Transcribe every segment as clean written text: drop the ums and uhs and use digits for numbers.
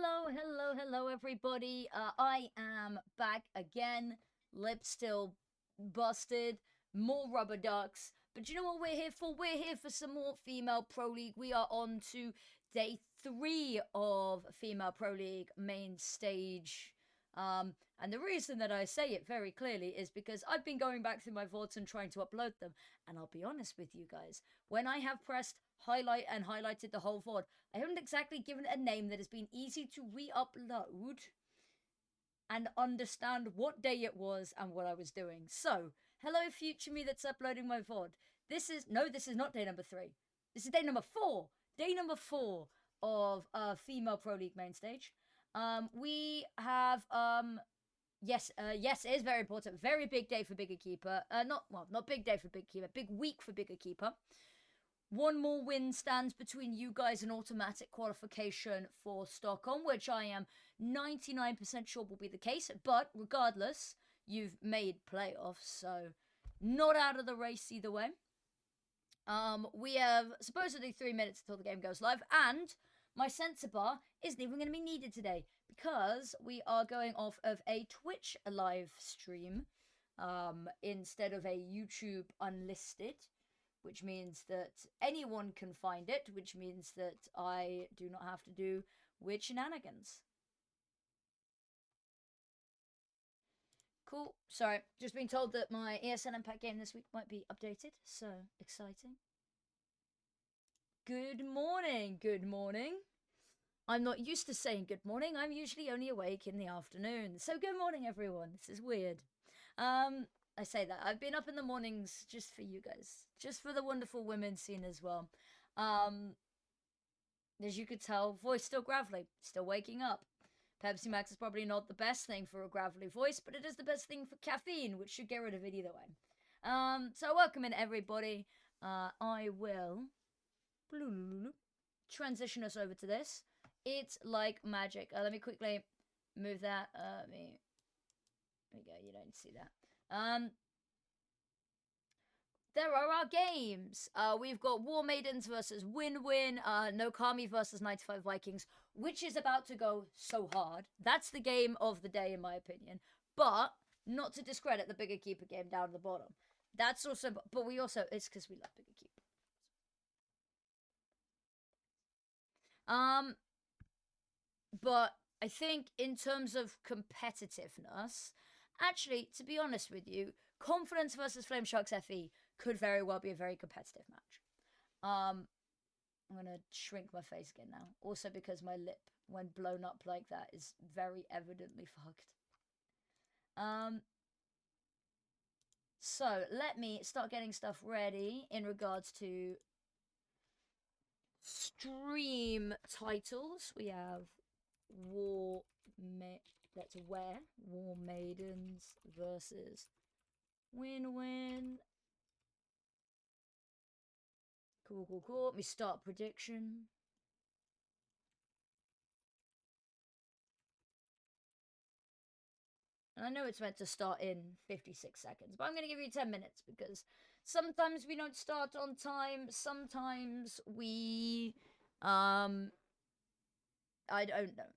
Hello, everybody. I am back again. Lip still busted. More rubber ducks. But you know what we're here for? We're here for some more Female Pro League. We are on to day 3 of Female Pro League main stage. And the reason that I say it very clearly is because I've been going back through my VODs and trying to upload them. And I'll be honest with you guys, when I have pressed highlight and highlighted the whole VOD, I haven't exactly given it a name that has been easy to re-upload and understand what day it was and what I was doing. So, hello future me that's uploading my VOD. This is not day number 3. This is day number 4. Day number 4 of Female Pro League main stage. We have yes, it is very important. Very big day for BIG Equipa. Not big day for BIG Equipa. Big week for BIG Equipa. One more win stands between you guys and automatic qualification for Stockholm, which I am 99% sure will be the case. But regardless, you've made playoffs, so not out of the race either way. We have supposedly 3 minutes until the game goes live, and my sensor bar isn't even going to be needed today because we are going off of a Twitch live stream instead of a YouTube unlisted, which means that anyone can find it, which means that I do not have to do weird shenanigans. Cool. Sorry, just being told that my ESL Impact game this week might be updated, so exciting. Good morning, good morning. I'm not used to saying good morning. I'm usually only awake in the afternoon. So good morning, everyone. This is weird. I say that. I've been up in the mornings just for you guys. Just for the wonderful women scene as well. As you could tell, voice still gravelly. Still waking up. Pepsi Max is probably not the best thing for a gravelly voice, but it is the best thing for caffeine, which should get rid of it either way. So welcome in, everybody. I will transition us over to this. It's like magic. Let me quickly move that. There we go. You don't see that. There are our games. We've got Warmaidens versus WinWin, NoKami versus 95 Vikings, which is about to go so hard. That's the game of the day, in my opinion. But not to discredit the BIG Equipa game down at the bottom. That's also, but we also, it's because we love BIG Equipa. But I think in terms of competitiveness, actually, to be honest with you, Confidence versus Flame Sharks FE could very well be a very competitive match. I'm going to shrink my face again now. Also because my lip, when blown up like that, is very evidently fucked. So, let me start getting stuff ready in regards to stream titles. We have Warmaidens versus WinWin. Cool. Let me start prediction. And I know it's meant to start in 56 seconds, but I'm going to give you 10 minutes because sometimes we don't start on time. Sometimes we, I don't know.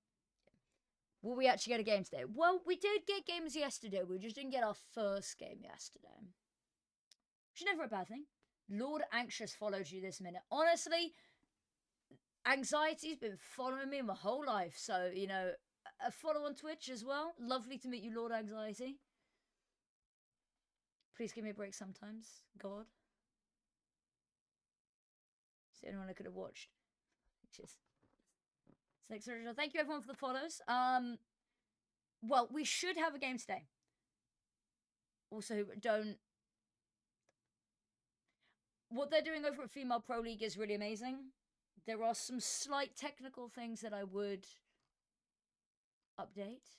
Will we actually get a game today? Well, we did get games yesterday. We just didn't get our first game yesterday. Which is never a bad thing. Lord Anxious followed you this minute. Honestly, anxiety's been following me my whole life. So, you know, a follow on Twitch as well. Lovely to meet you, Lord Anxiety. Please give me a break sometimes. God. It's the only one I could have watched. Which is... Thank you everyone for the follows. Well, we should have a game today. Also, what they're doing over at Female Pro League is really amazing. There are some slight technical things that I would update.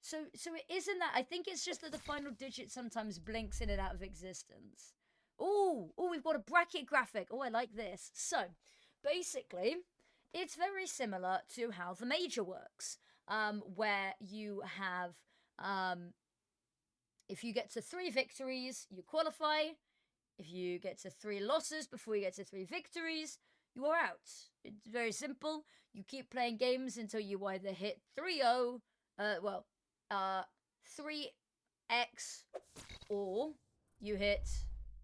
So it isn't that. I think it's just that the final digit sometimes blinks in and out of existence. Oh, we've got a bracket graphic. Oh, I like this. So, basically, it's very similar to how the major works, where you have, if you get to 3 victories, you qualify. If you get to 3 losses before you get to 3 victories, you are out. It's very simple. You keep playing games until you either hit 3-0, 3x, or you hit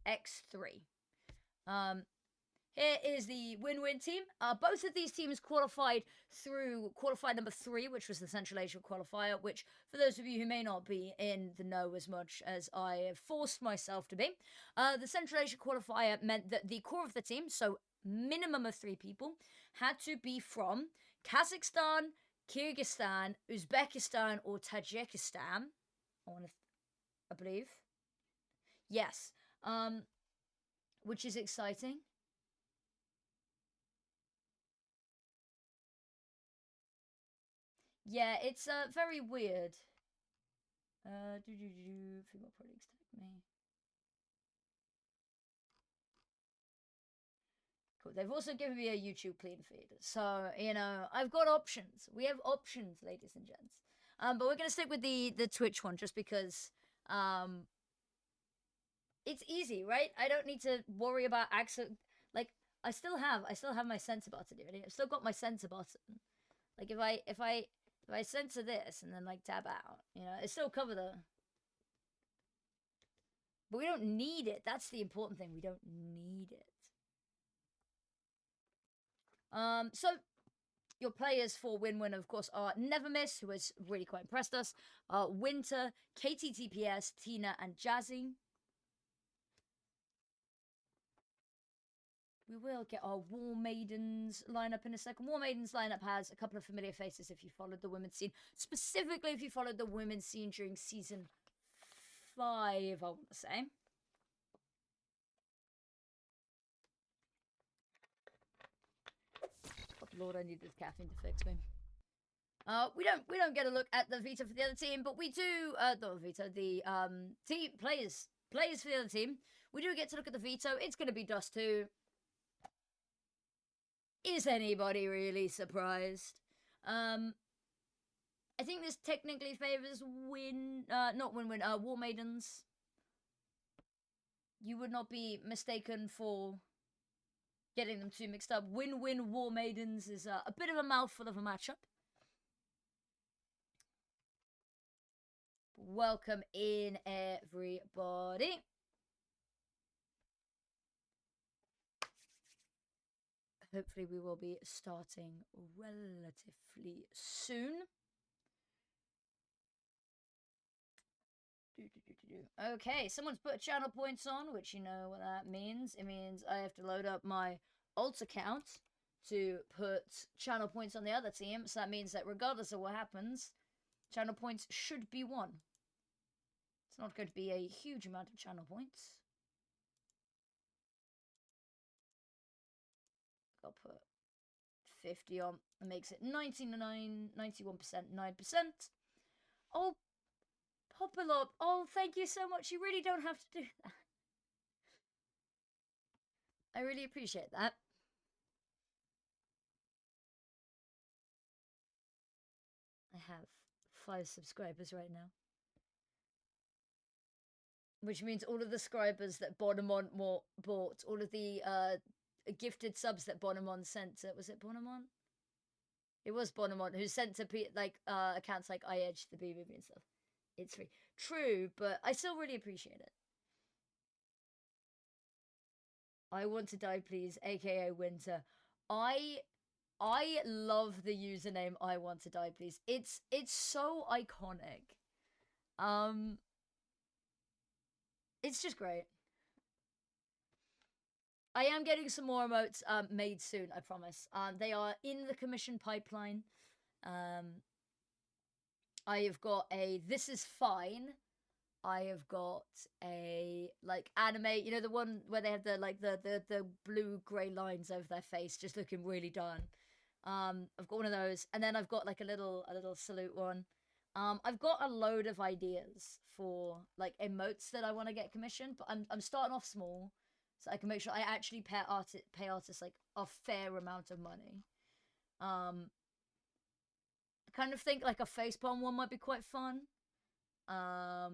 x3. Here is the WinWin team. Both of these teams qualified through qualifier number 3, which was the Central Asia qualifier, which, for those of you who may not be in the know as much as I have forced myself to be, the Central Asia qualifier meant that the core of the team, so minimum of 3 people, had to be from Kazakhstan, Kyrgyzstan, Uzbekistan, or Tajikistan. I believe. Yes. Which is exciting. Yeah, it's very weird. Female products tag me. Cool. They've also given me a YouTube clean feed, so you know I've got options. We have options, ladies and gents. But we're gonna stick with the Twitch one just because it's easy, right? I don't need to worry about accent. Like I still have my censor button. I've still got my censor button. Like if I censor this and then like tab out, you know, it still cover the. But we don't need it. That's the important thing. We don't need it. So your players for WinWin, of course, are Nevermiss, who has really quite impressed us. Winter, KTTPS, Tina, and Jazzy. We will get our Warmaidens lineup in a second. Warmaidens lineup has a couple of familiar faces if you followed the women's scene. Specifically, if you followed the women's scene during season 5, I want to say. Oh, Lord, I need this caffeine to fix me. We don't get a look at the veto for the other team, but we do not the veto, the team players for the other team. We do get to look at the veto. It's gonna be Dust 2. Is anybody really surprised? I think this technically favors not WinWin, Warmaidens. You would not be mistaken for getting them too mixed up. WinWin Warmaidens is a bit of a mouthful of a matchup. Welcome in, everybody. Hopefully we will be starting relatively soon. Okay, someone's put channel points on, which you know what that means. It means I have to load up my alt account to put channel points on the other team. So that means that regardless of what happens, channel points should be won. It's not going to be a huge amount of channel points. I'll put 50 on. That makes it 91%, 9%. Oh, Populop. Oh, thank you so much. You really don't have to do that. I really appreciate that. I have 5 subscribers right now. Which means all of the subscribers that Bonamon bought, all of the gifted subs that Bonamon sent to, was it Bonamon? It was Bonamon who sent to accounts like iEdge, the BBB and stuff. It's free. True, but I still really appreciate it. I want to die, please, aka Winter. I love the username I want to die, please. It's so iconic. It's just great. I am getting some more emotes made soon, I promise. They are in the commission pipeline. I have got a This Is Fine. I have got a like anime, you know, the one where they have the like the blue grey lines over their face, just looking really done. I've got one of those, and then I've got like a little salute one. I've got a load of ideas for like emotes that I want to get commissioned, but I'm starting off small, so I can make sure I actually pay artists like a fair amount of money. I kind of think like a facepalm one might be quite fun. I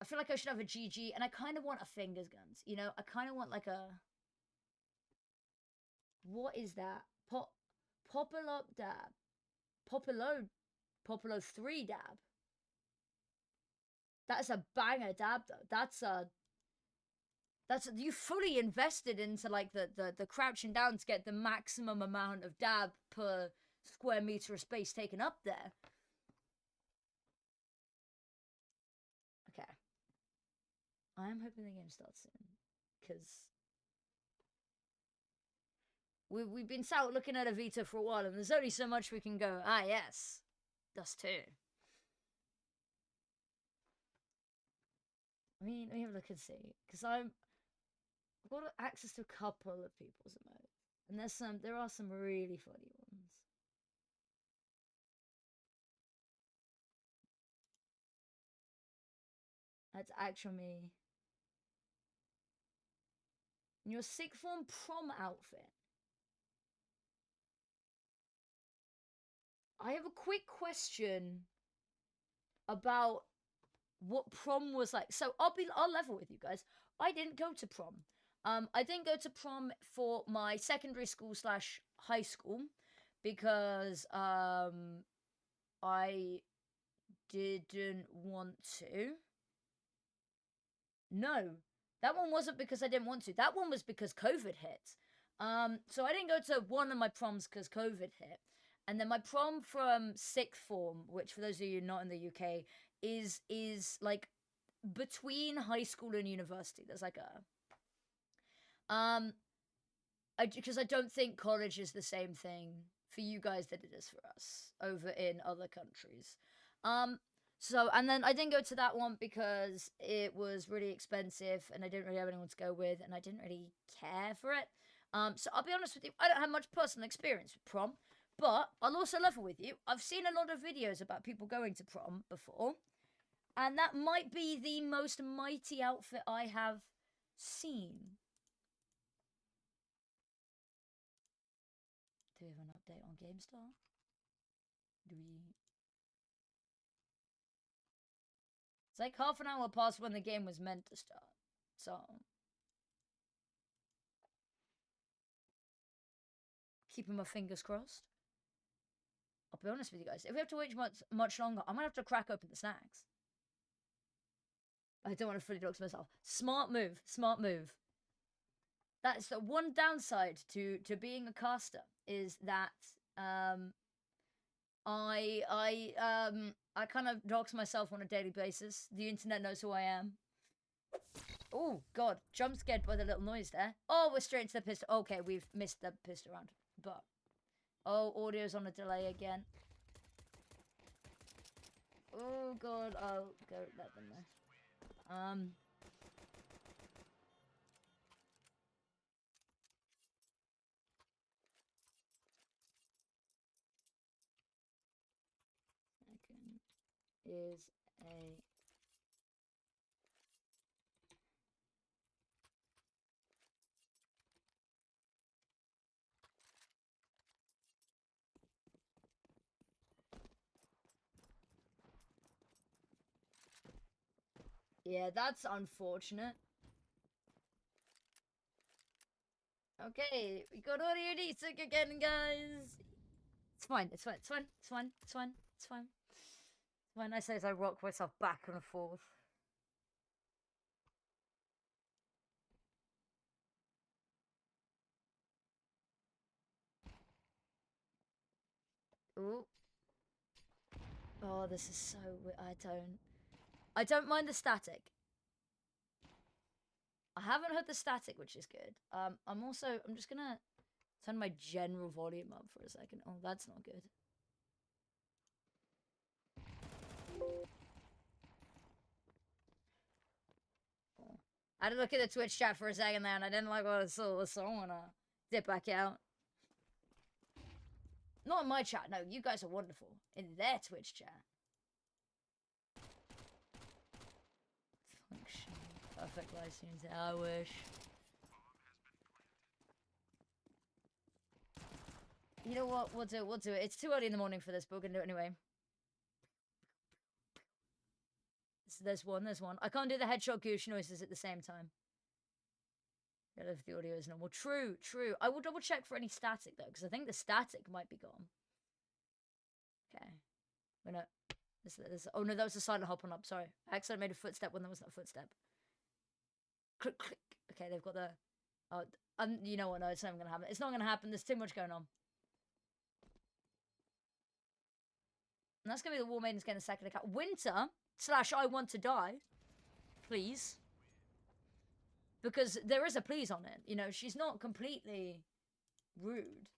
feel like I should have a GG, and I kind of want a fingers guns. You know, I kind of want like a What is that? Popolo dab. Popolo 3 dab. That's a banger dab though. That's you fully invested into like the crouching down to get the maximum amount of dab per square meter of space taken up there. Okay. I am hoping the game starts soon. Because we've been sat looking at a Vita for a while, and there's only so much we can go, ah, yes, us too. I mean, let me have a look and see. Because I've got access to a couple of people's emotes. And there are some really funny ones. That's actually me. Your sixth form prom outfit. I have a quick question about what prom was like. So I'll level with you guys. I didn't go to prom. I didn't go to prom for my secondary school / high school because I didn't want to. No, that one wasn't because I didn't want to. That one was because COVID hit. So I didn't go to one of my proms because COVID hit. And then my prom from sixth form, which for those of you not in the UK, is like between high school and university. There's like because I don't think college is the same thing for you guys that it is for us over in other countries. So, and then I didn't go to that one because it was really expensive and I didn't really have anyone to go with and I didn't really care for it. So I'll be honest with you, I don't have much personal experience with prom, but I'll also level with you. I've seen a lot of videos about people going to prom before, and that might be the most mighty outfit I have seen. Do we have an update on GameStar? Do we... It's like half an hour past when the game was meant to start. So... keeping my fingers crossed. I'll be honest with you guys. If we have to wait much longer, I'm going to have to crack open the snacks. I don't want to fully dox myself. Smart move. Smart move. That's the one downside to being a caster is that I kind of dox myself on a daily basis. The internet knows who I am. Oh god, jump scared by the little noise there. Oh, we're straight into the pistol. Okay, we've missed the pistol round. But oh, audio's on a delay again. Oh god, I'll go let them know. Second is a yeah, that's unfortunate. Okay, we got audio desync again, guys. It's fine, it's fine, it's fine, it's fine, it's fine, it's fine. It's fine, I say as I rock myself back and forth. Ooh. Oh, this is so weird. I don't mind the static. I haven't heard the static, which is good. I'm just gonna turn my general volume up for a second. Oh, that's not good. Oh. I had to look at the Twitch chat for a second there, and I didn't like what I saw, so I wanna dip back out. Not in my chat, no, you guys are wonderful. In their Twitch chat. Function. Perfect live streams, I wish. You know what, we'll do it. It's too early in the morning for this, but we're gonna do it anyway. So there's one. I can't do the headshot goosh noises at the same time. If the audio is normal. True, true. I will double check for any static though, because I think the static might be gone. Okay. We're gonna. Oh no, that was a silent hop on up. Sorry, I accidentally made a footstep when there wasn't a footstep. Click, click. Okay, they've got the. Oh, you know what? No, it's not gonna happen. It's not gonna happen. There's too much going on. And that's gonna be the Warmaidens getting a second account. Winter / I want to die, please. Because there is a please on it. You know, she's not completely rude.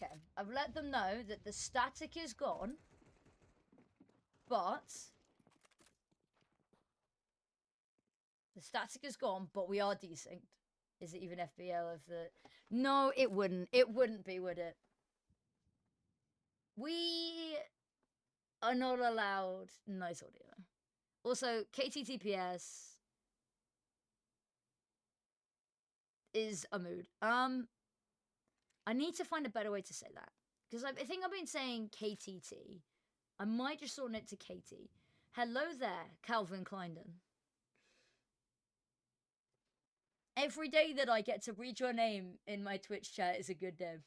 Okay, I've let them know that the static is gone, but the static is gone, but we are desynced. Is it even FBL of the... No, it wouldn't. It wouldn't be, would it? We are not allowed nice audio. Also, KTTPS is a mood. I need to find a better way to say that. Because I think I've been saying KTT. I might just shorten it to KT. Hello there, Calvin Kleindon. Every day that I get to read your name in my Twitch chat is a good day.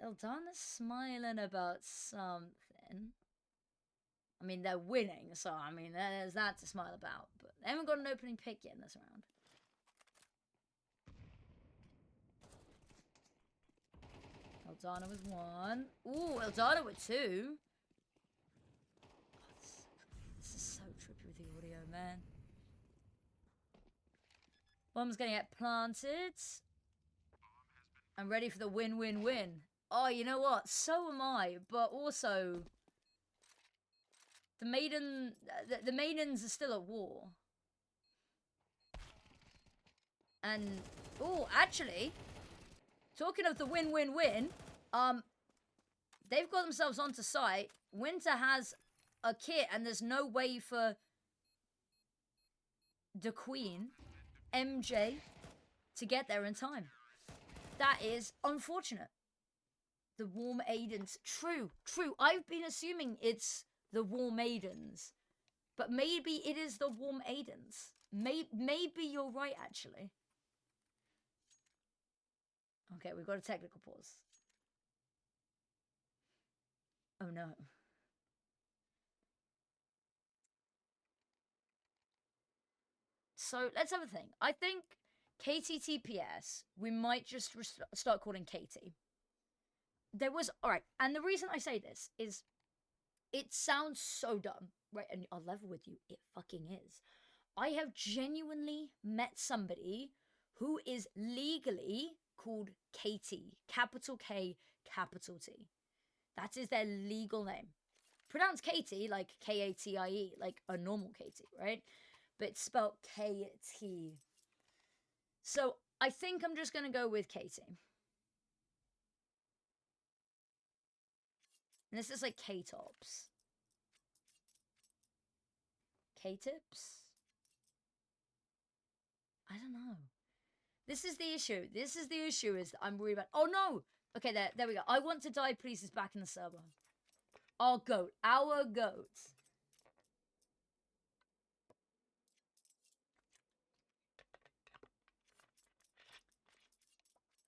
Eldana's smiling about something. I mean, they're winning, so I mean, there's that to smile about. But they haven't got an opening pick yet in this round. Eldana with 1. Ooh, Eldana with 2. This is so trippy with the audio, man. Bomb's gonna get planted. I'm ready for the win-win-win. Oh, you know what? So am I, but also... The maidens are still at war. And, oh, actually, talking of the win-win-win, they've got themselves onto site. Winter has a kit, and there's no way for the Queen, MJ, to get there in time. That is unfortunate. The Warmaidens. True, true. I've been assuming it's the Warmaidens, but maybe it is the Warmaidens. Maybe you're right, actually. Okay, we've got a technical pause. Oh no. So let's have a think. I think KTTPS, we might just start calling Katie. There was, alright, and the reason I say this is it sounds so dumb, right? And I'll level with you, it fucking is. I have genuinely met somebody who is legally called Katie. Capital K, capital T. That is their legal name. Pronounced Katie, like Katie, like a normal Katie, right? But it's spelled KT. So I think I'm just gonna go with Katie. And this is like K-tops. K-tips? I don't know. This is the issue. This is the issue is that I'm worried about... Oh, no! Okay, there we go. I want to die, please, is back in the server. Our goat. Our goat.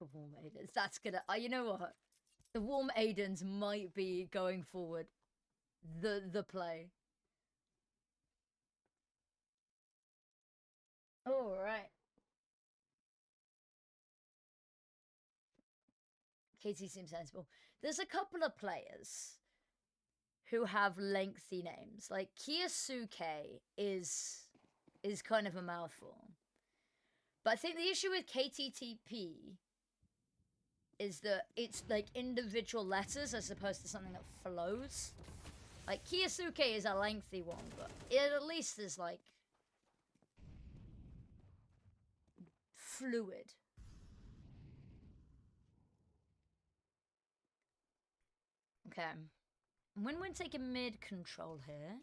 The Warmaidens. That's gonna... you know what? The Warmaidens might be going forward. The play. Alright. Katie seems sensible. There's a couple of players who have lengthy names. Like Kiyasuke is kind of a mouthful. But I think the issue with KTTP is that it's like individual letters as opposed to something that flows. Like Kiyasuke is a lengthy one, but it at least is like fluid. Okay. WinWin taking mid control here.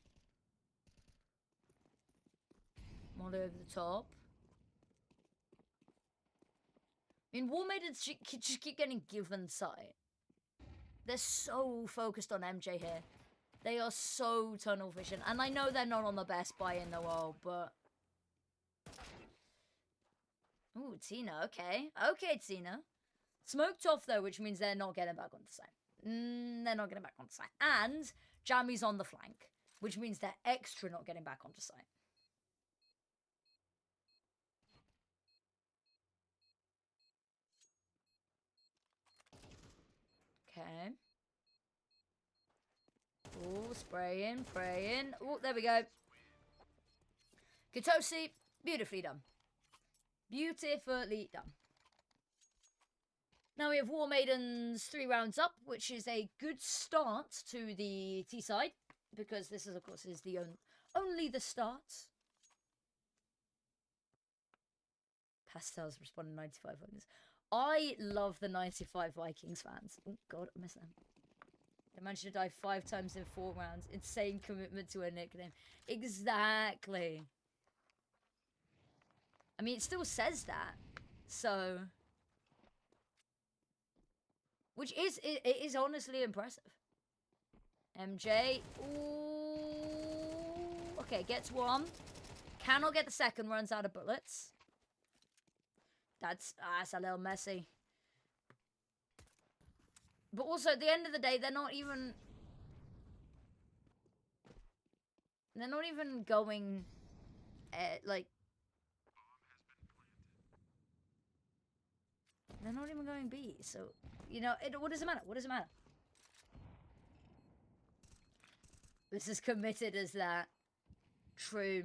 More over the top. I mean, Warmaidens just keep getting given sight. They're so focused on MJ here. They are so tunnel vision. And I know they're not on the best buy in the world, but... Ooh, Tina, okay. Okay, Tina. Smoked off, though, which means they're not getting back on the side. They're not getting back on the side. And Jammy's on the flank, which means they're extra not getting back onto site. Okay. Oh, spraying, praying. Oh, there we go. Katosi, beautifully done. Beautifully done. Now we have Warmaidens 3 rounds up, which is a good start to the T side, because this is, of course, is the only the start. Pastels responding 95 Vikings. I love the 95 Vikings fans. Oh god, I miss them. They managed to die 5 times in 4 rounds. Insane commitment to a nickname. Exactly. I mean, it still says that. So... Which is, it is honestly impressive. MJ. Ooh. Okay, gets 1. Cannot get the second, runs out of bullets. That's a little messy. But also, at the end of the day, they're not even going, like... They're not even going B, so... You know, what does it matter? What does it matter? This is committed as that. True.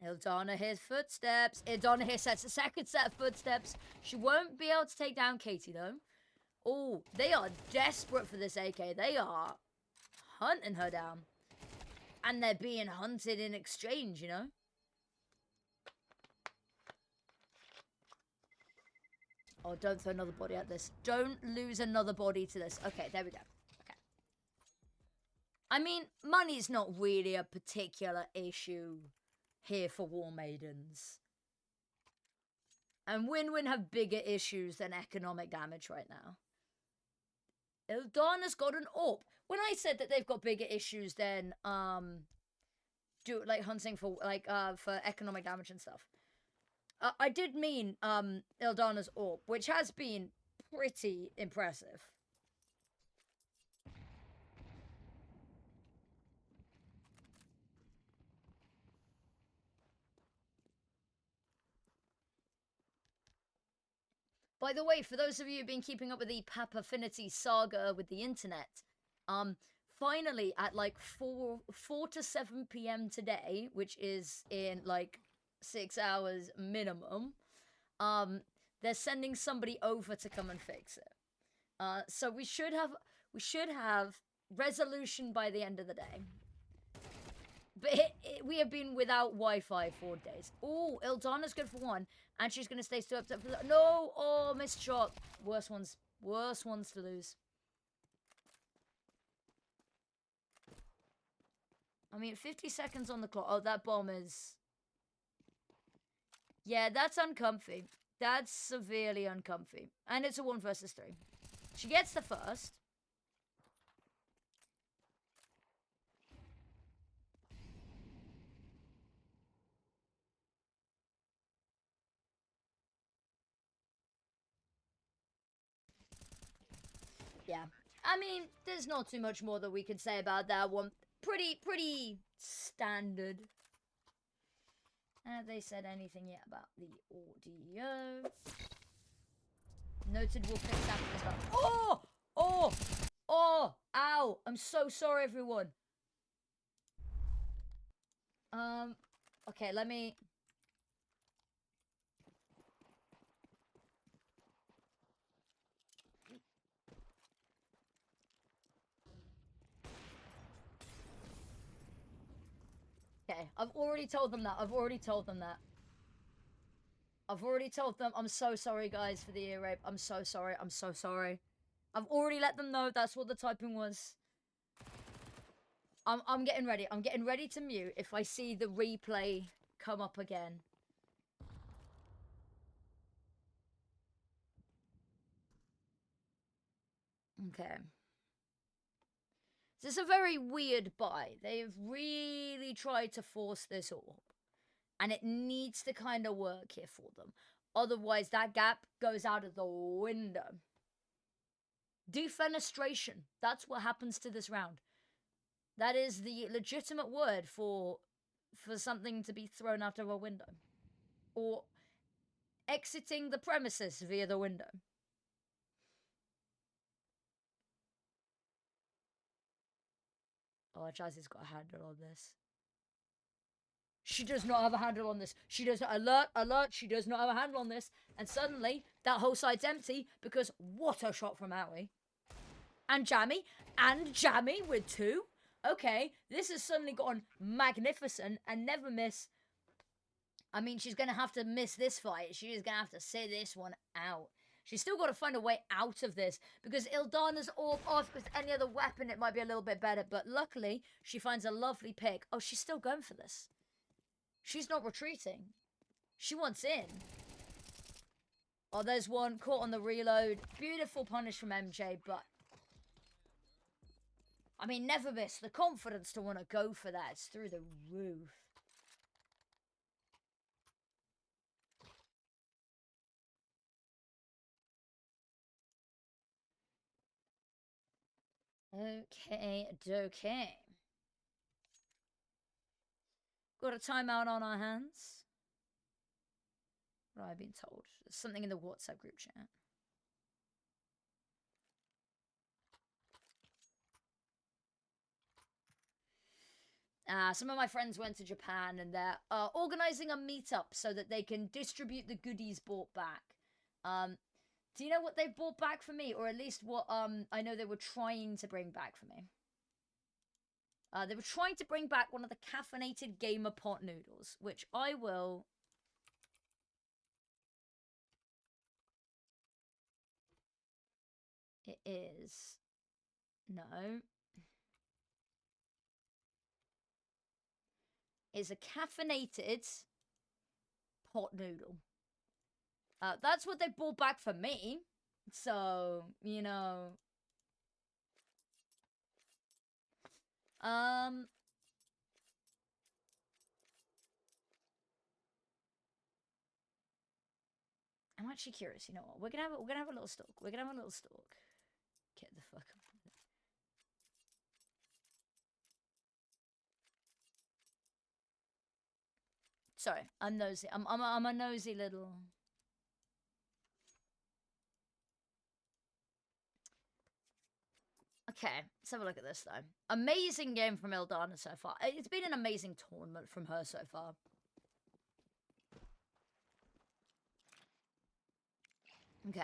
Ildana hears footsteps. Ildana here sets a second set of footsteps. She won't be able to take down Katie, though. Oh, they are desperate for this AK. They are hunting her down. And they're being hunted in exchange, you know? Oh, don't throw another body at this. Don't lose another body to this. Okay, there we go. Okay. I mean, money's not really a particular issue here for Warmaidens. And WinWin have bigger issues than economic damage right now. Ildana's got an AWP. When I said that they've got bigger issues than hunting for for economic damage and stuff, I did mean Ildana's AWP, which has been pretty impressive. By the way, for those of you who've been keeping up with the Papaffinity saga with the internet, finally at like 4 to 7 p.m. today, which is in like 6 hours minimum, they're sending somebody over to come and fix it. So we should have resolution by the end of the day. But we have been without Wi-Fi 4 days. Oh, Ildana's good for 1. And she's going to stay still up. No! Oh, missed shot. Worst ones to lose. I mean, 50 seconds on the clock. Oh, that bomb is... Yeah, that's uncomfy. That's severely uncomfy. And it's a 1 versus 3. She gets the first. Yeah. I mean, there's not too much more that we can say about that one. Pretty standard. Have they said anything yet about the audio? Noted will fix that as well. Oh! Oh! Oh! Ow! I'm so sorry, everyone. Okay, let me... I've already told them that. I've already told them that. I've already told them. I'm so sorry, guys, for the ear rape. I'm so sorry. I'm so sorry. I've already let them know that's what the typing was. I'm getting ready. I'm getting ready to mute if I see the replay come up again. Okay. This is a very weird buy. They've really tried to force this orb. And it needs to kind of work here for them. Otherwise, that gap goes out of the window. Defenestration. That's what happens to this round. That is the legitimate word for something to be thrown out of a window. Or exiting the premises via the window. Oh, Jazzy's got a handle on this. She does not have a handle on this. She does not. Alert, she does not have a handle on this. And suddenly, that whole side's empty because what a shot from Owie. And Jammy with 2. Okay, this has suddenly gotten magnificent and never miss. I mean, she's going to have to miss this fight. She is going to have to sit this one out. She's still got to find a way out of this because Ildana's orb off with any other weapon, it might be a little bit better. But luckily, she finds a lovely pick. Oh, she's still going for this. She's not retreating. She wants in. Oh, there's one caught on the reload. Beautiful punish from MJ, but I mean, never miss. The confidence to want to go for that is through the roof. Okay. Got a timeout on our hands. What have I been told? There's something in the WhatsApp group chat. Some of my friends went to Japan and they're organizing a meetup so that they can distribute the goodies bought back. Do you know what they've bought back for me? Or at least what I know they were trying to bring back for me. They were trying to bring back one of the caffeinated gamer pot noodles, which I will... It is... No... is a caffeinated pot noodle. That's what they brought back for me. So, you know. I'm actually curious. You know what? We're gonna have a little stalk. We're gonna have a little stalk. Get the fuck up. Sorry, I'm nosy. I'm a nosy little. Okay, let's have a look at this though. Amazing game from Ildana so far. It's been an amazing tournament from her so far. Okay.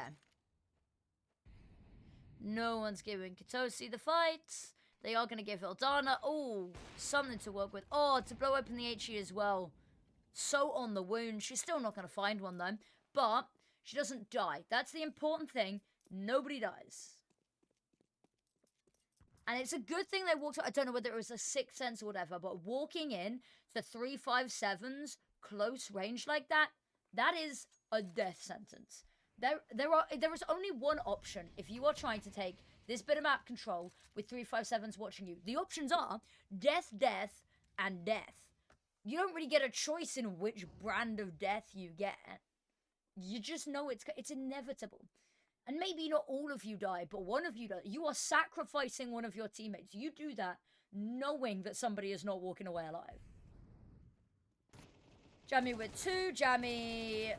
No one's giving Katosi the fight. They are going to give Ildana, oh, something to work with. Oh, to blow open the HE as well. So on the wound. She's still not going to find one though. But she doesn't die. That's the important thing. Nobody dies. And it's a good thing they walked... I don't know whether it was a sixth sense or whatever, but walking in to 357s close range like that, that is a death sentence. There is only one option if you are trying to take this bit of map control with 357s watching you. The options are death, death, and death. You don't really get a choice in which brand of death you get. You just know it's inevitable. And maybe not all of you die, but one of you does. You are sacrificing one of your teammates. You do that knowing that somebody is not walking away alive. Jammy with 2. Jammy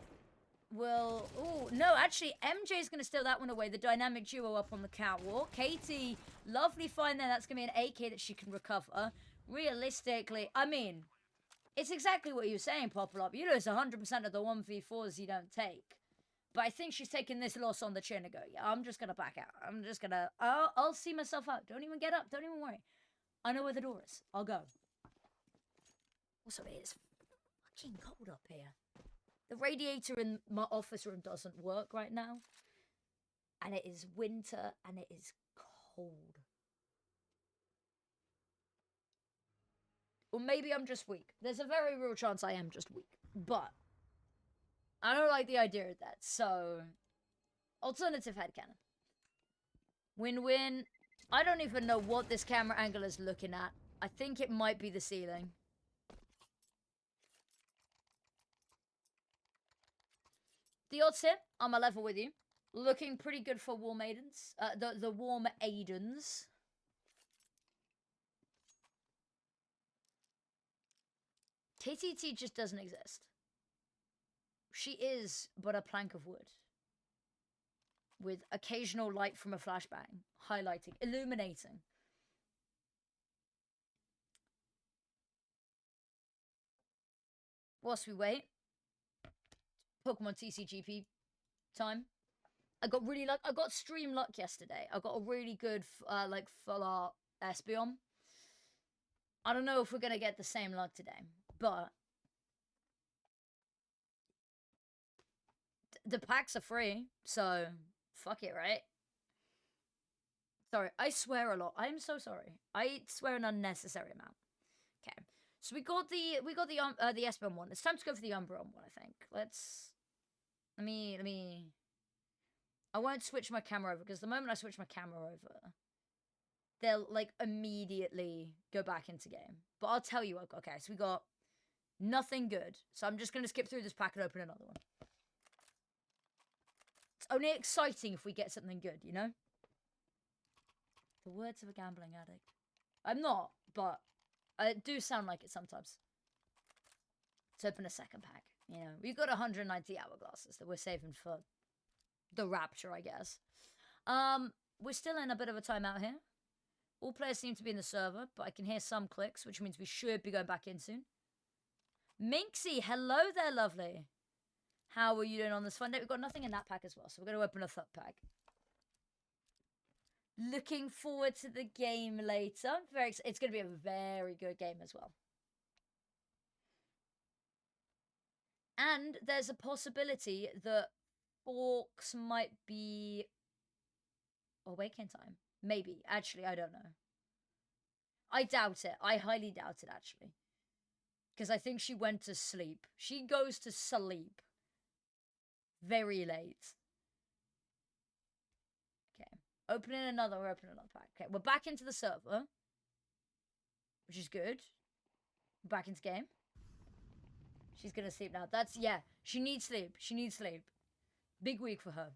will... Oh, no, actually, MJ's going to steal that one away. The dynamic duo up on the catwalk. Katie, lovely find there. That's going to be an AK that she can recover. Realistically, I mean, it's exactly what you were saying, Popolop. You lose 100% of the 1v4s you don't take. But I think she's taking this loss on the chin and go, yeah, I'm just going to back out. I'm just going to... I'll see myself out. Don't even get up. Don't even worry. I know where the door is. I'll go. Also, it is fucking cold up here. The radiator in my office room doesn't work right now. And it is winter and it is cold. Or maybe I'm just weak. There's a very real chance I am just weak. But I don't like the idea of that. So, alternative headcanon. WinWin. I don't even know what this camera angle is looking at. I think it might be the ceiling. The odds here, I'm a level with you. Looking pretty good for Warmaidens. The Warmaidens. KTT just doesn't exist. She is but a plank of wood. With occasional light from a flashbang. Highlighting. Illuminating. Whilst we wait. Pokemon TCGP time. I got really luck. I got stream luck yesterday. I got a really good, like, full art Espeon. I don't know if we're gonna get the same luck today, but the packs are free, so fuck it, right? Sorry, I swear a lot. I'm so sorry. I swear an unnecessary amount. Okay, so we got the Espeon one. It's time to go for the Umbreon one. I think. Let me. I won't switch my camera over, because the moment I switch my camera over, they'll, like, immediately go back into game. But I'll tell you, okay, so we got nothing good. So I'm just going to skip through this pack and open another one. It's only exciting if we get something good, you know? The words of a gambling addict. I'm not, but I do sound like it sometimes. Let's open a second pack. You know, we've got 190 hourglasses that we're saving for the rapture, I guess. We're still in a bit of a timeout here. All players seem to be in the server, but I can hear some clicks, which means we should be going back in soon. Minxie, hello there, lovely. How are you doing on this fun day? We've got nothing in that pack as well, so we're going to open a third pack. Looking forward to the game later. It's going to be a very good game as well. And there's a possibility that Forks might be awake in time. Maybe. Actually, I don't know. I doubt it. I highly doubt it, actually. Because I think she went to sleep. She goes to sleep very late. Okay. We're opening another pack. Okay, we're back into the server. Which is good. Back into game. She's gonna sleep now. Yeah. She needs sleep. She needs sleep. Big week for her.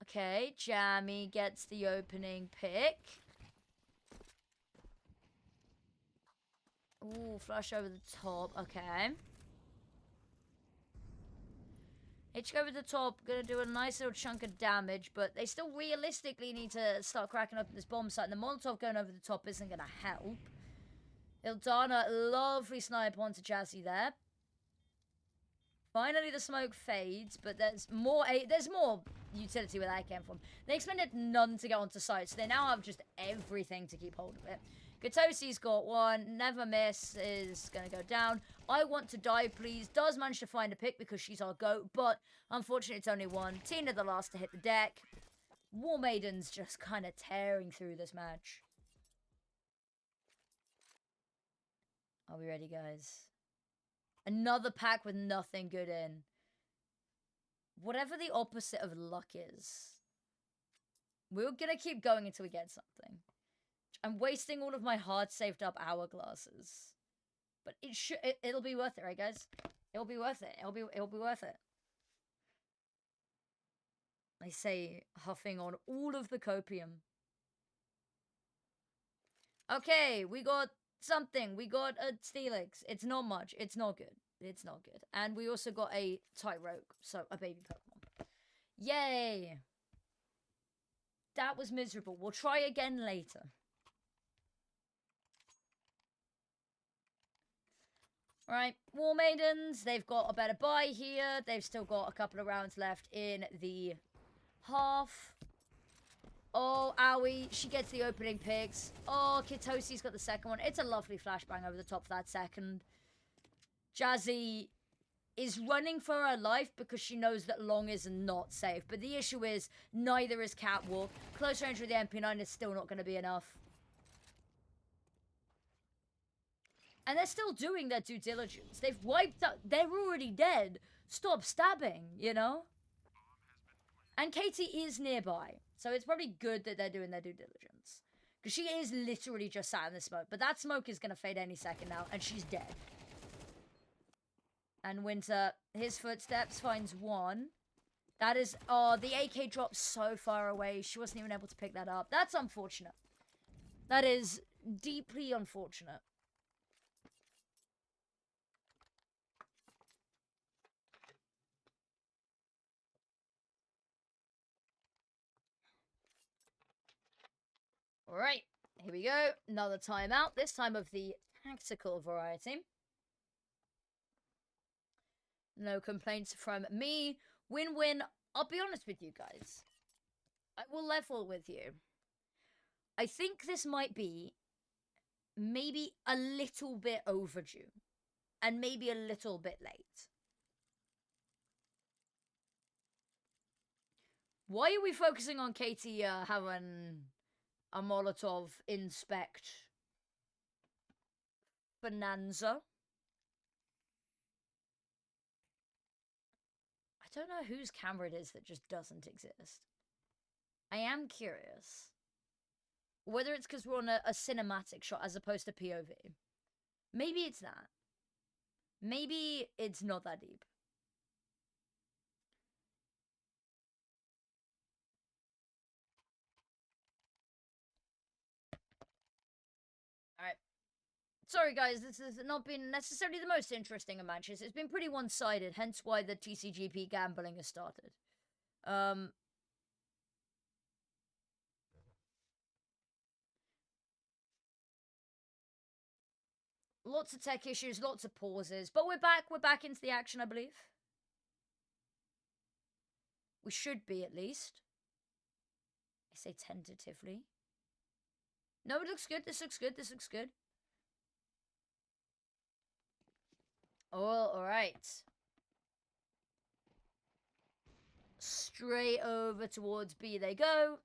Okay, Jammy gets the opening pick. Ooh, flush over the top. Okay. HK over the top, gonna do a nice little chunk of damage, but they still realistically need to start cracking open this bomb site, and the Molotov going over the top isn't gonna help. Ildana, lovely snipe onto Jazzy there. Finally, the smoke fades, but there's more utility where that came from. They expended none to get onto site, so they now have just everything to keep hold of it. Gatosi's got one. Never Miss is going to go down. I Want to Die, Please does manage to find a pick because she's our GOAT, but unfortunately it's only one. Tina the last to hit the deck. Warmaidens just kind of tearing through this match. Are we ready, guys? Another pack with nothing good in. Whatever the opposite of luck is. We're gonna keep going until we get something. I'm wasting all of my hard saved up hourglasses. But it'll be worth it, right, guys? It'll be worth it. It'll be worth it. I say, huffing on all of the copium. Okay, we got something. We got a Steelix. It's not much. It's not good. It's not good. And we also got a Tyrogue, so a baby Pokemon. Yay! That was miserable. We'll try again later. Right, Warmaidens, they've got a better buy here. They've still got a couple of rounds left in the half. Oh, Owie, she gets the opening picks. Oh, Kitosi's got the second one. It's a lovely flashbang over the top of that second. Jazzy is running for her life because she knows that long is not safe. But the issue is, neither is Catwalk. Close range with the MP9 is still not going to be enough. And they're still doing their due diligence. They've wiped out... They're already dead. Stop stabbing, you know? And Katie is nearby. So it's probably good that they're doing their due diligence. Because she is literally just sat in the smoke. But that smoke is going to fade any second now. And she's dead. And Winter, his footsteps, finds one. That is... Oh, the AK dropped so far away. She wasn't even able to pick that up. That's unfortunate. That is deeply unfortunate. Alright, here we go. Another timeout, this time of the tactical variety. No complaints from me. WinWin, I'll be honest with you guys. I will level with you. I think this might be maybe a little bit overdue. And maybe a little bit late. Why are we focusing on Katie having a Molotov inspect bonanza? I don't know whose camera it is that just doesn't exist. I am curious. Whether it's because we're on a cinematic shot as opposed to POV. Maybe it's that. Maybe it's not that deep. Alright. Sorry guys, this has not been necessarily the most interesting of matches. It's been pretty one-sided, hence why the TCGP gambling has started. Lots of tech issues, lots of pauses, but we're back into the action, I believe. We should be, at least. I say tentatively. No, it looks good, this looks good, this looks good. Oh, alright. Straight over towards B they go.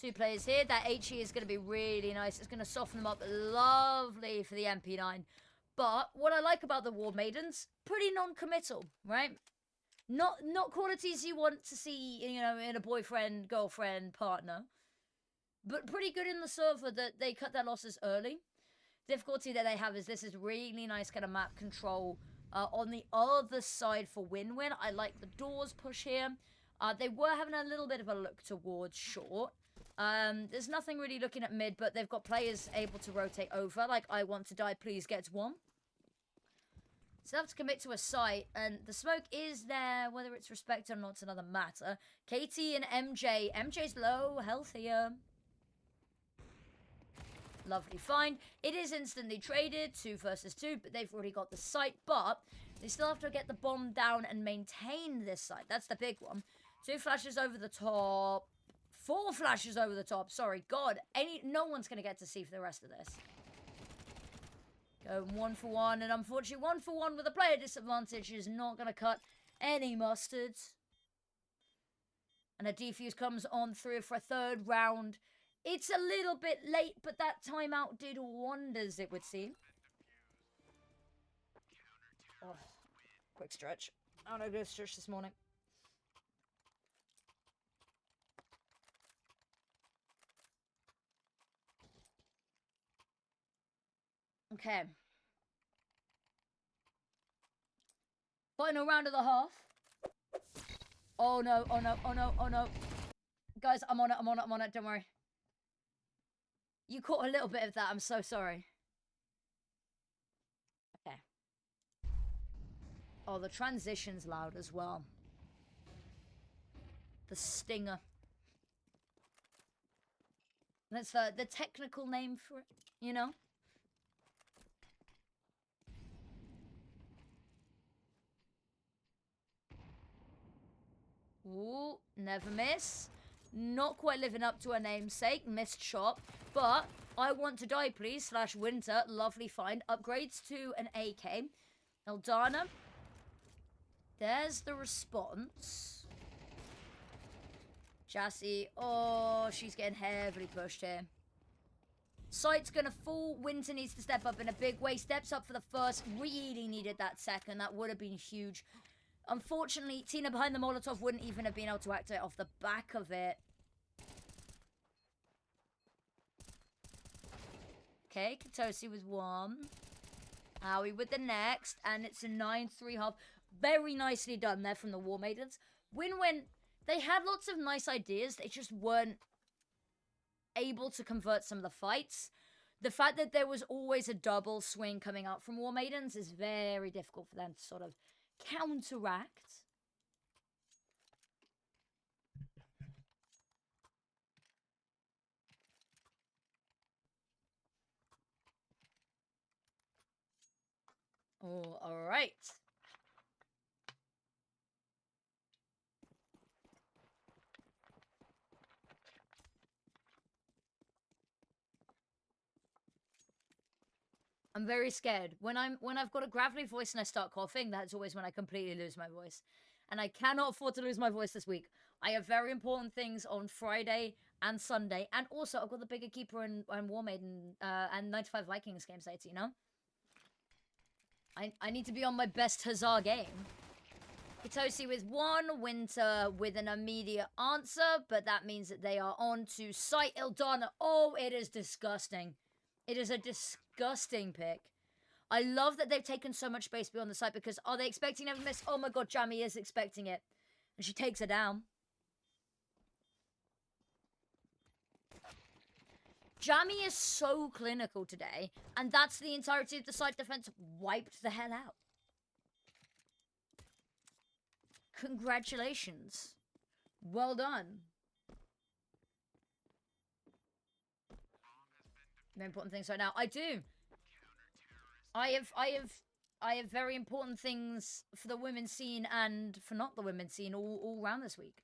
2 players here. That HE is going to be really nice. It's going to soften them up lovely for the MP9. But what I like about the Warmaidens, pretty non-committal, right? Not qualities you want to see, you know, in a boyfriend, girlfriend, partner. But pretty good in the server that they cut their losses early. Difficulty that they have is this is really nice kind of map control on the other side for WinWin. I like the doors push here. They were having a little bit of a look towards short. There's nothing really looking at mid, but they've got players able to rotate over. Like, I want to die, please get one. So they have to commit to a site, and the smoke is there. Whether it's respected or not, it's another matter. Katie and MJ. MJ's low, healthier. Lovely find. It is instantly traded, 2 versus 2, but they've already got the site. But they still have to get the bomb down and maintain this site. That's the big one. 2 flashes over the top. 4 flashes over the top. Sorry, God. No one's going to get to see for the rest of this. Going 1 for 1. And unfortunately, 1 for 1 with a player disadvantage is not going to cut any mustards. And a defuse comes on through for a 3rd round. It's a little bit late, but that timeout did wonders, it would seem. Oh, quick stretch. I want to go stretch this morning. Okay. Final round of the half. Oh no, oh no, oh no, oh no. Guys, I'm on it, don't worry. You caught a little bit of that, I'm so sorry. Okay. Oh, the transition's loud as well. The stinger. That's the technical name for it, you know? Ooh, never miss. Not quite living up to her namesake. Missed shot. But I want to die, please. / Winter. Lovely find. Upgrades to an AK. Eldana. There's the response. Jassy. Oh, she's getting heavily pushed here. Sight's gonna fall. Winter needs to step up in a big way. Steps up for the first. Really needed that second. That would have been huge. Unfortunately, Tina behind the Molotov wouldn't even have been able to activate off the back of it. Okay, Katosi with one. Howie with the next. And it's a 9-3 half. Very nicely done there from the Warmaidens. WinWin, they had lots of nice ideas. They just weren't able to convert some of the fights. The fact that there was always a double swing coming out from Warmaidens is very difficult for them to sort of counteract. Oh, all right. I'm very scared. When I've got a gravelly voice and I start coughing, that's always when I completely lose my voice. And I cannot afford to lose my voice this week. I have very important things on Friday and Sunday. And also, I've got the BIG Equipa and Warmaiden and 95 Vikings games later, you know? I need to be on my best Huzzah game. Katosi with one, Winter with an immediate answer, but that means that they are on to Sight Ildana. Oh, it is disgusting. It is a disgusting pick. I love that they've taken so much space beyond the site because are they expecting to miss? Oh my god, Jamie is expecting it. And she takes her down. Jamie is so clinical today, and that's the entirety of the site defense wiped the hell out. Congratulations. Well done. Very important things right now. I do. I have very important things for the women's scene and for not the women's scene all around this week.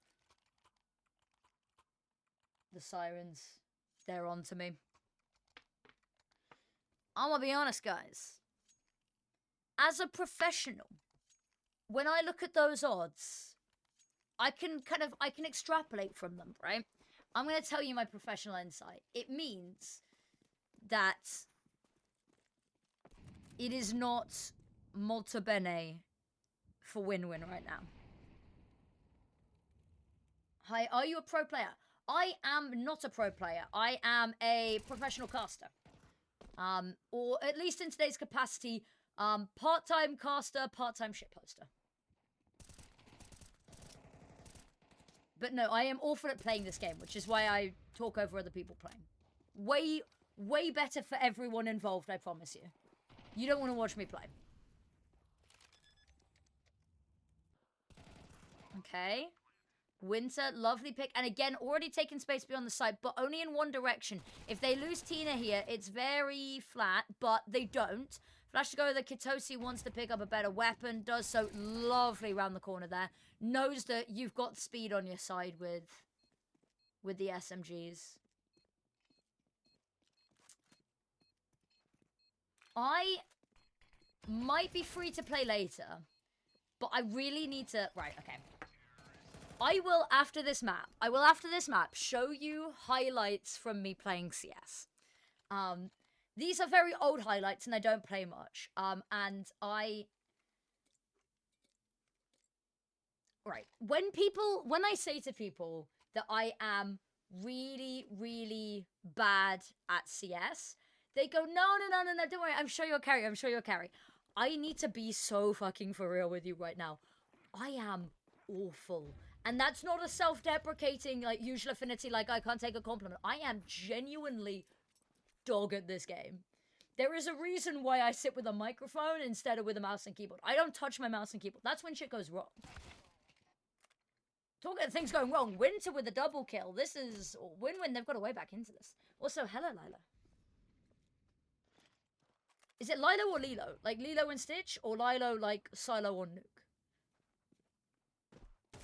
The sirens, they're on to me. I'm gonna be honest, guys. As a professional, when I look at those odds, I can extrapolate from them, right? I'm gonna tell you my professional insight. It means that it is not molto bene for WinWin right now. Hi, are you a pro player? I am not a pro player. I am a professional caster. Or at least in today's capacity, part-time caster, part-time shitposter. But no, I am awful at playing this game, which is why I talk over other people playing. Way better for everyone involved, I promise you. You don't want to watch me play. Okay. Winter, lovely pick. And again, already taking space beyond the site, but only in one direction. If they lose Tina here, it's very flat, but they don't. Flash to go, the Kitosi wants to pick up a better weapon. Does so lovely around the corner there. Knows that you've got speed on your side with the SMGs. I might be free to play later, but I really need to... Right, okay. I will, after this map, show you highlights from me playing CS. These are very old highlights, and I don't play much. And I... Right. When I say to people that I am really, really bad at CS... They go, no, don't worry, I'm sure you'll carry, I need to be so fucking for real with you right now. I am awful. And that's not a self-deprecating, like, usual affinity, like, I can't take a compliment. I am genuinely dog at this game. There is a reason why I sit with a microphone instead of with a mouse and keyboard. I don't touch my mouse and keyboard. That's when shit goes wrong. Talking of things going wrong, Winter with a double kill. This is WinWin, they've got a way back into this. Also, hello, Lila. Is it Lilo or Lilo? Like Lilo and Stitch? Or Lilo like Silo or Nuke?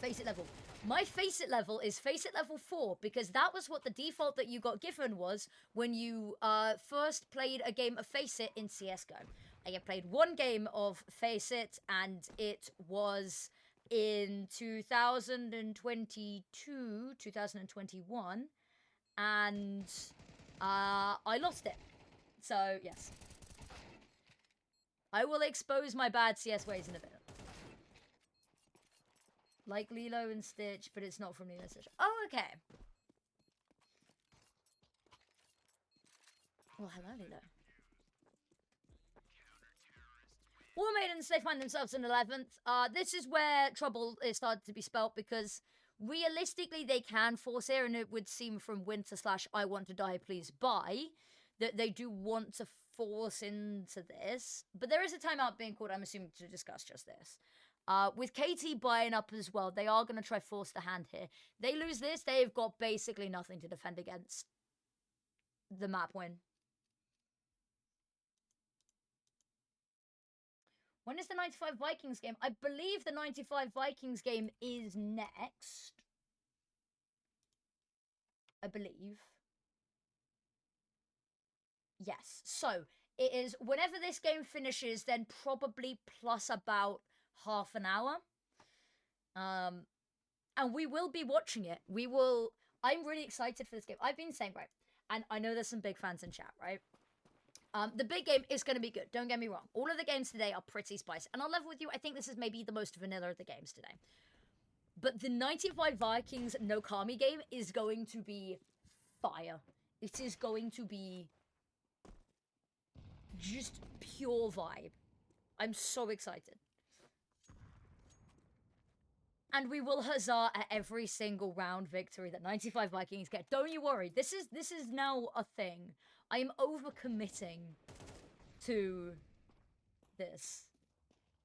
Face it level. My Face It level is Face It level 4 because that was what the default that you got given was when you first played a game of Face It in CSGO. I have played one game of Face It and it was in 2022, 2021, and I lost it. So, yes. I will expose my bad CS ways in a bit. Like Lilo and Stitch, but it's not from Lilo and Stitch. Oh, okay. Well, hello, Lilo. Warmaidens, they find themselves in 11th. This is where trouble is started to be spelt because realistically they can force here, and it would seem from Winter / I want to die, please buy, that they do want to force into this. But there is a timeout being called, I'm assuming, to discuss just this. With KT buying up as well, they are going to try force the hand here. They lose this, they've got basically nothing to defend against the map win. When is the 95 Vikings game? I believe the 95 Vikings game is next. I believe. Yes. So, it is whenever this game finishes, then probably plus about half an hour. And we will be watching it. I'm really excited for this game. I've been saying, right, and I know there's some big fans in chat, right? The big game is going to be good. Don't get me wrong. All of the games today are pretty spicy. And I'll level with you, I think this is maybe the most vanilla of the games today. But the 95 Vikings NoKami game is going to be fire. It is going to be just pure vibe. I'm so excited. And we will huzzah at every single round victory that 95 Vikings get. Don't you worry. This is now a thing. I am overcommitting to this.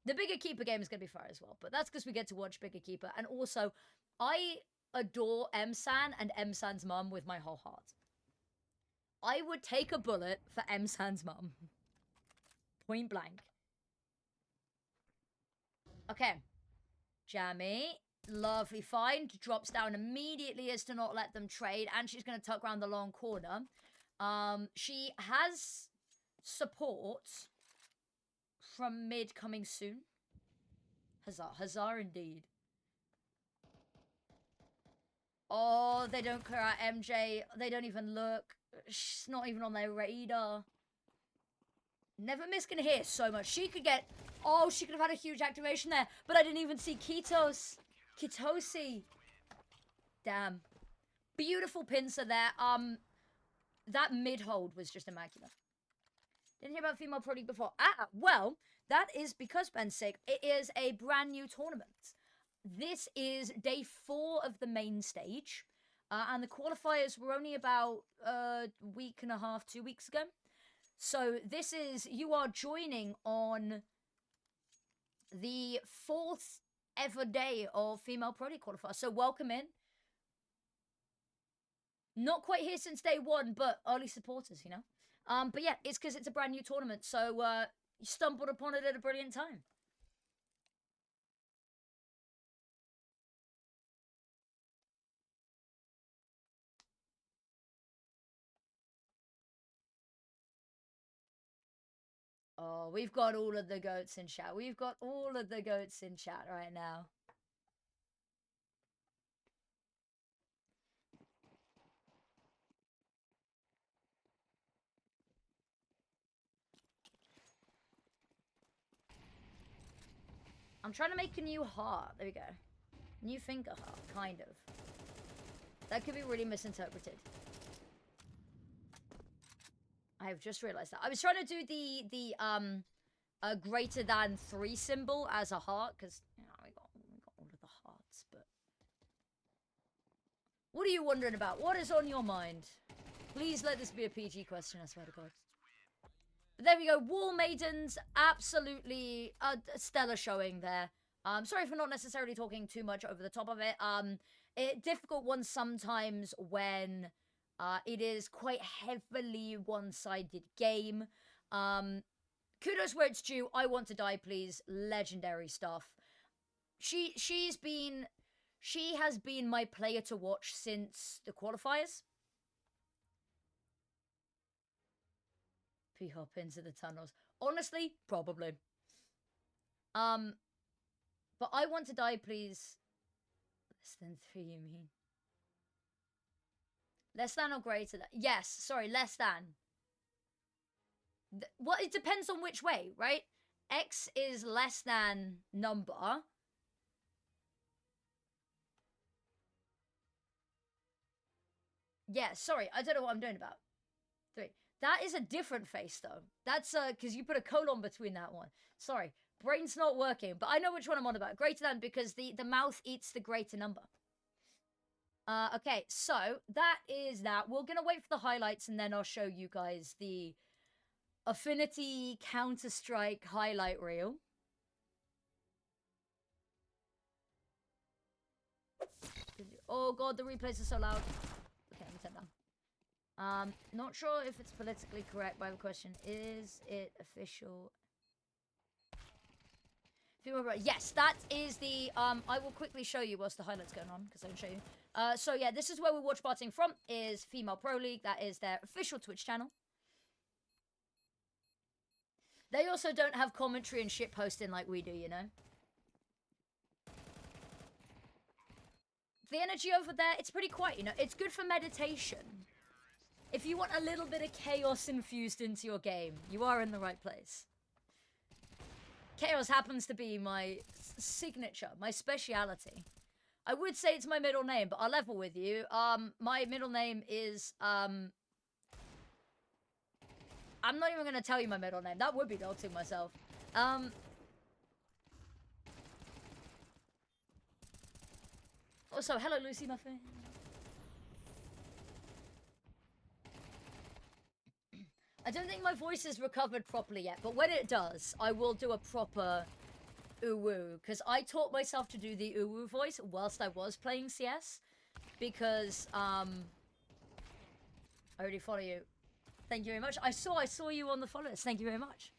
The BIG Equipa game is going to be fire as well, but that's because we get to watch BIG Equipa. And also, I adore M-San and M-San's mum with my whole heart. I would take a bullet for M-San's mum. Point blank. Okay. Jammy. Lovely find. Drops down immediately as to not let them trade. And she's going to tuck around the long corner. She has support from mid coming soon. Huzzah indeed. Oh, they don't clear out MJ. They don't even look. She's not even on their radar. Never Miss can hear so much. She could get... Oh, she could have had a huge activation there. But I didn't even see Kitosi. Damn. Beautiful pincer there. That mid-hold was just immaculate. Didn't hear about Female Pro League before. Well, that is because, Ben's sake, it is a brand new tournament. This is day 4 of the main stage. And the qualifiers were only about a week and a half, 2 weeks ago. So this is, you are joining on the 4th ever day of Female Pro League qualifiers. So welcome in. Not quite here since day 1, but early supporters, you know. But yeah, it's because it's a brand new tournament. So you stumbled upon it at a brilliant time. Oh, we've got all of the goats in chat. We've got all of the goats in chat right now. I'm trying to make a new heart. There we go. New finger heart, kind of. That could be really misinterpreted. I have just realized that. I was trying to do the greater than 3 symbol as a heart, because, you know, we got all of the hearts, but... What are you wondering about? What is on your mind? Please let this be a PG question, I swear to God. But there we go. Warmaidens, absolutely a stellar showing there. Sorry for not necessarily talking too much over the top of it. Difficult one sometimes when it is quite heavily one-sided game. Kudos where it's due. I want to die, please. Legendary stuff. She's been She has been my player to watch since the qualifiers. P-hop into the tunnels. Honestly, probably. But I want to die, please. Less than 3, you mean? Less than or greater than? Yes, sorry, less than. Well, it depends on which way, right? X is less than number. Yeah, sorry, I don't know what I'm doing about. 3. That is a different face, though. That's, because you put a colon between that one. Sorry, brain's not working, but I know which one I'm on about. Greater than, because the mouth eats the greater number. Okay, so that is that. We're gonna wait for the highlights, and then I'll show you guys the Affinity Counter-Strike highlight reel. Oh god, the replays are so loud. Okay, let me turn down. Not sure if it's politically correct, but I have a question. Is it official? Yes, that is the, I will quickly show you whilst the highlight's going on, because I can show you. So yeah, this is where we're watch partying from, is Female Pro League. That is their official Twitch channel. They also don't have commentary and shit posting like we do, you know? The energy over there, it's pretty quiet, you know? It's good for meditation. If you want a little bit of chaos infused into your game, you are in the right place. Chaos happens to be my signature, my speciality. I would say it's my middle name, but I'll level with you. My middle name is, I'm not even gonna tell you my middle name. That would be doxing myself. Also, hello, Lucy, my friend. I don't think my voice is recovered properly yet, but when it does, I will do a proper uwu, because I taught myself to do the uwu voice whilst I was playing CS, because, I already follow you. Thank you very much. I saw you on the followers. Thank you very much.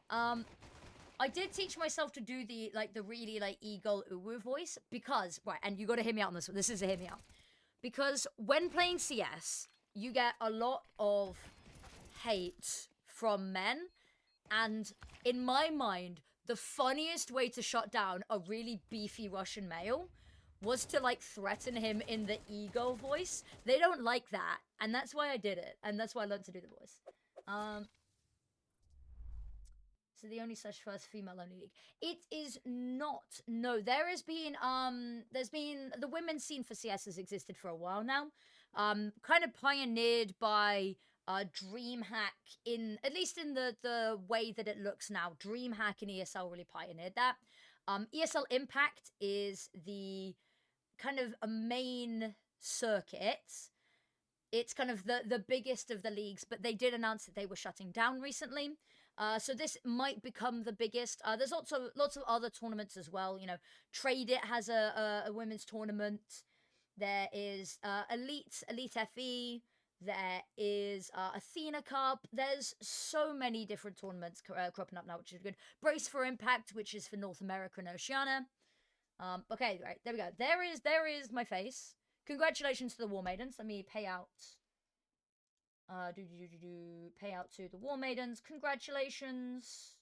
I did teach myself to do the really, Eagle uwu voice, because, right, and you gotta hear me out on this one. This is a hear me out. Because when playing CS, you get a lot of hate from men, and in my mind, the funniest way to shut down a really beefy Russian male was to threaten him in the ego voice. They don't like that, and that's why I did it, and that's why I learned to do the voice. So the only / first female only league. It is not. No, there's been the women's scene for CS has existed for a while now. Kind of pioneered by DreamHack, at least in the way that it looks now. DreamHack and ESL really pioneered that. ESL Impact is the kind of a main circuit. It's kind of the biggest of the leagues, but they did announce that they were shutting down recently. So this might become the biggest. There's lots of other tournaments as well. You know, Trade It has a women's tournament. There is Elite FE. There is Athena Cup. There's so many different tournaments cropping up now, which is good. Brace for Impact, which is for North America and Oceania. Okay, right, there we go. There is my face. Congratulations to the Warmaidens. Let me pay out. Pay out to the Warmaidens. Congratulations.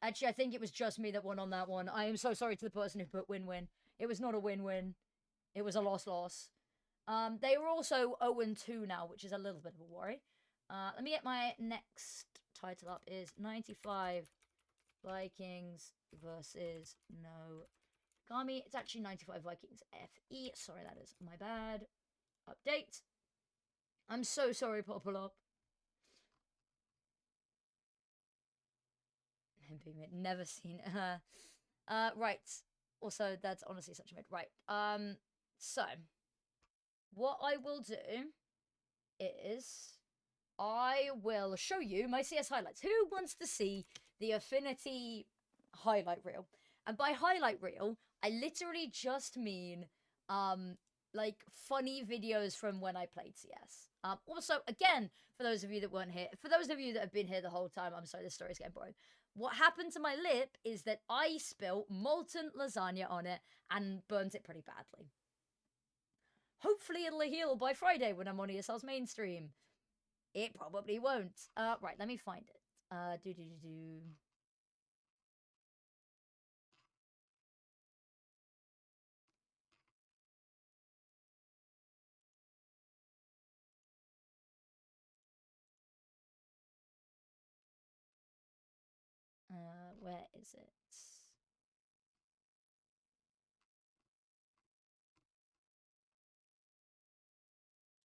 Actually, I think it was just me that won on that one. I am so sorry to the person who put win-win. It was not a win-win. It was a loss-loss. They were also 0-2 now, which is a little bit of a worry. Let me get my next title up. Is 95 Vikings versus NoKami. It's actually 95 Vikings FE. Sorry, that is my bad. Update. I'm so sorry, Popolop. Never seen her. Right. Also, that's honestly such a mid. Right. So, what I will do is I will show you my CS highlights. Who wants to see the Affinity highlight reel? And by highlight reel, I literally just mean, funny videos from when I played CS. Also, again, for those of you that weren't here, for those of you that have been here the whole time, I'm sorry, this story's getting boring. What happened to my lip is that I spilt molten lasagna on it and burnt it pretty badly. Hopefully it'll heal by Friday when I'm on ESL's mainstream. It probably won't. Right, let me find it. Where is it?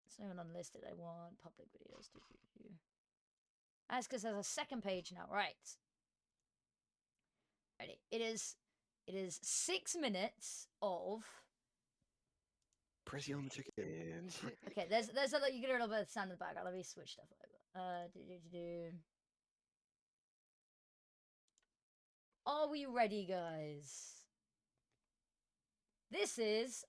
It's not even unlisted. I want public videos. That's because there's a second page now. Right. Ready. It is 6 minutes of. Pressy on the chicken. Okay, there's a lot. You get a little bit of sound in the background. Let me switch stuff over. Are we ready, guys? This is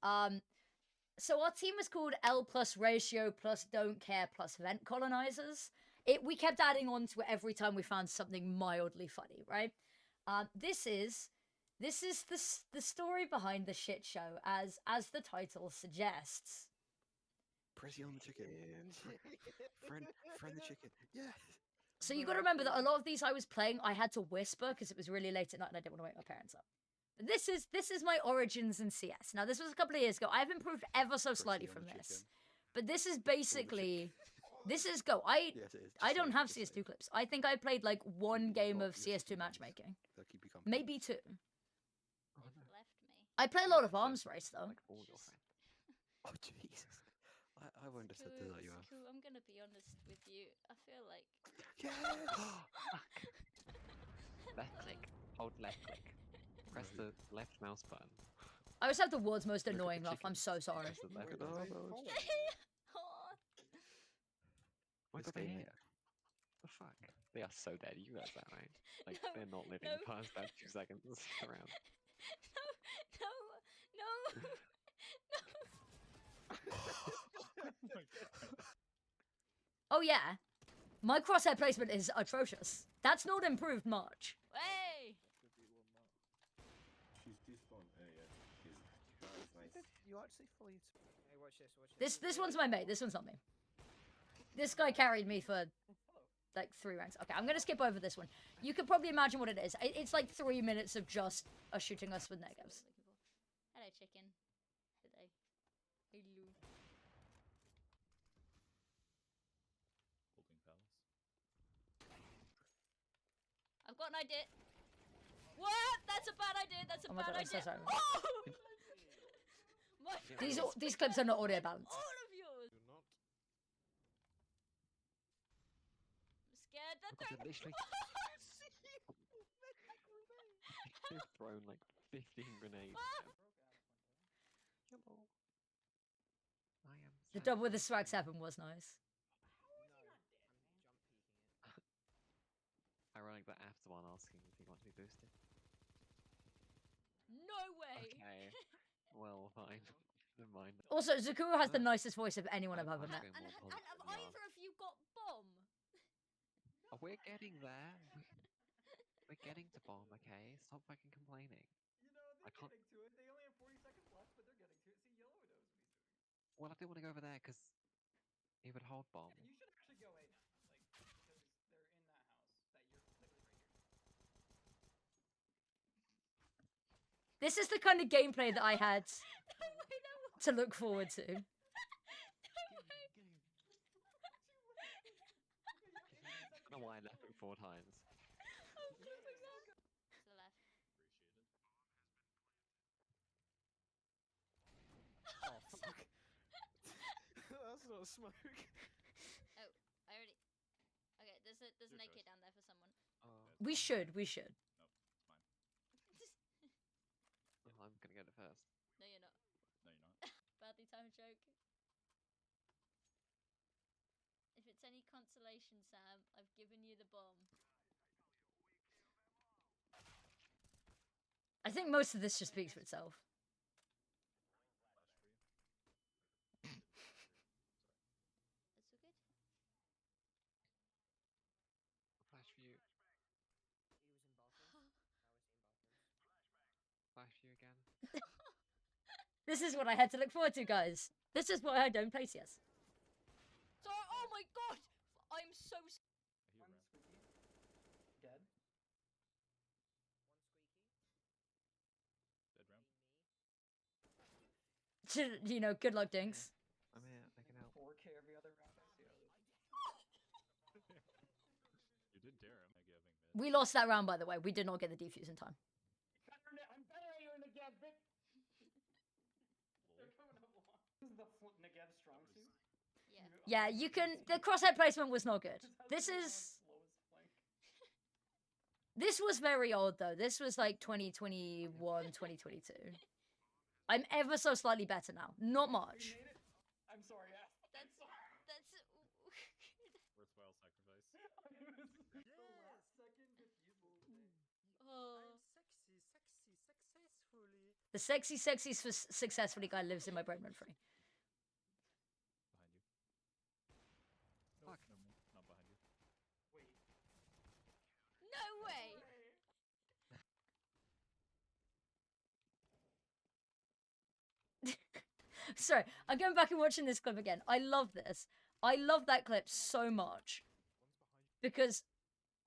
so our team was called L plus ratio plus don't care plus vent colonizers. We kept adding on to it every time we found something mildly funny, right? This is the story behind the shit show, as the title suggests. Pressy on the chicken. friend the chicken. Yeah. So you got to remember that a lot of these I was playing, I had to whisper because it was really late at night and I didn't want to wake my parents up. But this is my origins in CS. Now this was a couple of years ago. I've improved ever so slightly from this, but this is basically this is go. I don't have CS2 clips. I think I played like one game of CS2 matchmaking, maybe two. I play a lot of Arms Race though. Oh Jesus! I won't have said that you have. I'm gonna be honest with you. I feel like. Left click. Hold left click. Press the left mouse button. I always have the world's most annoying laugh. I'm so sorry. Press the left mouse button. Oh my god, they're here. The fuck? They are so dead. You realize that, right? Like, No, they're not living past that 2 seconds around. No. Oh yeah, my crosshair placement is atrocious. That's not improved much. Hey! She's despawned. Yeah. Nice. You actually fully. Hey, watch this. This one's my mate. This one's not me. This guy carried me for like 3 ranks. Okay, I'm gonna skip over this one. You could probably imagine what it is. It's like 3 minutes of just us shooting us with negatives. Hello, chicken. Hello. Hello. Holding pals. I've got an idea. What? That's a bad idea. That's a Oh my bad god, I'm so idea. sorry. Oh! My These clips are not audio balanced. all of yours. You're not. I'm scared that Look, they're. literally. They've thrown like 15 grenades. Hello. I am. The double with the swag 7 was nice. Ironic that after one asking if he wants to be boosted. No way. Okay. Well, fine. Never mind. Also, Zakuro has the nicest voice of anyone I've ever met. Actually, And more have positive than you either of you got bomb? are. Oh, we're getting there. We're getting to bomb, okay? Stop fucking complaining. You know, I can't- getting to it. They only have 40 seconds left, but they're getting to it. See, Yellow knows what he's doing. Well, I didn't want to go over there because he would hold bomb. You should actually go A now, like, because they're in that house that you're literally right here. This is the kind of gameplay that I had No way, no way. to look forward to. No way. I don't know why I left it 4 times. I'm flipping out. To the left. Oh fuck. That's not smoke. Oh, I already. Okay, there's an Your AK choice. down there for someone. Oh, We should. well, I'm gonna go to first. No, you're not. No, you're not. Badly timed joke. If it's any consolation, Sam, I've given you the bomb. I think most of this just speaks for itself. That's all good. Flash for you. This is what I had to look forward to, guys. This is why I don't play CS. Sorry, oh my god! I'm so One squeaky. Dead. Dead round. You know, good luck, Dinks. I'm here. I can help. 4K every other round. I see how this You did dare him. I giving mid. We lost that round, by the way. We did not get the defuse in time. I'm better at you in the gap, bitch! They're coming up long. This is the Negev strong suit. Yeah. Yeah, you can. The crosshair placement was not good. This is. This was very old, though. This was like 2021, 2022. I'm ever so slightly better now. Not much. I'm sorry, yeah. That's Worthwhile sacrifice. oh. The sexy, successfully guy lives in my brain rent free. Behind you. Fuck. No, not behind you. Wait. No way! Sorry, I'm going back and watching this clip again. I love this. I love that clip so much. Because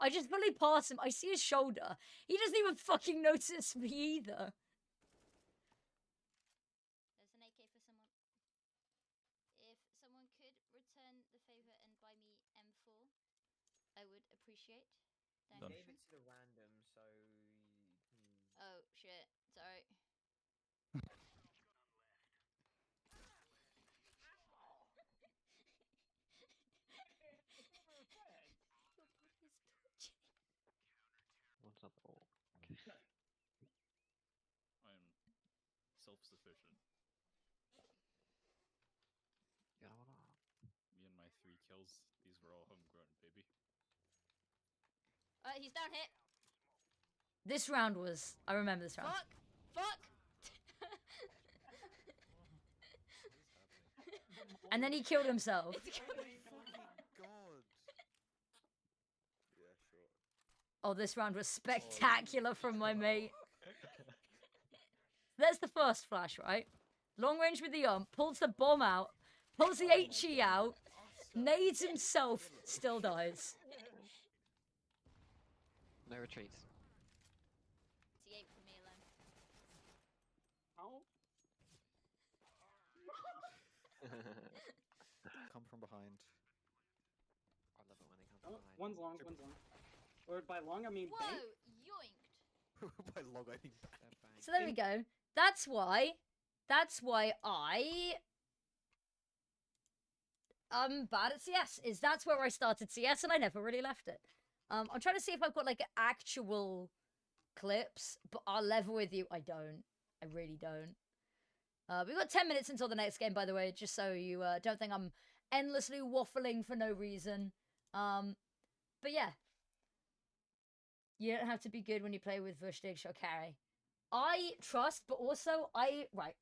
I just fully pass him. I see his shoulder. He doesn't even fucking notice me either. There's an AK for someone. If someone could return the favor and buy me M4, I would appreciate. Done. Thank Gave you. it to the random, so. Oh shit, sorry. What's up? Oh. I'm self-sufficient. Yeah, what up? Me and my 3 kills, these were all homegrown, baby. He's down here. This round was... I remember this round. Fuck! Fuck! And then he killed himself. It's Oh my fucking god. Yeah, sure. Oh, this round was spectacular from my mate. There's the first flash, right? Long range with the pulls the bomb out, pulls the HE out, nades himself, still dies. No retreats. T8 for me alone. How? Come from behind. I love it when they come Oh, from behind. one's long, one's long. Or by long, I mean Whoa! bank. Yoinked! By log, I mean They're bang. So there we go. That's why I'm bad at CS. That's where I started CS and I never really left it. I'm trying to see if I've got like actual clips, but I'll level with you. I don't. I really don't. We've got 10 minutes until the next game, by the way, just so you don't think I'm endlessly waffling for no reason. But yeah. You don't have to be good when you play with Vushtig or carry. I trust, but also right.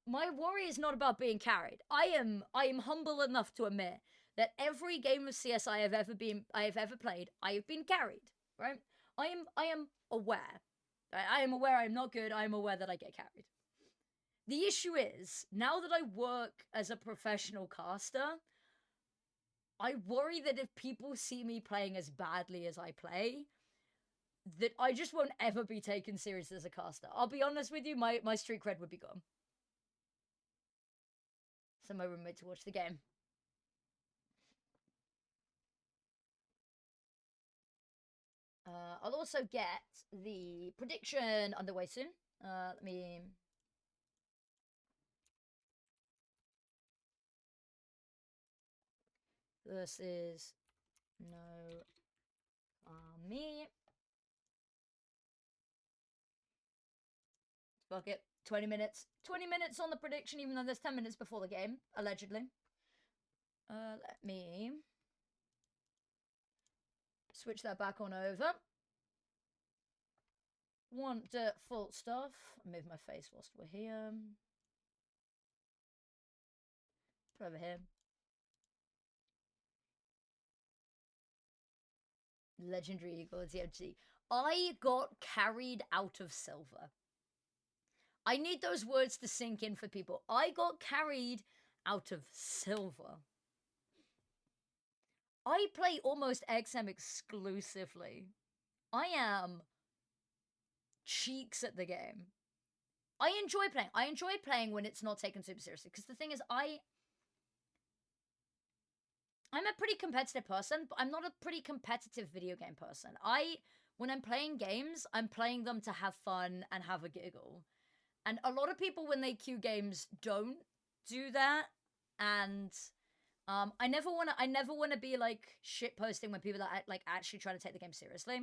My worry is not about being carried. I am humble enough to admit that every game of CS I have ever played, I have been carried. Right? I am aware. I am aware I'm not good. I am aware that I get carried. The issue is, now that I work as a professional caster, I worry that if people see me playing as badly as I play, that I just won't ever be taken serious as a caster. I'll be honest with you, my street cred would be gone. Send my roommate to watch the game. I'll also get the prediction underway soon. Let me... This is NoKami. Fuck it. 20 minutes. 20 minutes on the prediction, even though there's 10 minutes before the game, allegedly. Let me switch that back on over. Want default stuff. Move my face whilst we're here. Put over here. Legendary Eagle, DMG. I got carried out of silver. I need those words to sink in for people. I got carried out of silver. I play almost XM exclusively. I am cheeks at the game. I enjoy playing. I enjoy playing when it's not taken super seriously. Because the thing is, I'm a pretty competitive person, but I'm not a pretty competitive video game person. When I'm playing games, I'm playing them to have fun and have a giggle. And a lot of people, when they queue games, don't do that. And I never want to be like shit posting when people that like actually try to take the game seriously.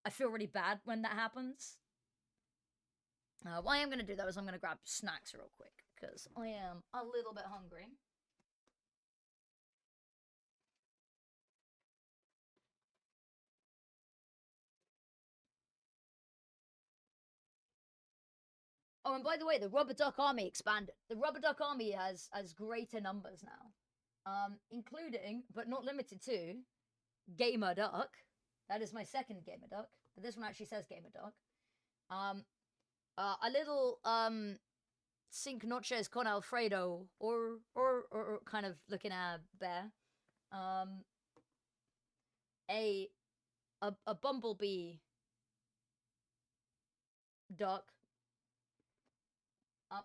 I feel really bad when that happens. What I am going to do, though, is I'm going to grab snacks real quick, because I am a little bit hungry. Oh, and by the way, the Rubber Duck Army expanded. The Rubber Duck Army has greater numbers now. Including, but not limited to, Gamer Duck. That is my second Gamer Duck, but this one actually says Gamer Duck. A little, Cinque Noches con Alfredo, or kind of looking at bear. A bumblebee duck.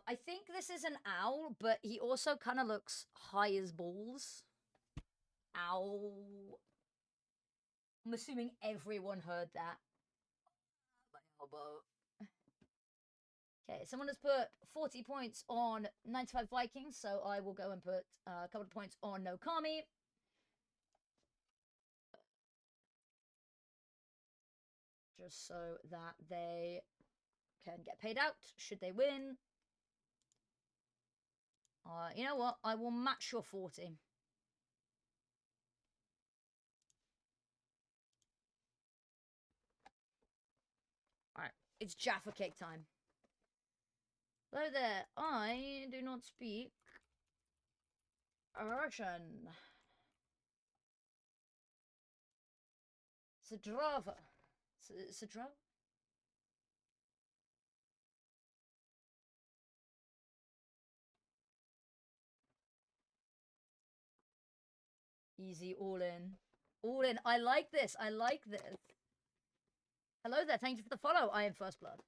I think this is an owl, but he also kind of looks high as balls. Ow. I'm assuming everyone heard that. My elbow. Okay, someone has put 40 points on 95 Vikings, so I will go and put a couple of points on NoKami. Just so that they can get paid out should they win. You know what? I will match your 40. Alright, it's Jaffa Cake time. Hello there, I do not speak Russian. Zdravo. Zdravo? Easy, all in. All in. I like this. I like this. Hello there. Thank you for the follow. I am First Blood.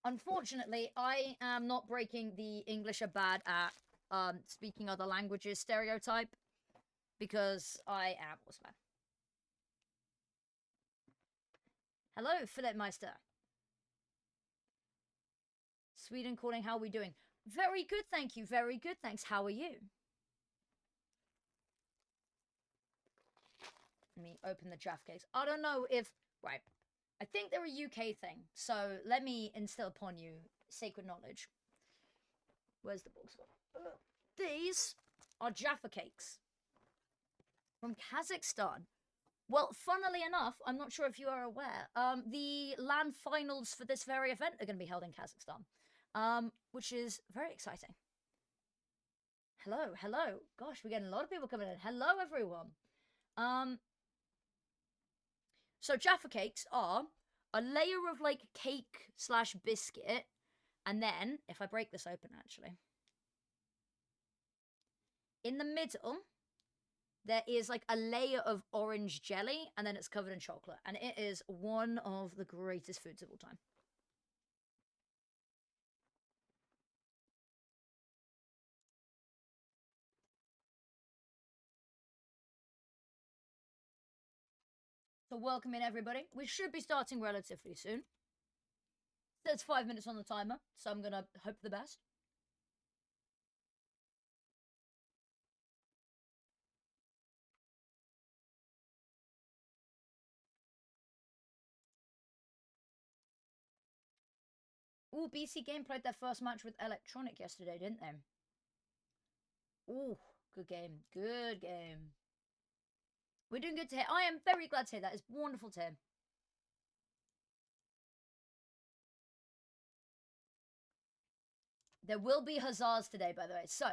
Unfortunately, I am not breaking the English are bad at speaking other languages stereotype because I am Osman. Hello, Philip Meister. Sweden calling. How are we doing? Very good, thank you. Very good, thanks. How are you? Let me open the Jaffa Cakes. I don't know if... Right. I think they're a UK thing. So let me instill upon you sacred knowledge. Where's the box? These are Jaffa Cakes. From Kazakhstan. Well, funnily enough, I'm not sure if you are aware, the LAN finals for this very event are going to be held in Kazakhstan. Which is very exciting. Hello, hello. Gosh, we're getting a lot of people coming in. Hello, everyone. So Jaffa Cakes are a layer of like cake / biscuit, and then, if I break this open actually, in the middle, there is like a layer of orange jelly, and then it's covered in chocolate, and it is one of the greatest foods of all time. So welcome in, everybody. We should be starting relatively soon. There's 5 minutes on the timer, so I'm gonna hope for the best. Ooh, BC Game played their first match with Electronic yesterday, didn't they? Ooh, good game. Good game. We're doing good to hear. I am very glad to hear that. It's wonderful to hear. There will be huzzas today, by the way. So,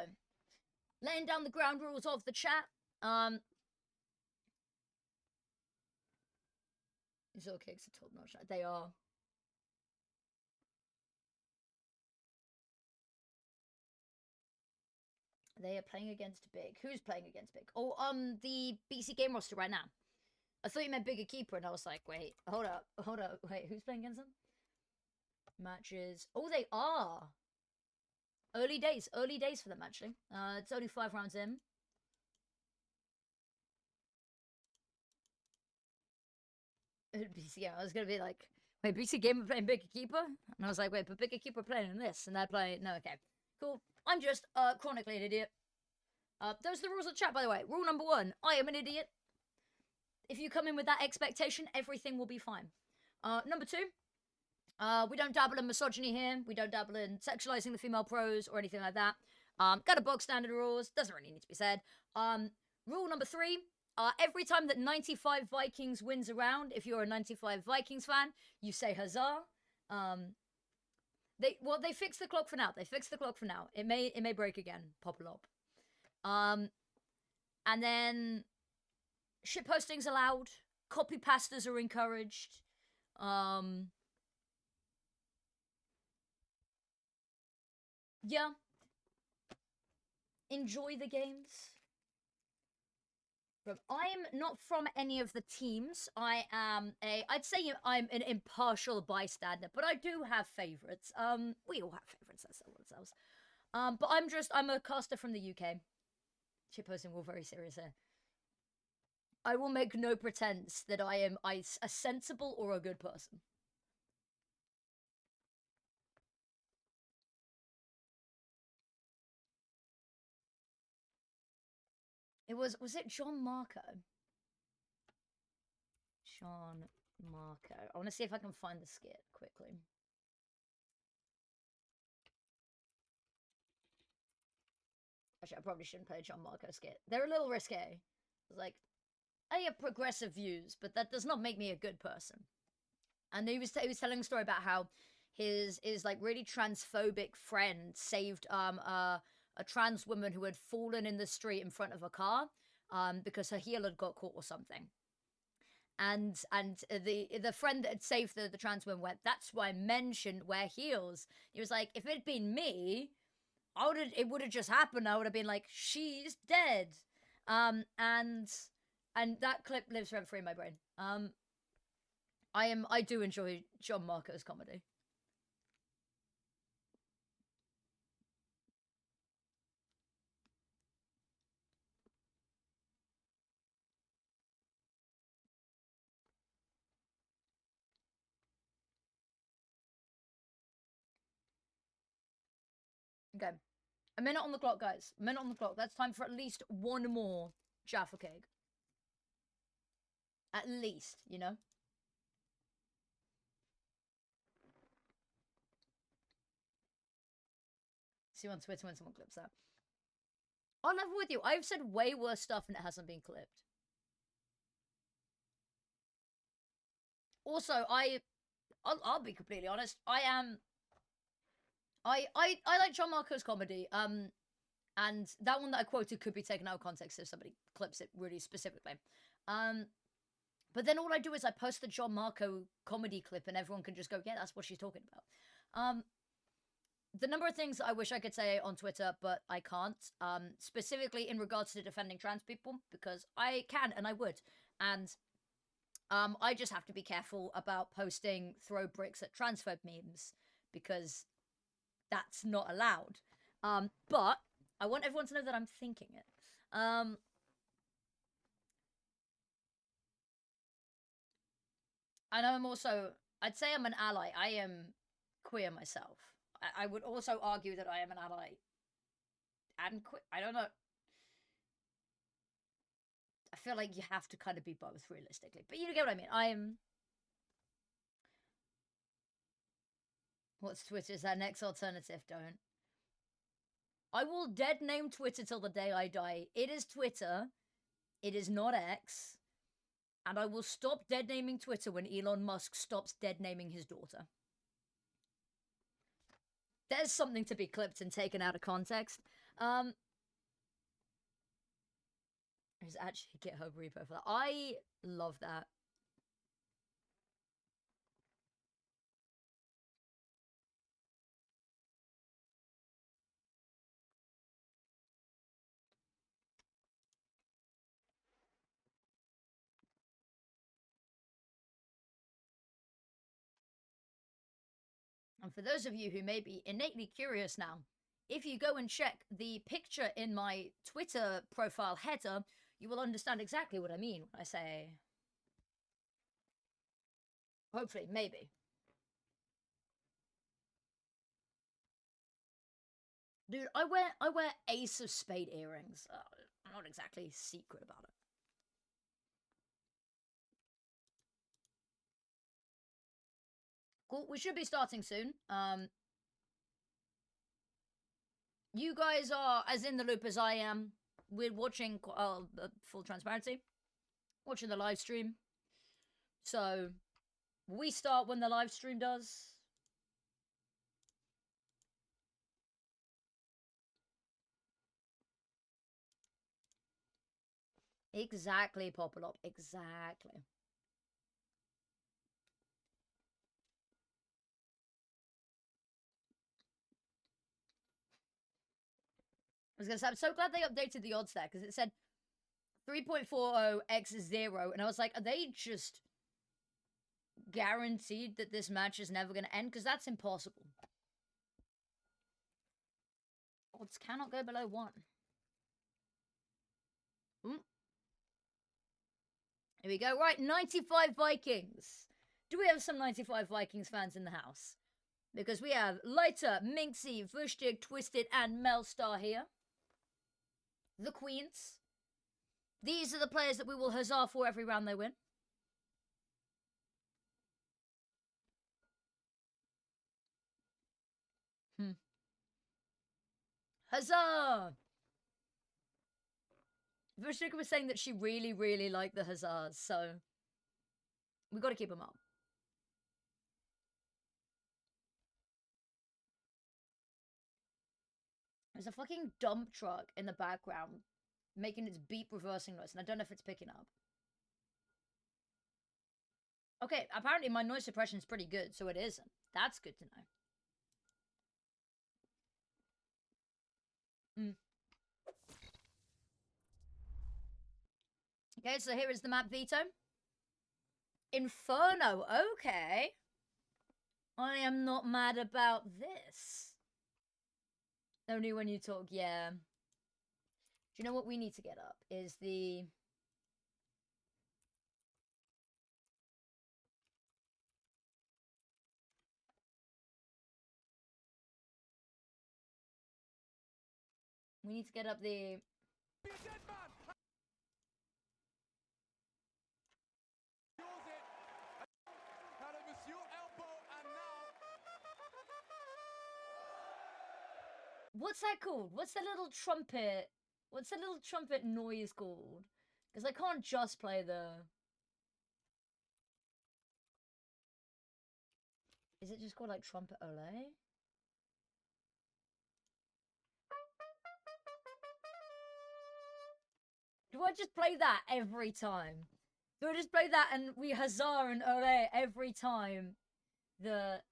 laying down the ground rules of the chat. These all cakes are top notch. They are. They are playing against Big. Who's playing against Big? Oh, the BC game roster right now. I thought you meant BIG Equipa, and I was like, wait, hold up, wait, who's playing against them? Matches. Oh, they are. Early days for them, actually. It's only 5 rounds in. BC, yeah, I was gonna be like, wait, BC Gamer playing BIG Equipa? And I was like, wait, but BIG Equipa playing in this, and they're playing, no, okay. Cool. I'm just, chronically an idiot. Those are the rules of the chat, by the way. Rule number 1, I am an idiot. If you come in with that expectation, everything will be fine. Number 2, we don't dabble in misogyny here. We don't dabble in sexualizing the female pros or anything like that. Got a bog standard rules. Doesn't really need to be said. Rule number 3, every time that 95 Vikings wins a round, if you're a 95 Vikings fan, you say huzzah. They fixed the clock for now. It may break again. Pop a lop. And then shit postings allowed. Copy pastas are encouraged. Yeah. Enjoy the games. I'm not from any of the teams. I'd say I'm an impartial bystander, but I do have favorites. We all have favorites, that's all ourselves. But I'm a caster from the UK. Shitposting all very serious here. I will make no pretense that I am a sensible or a good person. Was it John Marco? John Marco. I want to see if I can find the skit quickly. Actually, I probably shouldn't play a John Marco skit. They're a little risque. It's like, I have progressive views, but that does not make me a good person. And he was telling a story about how his like really transphobic friend saved a trans woman who had fallen in the street in front of a car because her heel had got caught or something. And the friend that had saved the trans woman went, that's why men shouldn't wear heels. He was like, if it'd been me, it would have just happened. I would have been like, she's dead. And that clip lives rent free in my brain. I do enjoy John Marco's comedy. Okay. A minute on the clock, guys. A minute on the clock. That's time for at least one more Jaffa cake. At least, you know? See you on Twitter when someone clips that. I'll level with you. I've said way worse stuff and it hasn't been clipped. Also, I'll be completely honest. I like John Marco's comedy. And that one that I quoted could be taken out of context if somebody clips it really specifically. But then all I do is I post the John Marco comedy clip and everyone can just go, yeah, that's what she's talking about. The number of things I wish I could say on Twitter, but I can't, specifically in regards to defending trans people, because I can and I would. And I just have to be careful about posting throw bricks at transphobe memes, because that's not allowed. But I want everyone to know that I'm thinking it. I know I'm also, I'd say I'm an ally. I am queer myself. I would also argue that I am an ally and queer. I don't know. I feel like you have to kind of be both realistically. But you get what I mean. What's Twitter? Is that next alternative? Don't. I will dead name Twitter till the day I die. It is Twitter. It is not X. And I will stop dead naming Twitter when Elon Musk stops dead naming his daughter. There's something to be clipped and taken out of context. There's actually a GitHub repo for that. I love that. And for those of you who may be innately curious now, if you go and check the picture in my Twitter profile header, you will understand exactly what I mean when I say... Hopefully, maybe. Dude, I wear Ace of Spade earrings. I'm not exactly secret about it. Cool, we should be starting soon. You guys are as in the loop as I am. We're watching, full transparency, watching the live stream. So, we start when the live stream does. Exactly, Popolop, exactly. I was gonna say, I'm so glad they updated the odds there, because it said 3.40x0, and I was like, are they just guaranteed that this match is never gonna end? Because that's impossible. Odds cannot go below 1. Here we go. Right, 95 Vikings. Do we have some 95 Vikings fans in the house? Because we have Lighter, Minxie, Vushtig, Twisted, and Melstar here. The Queens. These are the players that we will huzzah for every round they win. Huzzah! Vushtig was saying that she really, really liked the huzzahs, so we got to keep them up. There's a fucking dump truck in the background making its beep reversing noise, and I don't know if it's picking up. Okay, apparently my noise suppression is pretty good, so it isn't. That's good to know. Okay, so here is the map, Vito. Inferno, okay. I am not mad about this. Only when you talk, yeah. Do you know what we need to get up? Is the... We need to get up the... What's that called? What's the little trumpet? What's the little trumpet noise called? Because I can't just play the... Is it just called like trumpet ole? Do I just play that every time? Do I just play that and we huzzah and ole every time that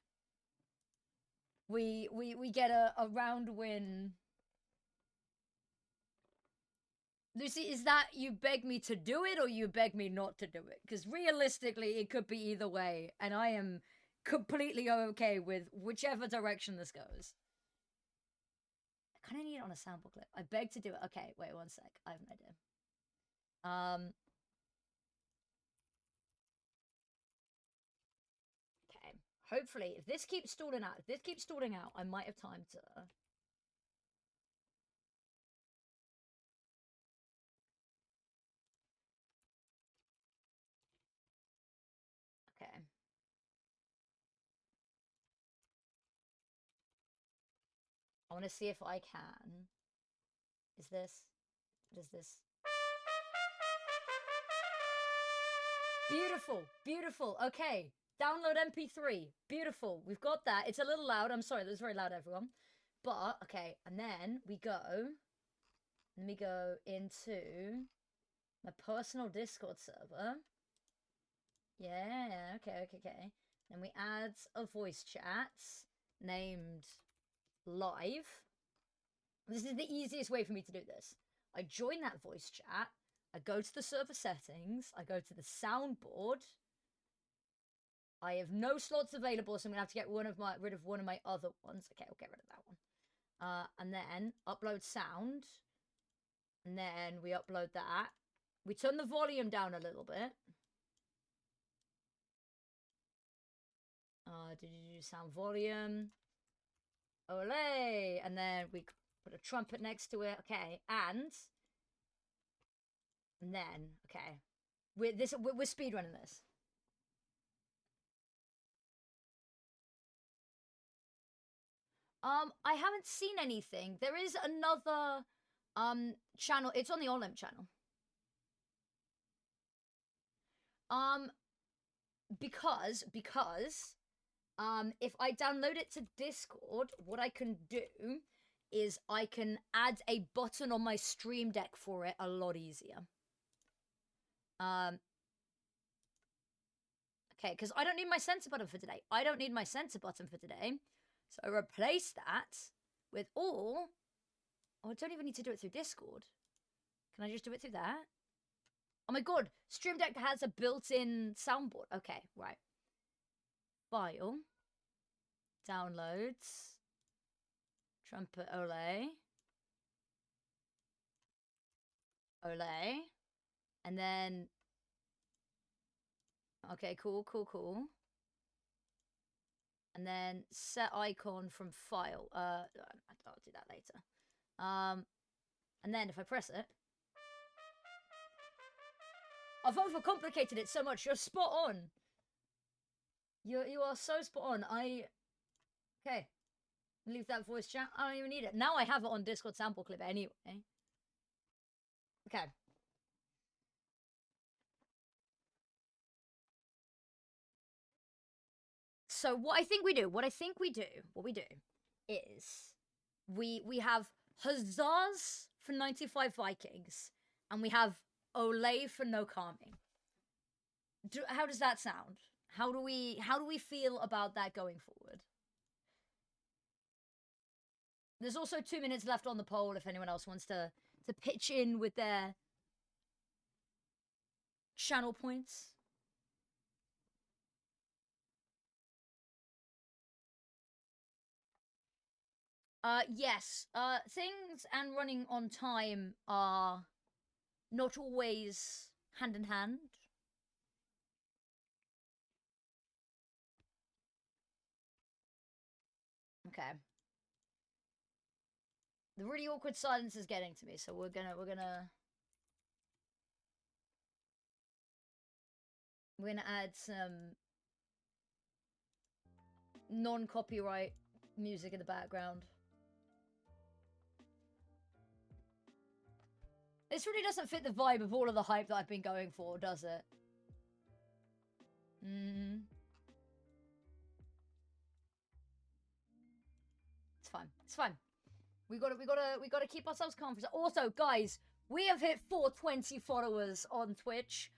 we get a round win? Lucy, is that you beg me to do it or you beg me not to do it? Because realistically, it could be either way, and I am completely okay with whichever direction this goes. I kind of need it on a sample clip. I beg to do it. Okay, wait one sec. I have an idea. Okay. Hopefully, if this keeps stalling out, I might have time to... Okay. I want to see if I can. Is this? What is this? Beautiful, beautiful. Okay, download MP3. Beautiful. We've got that. It's a little loud. I'm sorry, that was very loud, everyone. But okay, and then we go. Let me go into my personal Discord server. Yeah, okay. Then we add a voice chat named live. This is the easiest way for me to do this. I join that voice chat. I go to the server settings. I go to the soundboard. I have no slots available, so I'm gonna have to get rid of one of my other ones. Okay, we'll get rid of that one. And then upload sound. And then we upload that. We turn the volume down a little bit. Did you do sound volume? Olay! And then we put a trumpet next to it. Okay, and then okay, we're speedrunning this. I haven't seen anything. There is another channel. It's on the Olim channel. Because if I download it to Discord, what I can do is I can add a button on my Stream Deck for it a lot easier. Okay, because I don't need my censor button for today. I don't need my censor button for today. So replace that with all... Oh, I don't even need to do it through Discord. Can I just do it through that? Oh my god, Stream Deck has a built-in soundboard. Okay, right. File. Downloads. Trumpet Olay. Olay. And then... Okay, cool. And then set icon from file. I'll do that later. And then if I press it... I've overcomplicated it so much. You're spot on. You are so spot on. Okay. Leave that voice chat. I don't even need it. Now I have it on Discord sample clip anyway. Okay. So what we do is we have huzzas for 95 Vikings and we have Olay for NoKami. How does that sound? How do we feel about that going forward? There's also 2 minutes left on the poll if anyone else wants to pitch in with their channel points. Yes. Things and running on time are not always hand in hand. Okay. The really awkward silence is getting to me, so we're gonna add some non-copyright music in the background. This really doesn't fit the vibe of all of the hype that I've been going for, does it? It's fine. It's fine. We gotta keep ourselves calm. Also, guys, we have hit 420 followers on Twitch,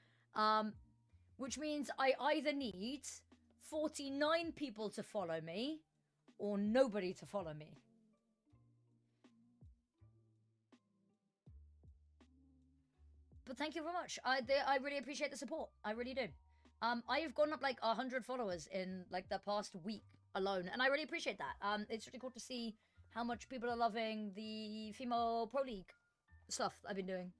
which means I either need 49 people to follow me or nobody to follow me. But thank you very much. I really appreciate the support. I really do. I have gone up like 100 followers in like the past week alone, and I really appreciate that. It's really cool to see how much people are loving the female pro league stuff I've been doing.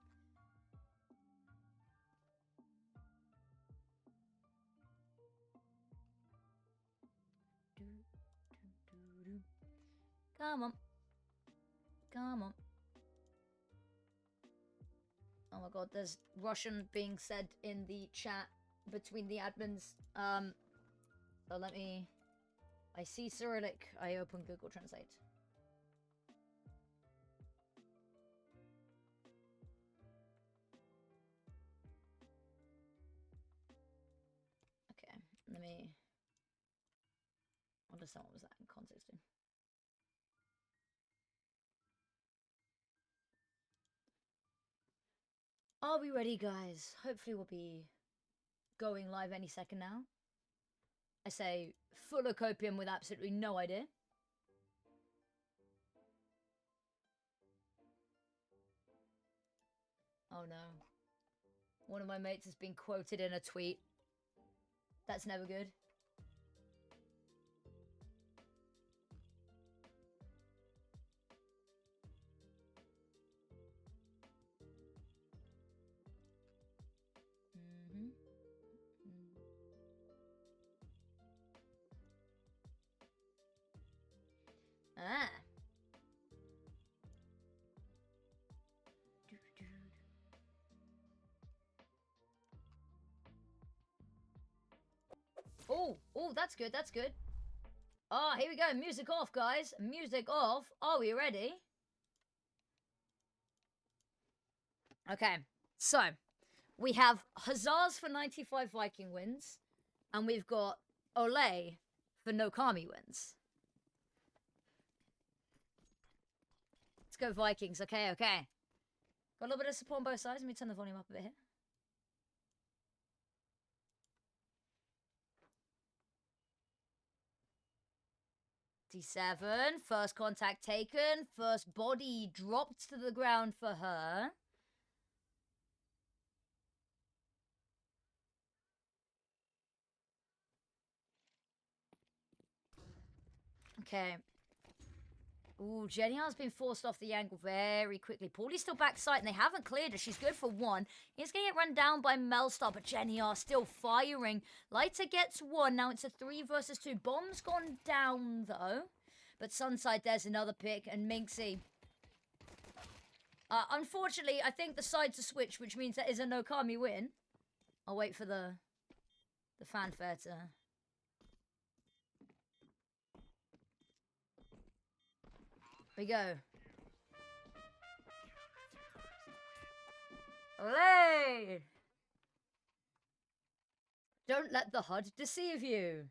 Come on. Come on. Oh my god, there's Russian being said in the chat between the admins. So let me... I see Cyrillic. I open Google Translate. Okay, let me... understand what was that in context in. Are we ready, guys? Hopefully we'll be going live any second now. I say full of copium with absolutely no idea. Oh no. One of my mates has been quoted in a tweet. That's never good. Oh, that's good, that's good. Ah, here we go. Music off, guys. Music off. Are we ready? Okay, so we have Huzzahs for 95 Viking wins, and we've got Ole for NoKami wins. Let's go Vikings. Okay, okay. Got a little bit of support on both sides. Let me turn the volume up a bit here. D7, first contact taken, first body dropped to the ground for her. Okay. Ooh, Genial's been forced off the angle very quickly. Paulie's still backside, and they haven't cleared her. She's good for one. He's going to get run down by Melstar, but Genial still firing. Lighter gets one. Now it's a 3 versus 2. Bomb's gone down, though. But Sunside, there's another pick, and Minxie. Unfortunately, I think the sides are switched, which means that is a NoKami win. I'll wait for the fanfare to... We go. Olay! Don't let the HUD deceive you.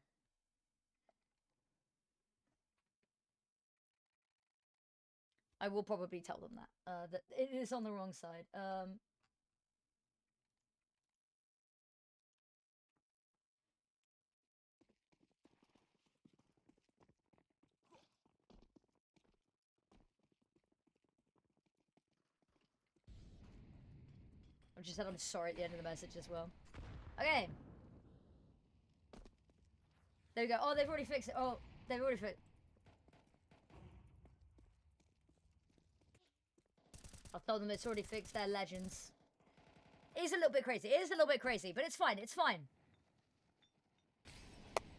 I will probably tell them that it is on the wrong side. I just said I'm sorry at the end of the message as well. Okay. There we go. Oh, they've already fixed it. Oh, they've already fixed it. I've told them it's already fixed their legends. It is a little bit crazy. It is a little bit crazy, but it's fine. It's fine.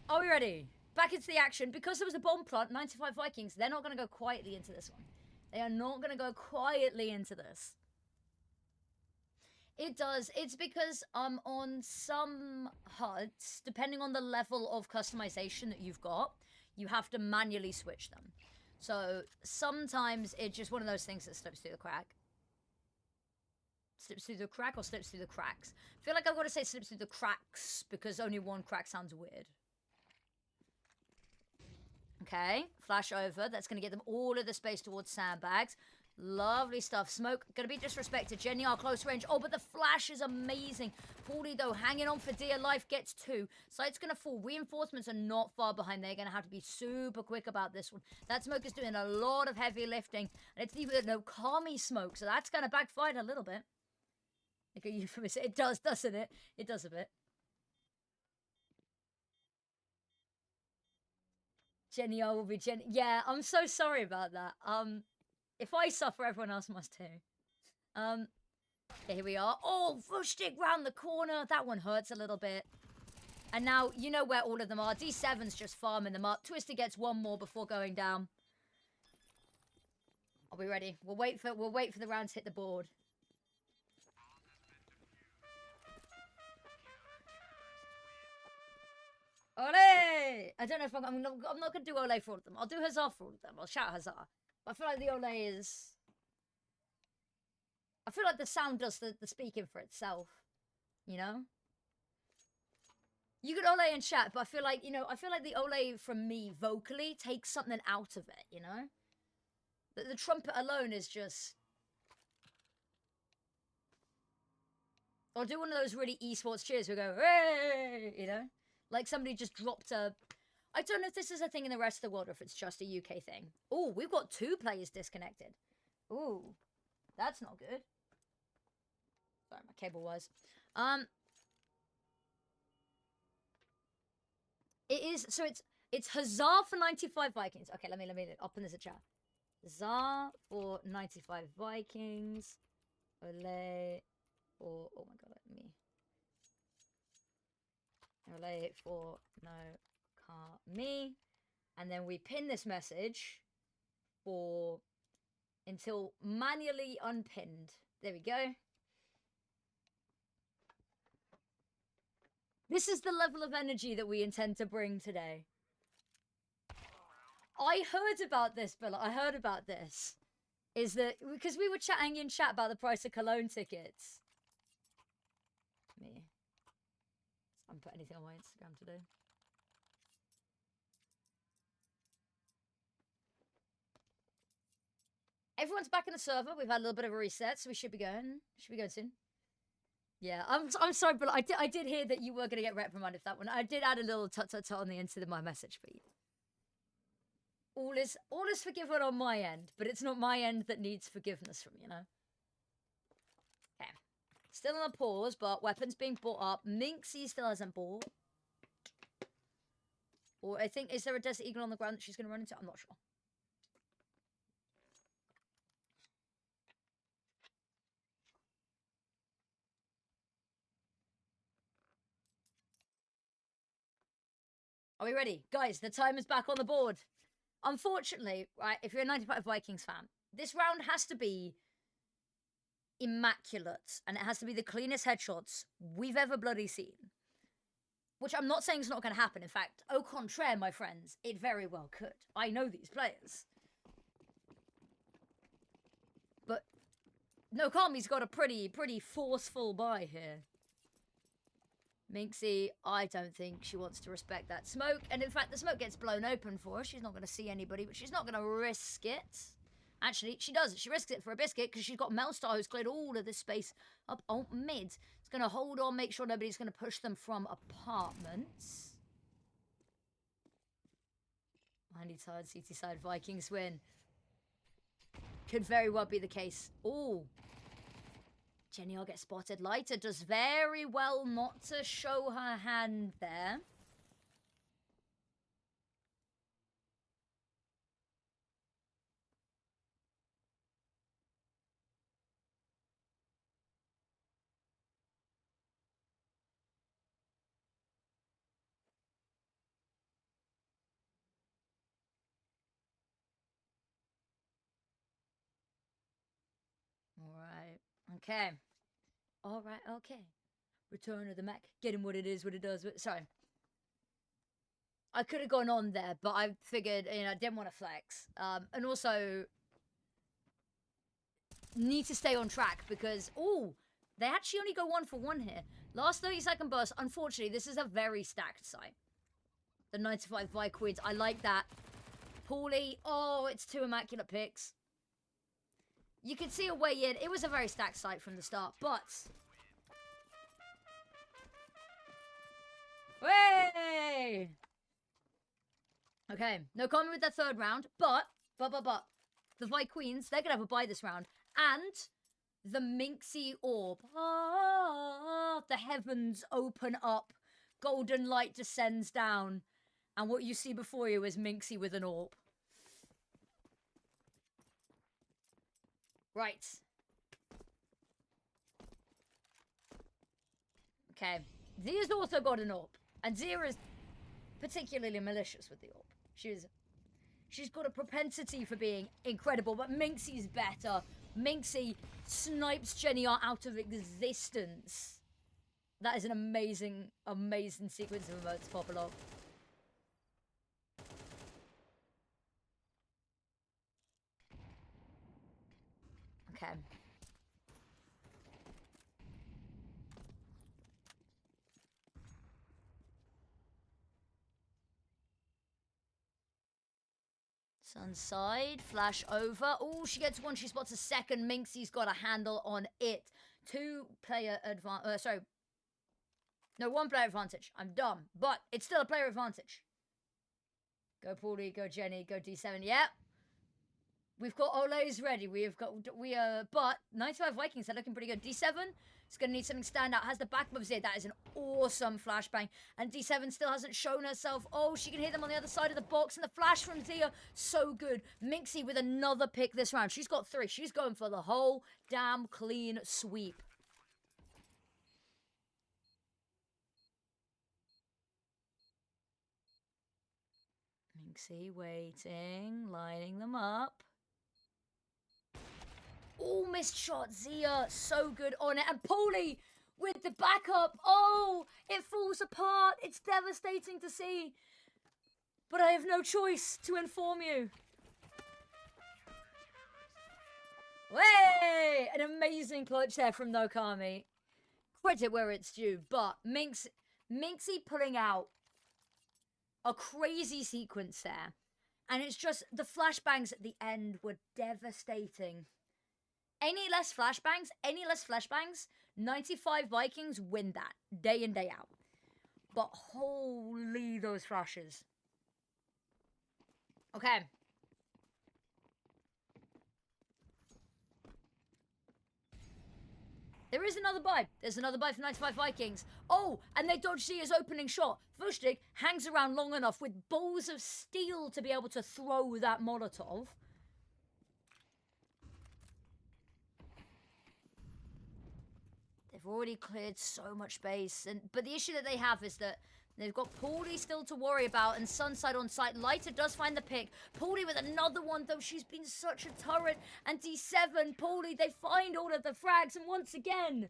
Are we ready? Back into the action. Because there was a bomb plant, 95 Vikings, they're not going to go quietly into this one. They are not going to go quietly into this. It does. It's because on some HUDs, depending on the level of customization that you've got, you have to manually switch them. So sometimes it's just one of those things that slips through the crack. Slips through the crack or slips through the cracks? I feel like I've got to say slips through the cracks because only one crack sounds weird. Okay, flash over. That's going to get them all of the space towards sandbags. Lovely stuff. Smoke, going to be disrespected. Genial, close range. Oh, but the flash is amazing. Paulie, though, hanging on for dear life, gets 2. Sight's going to fall. Reinforcements are not far behind. They're going to have to be super quick about this one. That smoke is doing a lot of heavy lifting. And it's even NoKami smoke, so that's going to backfire a little bit. Like a euphemism. It does, doesn't it? It does a bit. Genial will be Yeah, I'm so sorry about that. If I suffer, everyone else must too. Okay, here we are. Oh, Fushtig round the corner. That one hurts a little bit. And now, you know where all of them are. D7's just farming them up. Twister gets one more before going down. Are we ready? We'll wait for the round to hit the board. Ole! I don't know if I'm not going to do Ole for all of them. I'll do Huzzah for all of them. I'll shout Huzzah. I feel like the Ole is... I feel like the sound does the speaking for itself. You know? You could Ole in chat, but I feel like, you know, I feel like the Ole from me vocally takes something out of it, you know? The trumpet alone is just... Or do one of those really esports cheers where we go, hey! You know? Like somebody just dropped a... I don't know if this is a thing in the rest of the world or if it's just a UK thing. Oh, we've got 2 players disconnected. Ooh, that's not good. Sorry, my cable was. It is, so it's Huzzah for 95 Vikings. Okay, let me open this a chat. Huzzah for 95 Vikings. Ole for, oh my god, let me. Ole for NoKami. And then we pin this message for until manually unpinned. There we go. This is the level of energy that we intend to bring today. I heard about this, Bill. I heard about this. Is that because we were chatting in chat about the price of Cologne tickets? Me. I haven't put anything on my Instagram today. Everyone's back in the server. We've had a little bit of a reset, so we should be going. Should be going soon. Yeah, I'm sorry, but I did hear that you were gonna get reprimanded for that one. I did add a little tut on the end of my message feed. All is forgiven on my end, but it's not my end that needs forgiveness from, you know. Okay. Still on a pause, but weapons being bought up. Minxie still hasn't bought. Or I think, is there a Desert Eagle on the ground that she's going to run into? I'm not sure. Are we ready? Guys, the time is back on the board. Unfortunately, right, if you're a 95 Vikings fan, this round has to be immaculate, and it has to be the cleanest headshots we've ever bloody seen. Which I'm not saying is not going to happen. In fact, au contraire, my friends, it very well could. I know these players. But NoKami's got a pretty forceful buy here. Minxie, I don't think she wants to respect that smoke. And in fact, the smoke gets blown open for her. She's not going to see anybody, but she's not going to risk it. Actually, she does. She risks it for a biscuit because she's got Melstar who's cleared all of this space up on mid. It's going to hold on, make sure nobody's going to push them from apartments. Handy side, CT side, Vikings win. Could very well be the case. Oh. Jenny will get spotted. Lighter does very well not to show her hand there. Alright. Okay. Alright, okay. Return of the Mac. Getting what it is, what it does. Sorry. I could have gone on there, but I figured, you know, I didn't want to flex. And also, need to stay on track because, oh, they actually only go 1 for 1 here. Last 30-second burst. Unfortunately, this is a very stacked site. The 95 Vikings. I like that. Paulie. Oh, it's 2 immaculate picks. You could see a way in. It was a very stacked site from the start, but... Way! Okay, NoKami with their 3rd round, but, the Vikings, they're going to have a buy this round. And the Minxie Orb. Ah, the heavens open up. Golden light descends down. And what you see before you is Minxie with an orb. Right. Okay. Zia's also got an orb. And Zia is particularly malicious with the orb. She's got a propensity for being incredible, but Minxie's better. Minxie snipes Jenny out of existence. That is an amazing, amazing sequence of emotes, Popolov. Okay. Sunside, flash over. Oh, she gets 1, she spots a 2nd. Minxie's got a handle on it. 2-player advantage. Sorry. No, 1-player advantage. I'm dumb. But it's still a player advantage. Go Paulie, go Jenny, go D7. Yep. We've got Ole's ready. But 95 Vikings are looking pretty good. D7 is going to need something stand out. Has the back moves here. That is an awesome flashbang. And D7 still hasn't shown herself. Oh, she can hit them on the other side of the box. And the flash from Zia, so good. Minxie with another pick this round. She's got 3. She's going for the whole damn clean sweep. Minxie waiting, lining them up. Oh, missed shot. Zia, so good on it. And Paulie with the backup. Oh, it falls apart. It's devastating to see. But I have no choice to inform you. Way! An amazing clutch there from NoKami. Credit where it's due, but Minxie pulling out a crazy sequence there. And it's just, the flashbangs at the end were devastating. Any less flashbangs, 95 Vikings win that, day in, day out. But holy, those flashes. Okay. There is another buy. There's another buy for 95 Vikings. Oh, and they dodge Zia's opening shot. Vushtig hangs around long enough with balls of steel to be able to throw that Molotov. They've already cleared so much space. But the issue that they have is that they've got Paulie still to worry about, and Sunside on site. Lighter does find the pick. Paulie with another one, though. She's been such a turret. And D7, Paulie, they find all of the frags. And once again...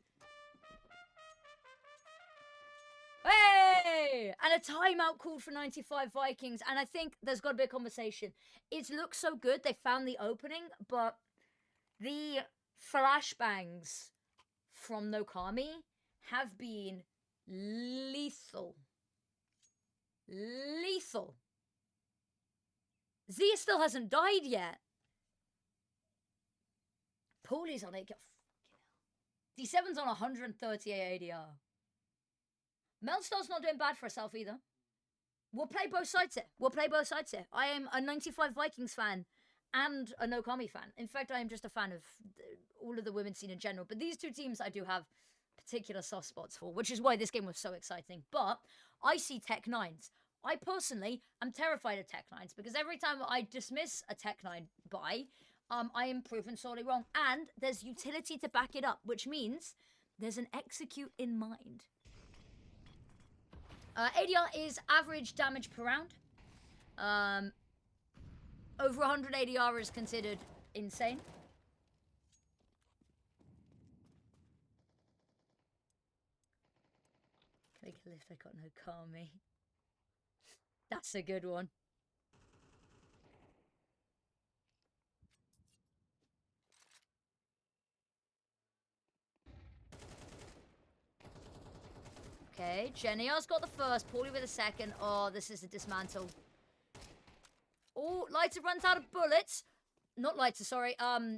Hey! And a timeout called for 95 Vikings. And I think there's got to be a conversation. It looks so good. They found the opening. But the flashbangs from NoKami have been lethal. Lethal. Zia still hasn't died yet. Paulie's on 8. D7's on 138 ADR. Melstar's not doing bad for herself either. We'll play both sides here. I am a 95 Vikings fan and a NoKami fan. In fact, I am just a fan of all of the women's scene in general. But these two teams I do have particular soft spots for, which is why this game was so exciting. But I see Tech 9s. I personally am terrified of Tech 9s because every time I dismiss a Tech 9 buy, I am proven sorely wrong. And there's utility to back it up, which means there's an execute in mind. ADR is average damage per round. Over 100 ADR is considered insane. Click a lift, I got NoKami. That's a good one. Okay, Jenny-R's got the first, Paulie with the second. Oh, this is a dismantle. Oh, Lighter runs out of bullets. Not Lighter, sorry.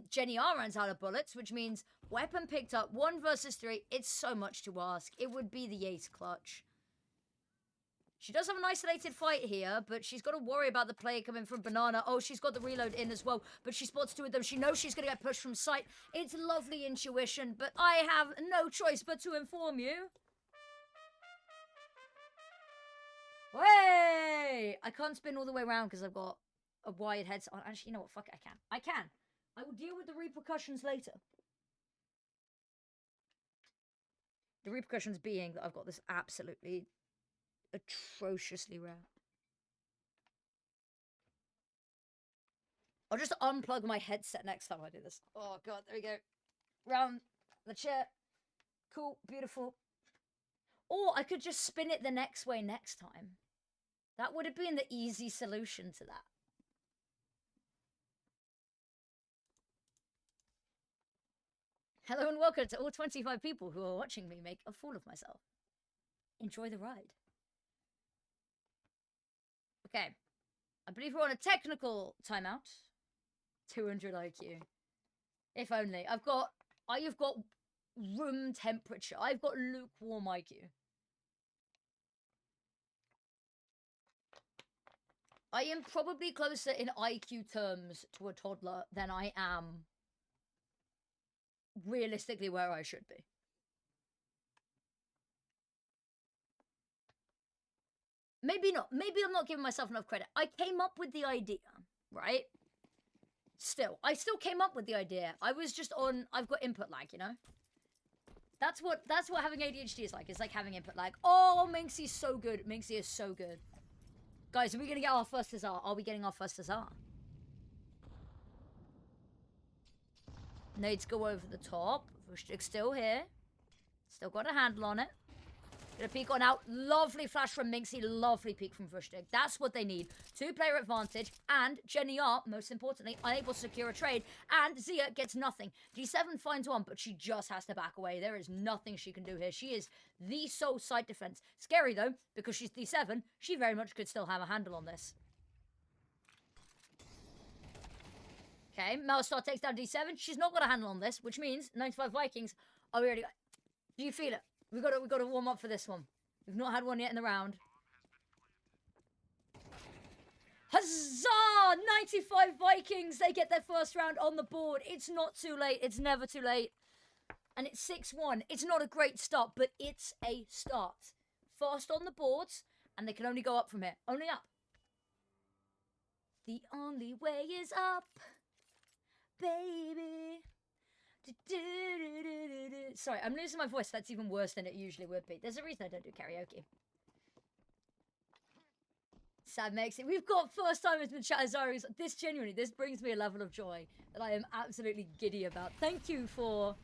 Jenny-R runs out of bullets, which means weapon picked up. 1 versus 3. It's so much to ask. It would be the ace clutch. She does have an isolated fight here, but she's got to worry about the player coming from Banana. Oh, she's got the reload in as well, but she spots 2 of them. She knows she's going to get pushed from sight. It's lovely intuition, but I have no choice but to inform you. Way! I can't spin all the way around because I've got a wired headset on. Actually, you know what? Fuck it, I can. I will deal with the repercussions later. The repercussions being that I've got this absolutely atrociously rare. I'll just unplug my headset next time I do this. Oh god, there we go. Round the chair. Cool, beautiful. Or I could just spin it the next way next time. That would have been the easy solution to that. Hello and welcome to all 25 people who are watching me make a fool of myself. Enjoy the ride. Okay. I believe we're on a technical timeout. 200 IQ. If only. I've got room temperature. I've got lukewarm IQ. I am probably closer in IQ terms to a toddler than I am realistically where I should be. Maybe not. Maybe I'm not giving myself enough credit. I came up with the idea, right? I still came up with the idea. I was just on, I've got input lag, you know? That's what having ADHD is like. It's like having input lag. Oh, Minxie's so good. Minxie is so good. Guys, are we going to get our first Azar? Are we getting our first Azar? Nades go over the top. Vushtig's still here. Still got a handle on it. Gonna peek on out. Lovely flash from Minxie. Lovely peek from Vushtig. That's what they need. 2-player advantage. And Jenny R, most importantly, unable to secure a trade. And Zia gets nothing. G7 finds one, but she just has to back away. There is nothing she can do here. She is the sole side defense. Scary, though, because she's D7. She very much could still have a handle on this. Okay, Melstar takes down D7. She's not got a handle on this, which means 95 Vikings are already... Do you feel it? We got to warm up for this one. We've not had one yet in the round. Huzzah! 95 Vikings. They get their first round on the board. It's not too late. It's never too late. And it's 6-1. It's not a great start, but it's a start. Fast on the boards, and they can only go up from here. Only up. The only way is up, baby. Sorry, I'm losing my voice. That's even worse than it usually would be. There's a reason I don't do karaoke. Sad makes it. We've got first timers in chat as Aries. This genuinely, this brings me a level of joy that I am absolutely giddy about. Thank you for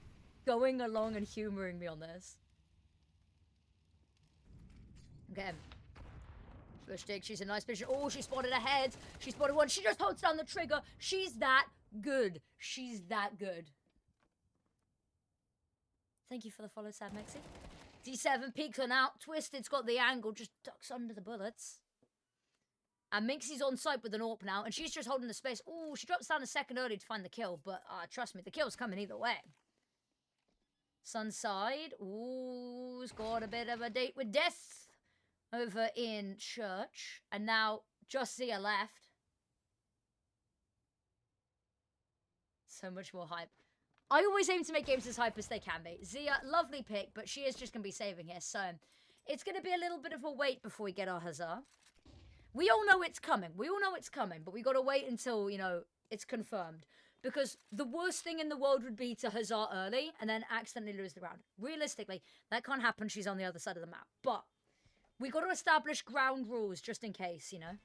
going along and humoring me on this. Okay. Bushstick, she's in a nice position. Oh, she spotted ahead. She spotted one. She just holds down the trigger. She's that good. She's that good. Thank you for the follow, Sad Mexi. D7 peeks on out. Twisted's got the angle, just ducks under the bullets. And Minxie's on site with an AWP now, and she's just holding the space. Ooh, she drops down a second early to find the kill, but trust me, the kill's coming either way. Sunside. Ooh, has got a bit of a date with death over in church. And now just Zia left. So much more hype. I always aim to make games as hype as they can be. Zia, lovely pick, but she is just going to be saving here. So it's going to be a little bit of a wait before we get our Huzzah. We all know it's coming. We all know it's coming, but we got to wait until, you know, it's confirmed. Because the worst thing in the world would be to Huzzah early and then accidentally lose the round. Realistically, that can't happen. She's on the other side of the map. But we got to establish ground rules just in case, you know.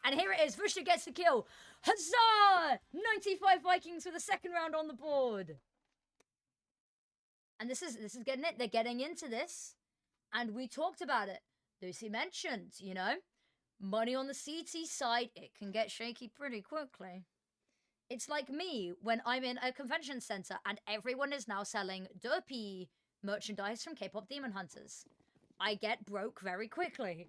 And here it is. Vushtig gets the kill. Huzzah! 95 Vikings for the second round on the board. And this is getting it. They're getting into this. And we talked about it. Lucy mentioned, you know, money on the CT side, it can get shaky pretty quickly. It's like me when I'm in a convention center and everyone is now selling derpy merchandise from K-pop Demon Hunters. I get broke very quickly.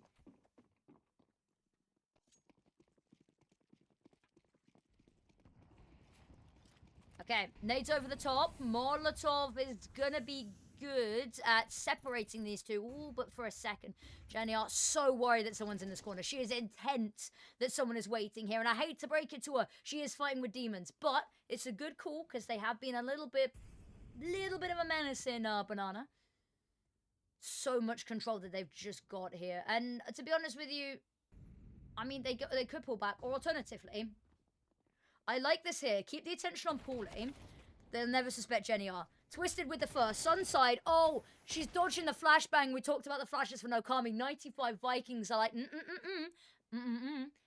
Okay, nades over the top. Molotov is gonna be good at separating these two. Ooh, but for a second. Jenny are so worried that someone's in this corner. She is intent that someone is waiting here. And I hate to break it to her. She is fighting with demons. But it's a good call because they have been a little bit of a menace in Banana. So much control that they've just got here. And to be honest with you, I mean, they could pull back. Or alternatively, I like this here. Keep the attention on Paulie. They'll never suspect Jenny R. Twisted with the first. Sunside. Oh, she's dodging the flashbang. We talked about the flashes for NoKami. 95 Vikings are like,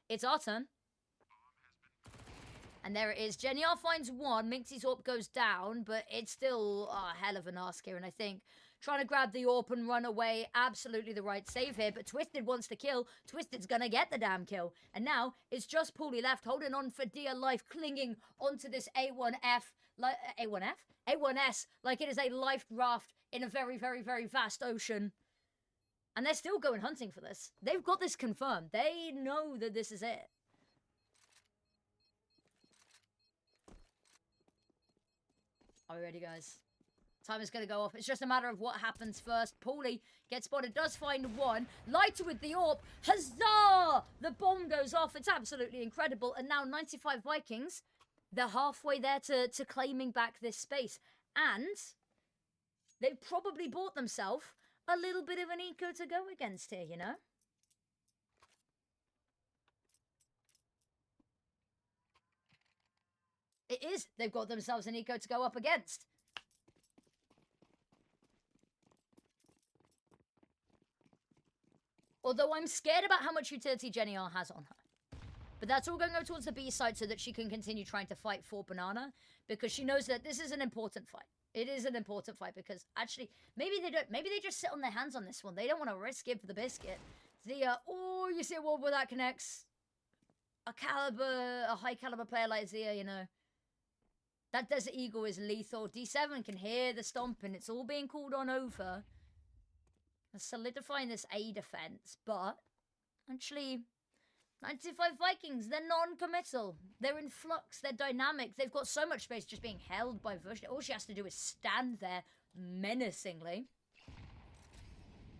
It's our turn. And there it is. Jenny R finds one. Minxie's AWP goes down, but it's still a hell of an ask here. And I think trying to grab the AWP and run away, absolutely the right save here. But Twisted wants to kill. Twisted's gonna get the damn kill. And now it's just Paulie left, holding on for dear life, clinging onto this A1F. A1S, like it is a life raft in a very, very, very vast ocean. And they're still going hunting for this. They've got this confirmed. They know that this is it. Are we ready, guys? Time is going to go off. It's just a matter of what happens first. Paulie gets spotted, does find one. Lighter with the AWP. Huzzah! The bomb goes off. It's absolutely incredible. And now 95 Vikings, they're halfway there to claiming back this space. And they've probably bought themselves a little bit of an eco to go against here, you know? It is. They've got themselves an eco to go up against. Although I'm scared about how much utility Jenny R has on her. But that's all going to go towards the B side so that she can continue trying to fight for Banana, because she knows that this is an important fight. It is an important fight because actually, maybe they don't. Maybe they just sit on their hands on this one. They don't want to risk it for the biscuit. Zia, oh, you see a world where that connects. A high caliber player like Zia, you know. That Desert Eagle is lethal. D7 can hear the stomping. It's all being called on over. Solidifying this A defense, but actually, 95 Vikings, they're non-committal. They're in flux. They're dynamic. They've got so much space just being held by Vush. All she has to do is stand there menacingly.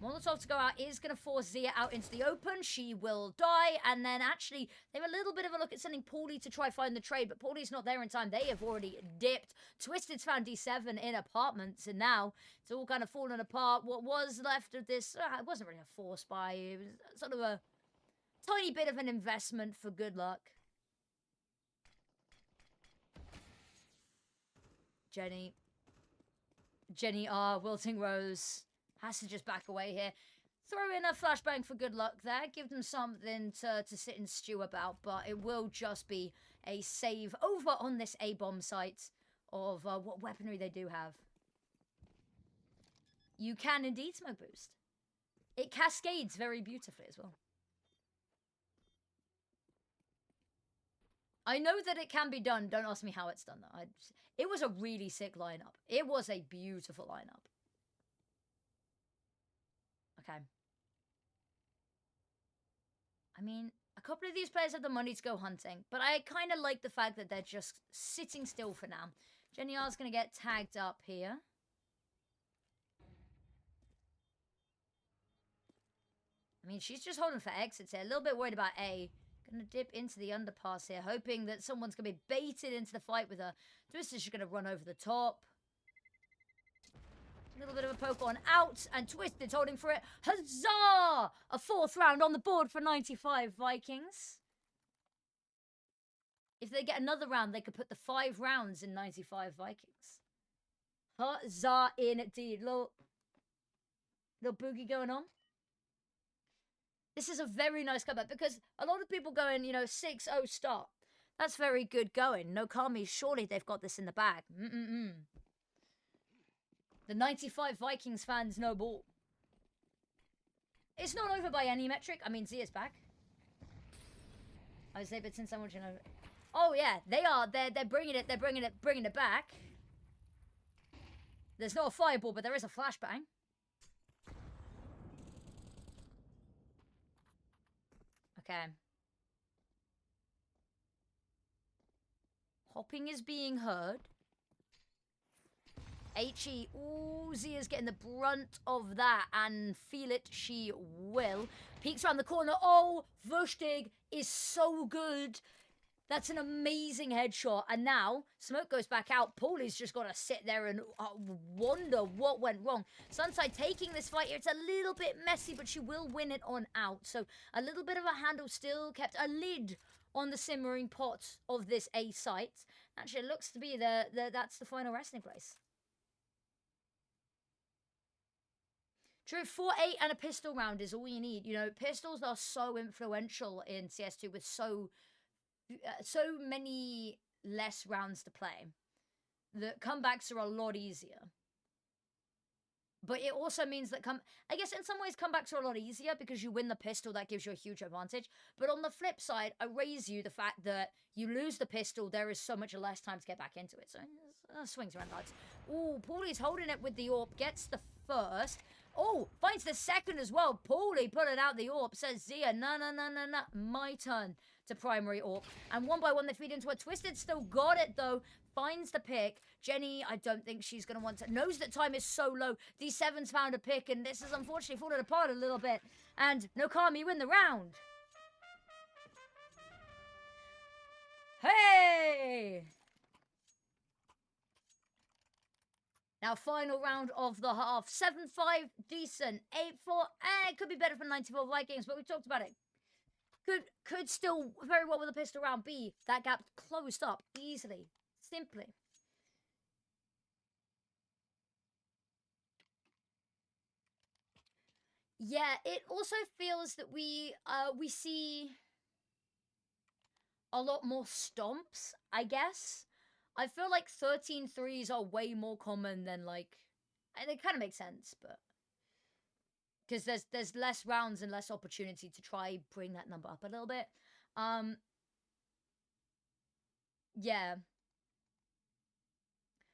Molotov to go out is going to force Zia out into the open. She will die. And then actually, they have a little bit of a look at sending Paulie to try find the trade. But Paulie's not there in time. They have already dipped. Twisted's found D7 in apartments. And now it's all kind of fallen apart. What was left of this, it wasn't really a force buy. It was sort of a tiny bit of an investment for good luck. Jenny R. Wilting Rose has to just back away here. Throw in a flashbang for good luck there. Give them something to sit and stew about. But it will just be a save over on this A-bomb site of what weaponry they do have. You can indeed smoke boost. It cascades very beautifully as well. I know that it can be done. Don't ask me how it's done, though. It was a really sick lineup. It was a beautiful lineup. Okay. I mean, a couple of these players have the money to go hunting, but I kind of like the fact that they're just sitting still for now. Jenny R's going to get tagged up here. I mean, she's just holding for exits here. A little bit worried about A. Gonna dip into the underpass here, hoping that someone's gonna be baited into the fight with her. Twister's just gonna run over the top. A little bit of a poke on out, and Twisted's holding for it. Huzzah! A 4th round on the board for 95 Vikings. If they get another round, they could put the 5 rounds in 95 Vikings. Huzzah indeed. Little boogie going on. This is a very nice comeback because a lot of people going, 6-0 start. That's very good going. NoKami, surely they've got this in the bag. The 95 Vikings fans know ball. It's not over by any metric. I mean, Zia's back. I was able to someone, Oh yeah, they are. They're bringing it. They're bringing it back. There's no fireball, but there is a flashbang. Okay. Hopping is being heard. HE, ooh, Zia's getting the brunt of that, and feel it she will. Peeks around the corner. Oh, Vushtig is so good. That's an amazing headshot. And now, smoke goes back out. Paulie's just got to sit there and wonder what went wrong. Sunside taking this fight here. It's a little bit messy, but she will win it on out. So a little bit of a handle still kept. A lid on the simmering pot of this A site. Actually, it looks to be that's the final resting place. True, 4-8 and a pistol round is all you need. Pistols are so influential in CS2 with so many less rounds to play. The comebacks are a lot easier. But it also means that I guess in some ways comebacks are a lot easier because you win the pistol, that gives you a huge advantage. But on the flip side, I raise you the fact that you lose the pistol, there is so much less time to get back into it. So swings around lights. Ooh, Paulie's holding it with the AWP, gets the first. Oh, finds the second as well. Paulie pulling out the AWP, says Zia, no, my turn to primary AWP. And one by one they feed into a Twisted, still got it though. Finds the pick. Jenny, I don't think she's going to want to. Knows that time is so low. D7's found a pick, and this is unfortunately fallen apart a little bit. And NoKami win the round. Hey! Now, final round of the half. 7-5, decent. 8-4, it could be better for 94 Vikings, but we talked about it. Could still very well with a pistol round B. That gap closed up easily. Simply. Yeah, it also feels that we see a lot more stomps, I guess. I feel like 13 threes are way more common than like, and it kind of makes sense, but because there's less rounds and less opportunity to try bring that number up a little bit. Yeah.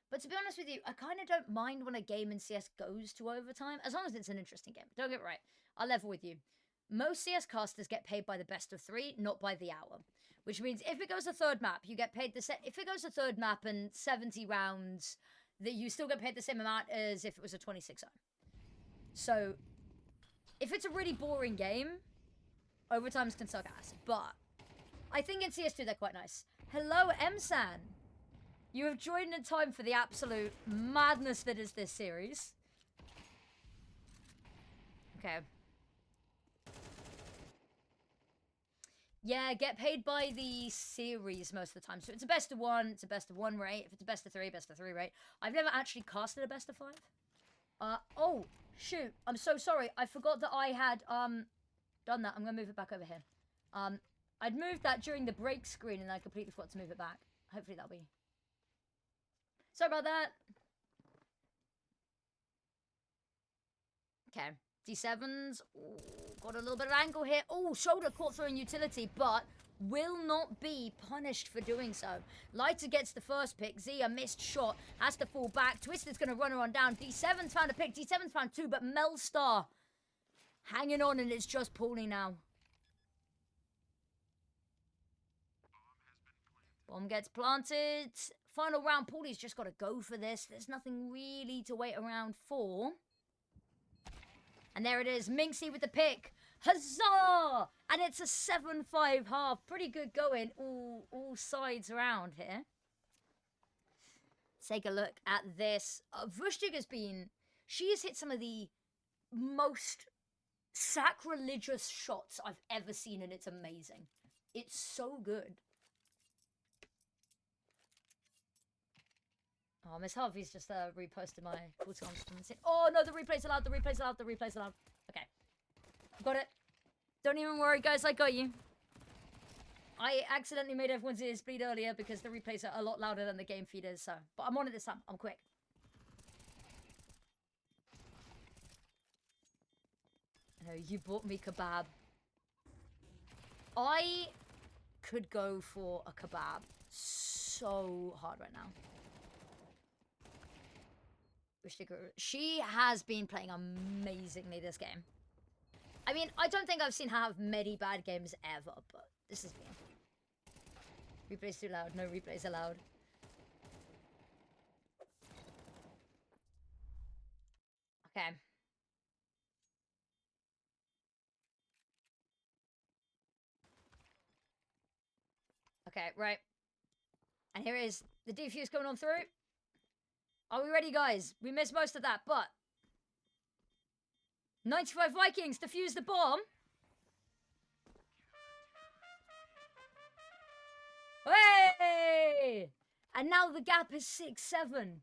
But to be honest with you, I kind of don't mind when a game in CS goes to overtime, as long as it's an interesting game. Don't get me right. I'll level with you. Most CS casters get paid by the best of 3, not by the hour. Which means if it goes a third map, you get paid the same. If it goes a third map and 70 rounds, that you still get paid the same amount as if it was a 26-0. So, if it's a really boring game, overtimes can suck ass. But I think in CS2 they're quite nice. Hello, M-San. You have joined in time for the absolute madness that is this series. Okay. Yeah, get paid by the series most of the time. So it's a best of 1, it's a best of 1 rate. If it's a best of 3 rate. I've never actually casted a best of 5. Oh, shoot. I'm so sorry. I forgot that I had, done that. I'm gonna move it back over here. I'd moved that during the break screen and I completely forgot to move it back. Hopefully that'll be... Sorry about that. Okay. D7s. Ooh, got a little bit of angle here. Oh, shoulder caught throwing utility, but will not be punished for doing so. Lighter gets the first pick. Zia missed shot. Has to fall back. Twisted's going to run her on down. D7's found a pick. D7's found 2, but Melstar hanging on, and it's just Paulie now. Bomb gets planted. Final round. Paulie's just got to go for this. There's nothing really to wait around for. And there it is. Minxie with the pick. Huzzah! And it's a 7-5 half. Pretty good going all sides around here. Take a look at this. Vushtig has been... She has hit some of the most sacrilegious shots I've ever seen, and it's amazing. It's so good. Oh, Miss Harvey's just reposted my cooldown. Oh, no, the replay's allowed, the replay's allowed, the replay's allowed. Okay. Got it. Don't even worry, guys, I got you. I accidentally made everyone's ears bleed earlier because the replays are a lot louder than the game feed is, so... But I'm on it this time. I'm quick. No, you bought me kebab. I could go for a kebab so hard right now. She has been playing amazingly this game. I mean, I don't think I've seen her have many bad games ever, but this has been... Replay's too loud. No replays allowed. Okay. Okay, right. And here is the defuse coming on through. Are we ready, guys? We missed most of that, but... 95 Vikings defuse the bomb. Hey! And now the gap is 6-7.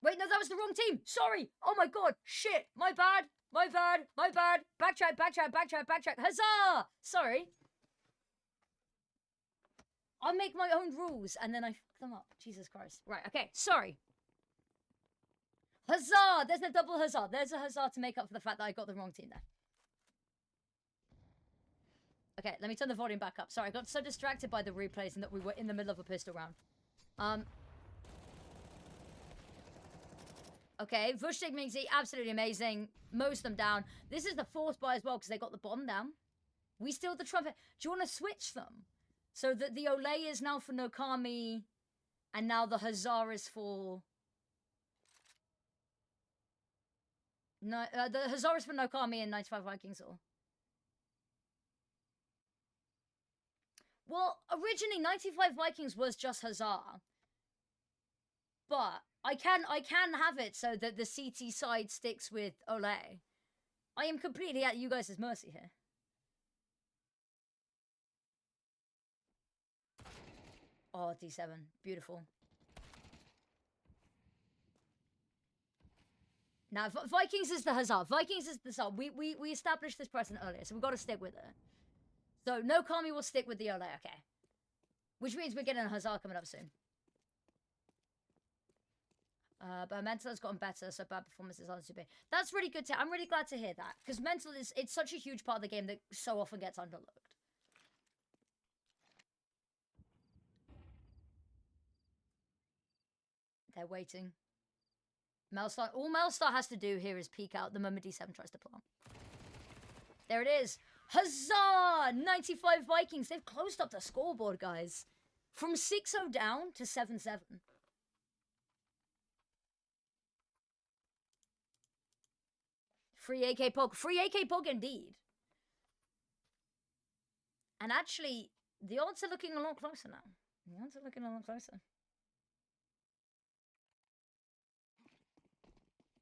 Wait, no, that was the wrong team. Sorry. Oh my god. Shit. My bad. My bad. My bad. Backtrack, backtrack, backtrack, backtrack. Huzzah! Sorry. I'll make my own rules and then I fuck them up. Jesus Christ. Right, okay. Sorry. Huzzah! There's a double huzzah. There's a huzzah to make up for the fact that I got the wrong team there. Okay, let me turn the volume back up. Sorry, I got so distracted by the replays and that we were in the middle of a pistol round. Okay, Vushtig Minxie, absolutely amazing. Mows them down. This is the fourth buy as well because they got the bomb down. We steal the trumpet. Do you want to switch them? So that the Olay is now for NoKami, and now the Huzzah is for... No, the Huzzah is for NoKami and 95 Vikings or... Well, originally 95 Vikings was just Huzzah. But I can have it so that the CT side sticks with Olay. I am completely at you guys' mercy here. Oh, D7. Beautiful. Now, Vikings is the Huzzah. Vikings is the Huzzah. We established this precedent earlier, so we've got to stick with it. So NoKami will stick with the Ole, okay. Which means we're getting a Huzzah coming up soon. But mental has gotten better, so bad performances aren't too big. That's really good I'm really glad to hear that. Because mental it's such a huge part of the game that so often gets underlooked. They're waiting. Melstar, all Melstar has to do here is peek out the moment D7 tries to plant. There it is. Huzzah! 95 Vikings. They've closed up the scoreboard, guys. From 6-0 down to 7-7. Free AK Pog. Free AK Pog indeed. And actually, the odds are looking a lot closer now. The odds are looking a lot closer.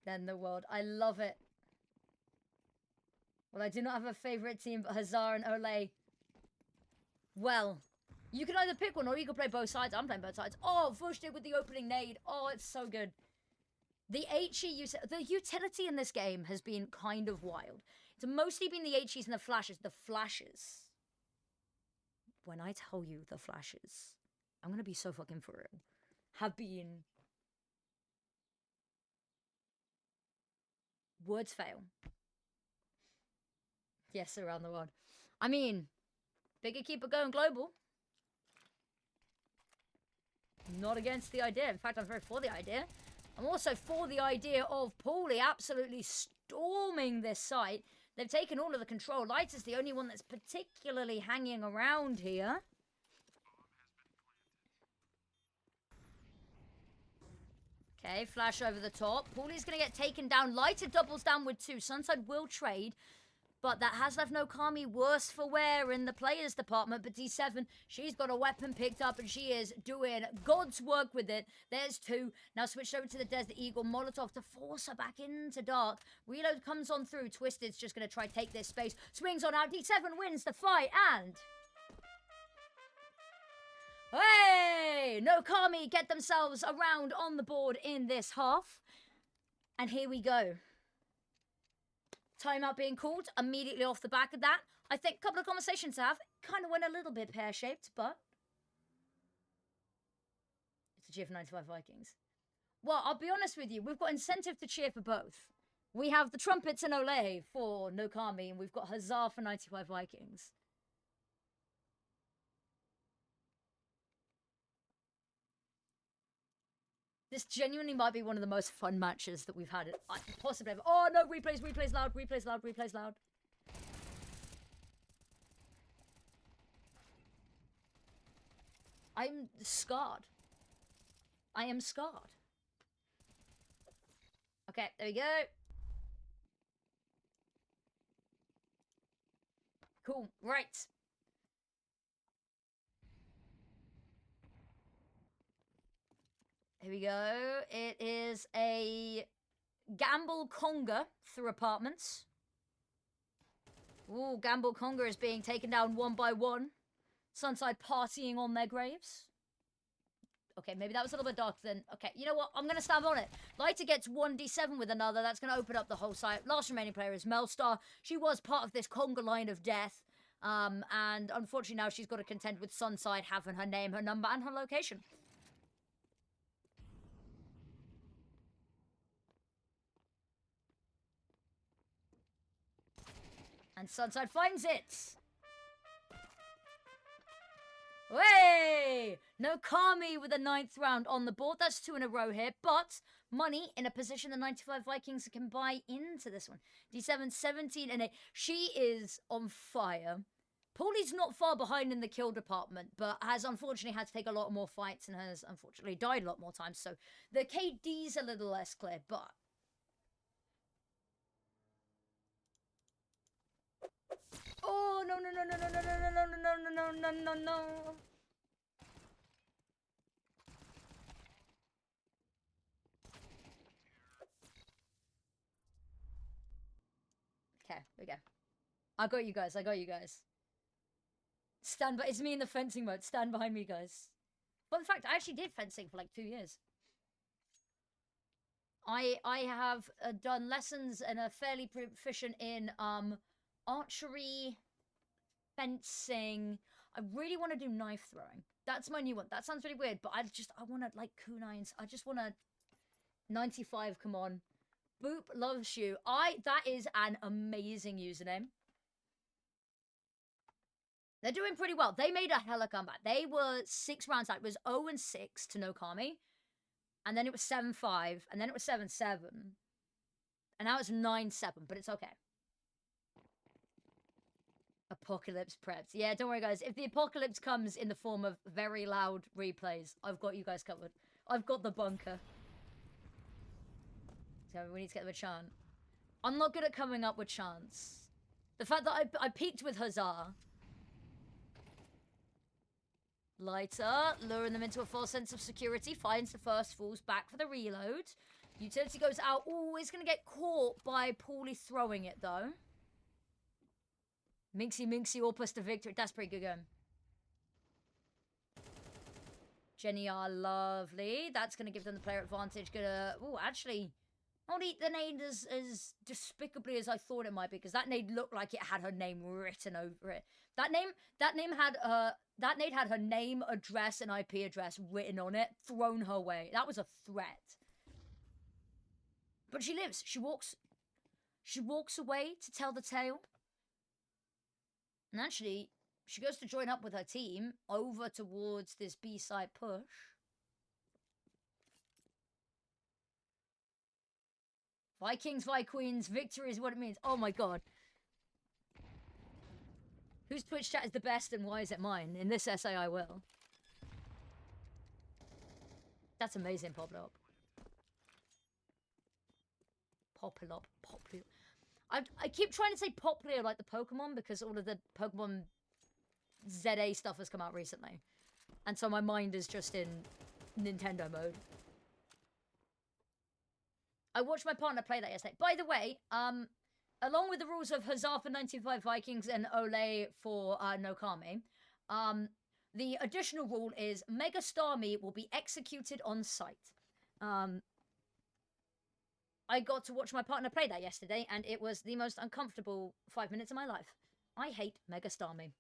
Then the world. I love it. Well, I do not have a favorite team, but Huzzah and Ole. Well, you can either pick one or you can play both sides. I'm playing both sides. Oh, Vush with the opening nade. Oh, it's so good. The HE, the utility in this game has been kind of wild. It's mostly been the HEs and the flashes. The flashes. When I tell you the flashes, I'm going to be so fucking for real. Have been... Words fail. Yes, around the world. I mean, BIG Equipa going global. Not against the idea. In fact, I'm very for the idea. I'm also for the idea of Paulie absolutely storming this site. They've taken all of the control. Light is the only one that's particularly hanging around here. Okay, flash over the top. Paulie's going to get taken down. Lighter doubles down with 2. Sunside will trade. But that has left NoKami worse for wear in the players department. But D7, she's got a weapon picked up and she is doing God's work with it. There's 2. Now switched over to the Desert Eagle. Molotov to force her back into dark. Reload comes on through. Twisted's just going to try take this space. Swings on out. D7 wins the fight and... Hey! NoKami get themselves around on the board in this half. And here we go. Timeout being called immediately off the back of that. I think a couple of conversations to have. Kind of went a little bit pear-shaped, but... It's a cheer for 95 Vikings. Well, I'll be honest with you. We've got incentive to cheer for both. We have the trumpets and Ole for NoKami, and we've got Huzzah for 95 Vikings. This genuinely might be one of the most fun matches that we've had possibly ever. Oh no, replays loud, replays loud, replays loud. I'm scarred. I am scarred. Okay, there we go. Cool, right. Here we go. It is a Gamble Conga through apartments. Ooh, Gamble Conga is being taken down one by one. Sunside partying on their graves. Okay, maybe that was a little bit dark then. Okay, you know what? I'm going to stand on it. Lighter gets 1d7 with another. That's going to open up the whole site. Last remaining player is Melstar. She was part of this Conga line of death. And unfortunately now she's got to contend with Sunside having her name, her number, and her location. And Sunside finds it. Way! NoKami with a 9th round on the board. That's 2 in a row here. But money in a position the 95 Vikings can buy into this one. D7, 17 and 8. She is on fire. Paulie's not far behind in the kill department, but has unfortunately had to take a lot more fights and has unfortunately died a lot more times. So the KD's a little less clear, but... Oh, no, no, no, no, no, no, no, no, no, no, no, no, no, no. Okay, there we go. I got you guys, I got you guys. Stand by, it's me in the fencing mode. Stand behind me, guys. Well, in fact, I actually did fencing for like 2 years. I have done lessons and are fairly proficient in, archery, fencing. I really want to do knife throwing. That's my new one. That sounds really weird, but I want to, like, kunais. I just want to... 95, come on. Boop loves you. That is an amazing username. They're doing pretty well. They made a hella comeback. They were 6 rounds out. It was 0-6 to NoKami. And then it was 7-5. And then it was 7-7. And now it's 9-7, but it's okay. Apocalypse preps. Yeah, don't worry, guys. If the apocalypse comes in the form of very loud replays, I've got you guys covered. I've got the bunker. So we need to get them a chant. I'm not good at coming up with chants. The fact that I peaked with Huzzah. Lighter, luring them into a false sense of security, finds the first, falls back for the reload. Utility goes out. Oh, it's going to get caught by poorly throwing it, though. Minxie, Orpus to victory. That's pretty good going. Jenny are lovely. That's going to give them the player advantage. Gonna... Oh, actually... Not eat the nade as despicably as I thought it might be, because that nade looked like it had her name written over it. That nade had her name, address, and IP address written on it, thrown her way. That was a threat. But she lives. She walks away to tell the tale. And actually, she goes to join up with her team over towards this B-side push. Vikings, Queens, victory is what it means. Oh my god. Whose Twitch chat is the best and why is it mine? In this essay, I will. That's amazing, Poplop. Populop. I keep trying to say Popplio like the Pokemon because all of the Pokemon ZA stuff has come out recently. And so my mind is just in Nintendo mode. I watched my partner play that yesterday. By the way, along with the rules of Huzzah for 95 Vikings and Ole for NoKami, the additional rule is Mega Starmie will be executed on sight. I got to watch my partner play that yesterday, and it was the most uncomfortable 5 minutes of my life. I hate Mega Starmie.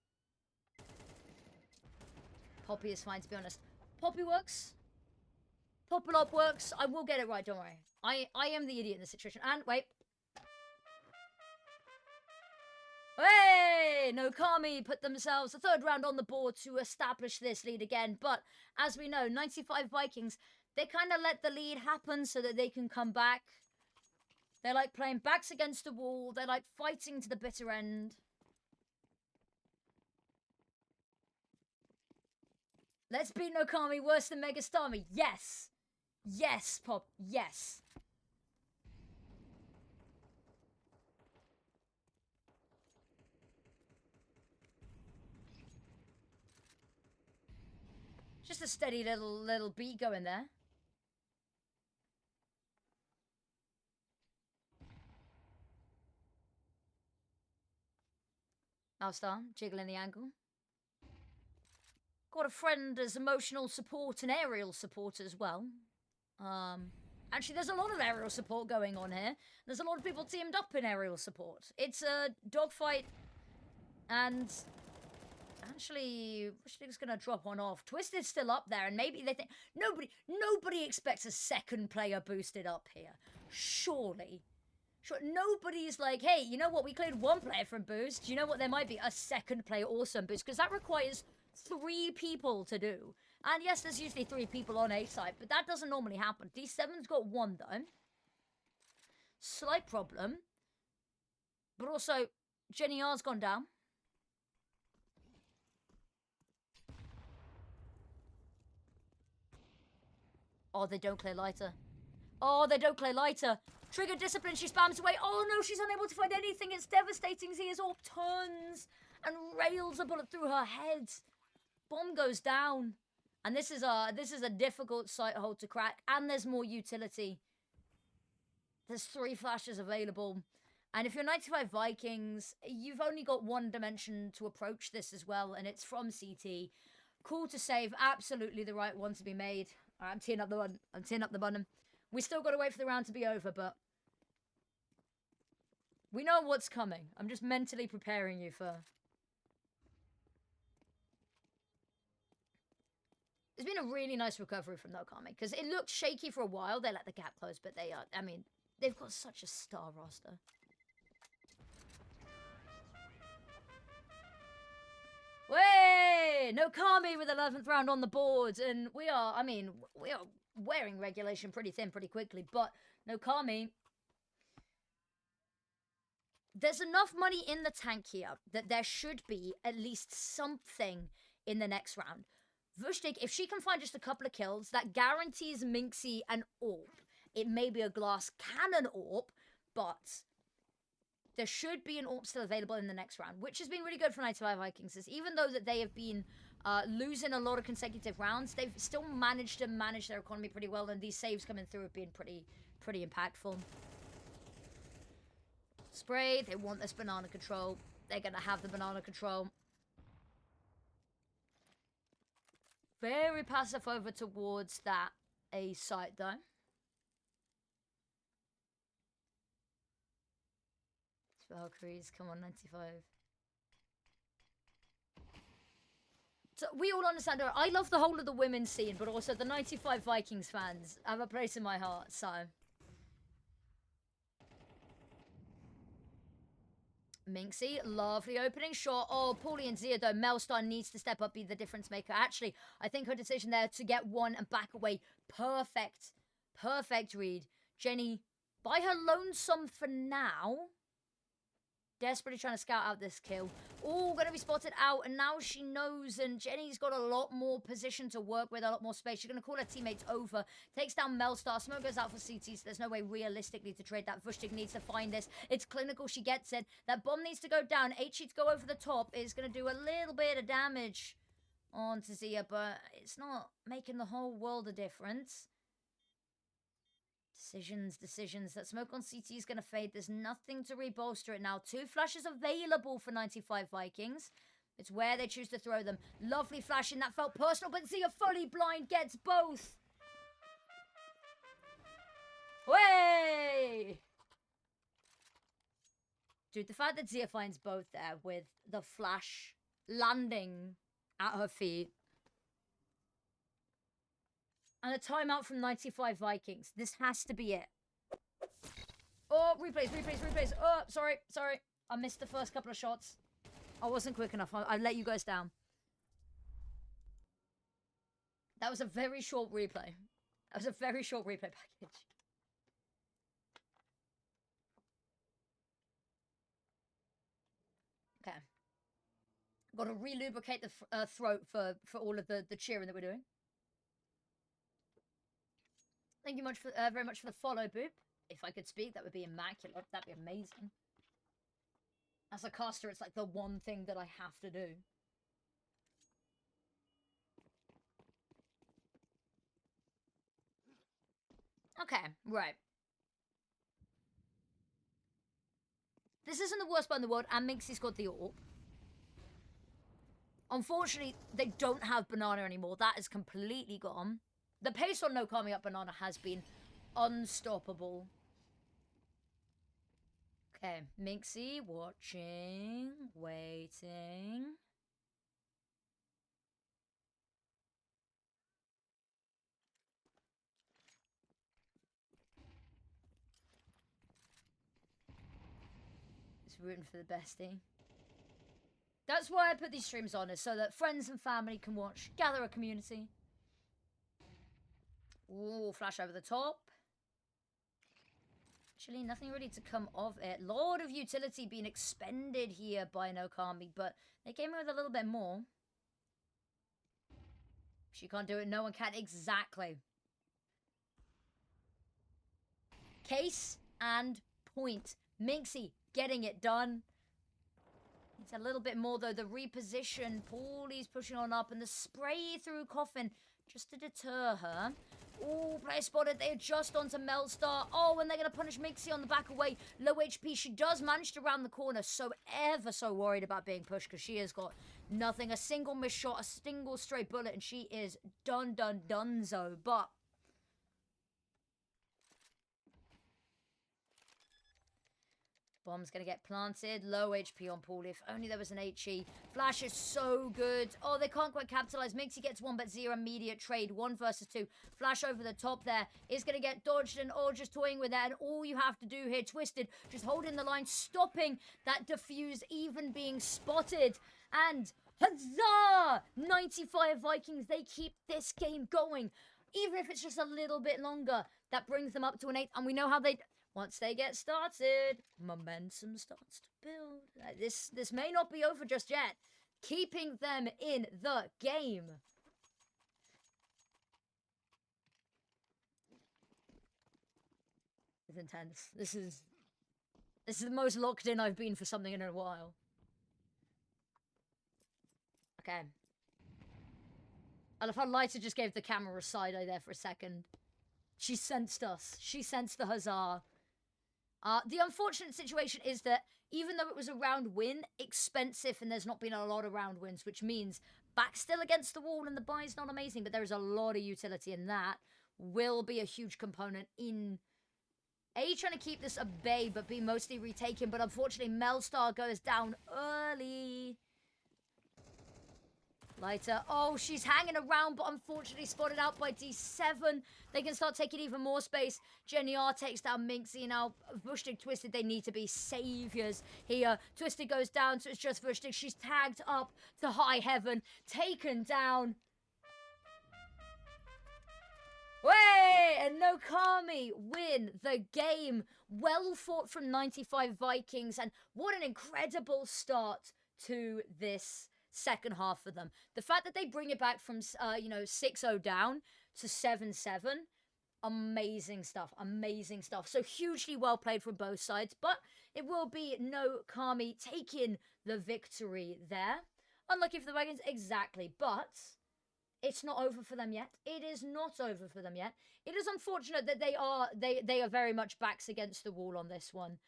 Poppy is fine, to be honest. Poppy works. Populop works. I will get it right, don't worry. I am the idiot in this situation. And, wait. Hey! NoKami put themselves a 3rd round on the board to establish this lead again. But, as we know, 95 Vikings, they kind of let the lead happen so that they can come back. They like playing backs against the wall. They like fighting to the bitter end. Let's beat NoKami worse than Mega Starmie. Yes! Yes, Pop. Yes. Just a steady little beat going there. Alstar, jiggling the angle. Got a friend as emotional support and aerial support as well. Actually, there's a lot of aerial support going on here. There's a lot of people teamed up in aerial support. It's a dogfight, and actually, Rushdig's gonna drop one off. Twisted's still up there, and maybe they think nobody expects a 2nd player boosted up here. Surely. Sure, nobody's like, hey, you know what? We cleared 1 player from boost. You know what? There might be a 2nd player also on boost, because that requires 3 people to do. And yes, there's usually 3 people on A side, but that doesn't normally happen. D7's got 1 though. Slight problem. But also, Jenny R's gone down. Oh, they don't clear lighter. Oh, they don't clear lighter. Trigger discipline, she spams away. Oh no, she's unable to find anything. It's devastating. Zia's orb turns and rails a bullet through her head. Bomb goes down. And this is a difficult sight hold to crack. And there's more utility. There's 3 flashes available. And if you're 95 Vikings, you've only got 1 dimension to approach this as well. And it's from CT. Cool to save. Absolutely the right one to be made. All right, I'm teeing up the button. We still got to wait for the round to be over, but we know what's coming. I'm just mentally preparing you for It's been a really nice recovery from NoKami, because it looked shaky for a while. They let the gap close, but they are, I mean, they've got such a star roster. Way! NoKami with 11th round on the board, and we are wearing regulation pretty thin pretty quickly, but NoKami, there's enough money in the tank here that there should be at least something in the next round. Vushtik, if she can find just a couple of kills, that guarantees Minxie an AWP. It may be a glass cannon AWP, but there should be an AWP still available in the next round, which has been really good for 95 Vikings. Is even though that they have been losing a lot of consecutive rounds, they've still managed to manage their economy pretty well, and these saves coming through have been pretty impactful. Spray, they want this banana control. They're going to have the banana control. Very passive over towards that A site, though. Valkyries, come on, 95. So we all understand her. I love the whole of the women's scene, but also the 95 Vikings fans have a place in my heart, so... Minxie, lovely opening shot. Oh, Paulie and Zia, though. Melstar needs to step up, be the difference maker. Actually, I think her decision there to get one and back away. Perfect. Perfect read. Jenny, by her lonesome for now. Desperately trying to scout out this kill. Oh, going to be spotted out, and now she knows, and Jenny's got a lot more position to work with, a lot more space. She's going to call her teammates over. Takes down Melstar. Smoke goes out for CT, so there's no way realistically to trade that. Vushtik needs to find this. It's clinical. She gets it. That bomb needs to go down. HE to go over the top is going to do a little bit of damage onto Zia, but it's not making the whole world a difference. Decisions. That smoke on CT is going to fade. There's nothing to rebolster it now. 2 flashes available for 95 Vikings. It's where they choose to throw them. Lovely flashing. That felt personal, but Zia fully blind gets both. Way! Dude, the fact that Zia finds both there with the flash landing at her feet. And a timeout from 95 Vikings. This has to be it. Oh, replays. Oh, sorry. I missed the first couple of shots. I wasn't quick enough. I let you guys down. That was a very short replay. Package. Okay. Got to re-lubricate the throat for all of the cheering that we're doing. Thank you very much for the follow, Boop. If I could speak, that would be immaculate. That'd be amazing. As a caster, it's like the one thing that I have to do. Okay, right. This isn't the worst part in the world, and Minxie's got the AWP. Unfortunately, they don't have Banana anymore. That is completely gone. The pace on NoKami up Banana has been unstoppable. Okay, Minxie, watching, waiting. Just rooting for the bestie. That's why I put these streams on, is so that friends and family can watch, gather a community. Ooh, flash over the top. Actually, nothing really to come of it. Lot of utility being expended here by NoKami, but they came in with a little bit more. She can't do it, no one can. Exactly. Case and point. Minxie getting it done. It's a little bit more, though. The reposition. Paulie's pushing on up, and the spray through Coffin just to deter her. Oh, player spotted. They adjust onto Melstar. Oh, and they're going to punish Minxie on the back away. Low HP. She does manage to round the corner. So ever so worried about being pushed, because she has got nothing. A single missed shot, a single stray bullet, and she is donezo. But Bomb's gonna get planted. Low HP on Paul. If only there was an HE. Flash is so good. Oh, they can't quite capitalize. Minxie gets one, but zero immediate trade. 1 versus 2. Flash over the top there is gonna get dodged, and just toying with that. And all you have to do here, Twisted, just holding the line, stopping that defuse even being spotted. And huzzah! 95 Vikings. They keep this game going. Even if it's just a little bit longer, that brings them up to an 8. And we know how they... Once they get started, momentum starts to build. This may not be over just yet. Keeping them in the game. It's intense. This is the most locked in I've been for something in a while. Okay. I love how Lighter just gave the camera a side eye there for a second. She sensed us. She sensed the huzzah. The unfortunate situation is that even though it was a round win, expensive, and there's not been a lot of round wins, which means back still against the wall and the buy's not amazing, but there is a lot of utility, and that will be a huge component in A, trying to keep this at bay, but B, mostly retaken. But unfortunately, Melstar goes down early. Lighter. Oh, she's hanging around, but unfortunately spotted out by D7. They can start taking even more space. Jenny R takes down Minxie. Now, Vushtik, Twisted, they need to be saviors here. Twisted goes down, so it's just Vushtik. She's tagged up to high heaven. Taken down. Way! And NoKami win the game. Well fought from 95 Vikings. And what an incredible start to this second half for them. The fact that they bring it back from 6-0 down to 7-7, amazing stuff. Amazing stuff. So hugely well played from both sides, but it will be NoKami taking the victory there. Unlucky for the Wagons, exactly, but it's not over for them yet. It is not over for them yet. It is unfortunate that they are very much backs against the wall on this one,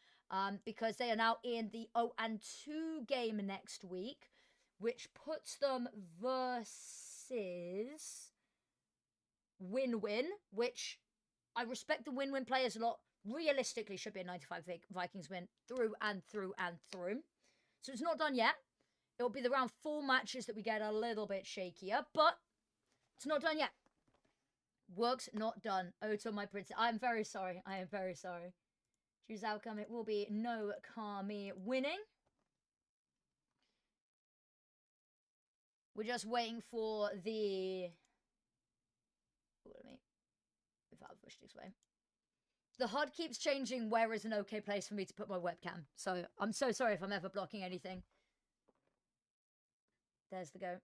because they are now in the 0-2 game next week, which puts them versus WinWin, which I respect the WinWin players a lot. Realistically, should be a 95 Vikings win through and through and through. So it's not done yet. It'll be the round 4 matches that we get a little bit shakier, but it's not done yet. Work's not done. Oto, my prince. I am very sorry. I am very sorry. Choose outcome. It will be NoKami winning. We're just waiting for the... Let me move out of Vushtik's way. The HUD keeps changing where is an okay place for me to put my webcam. So I'm so sorry if I'm ever blocking anything. There's the go.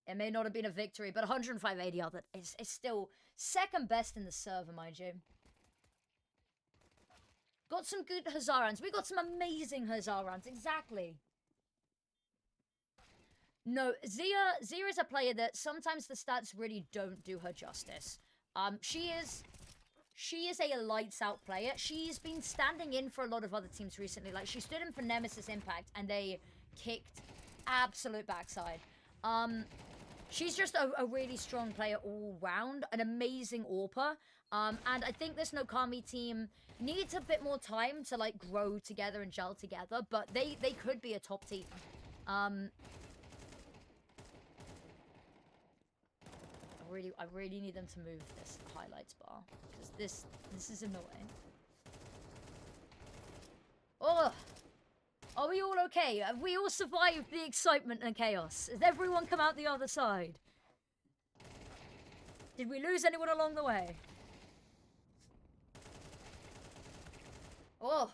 It may not have been a victory, but 105 ADR, that is still second best in the server, mind you. Got some good Huzzah rounds. We got some amazing Huzzah rounds, exactly. No, Zia is a player that sometimes the stats really don't do her justice. She is a lights out player. She's been standing in for a lot of other teams recently. Like, she stood in for Nemesis Impact and they kicked absolute backside. She's just a really strong player all round, an amazing AWPer. And I think this NoKami team needs a bit more time to like grow together and gel together, but they could be a top team. I really need them to move this highlights bar, because this is annoying. Oh, are we all okay? Have we all survived the excitement and chaos? Has everyone come out the other side? Did we lose anyone along the way? Oh,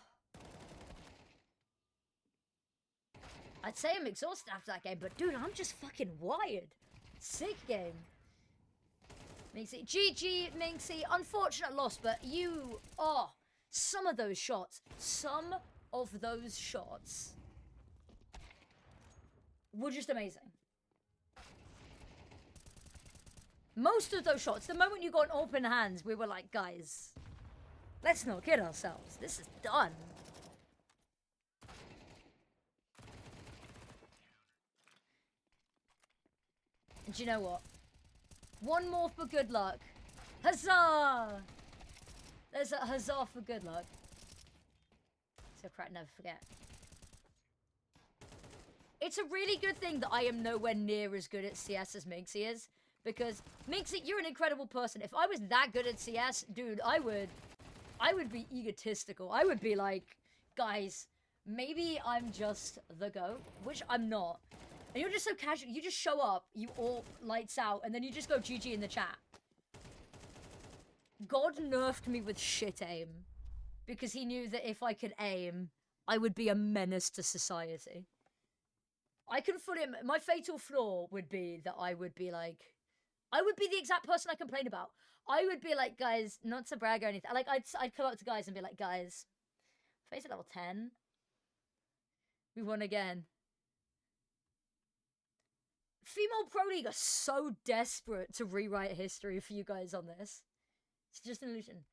I'd say I'm exhausted after that game, but dude, I'm just fucking wired. Sick game. Minxie. GG, Minxie. Unfortunate loss, but you... Oh, some of those shots were just amazing. Most of those shots, the moment you got open hands, we were like, guys, let's not kid ourselves. This is done. And you know what? One more for good luck. Huzzah! There's a huzzah for good luck. aristocrat, never forget. It's a really good thing that I am nowhere near as good at CS as Minxie is. Because, Minxie, you're an incredible person. If I was that good at CS, dude, I would be egotistical. I would be like, guys, maybe I'm just the GOAT, which I'm not. And you're just so casual. You just show up, you all lights out, and then you just go GG in the chat. God nerfed me with shit aim. Because he knew that if I could aim, I would be a menace to society. I can fully... My fatal flaw would be that I would be like... I would be the exact person I complain about. I would be like, guys, not to brag or anything. Like, I'd come up to guys and be like, guys, face at level 10. We won again. Female Pro League are so desperate to rewrite history for you guys on this. It's just an illusion.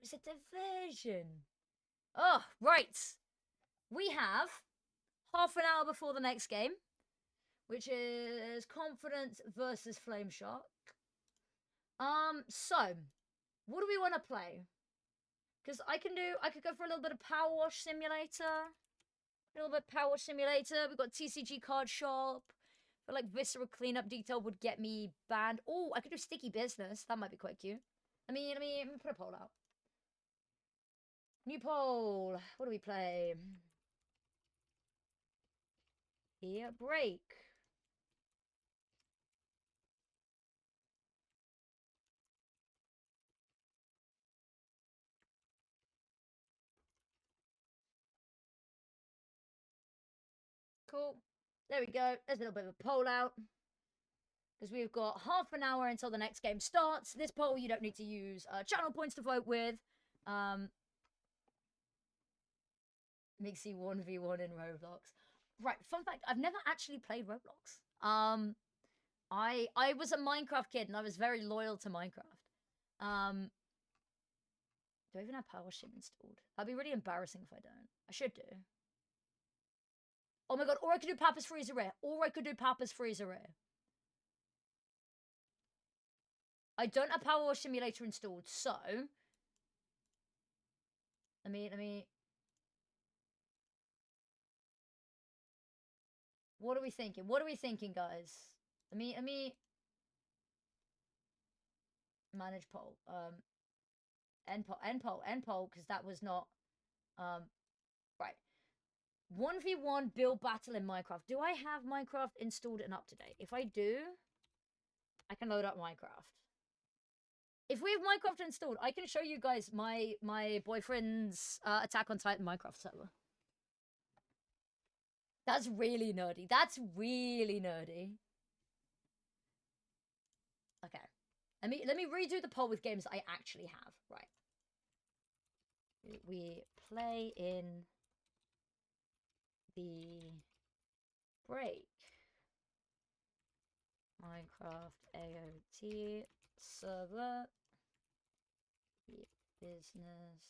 It's a diversion. Oh, right. We have half an hour before the next game, which is Confidence versus Flame Shark. So, what do we want to play? Because I could go for a little bit of Power Wash Simulator. A little bit of Power Wash Simulator. We've got TCG Card Shop. I feel like Viscera Cleanup Detail would get me banned. Oh, I could do Sticky Business. That might be quite cute. Let me put a poll out. New poll. What do we play? Here, break. Cool. There we go. There's a little bit of a poll out. Because we've got half an hour until the next game starts. This poll, you don't need to use channel points to vote with. Mixie 1v1 in Roblox. Right, fun fact, I've never actually played Roblox. I was a Minecraft kid and I was very loyal to Minecraft. Do I even have Power Shim installed? That'd be really embarrassing if I don't. I should do. Oh my god, or I could do Papa's Freezer Rare. Or I could do Papa's Freezer Rare. I don't have Power Wash Simulator installed, so... Let me... What are we thinking? What are we thinking, guys? Let me... Manage poll. End poll, because that was not... Right. 1v1 build battle in Minecraft. Do I have Minecraft installed and up to date? If I do, I can load up Minecraft. If we have Minecraft installed, I can show you guys my boyfriend's Attack on Titan Minecraft server. That's really nerdy. That's really nerdy. Okay. Let me redo the poll with games that I actually have. Right. We play in the break. Minecraft AOT server. Business.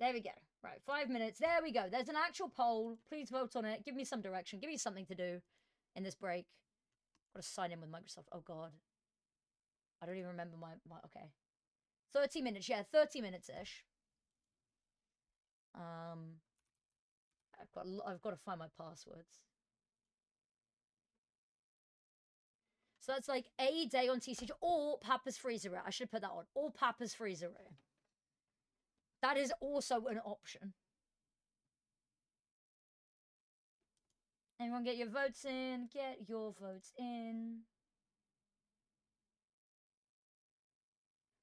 There we go. Right, 5 minutes. There we go. There's an actual poll. Please vote on it. Give me some direction. Give me something to do in this break. Got to sign in with Microsoft. Oh, God. I don't even remember my... Okay. 30 minutes. Yeah, 30 minutes-ish. I've got to find my passwords. So that's like a day on TCG or Papa's Freezer Rare. I should put that on. Or Papa's Freezer Rare. That is also an option. Everyone get your votes in. Get your votes in.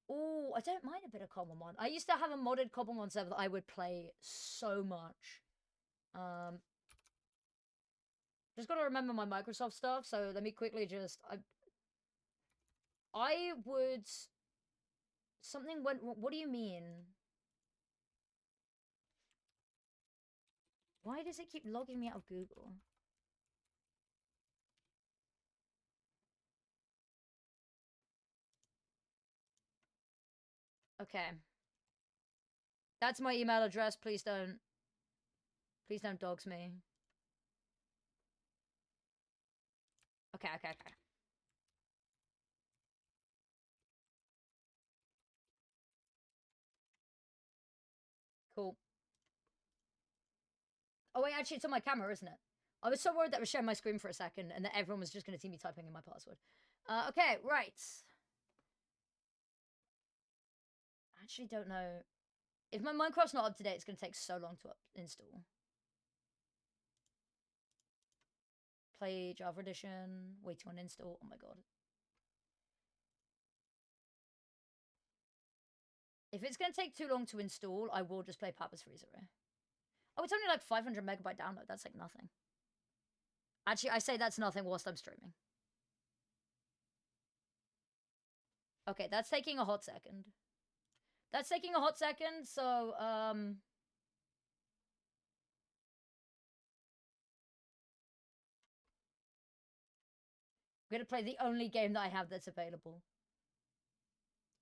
Oh, I don't mind a bit of Common One. I used to have a modded Common One server that I would play so much. Just gotta remember my Microsoft stuff, so let me quickly just... I would... Something went... What do you mean? Why does it keep logging me out of Google? Okay. That's my email address. Please don't dox me. Okay. Cool. Oh, wait, actually, it's on my camera, isn't it? I was so worried that I was sharing my screen for a second and that everyone was just going to see me typing in my password. Okay, right. I actually don't know. If my Minecraft's not up to date, it's going to take so long to install. Play Java Edition. Wait to uninstall. Oh my god. If it's going to take too long to install, I will just play Papa's Freezer. Oh, it's only like 500 megabyte download. That's like nothing. Actually, I say that's nothing whilst I'm streaming. Okay, that's taking a hot second. That's taking a hot second, so, I'm gonna play the only game that I have that's available.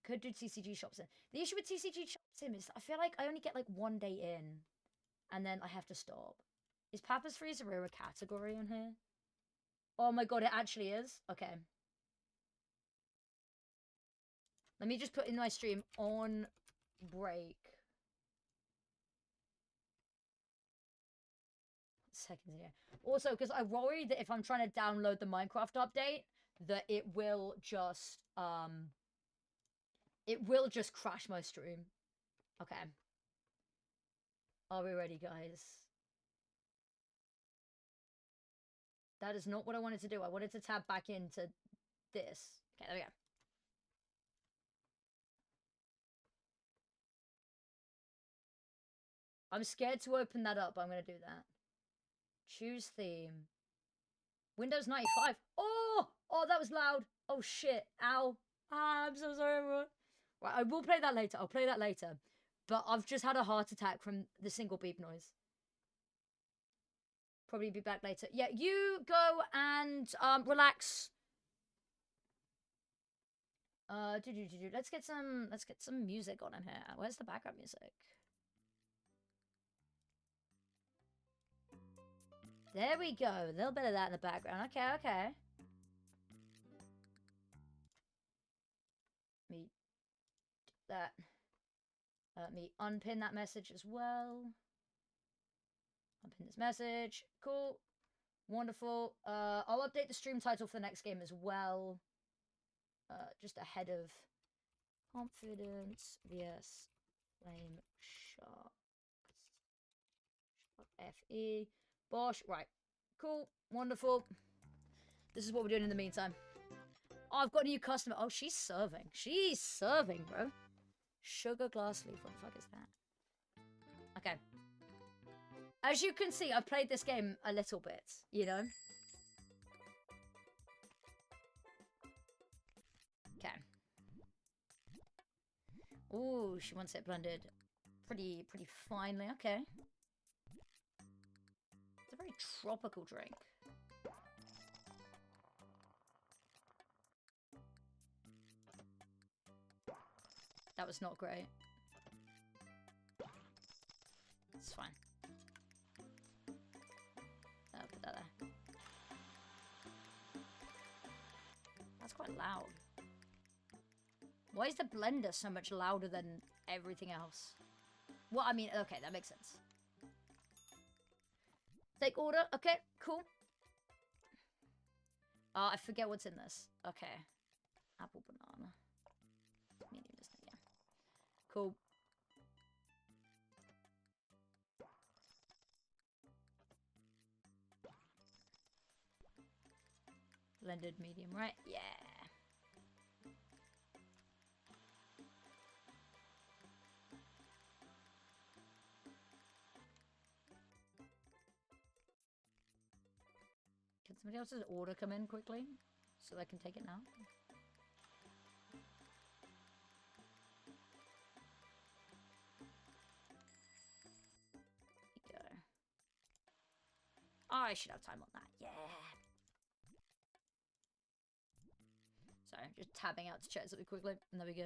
Could do TCG Shop Sim. The issue with TCG Shop Sim is I feel like I only get like 1 day in, and then I have to stop. Is Papa's Freezer a category on here? Oh my god, it actually is? Okay. Let me just put in my stream on break. Seconds here. Also, because I worry that if I'm trying to download the Minecraft update, that it will just crash my stream. Okay. Are we ready, guys? That is not what I wanted to do. I wanted to tab back into this. Okay, there we go. I'm scared to open that up, but I'm going to do that. Choose theme. Windows 95. Oh! Oh, that was loud. Oh, shit. Ow. Ah, I'm so sorry, everyone. Right, I will play that later. I'll play that later. But I've just had a heart attack from the single beep noise. Probably be back later. Yeah, you go and relax. Let's get some music on in here. Where's the background music? There we go. A little bit of that in the background. Okay, okay. Me do that. Let me unpin that message as well. Unpin this message. Cool. Wonderful. I'll update the stream title for the next game as well. Just ahead of Confidence vs Flame Sharks. F-E. Bosh. Right. Cool. Wonderful. This is what we're doing in the meantime. Oh, I've got a new customer. Oh, she's serving. She's serving, bro. Sugar glass leaf. What the fuck is that? Okay. As you can see, I've played this game a little bit, you know? Okay. Ooh, she wants it blended pretty finely. Okay. It's a very tropical drink. That was not great. It's fine. I'll put that there. That's quite loud. Why is the blender so much louder than everything else? Well, I mean, okay, that makes sense. Take order. Okay, cool. I forget what's in this. Okay. Apple, banana. Medium, isn't it? Yeah. Cool. Blended medium, right? Yeah. Can somebody else's order come in quickly so I can take it now? There we go. Oh, I should have time on that. Yeah. Sorry, just tabbing out to chat something quickly, and there we go.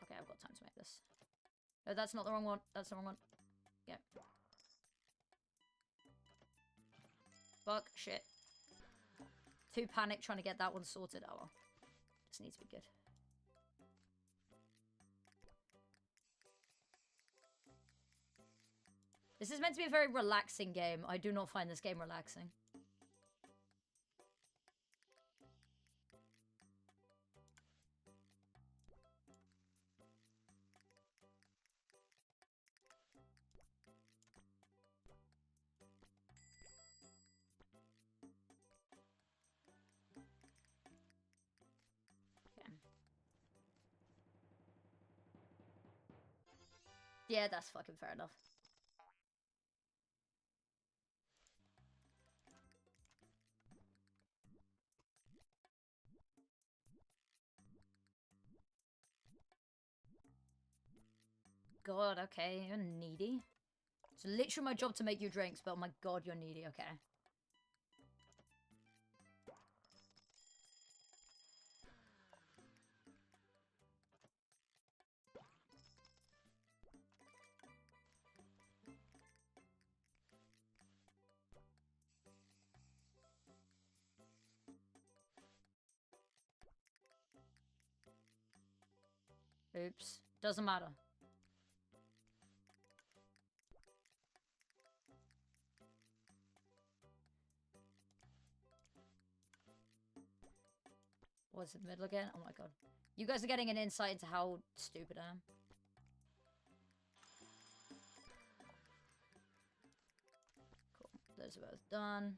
Okay, I've got time to make this. No, that's not the wrong one. That's the wrong one. Yep. Fuck, shit. Too panicked trying to get that one sorted. Oh well. Just needs to be good. This is meant to be a very relaxing game. I do not find this game relaxing. Okay. Yeah, that's fucking fair enough. God, okay, you're needy. It's literally my job to make you drinks, but oh my god, you're needy, okay. Oops. Doesn't matter. What's in the middle again? Oh my god. You guys are getting an insight into how stupid I am. Cool. Those are both done.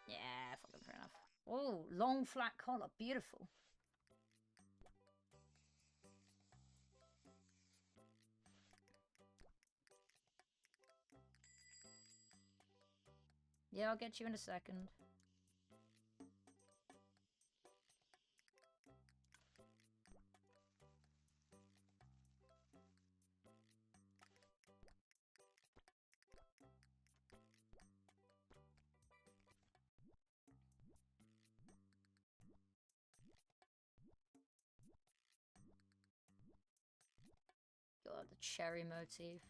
Yeah, fucking fair enough. Oh, long flat collar. Beautiful. Yeah, I'll get you in a second. God, the cherry motif.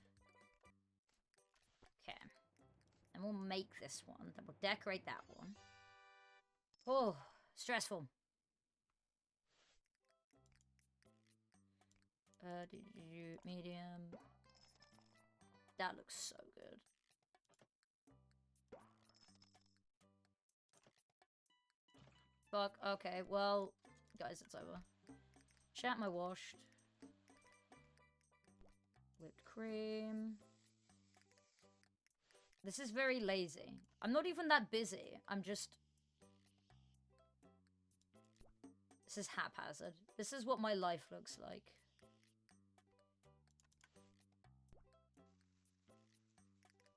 Okay. And we'll make this one. Then we'll decorate that one. Oh, stressful. Medium. That looks so good. Fuck, okay, well, guys, it's over. Chat my washed. Whipped cream. This is very lazy. I'm not even that busy. I'm just... This is haphazard. This is what my life looks like.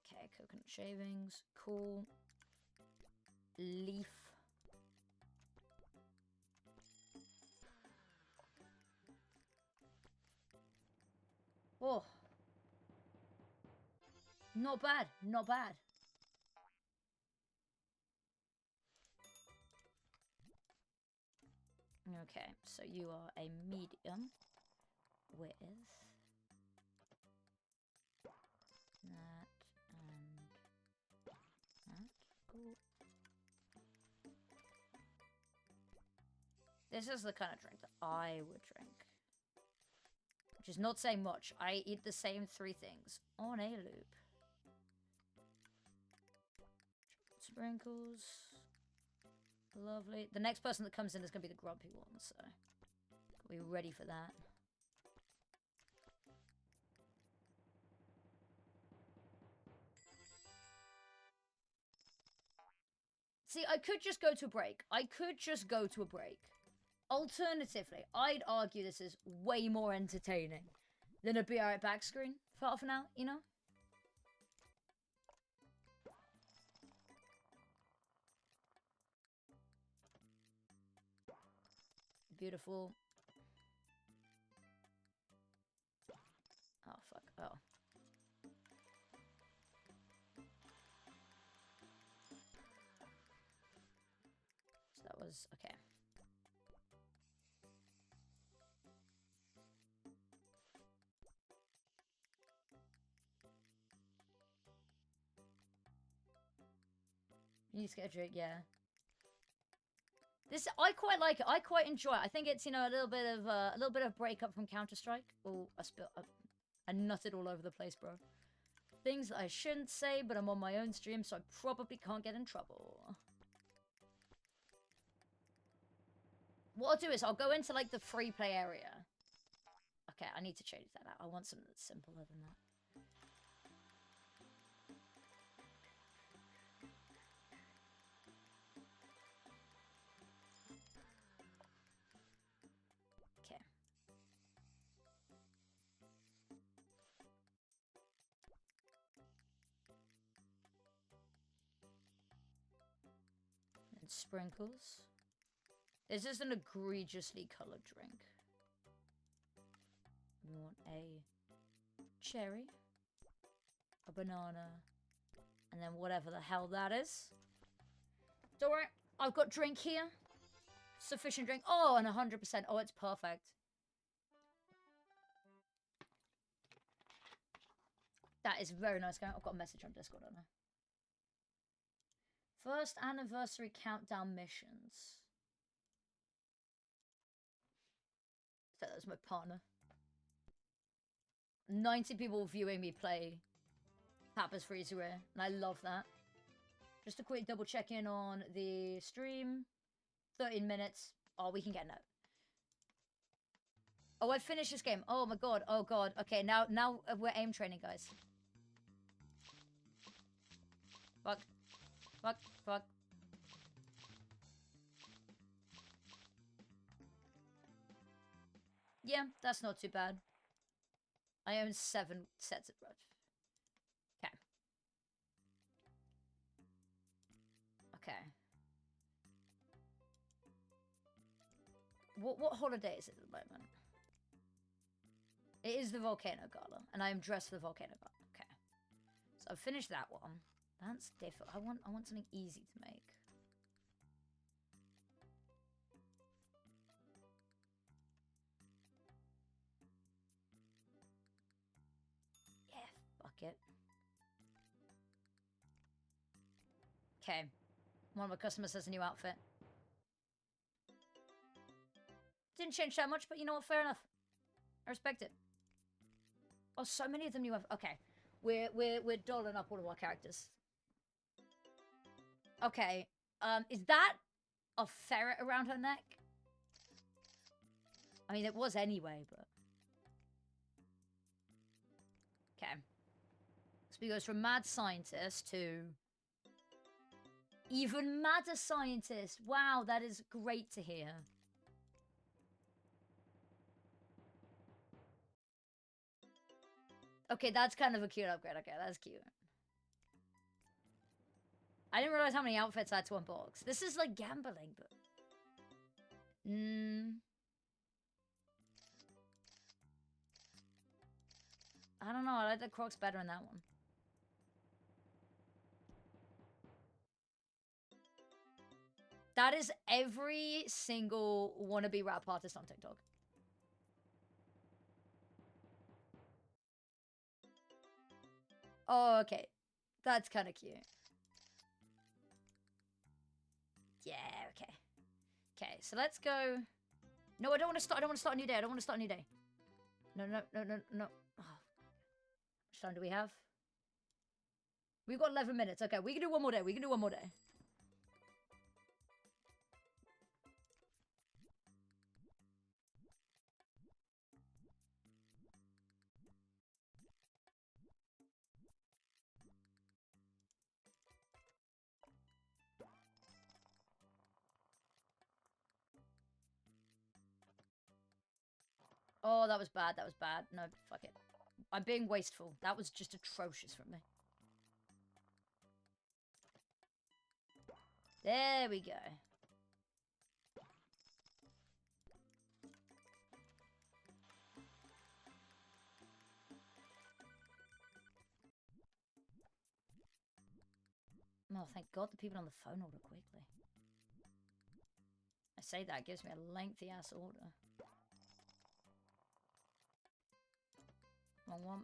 Okay, coconut shavings. Cool. Leaf. Oh. Not bad. Not bad. Okay, so you are a medium with that and that. Cool. This is the kind of drink that I would drink. Which is not saying much. I eat the same 3 things on a loop. Sprinkles. Lovely. The next person that comes in is going to be the grumpy one, so... Are we ready for that? See, I could just go to a break. I could just go to a break. Alternatively, I'd argue this is way more entertaining than a Be Alright Back screen for half an hour, you know? Beautiful. Oh, fuck. Oh. So that was... Okay. You just get a drink, yeah. This I quite like it. I quite enjoy it. I think it's, you know, a little bit of breakup from Counter-Strike. Oh, I nutted all over the place, bro. Things that I shouldn't say, but I'm on my own stream, so I probably can't get in trouble. What I'll do is I'll go into, like, the free play area. Okay, I need to change that out. I want something that's simpler than that. Okay. And sprinkles. This is an egregiously colored drink. We want a cherry, a banana, and then whatever the hell that is. Don't worry, I've got drink here. Sufficient drink. Oh, and 100%. Oh, it's perfect. That is very nice going. I've got a message on Discord, don't I? First anniversary countdown missions. So that's my partner. 90 people viewing me play Papa's Freezer Rare, and I love that. Just a quick double check in on the stream. 13 minutes. Oh, we can get a note. Oh, I finished this game. Oh my god. Oh god. Okay, now we're aim training, guys. Fuck. Fuck. Fuck. Yeah, that's not too bad. I own 7 sets of brush. Okay. Okay. What holiday is it at the moment? It is the Volcano Gala, and I am dressed for the Volcano Gala. Okay. So I've finished that one. That's difficult. I want something easy to make. Fuck it. Okay. One of my customers has a new outfit. Didn't change that much, but you know what? Fair enough. I respect it. Oh, so many of them new. Okay, we're doubling up all of our characters. Okay. Is that a ferret around her neck? I mean, it was anyway, but okay. So he goes from mad scientist to even madder scientist. Wow, that is great to hear. Okay, that's kind of a cute upgrade. Okay, that's cute. I didn't realize how many outfits I had to unbox. This is like gambling, but... I don't know. I like the Crocs better in that one. That is every single wannabe rap artist on TikTok. Oh, okay. That's kind of cute. Yeah, okay. Okay, so let's go. No, I don't want to start. I don't want to start a new day. I don't want to start a new day. No. Oh. How much time do we have? We've got 11 minutes. Okay, we can do one more day. We can do one more day. Oh, that was bad. That was bad. No, fuck it. I'm being wasteful. That was just atrocious from me. There we go. Oh, thank God the people on the phone order quickly. I say that, it gives me a lengthy-ass order. Wrong one.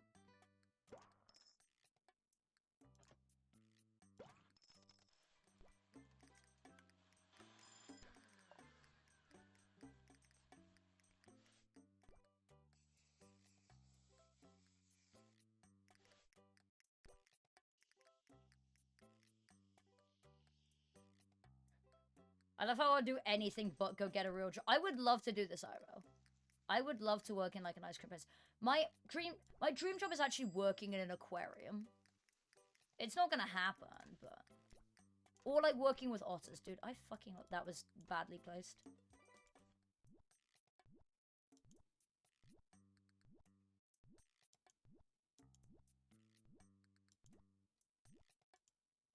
I love how I'll do anything but go get a real job. I would love to do this, IRL. I would love to work in like an ice cream place. My dream job is actually working in an aquarium. It's not gonna happen, but... Or like working with otters, dude. I fucking... That was badly placed.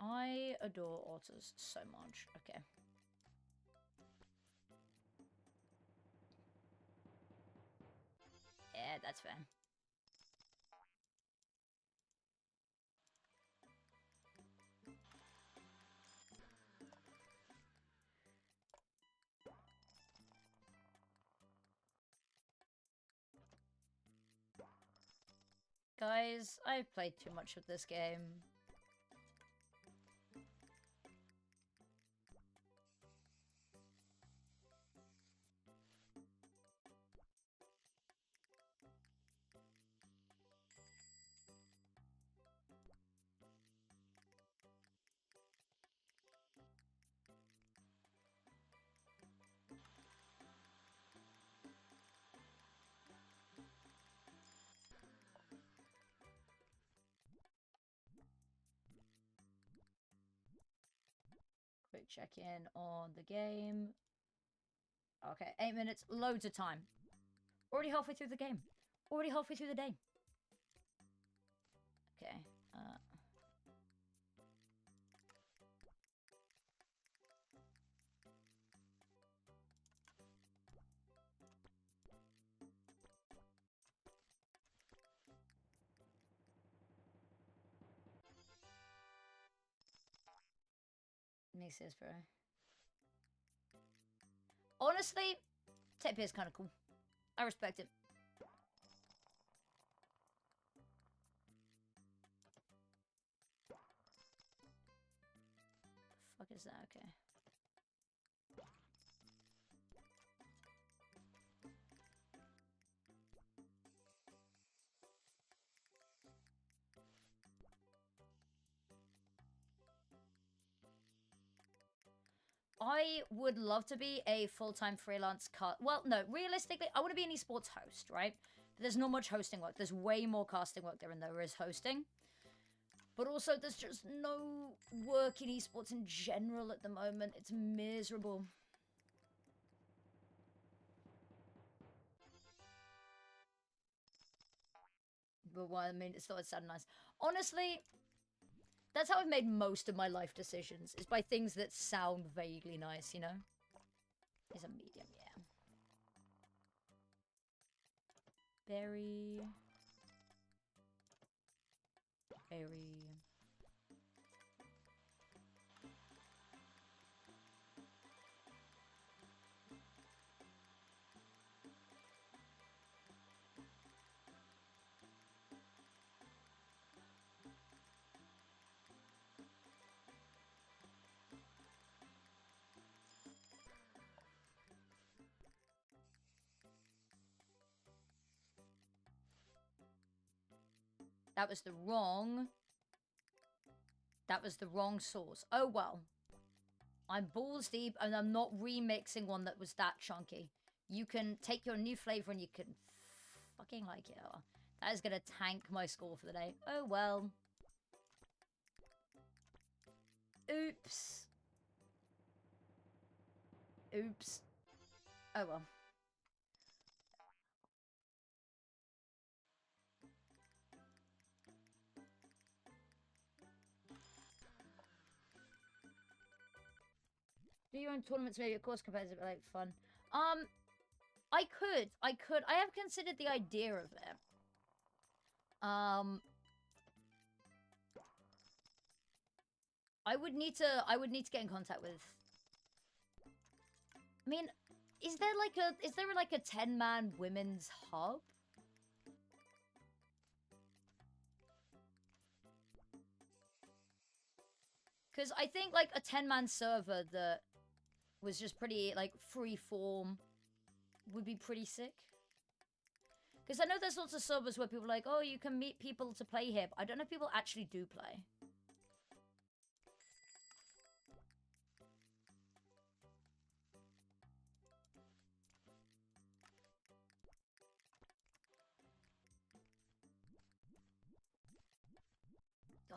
I adore otters so much. Okay. Yeah, that's fair. Guys, I've played too much of this game. Quick check in on the game. Okay, 8 minutes, loads of time. Already halfway through the game. Already halfway through the day. Okay, makes sense, bro. Honestly, Tech is kind of cool. I respect it. Fuck is that? Okay. I would love to be a full-time freelance well, no, realistically, I want to be an esports host, right? But there's not much hosting work. There's way more casting work there than there is hosting. But also, there's just no work in esports in general at the moment. It's miserable. But well, I mean, it's still sad and nice. Honestly, that's how I've made most of my life decisions, is by things that sound vaguely nice, you know? Is a medium, yeah. Berry. Berry. That was the wrong... That was the wrong sauce. Oh, well. I'm balls deep, and I'm not remixing one that was that chunky. You can take your new flavor and you can fucking like it. Oh, that is gonna tank my score for the day. Oh, well. Oops. Oops. Oh, well. Do your own tournaments, maybe, of course, competitive, like, fun. I could. I have considered the idea of it. I would need to get in contact with... I mean, is there like a 10-man women's hub? Because I think, like, a 10-man server that was just pretty, like, free-form would be pretty sick. Because I know there's lots of servers where people are like, oh, you can meet people to play here, but I don't know if people actually do play.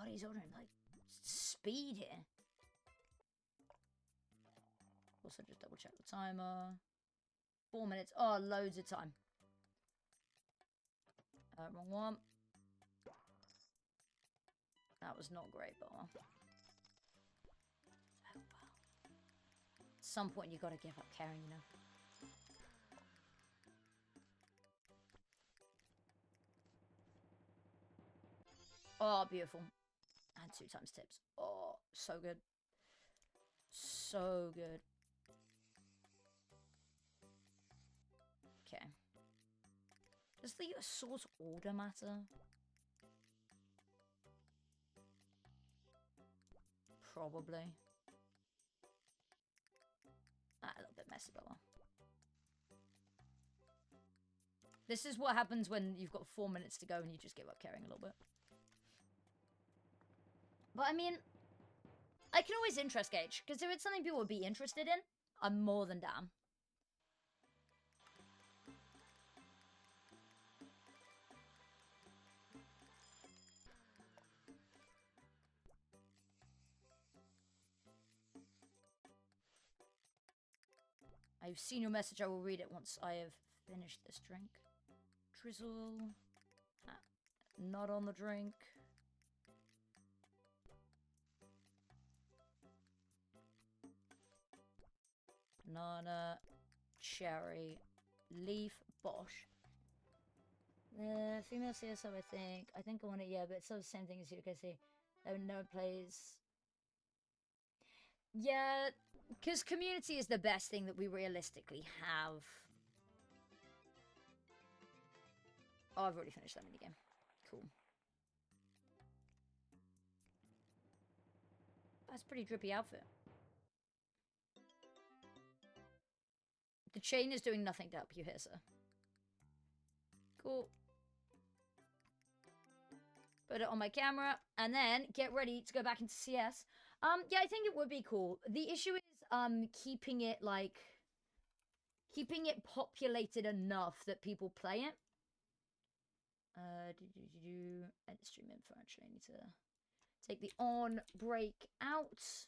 God, he's ordering like speed here. Also, just double check the timer. 4 minutes. Oh, loads of time. Wrong one. That was not great, but well. Oh, well. At some point, you gotta give up caring, you know. Oh, beautiful. And 2 times tips. Oh, so good. So good. Okay. Does the sort order matter? Probably. Ah, a little bit messy, but well. This is what happens when you've got 4 minutes to go and you just give up caring a little bit. But I mean, I can always interest gauge, because if it's something people would be interested in, I'm more than down. I've seen your message. I will read it once I have finished this drink. Drizzle. Ah, not on the drink. Banana. Cherry. Leaf. Bosch. Female CSO, I think. I think I want it, yeah, but it's the same thing as you can see. No one plays. Yeah, because community is the best thing that we realistically have. Oh, I've already finished that minigame. Cool. That's a pretty drippy outfit. The chain is doing nothing to help you here, sir. Cool. Put it on my camera, and then get ready to go back into CS. Yeah, I think it would be cool. The issue is, keeping it populated enough that people play it. End stream info, actually. I need to take the on break out.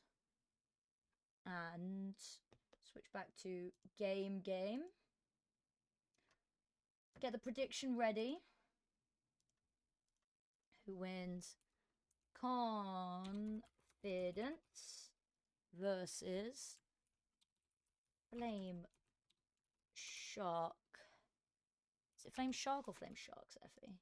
And switch back to game. Get the prediction ready. Who wins? Confidence versus Flame Shark. Is it Flame Shark or Flame Sharks, Effie?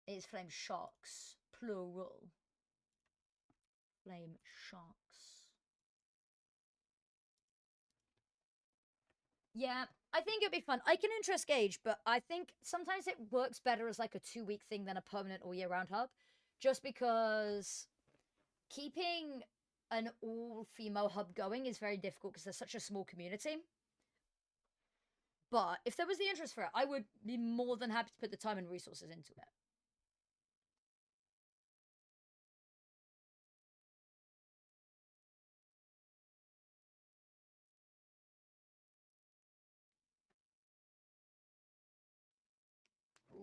It's Flame Sharks, plural. Flame Sharks. Yeah, I think it'd be fun. I can interest gauge, but I think sometimes it works better as like a 2-week thing than a permanent all year round hub. Just because keeping an all-female hub going is very difficult because there's such a small community. But if there was the interest for it, I would be more than happy to put the time and resources into it.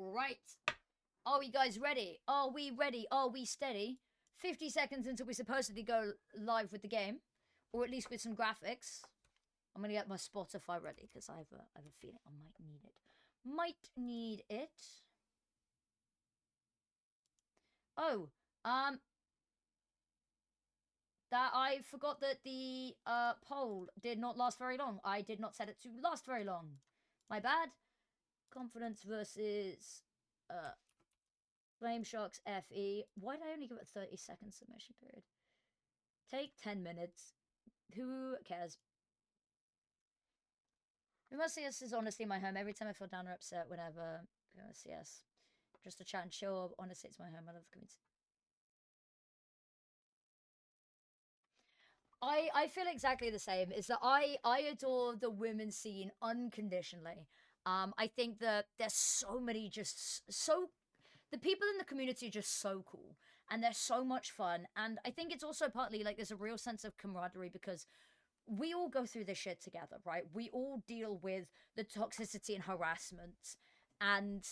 Right. Are we guys ready? Are we ready? Are we steady? 50 seconds until we supposedly go live with the game. Or at least with some graphics. I'm going to get my Spotify ready because I have a feeling I might need it. Might need it. Oh, that I forgot that the poll did not last very long. I did not set it to last very long. My bad. Confidence versus Flame Sharks FE. Why did I only give it a 30-second submission period? Take 10 minutes. Who cares? Female CS is honestly my home. Every time I feel down or upset, whenever Female CS. Just to chat and chill. Honestly, it's my home. I love the community. I feel exactly the same. Is that I adore the women's scene unconditionally. I think that there's so many the people in the community are just so cool and they're so much fun. And I think it's also partly like there's a real sense of camaraderie because we all go through this shit together, right? We all deal with the toxicity and harassment. And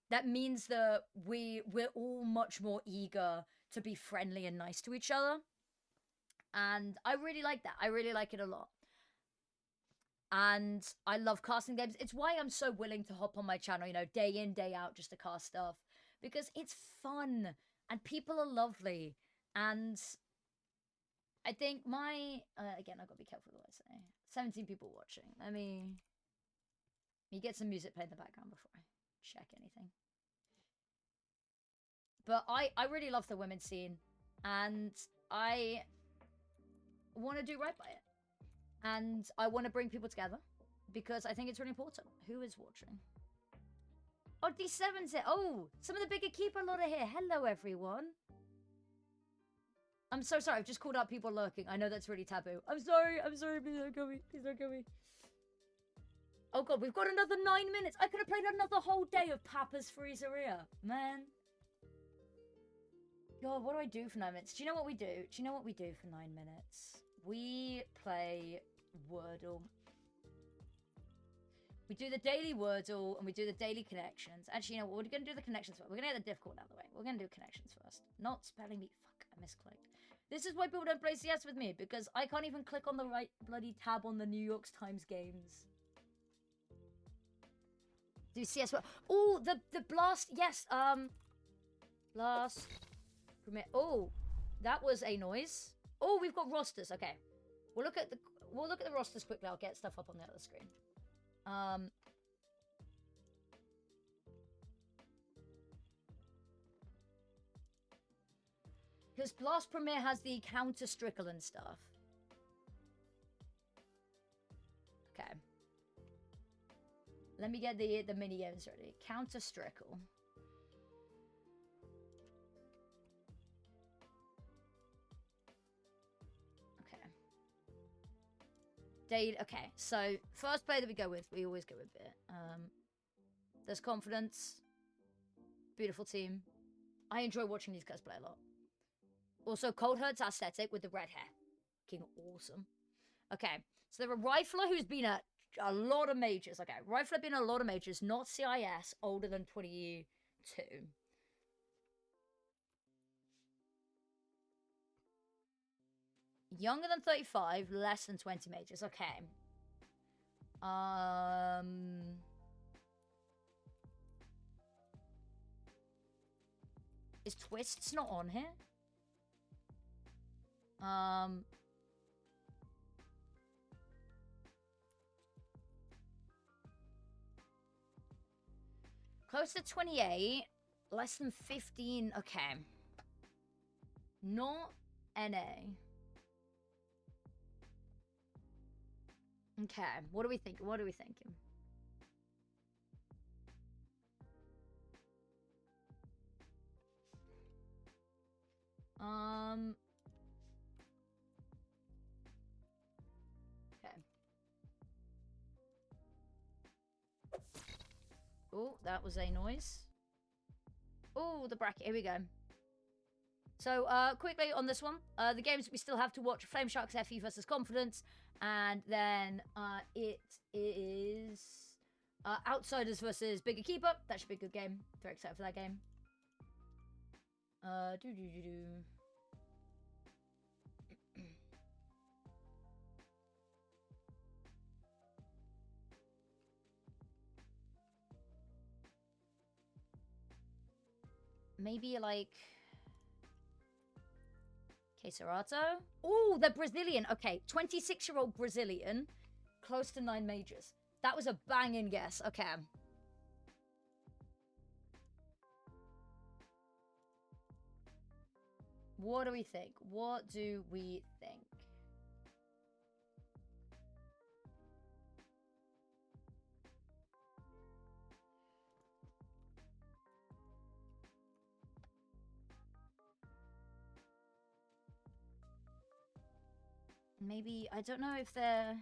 that means that we're all much more eager to be friendly and nice to each other. And I really like that. I really like it a lot. And I love casting games. It's why I'm so willing to hop on my channel, you know, day in, day out, just to cast stuff. Because it's fun. And people are lovely. And I think my... again, I've got to be careful with what I say. 17 people watching. Let me get some music playing in the background before I check anything. But I really love the women's scene. And I want to do right by it. And I want to bring people together. Because I think it's really important. Who is watching? Oh, D7's here. Oh, some of the BIG Equipa lot are here. Hello, everyone. I'm so sorry. I've just called out people lurking. I know that's really taboo. I'm sorry. I'm sorry. Please don't kill me. Please don't kill me. Oh, God. We've got another 9 minutes. I could have played another whole day of Papa's Freezeria. Man. God, what do I do for 9 minutes? Do you know what we do? Do you know what we do for 9 minutes? We play Wordle. We do the daily Wordle and we do the daily connections. Actually, you know what? We're going to do the connections first. We're going to get the difficult out of the way. We're going to do connections first. Not spelling bee. Fuck, I misclicked. This is why people don't play CS with me, because I can't even click on the right bloody tab on the New York Times games. Do CS. Oh, the blast. Yes. Blast. Oh, that was a noise. Oh, we've got rosters. Okay. We'll look at the rosters quickly. I'll get stuff up on the other screen. Because Blast Premier has the counter Strickle and stuff. Okay. Let me get the mini games ready. Counter Strickle. Okay, so first player that we go with, we always go with it. There's confidence. Beautiful team. I enjoy watching these guys play a lot. Also, Cold Hurt's aesthetic with the red hair. King awesome. Okay, so they're a rifler who's been at a lot of majors. Okay, rifler been at a lot of majors, not CIS, older than 22. Younger than 35, less than 20 majors. Okay. Is Twists not on here? Close to 28, less than 15. Okay. Not NA. Okay, what do we think? What are we thinking? Okay. Oh, that was a noise. Oh, the bracket. Here we go. So, quickly on this one, the games we still have to watch: Flame Sharks FE versus Confidence, and then it is Outsiders versus BIG Equipa. That should be a good game. Very excited for that game. Maybe like Queserato. Oh, the Brazilian. Okay, 26-year-old Brazilian, close to 9 majors. That was a banging guess. Okay. What do we think? What do we think? Maybe, I don't know if they're...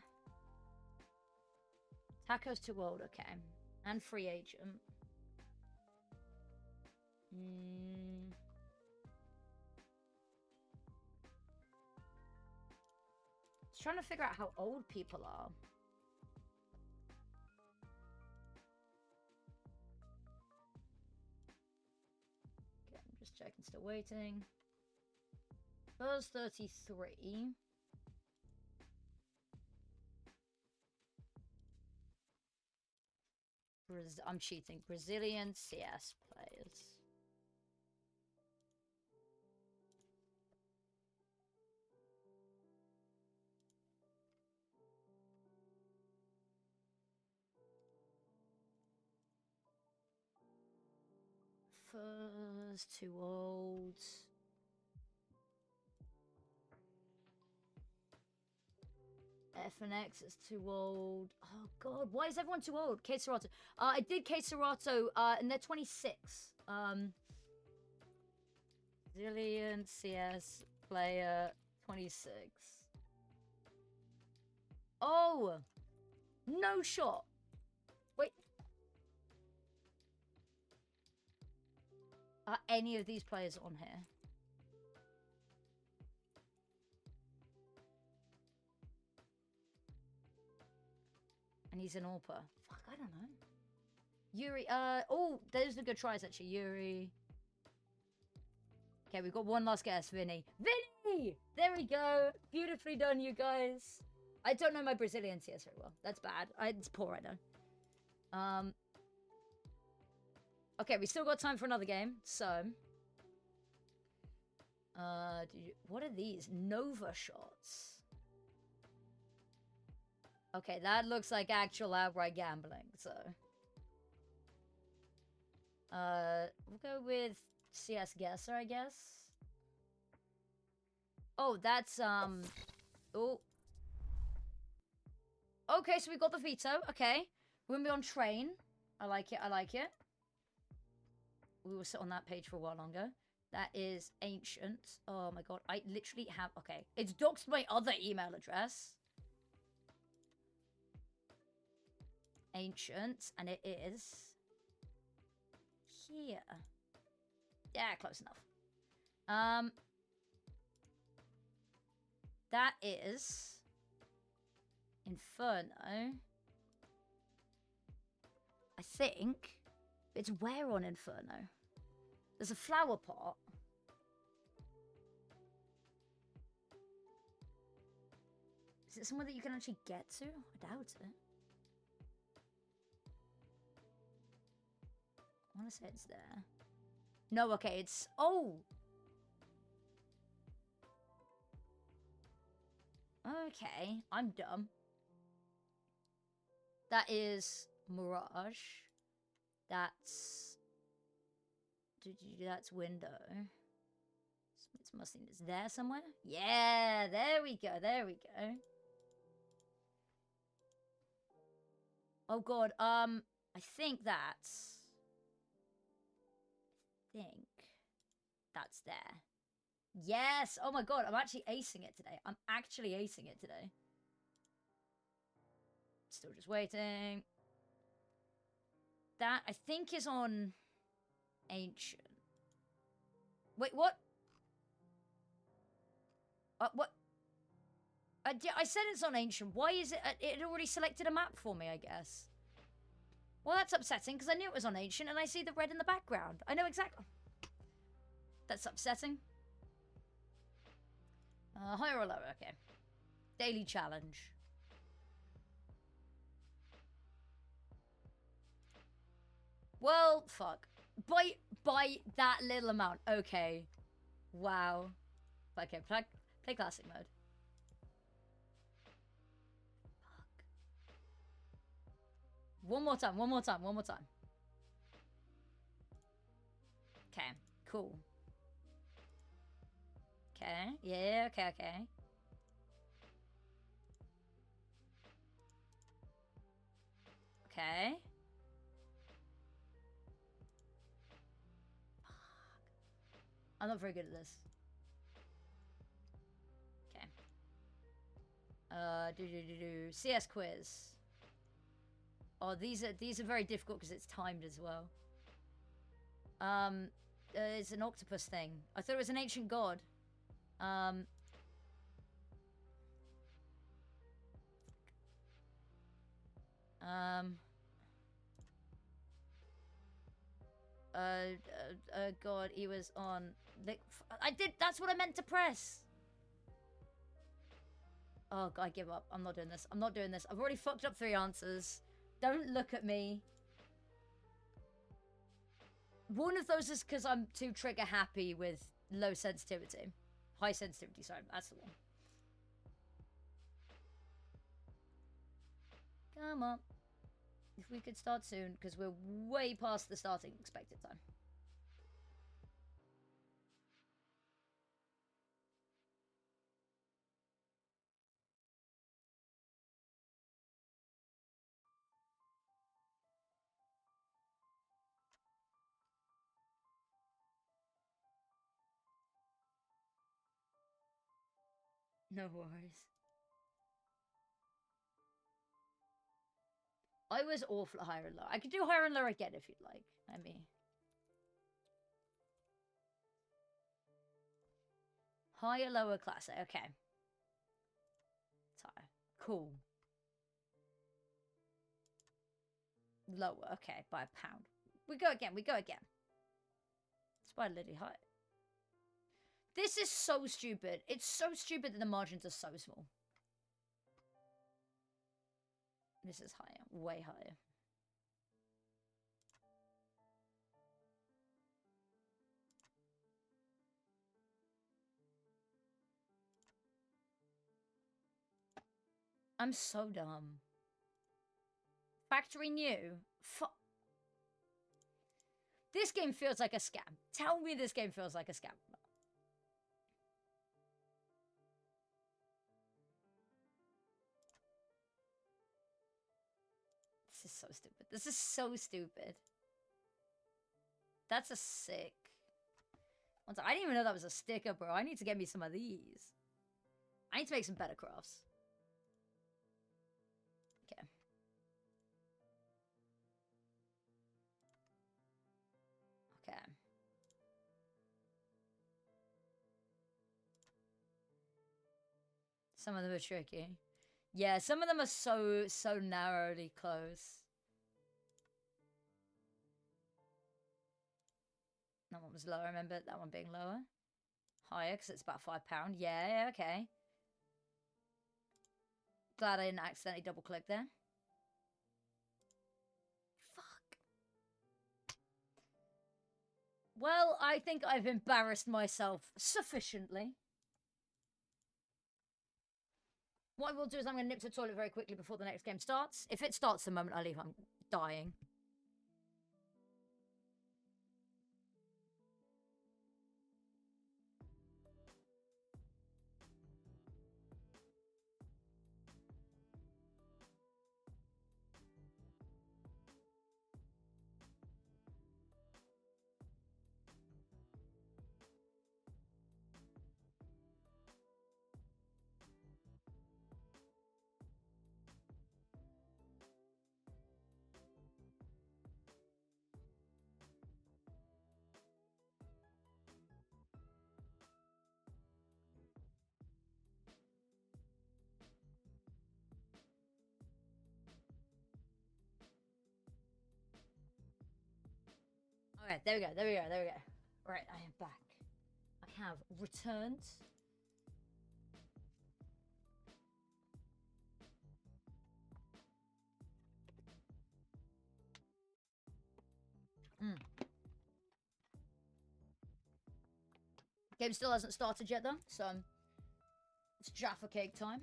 Taco's too old, okay. And free agent. Just trying to figure out how old people are. checking, still waiting. First 33. I'm cheating. Brazilian CS players. First, too old. FNX is too old. Oh god, why is everyone too old? Kate Serato. I did Kate Serato, and they're 26. Brazilian CS player 26. Oh! No shot! Wait. Are any of these players on here? And he's an AWPer. Fuck, I don't know. Yuri, oh, those are good tries, actually. Yuri. Okay, we've got one last guess, Vinny. Vinny! There we go. Beautifully done, you guys. I don't know my Brazilian CS very well. That's bad. It's poor, I know. Okay, we still got time for another game, so... what are these? Nova shots. Okay, that looks like actual outright gambling, so... we'll go with CS Guesser, I guess. Oh, that's, oh. Okay, so we got the veto. Okay. We're gonna be on train. I like it, I like it. We will sit on that page for a while longer. That is ancient. Oh my god, I literally have... Okay, it's doxed my other email address. Ancient, and it is... here. Yeah, close enough. That is... Inferno. I think... It's where on Inferno? There's a flower pot. Is it somewhere that you can actually get to? I doubt it. I want to say it's there. No, okay, it's... Oh! Okay, I'm dumb. That is Mirage. That's... That's window. It's must it's there somewhere? Yeah, there we go, there we go. Oh god, I think that's... that's there. Yes! Oh my god, I'm actually acing it today. I'm actually acing it today. Still just waiting. That, I think, is on Ancient. Wait, what? What? I said it's on Ancient. Why is it... it already selected a map for me, I guess. Well, that's upsetting, because I knew it was on Ancient, and I see the red in the background. I know exactly... That's upsetting. Higher or lower? Okay. Daily challenge. Well, fuck. By that little amount. Okay. Wow. Okay, play classic mode. Fuck. One more time, one more time, one more time. Okay, cool. Okay, yeah, okay, okay. Okay. I'm not very good at this. Okay. CS quiz. Oh, these are very difficult because it's timed as well. It's an octopus thing. I thought it was an ancient god. God, he was on. I did. That's what I meant to press. Oh, God, I give up. I'm not doing this. I'm not doing this. I've already fucked up 3 answers. Don't look at me. One of those is because I'm too trigger happy with low sensitivity. High sensitivity, sorry. That's the one. Come on. If we could start soon, because we're way past the starting expected time. No worries. I was awful at higher and lower. I could do higher and lower again if you'd like. I mean... Higher, lower class. Okay. Higher. Cool. Lower. Okay, by a pound. We go again. We go again. It's by Liddy high. This is so stupid. It's so stupid that the margins are so small. This is higher. Way higher. I'm so dumb. Factory new? This game feels like a scam. Tell me this game feels like a scam. This is so stupid. This is so stupid. That's a sick. I didn't even know that was a sticker, bro. I need to get me some of these. I need to make some better crafts. Okay. Okay. Some of them are tricky. Yeah, some of them are so narrowly close. That one was lower, I remember that one being lower. Higher, because it's about £5. Yeah, okay. Glad I didn't accidentally double click there. Fuck. Well, I think I've embarrassed myself sufficiently. What I will do is I'm going to nip to the toilet very quickly before the next game starts. If it starts the moment I leave, I'm dying. Okay, there we go, there we go, there we go. Right, I am back. I have returned. Game still hasn't started yet though, so it's Jaffa cake time.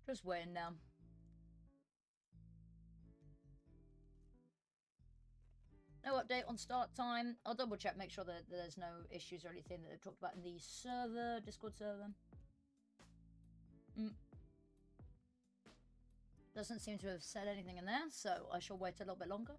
Just waiting now. No update on start time. I'll double check, make sure that there's no issues or anything that they've talked about in the server, Discord server. Doesn't seem to have said anything in there, so I shall wait a little bit longer.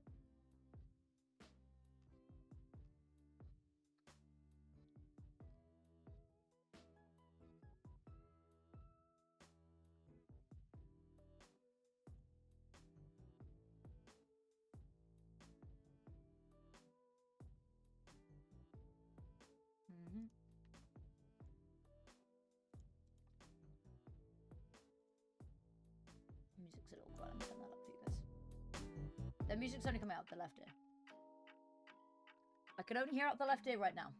Music's a little quiet. I'm turn that up for you guys. The music's only coming out the left ear. I can only hear out the left ear right now.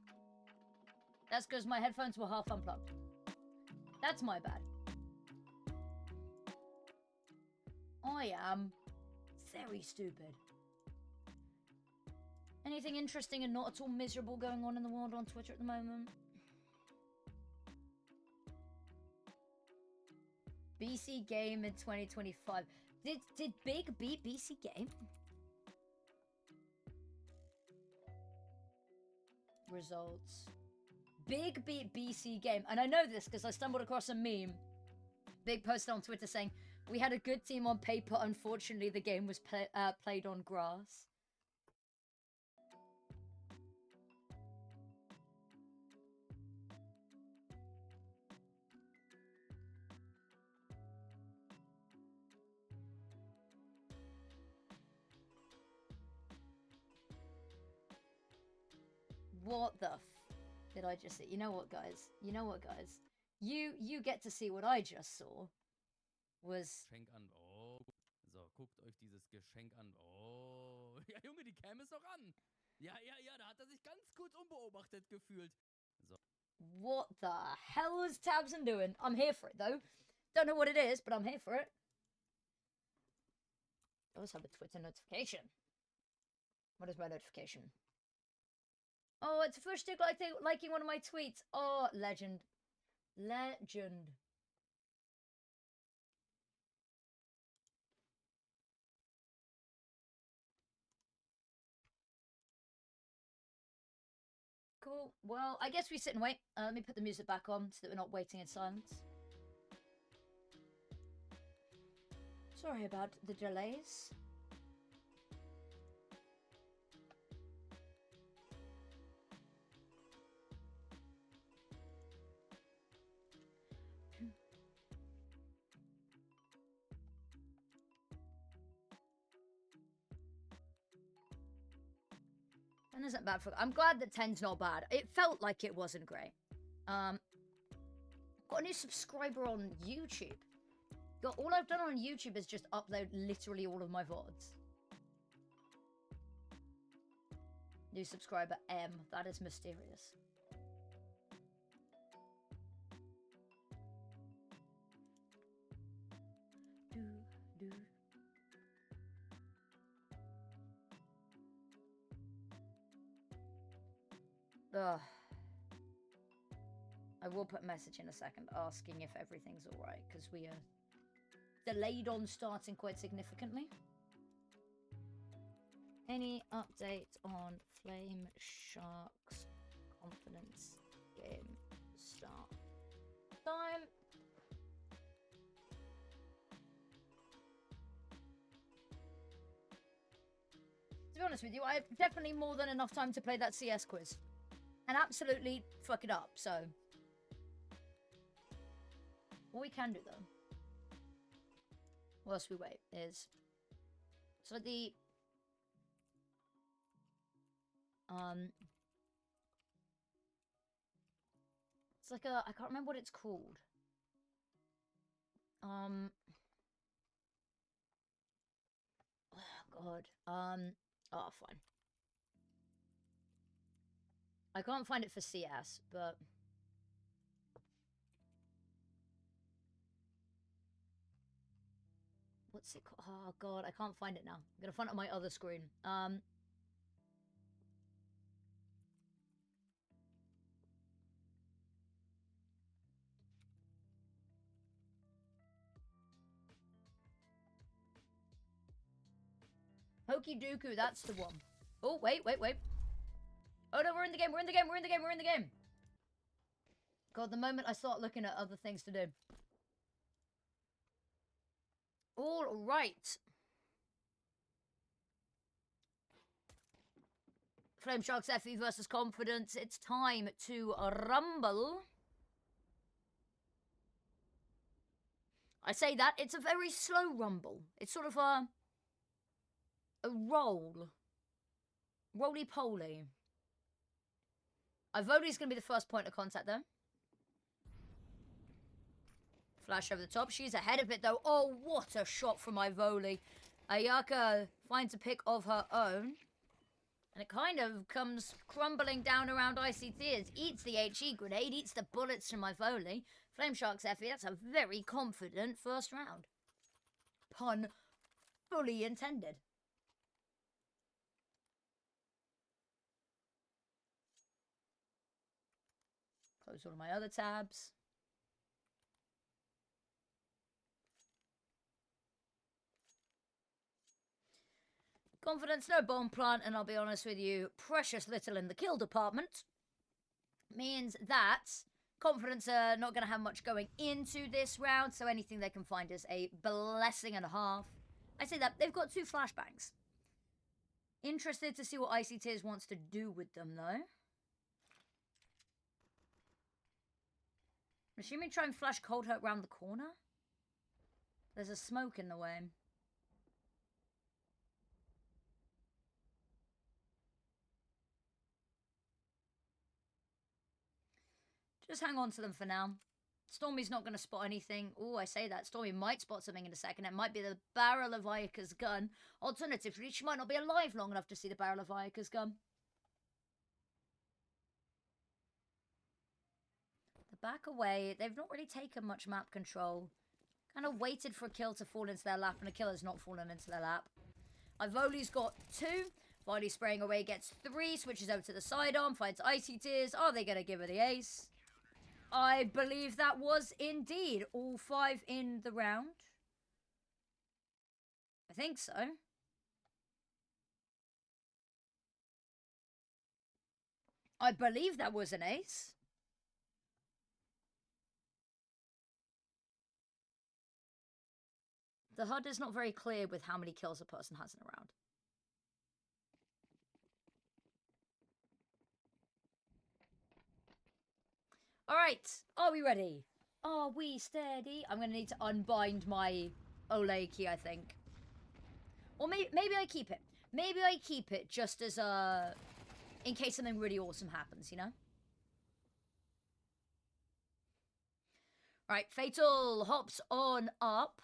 That's because my headphones were half unplugged. That's my bad. I am very stupid. Anything interesting and not at all miserable going on in the world on Twitter at the moment? BC Game in 2025. Did Big beat BC Game? Results. Big beat BC Game. And I know this because I stumbled across a meme. Big posted on Twitter saying, we had a good team on paper. Unfortunately, the game was played on grass. What the f... did I just see? You know what, guys? You know what, guys? You get to see what I just saw. Was... Geschenk an. Oh. So, guckt euch dieses Geschenk an. Oh. Ja, Junge, die Cam ist doch an. Ja, da hat sich ganz kurz unbeobachtet gefühlt. So. What the hell is Tabson doing? I'm here for it, though. Don't know what it is, but I'm here for it. I always have a Twitter notification. What is my notification? Oh, it's first stick liking one of my tweets. Oh, legend. Legend. Cool. Well, I guess we sit and wait. Let me put the music back on so that we're not waiting in silence. Sorry about the delays. And isn't bad for... I'm glad that 10's not bad. It felt like it wasn't great. Got a new subscriber on YouTube. All I've done on YouTube is just upload literally all of my VODs. New subscriber M. That is mysterious. Ugh. I will put a message in a second asking if everything's alright, because we are delayed on starting quite significantly. Any update on Flame Shark's confidence game start time? To be honest with you, I have definitely more than enough time to play that CS quiz. And absolutely fuck it up, so... What we can do, though, whilst we wait, is... So the... It's like a... I can't remember what it's called. Oh, God. Oh, fine. I can't find it for CS, but... What's it called? Oh, God, I can't find it now. I'm gonna find it on my other screen. Hokey Dooku, that's the one. Oh, wait. Oh, no, we're in the game. God, the moment I start looking at other things to do. All right. Flame Sharks FE versus Confidence. It's time to rumble. I say that, it's a very slow rumble. It's sort of a roll. Roly-poly. Ivoli's going to be the first point of contact, though. Flash over the top. She's ahead of it, though. Oh, what a shot from Ivoli. Ayaka finds a pick of her own. And it kind of comes crumbling down around ICT as eats the HE grenade, eats the bullets from Ivoli. Flame Sharks FE, that's a very confident first round. Pun fully intended. Close all of my other tabs. Confidence, no bomb plant, and I'll be honest with you, precious little in the kill department. Means that Confidence are not going to have much going into this round, so anything they can find is a blessing and a half. I say that, they've got 2 flashbangs. Interested to see what ICTs wants to do with them, though. I'm assuming try and flash Cold Hurt round the corner. There's a smoke in the way. Just hang on to them for now. Stormy's not going to spot anything. Oh, I say that. Stormy might spot something in a second. It might be the barrel of Ayaka's gun. Alternatively, she might not be alive long enough to see the barrel of Ayaka's gun. The back away. They've not really taken much map control. Kind of waited for a kill to fall into their lap, and a kill has not fallen into their lap. Ivoli's got 2. Volley spraying away gets 3. Switches over to the sidearm. Finds Icy Tears. Are they going to give her the ace? I believe that was indeed all 5 in the round. I think so. I believe that was an ace. The HUD is not very clear with how many kills a person has in a round. Alright, are we ready? Are we steady? I'm going to need to unbind my Olay key, I think. Or maybe I keep it. Maybe I keep it just as a... in case something really awesome happens, you know? Alright, Fatal hops on up.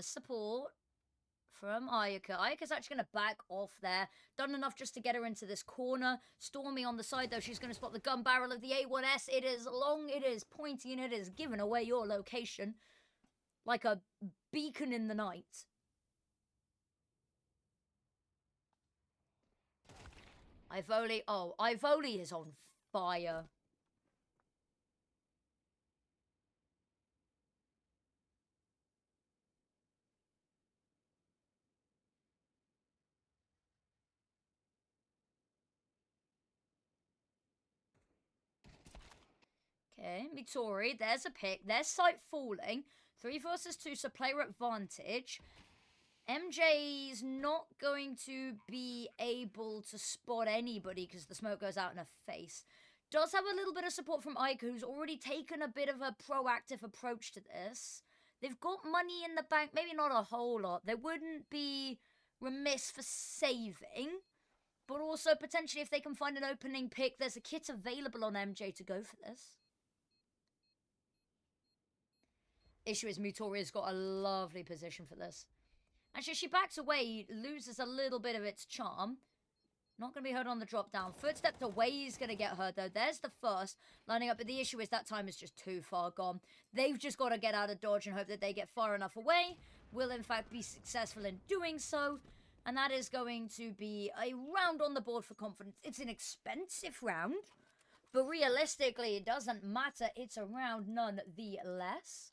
Support from Ayaka. Ayaka's actually going to back off there. Done enough just to get her into this corner. Stormy on the side, though. She's going to spot the gun barrel of the A1S. It is long, it is pointy, and it is giving away your location. Like a beacon in the night. Ivoli. Oh, Ivoli is on fire. Okay, Mitori, there's a pick. There's sight falling. 3 versus 2, so player advantage. MJ's not going to be able to spot anybody because the smoke goes out in her face. Does have a little bit of support from Aika, who's already taken a bit of a proactive approach to this. They've got money in the bank, maybe not a whole lot. They wouldn't be remiss for saving. But also, potentially, if they can find an opening pick, there's a kit available on MJ to go for this. Issue is Mutoria's got a lovely position for this. Actually, she backs away, loses a little bit of its charm. Not going to be heard on the drop down. Footsteps away is going to get heard, though. There's the first lining up, but the issue is that time is just too far gone. They've just got to get out of dodge and hope that they get far enough away. Will, in fact, be successful in doing so. And that is going to be a round on the board for Confidence. It's an expensive round, but realistically, it doesn't matter. It's a round nonetheless.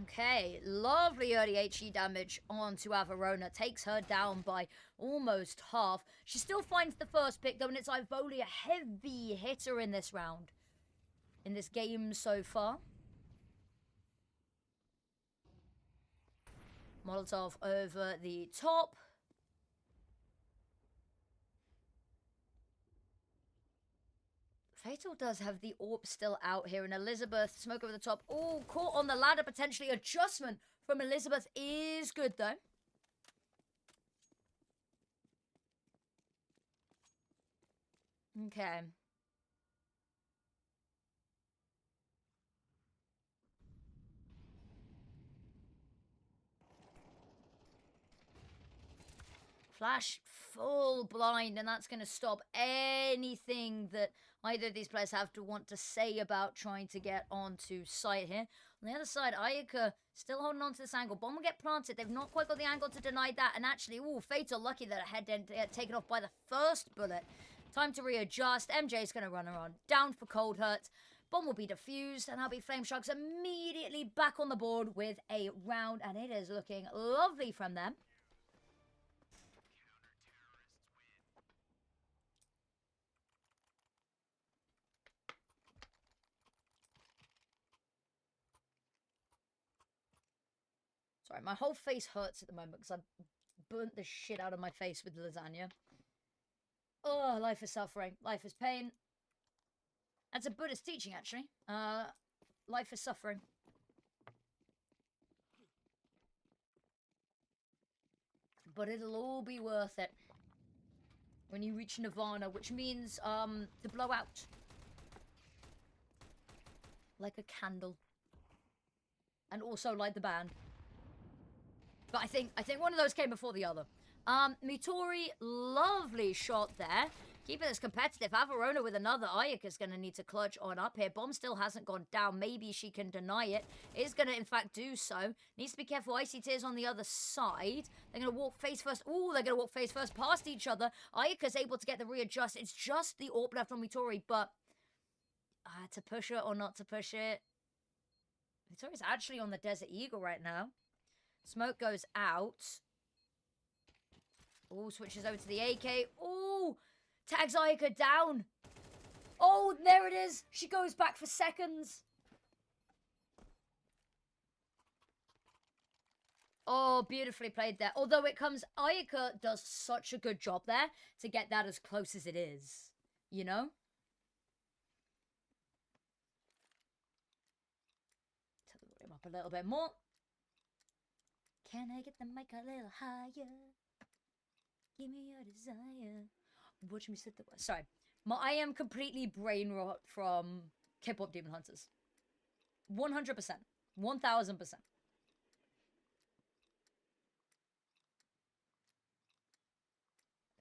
Okay, lovely early HE damage onto Averona. Takes her down by almost half. She still finds the first pick, though, and it's Ivoli, a heavy hitter in this round. In this game so far. Molotov over the top. Fatal does have the AWP still out here, and Elizabeth, smoke over the top. Oh, caught on the ladder, potentially. Adjustment from Elizabeth is good, though. Okay. Flash full blind, and that's going to stop anything that either of these players have to want to say about trying to get onto site here. On the other side, Ayaka still holding on to this angle. Bomb will get planted. They've not quite got the angle to deny that. And actually, ooh, Fatal lucky that her head didn't get taken off by the first bullet. Time to readjust. MJ's going to run her on. Down for Cold Hurt. Bomb will be defused, and that'll be Flame Sharks immediately back on the board with a round. And it is looking lovely from them. Sorry, my whole face hurts at the moment because I've burnt the shit out of my face with lasagna. Oh, life is suffering. Life is pain. That's a Buddhist teaching, actually. Life is suffering. But it'll all be worth it when you reach Nirvana, which means to blow out. Like a candle. And also light the band. But I think one of those came before the other. Mitori, lovely shot there. Keeping this competitive. Averona with another. Ayaka's going to need to clutch on up here. Bomb still hasn't gone down. Maybe she can deny it. Is going to, in fact, do so. Needs to be careful. Icy Tears on the other side. They're going to walk face first. Ooh, they're going to walk face first past each other. Ayaka's able to get the readjust. It's just the AWP left on Mitori, but to push it or not to push it. Mitori's actually on the Desert Eagle right now. Smoke goes out. Oh, switches over to the AK. Oh, tags Ayaka down. Oh, there it is. She goes back for seconds. Oh, beautifully played there. Although it comes, Ayaka does such a good job there to get that as close as it is. You know? Turn the volume up a little bit more. Can I get the mic a little higher? Give me your desire. Watch me sit the... Sorry. I am completely brain rot from K-pop Demon Hunters. 100%. 1000%.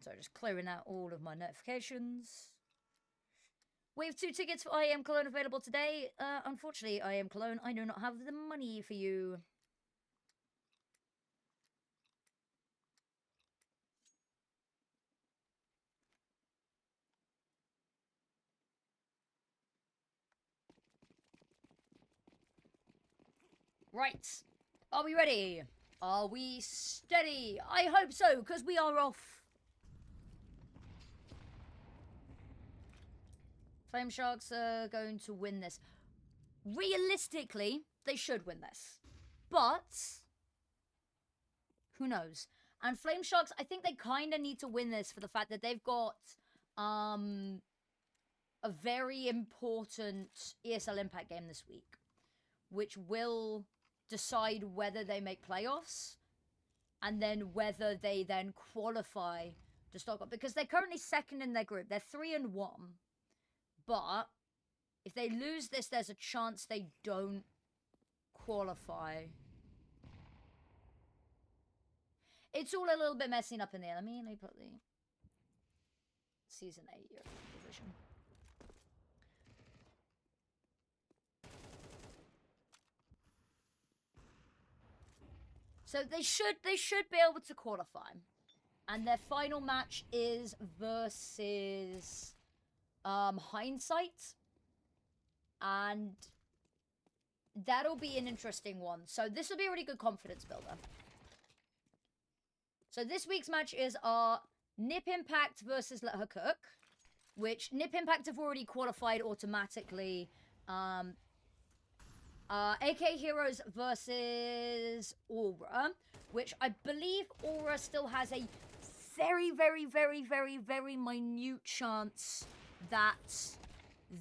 So just clearing out all of my notifications. We have 2 tickets for I Am Cologne available today. Unfortunately, I Am Cologne, I do not have the money for you. Right. Are we ready? Are we steady? I hope so, because we are off. Flame Sharks are going to win this. Realistically, they should win this. But who knows? And Flame Sharks, I think they kind of need to win this for the fact that they've got a very important ESL Impact game this week, which will decide whether they make playoffs and then whether they then qualify to Stockholm, because they're currently second in their group. They're 3-1, but if they lose this, there's a chance they don't qualify. It's all a little bit messing up in there. Let me put the Season 8 European division. So they should be able to qualify. And their final match is versus Hindsight. And that'll be an interesting one. So this will be a really good confidence builder. So this week's matches are Nip Impact versus Let Her Cook, which Nip Impact have already qualified automatically. AK Heroes versus Aura, which I believe Aura still has a very, very, very, very, very minute chance that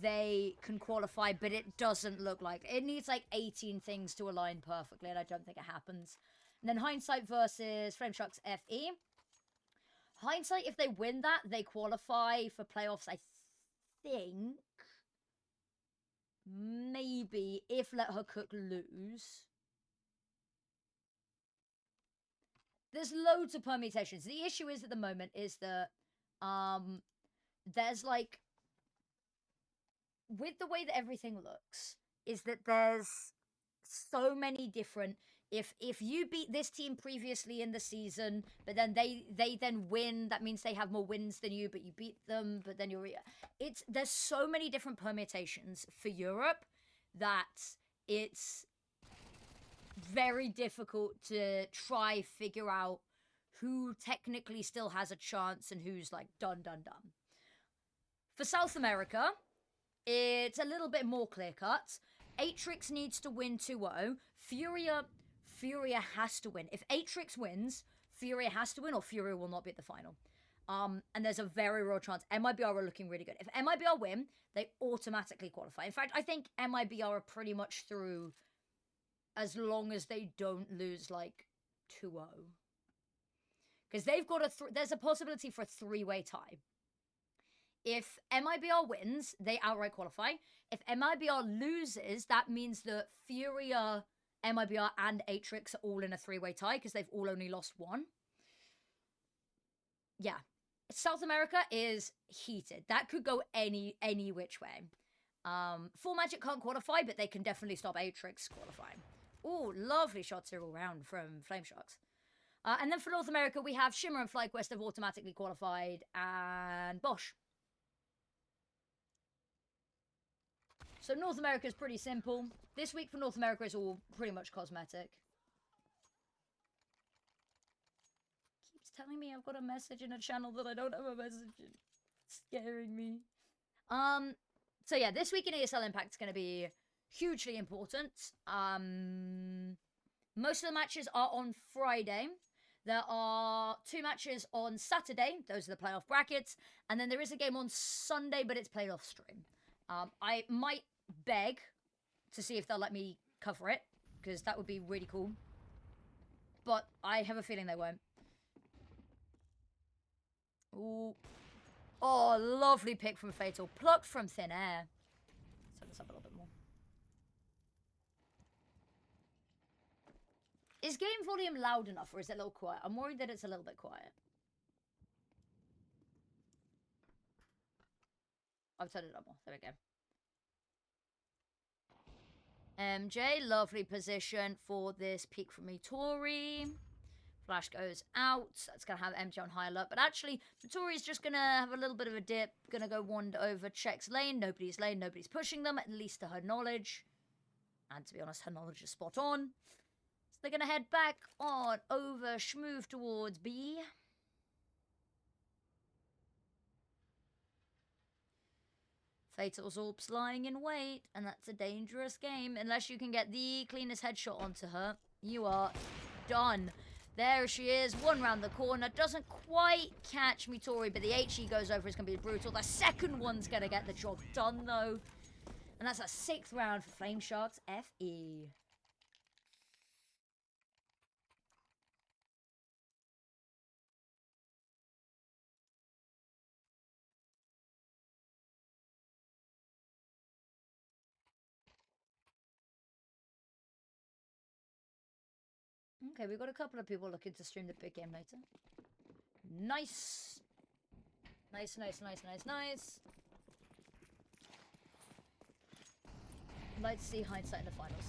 they can qualify, but it doesn't look like it. Needs like 18 things to align perfectly, and I don't think it happens. And then Hindsight versus Flamesharks FE. Hindsight, if they win that, they qualify for playoffs, I think. Maybe if Let Her Cook lose. There's loads of permutations. The issue is at the moment is that there's like, with the way that everything looks, is that there's so many different, if you beat this team previously in the season, but then they then win, that means they have more wins than you, but you beat them, but then you're, there's so many different permutations for Europe that it's very difficult to try figure out who technically still has a chance and who's like done. For South America, it's a little bit more clear-cut. Atrix needs to win 2-0. Furia has to win. If Atrix wins, Furia has to win, or Furia will not be at the final. And there's a very real chance MIBR are looking really good. If MIBR win, they automatically qualify. In fact, I think MIBR are pretty much through as long as they don't lose, like, 2-0. Because they've got there's a possibility for a 3-way tie. If MIBR wins, they outright qualify. If MIBR loses, that means that Furia, MIBR, and Atrix are all in a 3-way tie because they've all only lost 1. Yeah. South America is heated. That could go any which way. Full Magic can't qualify, but they can definitely stop Atrix qualifying. Ooh, lovely shots here all round from Flamesharks. And then for North America, we have Shimmer and FlyQuest have automatically qualified, and Bosch. So North America is pretty simple. This week for North America is all pretty much cosmetic. Keeps telling me I've got a message in a channel that I don't have a message in. It's scaring me. So yeah, this week in ESL Impact is going to be hugely important. Most of the matches are on Friday. There are 2 matches on Saturday. Those are the playoff brackets. And then there is a game on Sunday, but it's played off stream. I might beg to see if they'll let me cover it, because that would be really cool. But I have a feeling they won't. Ooh. Oh, lovely pick from Fatal. Plucked from thin air. Let's turn this up a little bit more. Is game volume loud enough, or is it a little quiet? I'm worried that it's a little bit quiet. I've turned it up more. There we go. MJ, lovely position for this peek from Mitori. Flash goes out. That's going to have MJ on high alert. But actually, Mitori's just going to have a little bit of a dip. Going to go wander over, checks lane. Nobody's pushing them, at least to her knowledge. And to be honest, her knowledge is spot on. So they're going to head back on over, schmooth towards B. Fatal's Orbs lying in wait, and that's a dangerous game. Unless you can get the cleanest headshot onto her, you are done. There she is, one round the corner. Doesn't quite catch Mitori, but the HE goes over. It's going to be brutal. The second one's going to get the job done, though. And that's a 6th round for Flamesharks FE. Okay, we've got a couple of people looking to stream the big game later. Nice. Nice. Like to see Hindsight in the finals.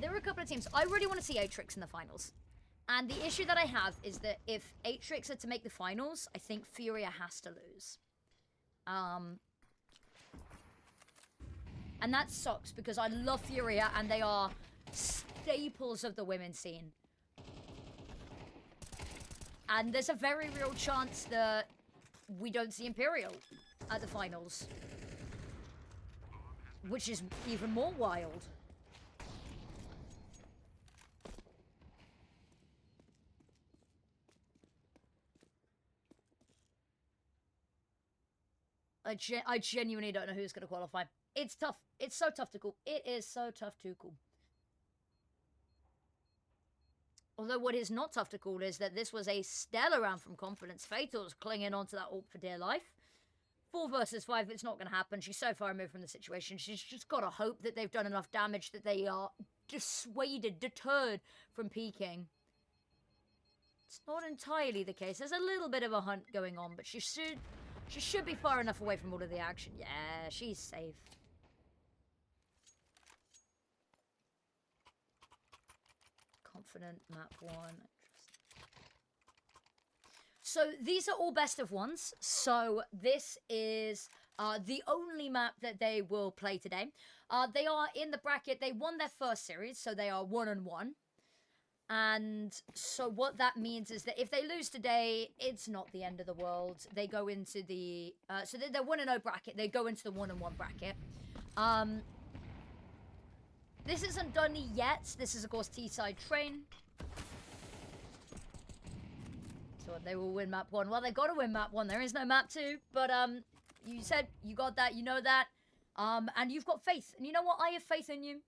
There are a couple of teams. I really want to see Atrix in the finals. And the issue that I have is that if Atrix are to make the finals, I think Furia has to lose. And that sucks because I love Furia and they are staples of the women's scene. And there's a very real chance that we don't see Imperial at the finals. Which is even more wild. I genuinely don't know who's going to qualify. It's tough. It's so tough to call. It is so tough to call. Although what is not tough to call is that this was a stellar round from Confidence. Fatal's clinging onto that ult for dear life. 4 versus 5, it's not going to happen. She's so far removed from the situation. She's just got to hope that they've done enough damage that they are deterred from peeking. It's not entirely the case. There's a little bit of a hunt going on, but she should be far enough away from all of the action. Yeah, she's safe. Confident, map 1. So these are all best of ones. So this is the only map that they will play today. They are in the bracket. They won their first series, so they are 1-1. And so what that means is that if they lose today, it's not the end of the world. They go into the... so they're 1-0 bracket. They go into the 1-1 bracket. This isn't done yet. This is, of course, T-side train. So they will win map 1. Well, they've got to win map 1. There is no map 2. But you said you got that. You know that. And you've got faith. And you know what? I have faith in you.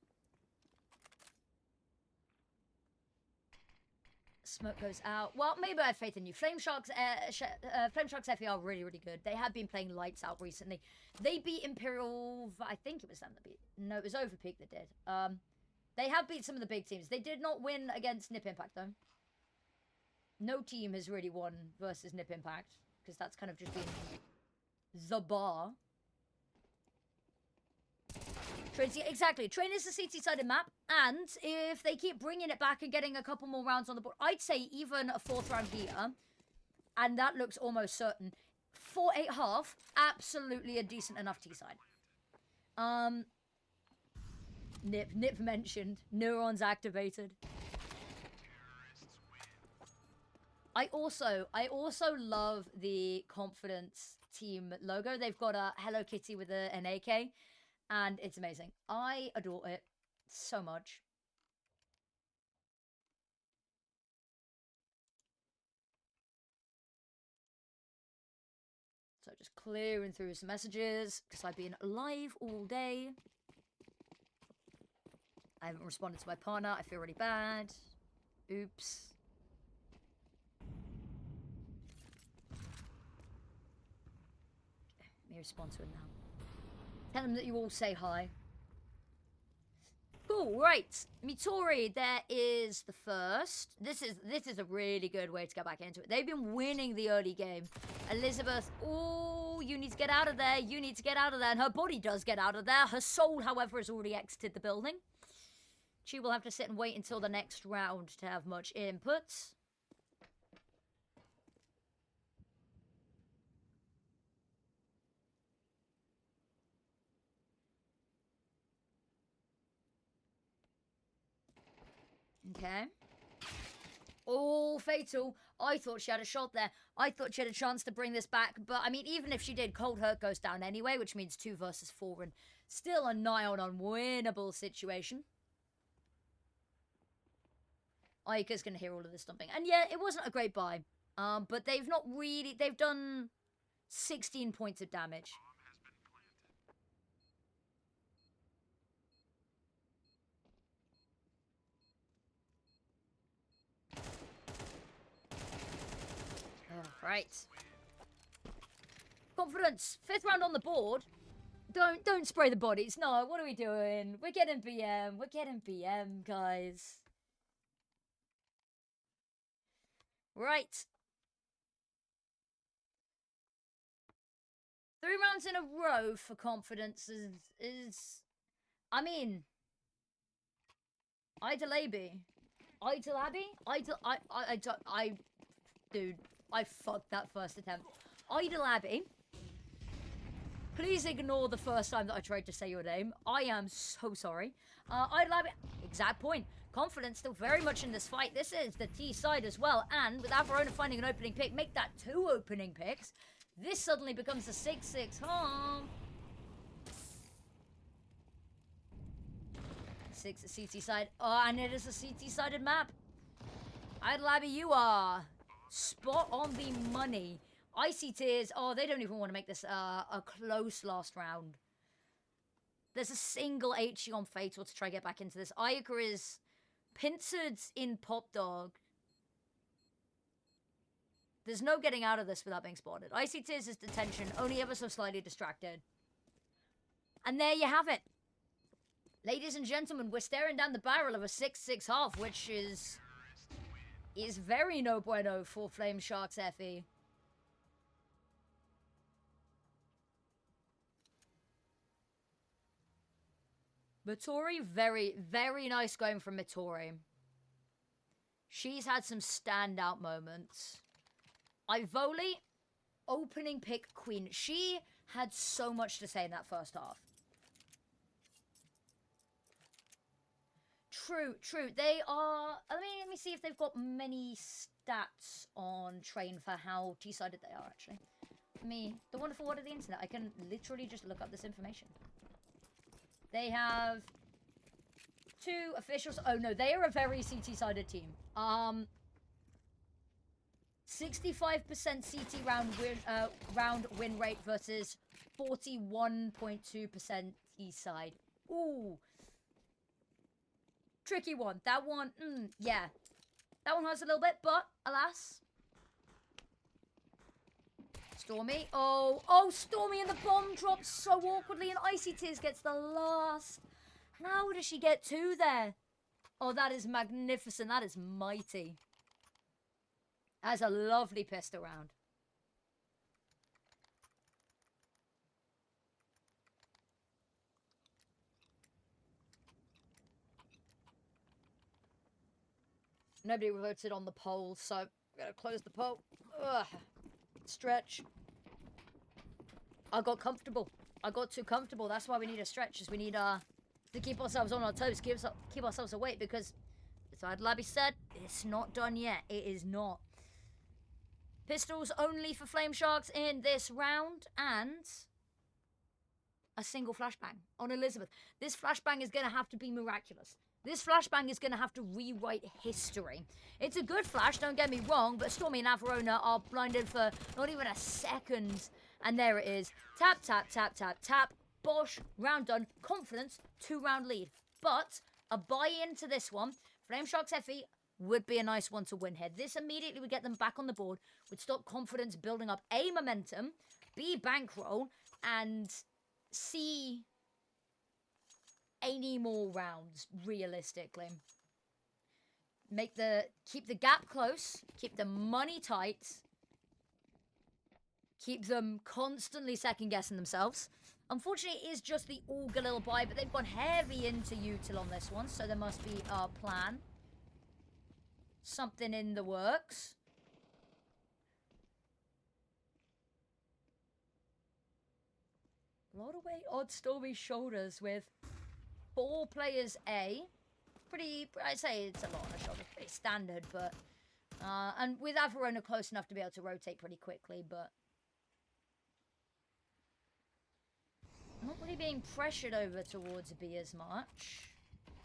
Smoke goes out. Well, maybe I have faith in you. Flame Sharks FE are really, really good. They have been playing lights out recently. They beat Imperial... I think it was them that beat... No, it was Overpeak that did. They have beat some of the big teams. They did not win against Nip Impact, though. No team has really won versus Nip Impact. Because that's kind of just been the bar. Exactly. Train is a CT-sided map, and if they keep bringing it back and getting a couple more rounds on the board, I'd say even a 4th round here, and that looks almost certain. 4-8-1/2, absolutely a decent enough T-side. Nip mentioned. Neurons activated. I also love the Confidence team logo. They've got a Hello Kitty with an AK. And it's amazing. I adore it so much. So just clearing through some messages, because I've been live all day. I haven't responded to my partner. I feel really bad. Oops. Let me respond to him now. Tell them that you all say hi. Cool, right. Mitori, there is the first. This is a really good way to get back into it. They've been winning the early game. Elizabeth, oh, you need to get out of there. You need to get out of there. And her body does get out of there. Her soul, however, has already exited the building. She will have to sit and wait until the next round to have much input. Okay. Oh, Fatal. I thought she had a shot there. I thought she had a chance to bring this back. But, I mean, even if she did, Cold Hurt goes down anyway, which means 2 versus 4 and still a nigh-on unwinnable situation. Aika's going to hear all of this stomping. And, yeah, it wasn't a great buy. But they've not really... They've done 16 points of damage. Right. Confidence. 5th round on the board. Don't spray the bodies. No, what are we doing? We're getting BM. We're getting BM, guys. Right. 3 rounds in a row for Confidence is I mean, Idle Abbey. Idle Abbey? Dude, I fucked that first attempt. Idle Abbey, Please ignore the first time that I tried to say your name. I am so sorry. I'd love it. Exact point. Confidence still very much in this fight. This is the T side as well. And with Averona finding an opening pick, make that 2 opening picks. This suddenly becomes a 6-6 home. 6 CT side. Oh, and it is a CT-sided map. Labby, you are spot on the money. Icy Tears, oh, they don't even want to make this a close last round. There's a single HE on Fatal to try to get back into this. Ayaka is pincered in Pop Dog. There's no getting out of this without being spotted. Icy Tears is detention, only ever so slightly distracted. And there you have it. Ladies and gentlemen, we're staring down the barrel of a 6-6 half, which is very no bueno for Flame Sharks FE. Mittori, very, very nice going from Mittori. She's had some standout moments. Ivoli, opening pick queen. She had so much to say in that first half. True. They are... let me see if they've got many stats on Train for how T-sided they are, actually. The wonderful word of the internet. I can literally just look up this information. They have 2 officials. Oh, no, they are a very CT-sided team. 65% CT round win rate versus 41.2% T-side. Ooh. Tricky one. That one, yeah. That one hurts a little bit, but alas. Stormy. Oh, Stormy and the bomb drops so awkwardly, and Icy Tears gets the last. How does she get 2 there? Oh, that is magnificent. That is mighty. That's a lovely pistol round. Nobody voted on the poll, so I'm gonna close the poll. Ugh. Stretch. I got comfortable. I got too comfortable. That's why we need a stretch, is we need to keep ourselves on our toes, keep ourselves awake, because, as Labby said, it's not done yet. It is not. Pistols only for Flame Sharks in this round, and a single flashbang on Elizabeth. This flashbang is going to have to be miraculous. This flashbang is going to have to rewrite history. It's a good flash, don't get me wrong, but Stormy and Averona are blinded for not even a second. And there it is. Tap, tap, tap, tap, tap. Bosh, round done. Confidence, 2-round lead. But a buy-in to this one, Flame Sharks FE would be a nice one to win here. This immediately would get them back on the board, would stop Confidence building up A, momentum, B, bankroll, and C, any more rounds, realistically. Keep the gap close, keep the money tight, keep them constantly second-guessing themselves. Unfortunately, it is just the Augur little buy, but they've gone heavy into Util on this one, so there must be a plan. Something in the works. A lot of weight on Stormy's shoulders with 4 players A. I'd say it's a lot on the shoulders. Pretty standard, but... and with Averona close enough to be able to rotate pretty quickly, but... not really being pressured over towards B as much.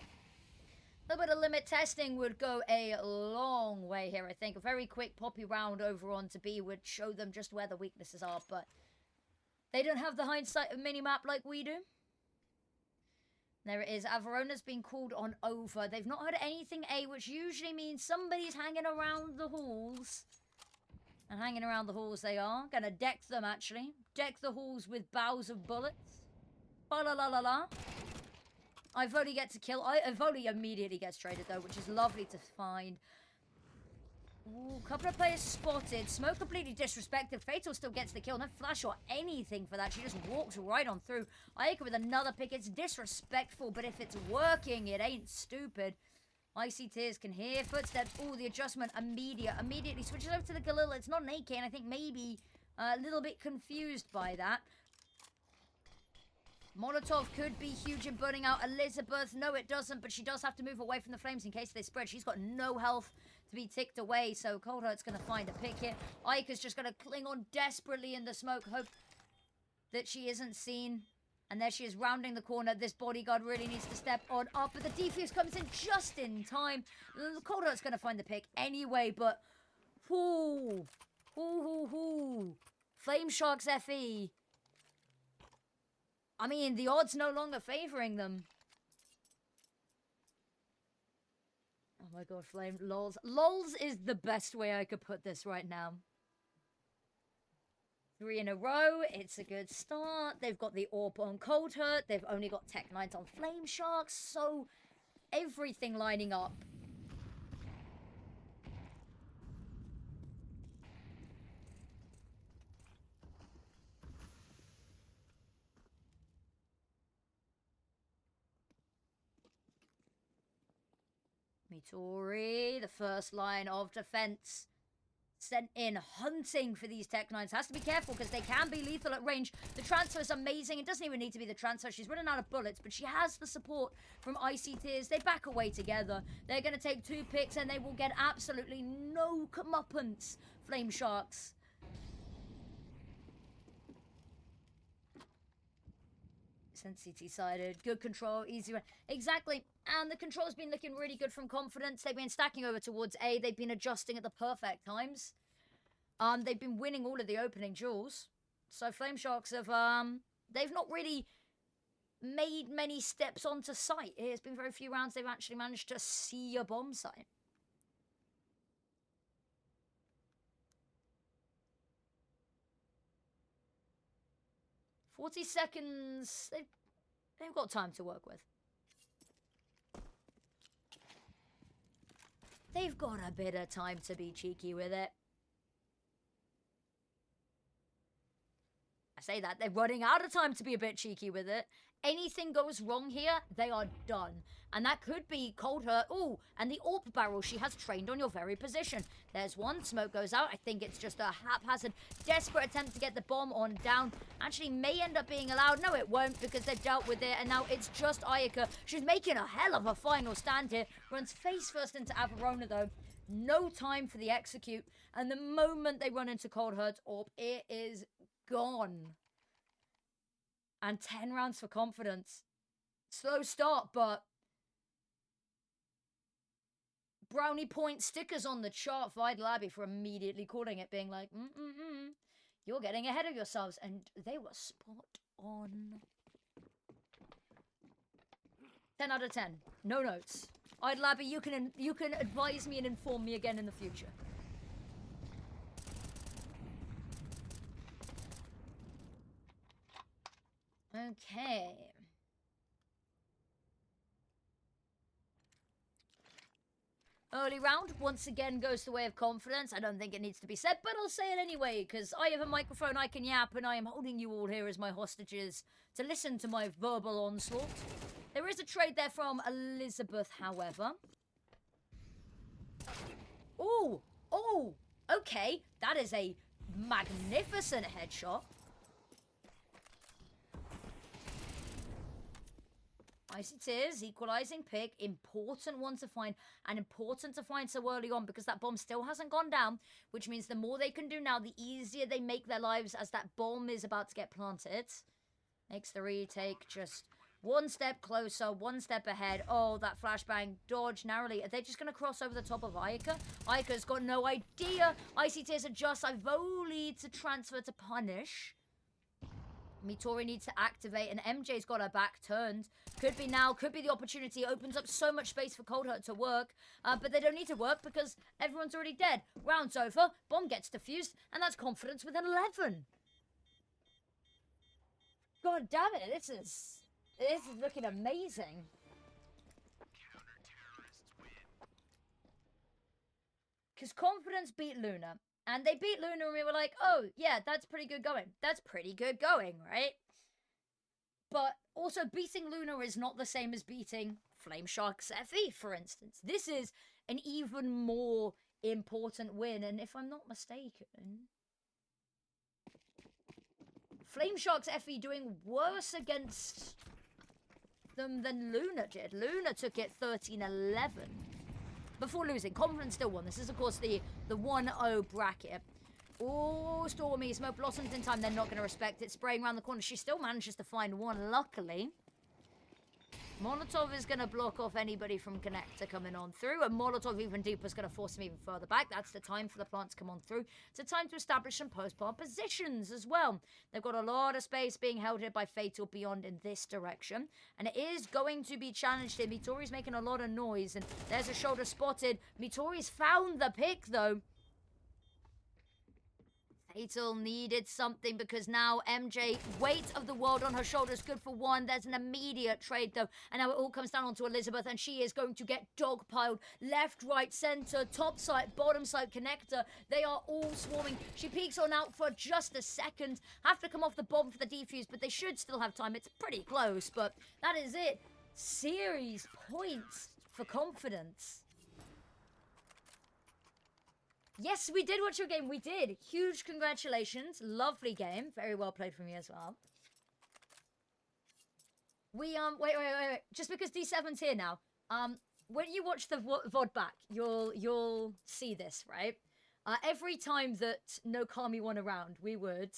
A little bit of limit testing would go a long way here, I think. A very quick poppy round over onto B would show them just where the weaknesses are, but they don't have the hindsight of minimap like we do. There it is. Averona's been called on over. They've not heard anything A, which usually means somebody's hanging around the halls. And hanging around the halls they are. Gonna deck them, actually. Deck the halls with bows of bullets. Ba-la-la-la-la. Ivoli gets a kill. Ivoli immediately gets traded, though, which is lovely to find. Ooh, couple of players spotted. Smoke completely disrespected. Fatal still gets the kill. No flash or anything for that. She just walks right on through. Ayaka with another pick. It's disrespectful, but if it's working, it ain't stupid. Icy Tears can hear footsteps. Ooh, the adjustment immediately switches over to the Galil. It's not an AK, and I think maybe a little bit confused by that. Molotov could be huge in burning out Elizabeth. No, it doesn't, but she does have to move away from the flames in case they spread. She's got no health to be ticked away, so Cold Heart's going to find a pick here. Ika's just going to cling on desperately in the smoke, hope that she isn't seen. And there she is rounding the corner. This bodyguard really needs to step on up, but the defuse comes in just in time. Cold Heart's going to find the pick anyway, but... Ooh. Flame Sharks FE. I mean, the odds no longer favoring them. Oh my god, Flame. Lols. Lols is the best way I could put this right now. 3 in a row. It's a good start. They've got the AWP on Cold Heart. They've only got Tech 9s on Flame Sharks. So, everything lining up. Mitori, the first line of defense, sent in hunting for these Tech 9s. Has to be careful because they can be lethal at range. The transfer is amazing. It doesn't even need to be the transfer. She's running out of bullets, but she has the support from Icy Tears. They back away together. They're going to take 2 picks and they will get absolutely no comeuppance, Flame Sharks. CT sided, good control, easy run. Exactly, and the control's been looking really good from Confidence. They've been stacking over towards A. They've been adjusting at the perfect times. They've been winning all of the opening duels. So Flame Sharks have, they've not really made many steps onto site. It's been very few rounds they've actually managed to see a bomb site. "40 seconds. They've got time to work with. They've got a bit of time to be cheeky with it. I say that, they're running out of time to be a bit cheeky with it. Anything goes wrong here, they are done. And that could be Cold Heart. Ooh, and the AWP barrel she has trained on your very position. There's one, smoke goes out. I think it's just a haphazard, desperate attempt to get the bomb on down. Actually may end up being allowed. No, it won't because they've dealt with it. And now it's just Ayaka. She's making a hell of a final stand here. Runs face first into Averona though. No time for the execute. And the moment they run into Cold Heart's AWP, it is gone. And 10 rounds for Confidence. Slow start, but brownie point stickers on the chart for Idle Abbey for immediately calling it, being like, you're getting ahead of yourselves. And they were spot on. 10 out of 10. No notes. Idle Abbey, you can advise me and inform me again in the future. Okay. Early round, once again, goes the way of Confidence. I don't think it needs to be said, but I'll say it anyway, because I have a microphone, I can yap, and I am holding you all here as my hostages to listen to my verbal onslaught. There is a trade there from Elizabeth, however. Ooh, oh, okay. That is a magnificent headshot. Icy Tears, equalizing pick, important one to find, and important to find so early on because that bomb still hasn't gone down, which means the more they can do now, the easier they make their lives as that bomb is about to get planted. Makes the retake just one step closer, one step ahead. Oh, that flashbang, dodge narrowly. Are they just going to cross over the top of Ayaka? Ayaka's got no idea. Icy Tears adjusts. Ivoli to transfer to punish. Mitori needs to activate, and MJ's got her back turned. Could be now, could be the opportunity. Opens up so much space for Cold Heart to work, but they don't need to work because everyone's already dead. Round's over, bomb gets defused, and that's Confidence with an 11. God damn it, this is looking amazing. Because Confidence beat Luna. And they beat Luna and we were like, oh, yeah, that's pretty good going. That's pretty good going, right? But also beating Luna is not the same as beating Flame Sharks FE, for instance. This is an even more important win. And if I'm not mistaken, Flame Sharks FE doing worse against them than Luna did. Luna took it 13-11 before losing. Confidence still won. This is, of course, the 1-0 bracket. Oh, Stormy. Smoke blossoms in time. They're not going to respect it. Spraying around the corner. She still manages to find one, luckily. Molotov is going to block off anybody from Connector coming on through. And Molotov even deeper is going to force him even further back. That's the time for the plant to come on through. It's a time to establish some post-plant positions as well. They've got a lot of space being held here by Fatal Beyond in this direction. And it is going to be challenged here. Mitori's making a lot of noise. And there's a shoulder spotted. Mitori's found the pick, though. Fatal needed something because now MJ, weight of the world on her shoulders, good for one. There's an immediate trade though. And now it all comes down onto Elizabeth and she is going to get dogpiled. Left, right, center, top side, bottom side, Connector. They are all swarming. She peeks on out for just a second. Have to come off the bomb for the defuse, but they should still have time. It's pretty close, but that is it. Series points for Confidence. Yes, we did watch your game. We did. Huge congratulations. Lovely game. Very well played from you as well. We, wait. Just because D7's here now, when you watch the VOD back, you'll see this, right? Every time that NoKami won a round, we would...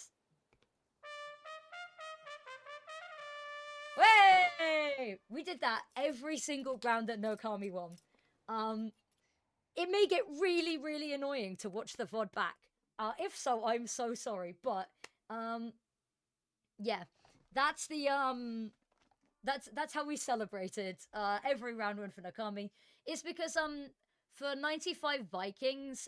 Hey! We did that every single round that NoKami won. It may get really, really annoying to watch the VOD back. If so, I'm so sorry. But, yeah. That's the, that's how we celebrated, every round win for NoKami. It's because, for 95 Vikings,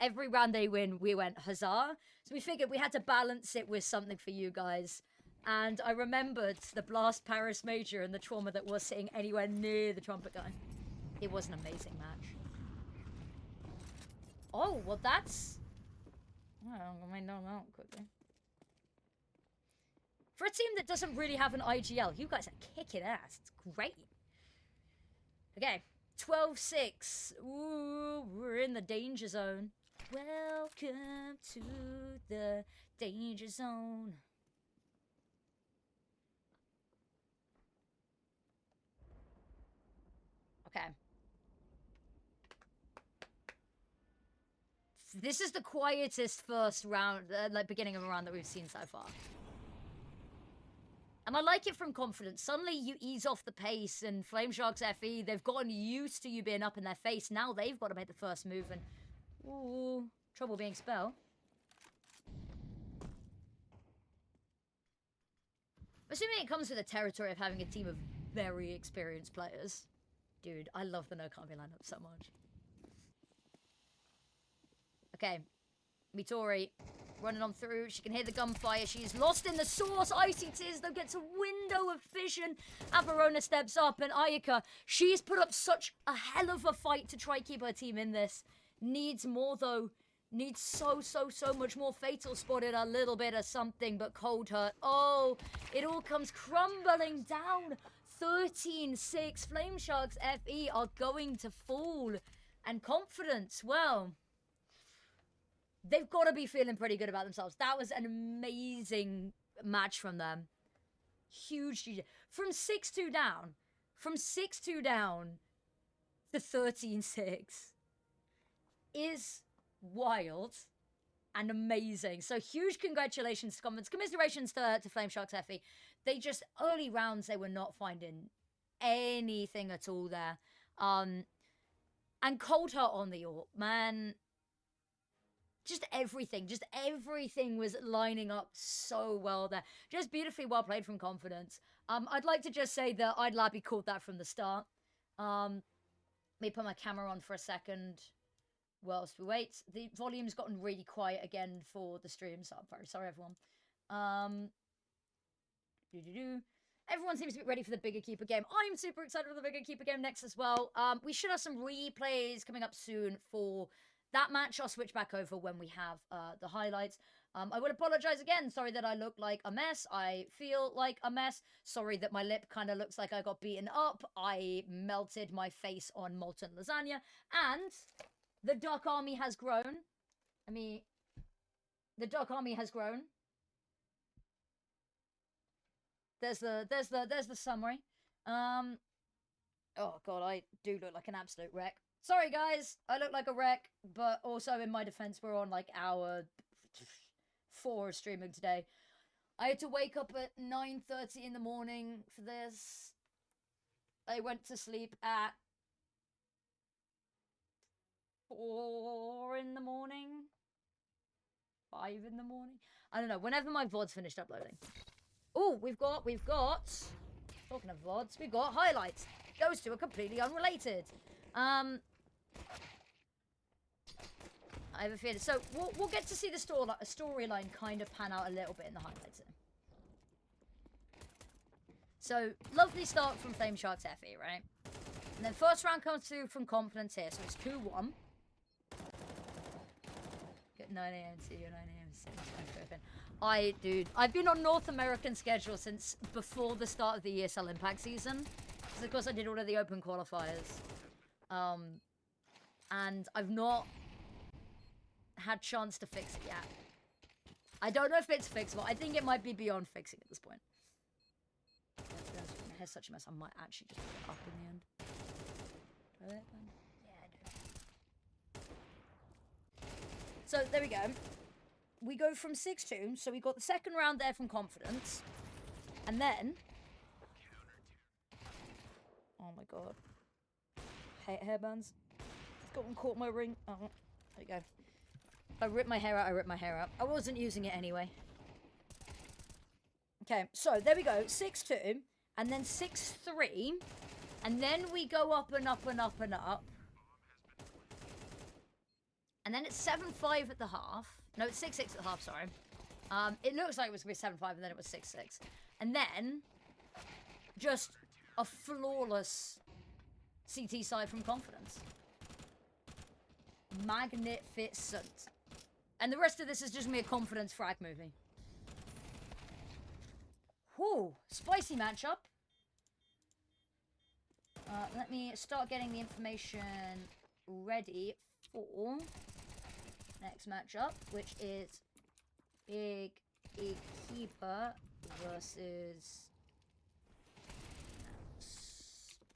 every round they win, we went huzzah. So we figured we had to balance it with something for you guys. And I remembered the Blast Paris Major and the trauma that was sitting anywhere near the trumpet guy. It was an amazing match. Oh, well that's... I might know that quickly. For a team that doesn't really have an IGL, you guys are kicking ass. It's great. Okay, 12-6. Ooh, we're in the danger zone. Welcome to the danger zone. Okay. This is the quietest first round, like beginning of a round that we've seen so far. And I like it from Confidence. Suddenly you ease off the pace and Flame Sharks FE, they've gotten used to you being up in their face. Now they've got to make the first move and... Ooh, trouble being spell. Assuming it comes with the territory of having a team of very experienced players. Dude, I love the NoKami lineup so much. Okay, Mitori running on through. She can hear the gunfire. She's lost in the source. Icy Tears, though, gets a window of vision. Averona steps up, and Ayaka, she's put up such a hell of a fight to try keep her team in this. Needs more, though. Needs so much more. Fatal spotted a little bit of something, but Cold Hurt. Oh, it all comes crumbling down. 13-6. Flame Sharks FE are going to fall. And Confidence, well... they've got to be feeling pretty good about themselves. That was an amazing match from them. Huge GG. From 6-2 down. From 6-2 down to 13-6 is wild and amazing. So huge congratulations to Confidence. Commiserations to Flame Sharks FE. They just, early rounds, they were not finding anything at all there. And Cold Heart on the AWP, man... just everything was lining up so well there. Just beautifully well played from Confidence. I'd like to just say that I'd Labby called that from the start. Let me put my camera on for a second whilst we wait. The volume's gotten really quiet again for the stream, so I'm very sorry, everyone. Everyone seems to be ready for the BIG Equipa game. I'm super excited for the BIG Equipa game next as well. We should have some replays coming up soon for... that match. I'll switch back over when we have the highlights. I will apologize again. Sorry that I look like a mess. I feel like a mess. Sorry that my lip kind of looks like I got beaten up. I melted my face on molten lasagna. And the Duck Army has grown. The Duck Army has grown. there's the summary. Oh god, I do look like an absolute wreck. Sorry guys, I look like a wreck, but also in my defense, we're on like hour 4 of streaming today. I had to wake up at 9:30 in the morning for this. I went to sleep at 4 in the morning. 5 in the morning. I don't know. Whenever my VOD's finished uploading. Oh, we've got. Talking of VODs, we've got highlights. Those two are completely unrelated. I have a feeling. So we'll get to see the storyline kind of pan out a little bit in the highlights. So lovely start from Flame Shark's FE, right? And then first round comes through from Confidence here, so it's 2-1. Get 9 a.m. to 9 a.m. Dude, I've been on North American schedule since before the start of the ESL Impact season. Because of course I did all of the open qualifiers. And I've not had chance to fix it yet. I don't know if it's fixable. I think it might be beyond fixing at this point. My hair's such a mess. I might actually just put it up in the end. Do I do it then? Yeah, I do. So there we go. We go from 6-2. So we got the second round there from Confidence. And then... Oh my god. Hate hairbands. It's got one caught in my ring. Oh, there you go. I ripped my hair out. I wasn't using it anyway. Okay, so there we go. 6-2. And then 6-3. And then we go up and up and up and up. And then it's 7-5 at the half. No, it's 6-6 at the half, sorry. It looks like it was going to be 7-5 and then it was 6-6. And then just a flawless CT side from Confidence. Magnificent. And the rest of this is just me a Confidence frag movie. Whew, spicy matchup. Let me start getting the information ready for next matchup, which is BIG Equipa versus...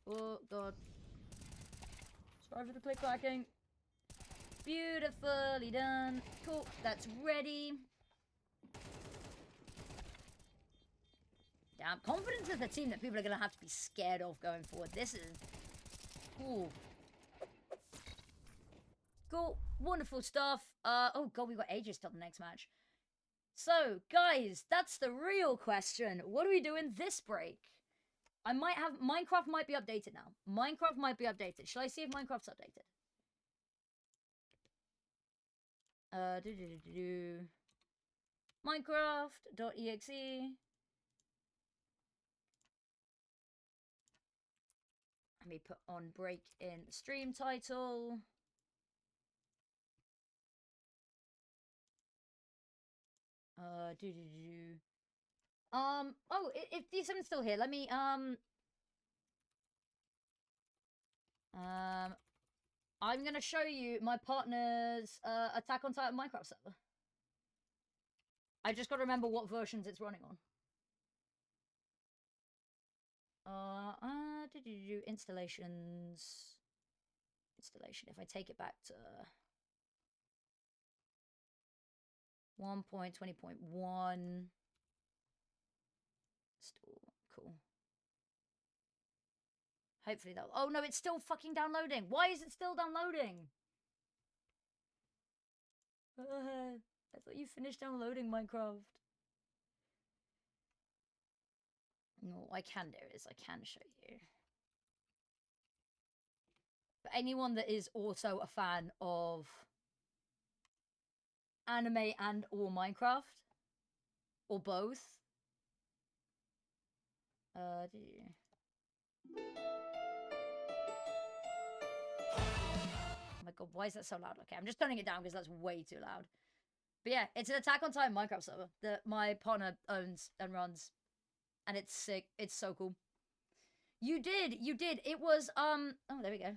Oh, God. Sorry for the click clacking. Beautifully done. Cool, that's ready. Damn, Confidence is the team that people are going to have to be scared of going forward. This is... Cool. Cool. Wonderful stuff. Oh, God, we've got ages till the next match. So, guys, that's the real question. What do we do in this break? I might have... Minecraft might be updated now. Minecraft might be updated. Shall I see if Minecraft's updated? Minecraft.exe. Let me put on break in the stream title. Oh, if D7's still here, let me, I'm gonna show you my partner's, Attack on Titan Minecraft server. I just gotta remember what versions it's running on. Installations. Installation. If I take it back to 1.20.1. Still cool. Hopefully that. Oh no, it's still fucking downloading. Why is it still downloading? I thought you finished downloading Minecraft. No, what I can do is I can show you. For anyone that is also a fan of anime and or Minecraft, or both. Oh my god, why is that so loud? Okay, I'm just turning it down because that's way too loud. But yeah, it's an Attack on Titan Minecraft server that my partner owns and runs. And it's sick. It's so cool. You did. It was, oh, there we go.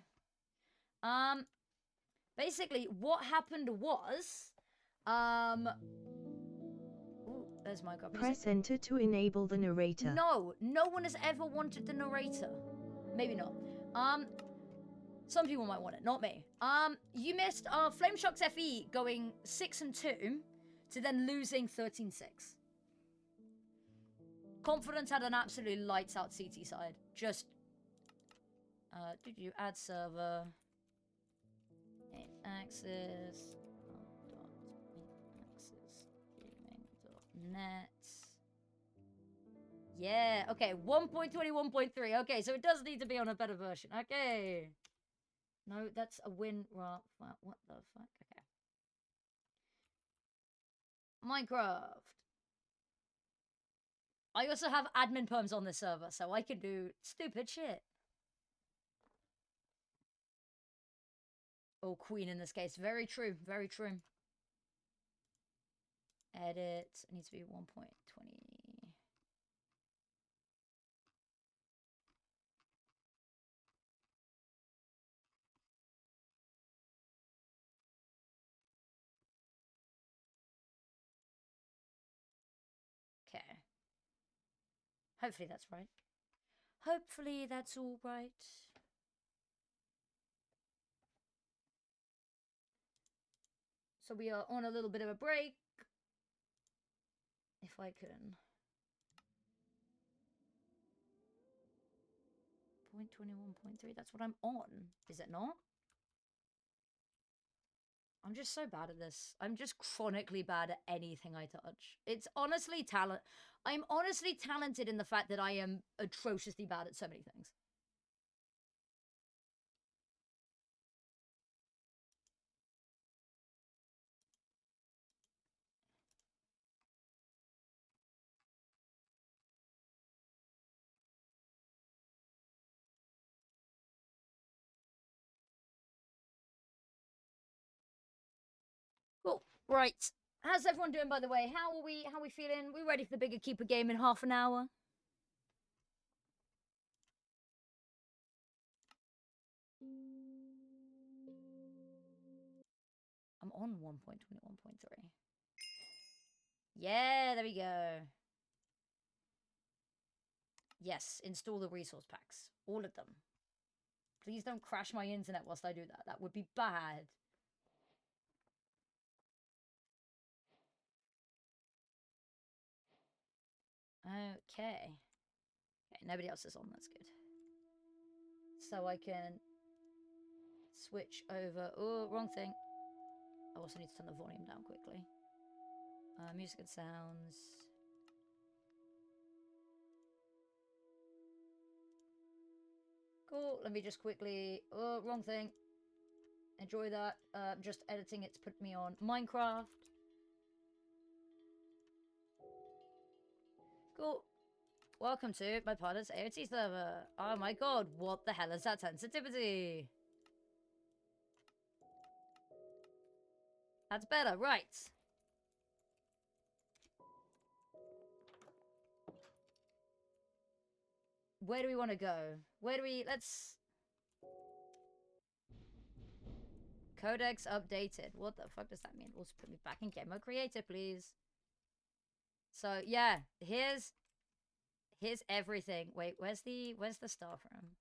Basically, what happened was, ooh, Where's Minecraft music? Press enter to enable the narrator. No, no one has ever wanted the narrator. Maybe not. Some people might want it, not me. You missed Flame Shock's FE going 6-2 to then losing 13-6. Confidence had an absolutely lights out CT side. Just, did you add server? 8axis. Gaming.net. Yeah, okay, 1.21.3. Okay, so it does need to be on a better version. Okay. No, that's a win. What the fuck? Okay. Minecraft. I also have admin perms on this server, so I can do stupid shit. Oh, queen in this case. Very true. Very true. Edit. It needs to be 1.20. Okay. Hopefully that's right. Hopefully that's all right. So we are on a little bit of a break. If I can. 0.21.3, that's what I'm on. Is it not? I'm just so bad at this. I'm just chronically bad at anything I touch. It's honestly talent. I'm honestly talented in the fact that I am atrociously bad at so many things. Cool. Right. How's everyone doing, by the way? How are we feeling? We ready for the Big Equipa game in half an hour? I'm on 1.21.3. Yeah, there we go. Yes, install the resource packs. All of them. Please don't crash my internet whilst I do that. That would be bad. Okay. Okay, nobody else is on. That's good. So I can switch over. Oh, wrong thing. I also need to turn the volume down quickly. Music and sounds. Cool. Let me just quickly. Oh, wrong thing. Enjoy that. I'm just editing it to put me on Minecraft. Cool. Welcome to my partner's AOT server. Oh my god, what the hell is that sensitivity? That's better, right. Where do we want to go? Where do we... Let's... Codex updated. What the fuck does that mean? Also put me back in game mode creator, please. So, yeah. Here's everything. Wait, where's the staff room?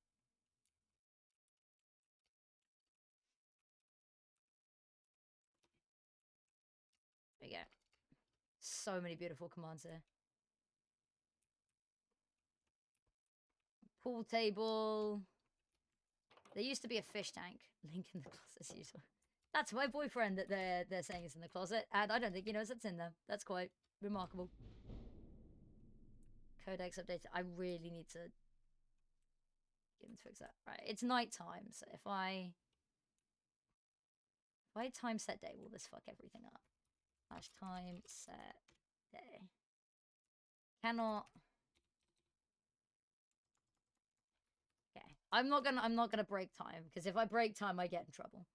There we go. So many beautiful commands here. Pool table. There used to be a fish tank. Link in the closet as usual. That's my boyfriend that they're saying is in the closet, and I don't think he knows it's in there. That's quite remarkable. Codex updated. I really need to get him to fix that. Right, it's night time, so if I time set day, will this fuck everything up? Time set day. Cannot. Okay, I'm not gonna break time, because if I break time, I get in trouble.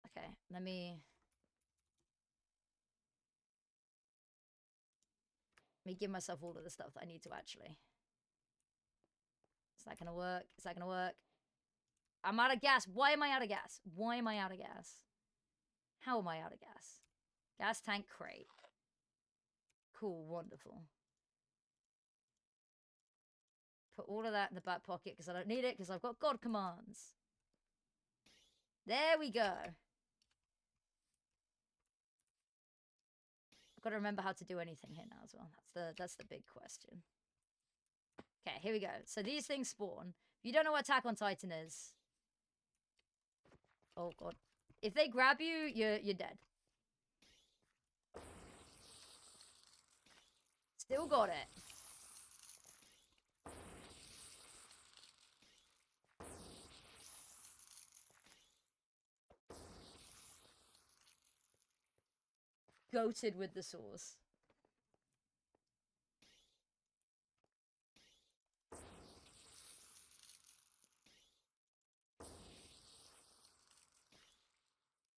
Okay, let me give myself all of the stuff that I need to actually. Is that gonna work? Is that gonna work? I'm out of gas. Why am I out of gas? Why am I out of gas? How am I out of gas? Gas tank crate. Cool, wonderful. Put all of that in the back pocket because I don't need it because I've got God commands. There we go. I've got to remember how to do anything here now as well. That's the big question. Okay, here we go. So these things spawn. If you don't know what Attack on Titan is, oh god, if they grab you, you're dead. Still got it. Goated with the sauce.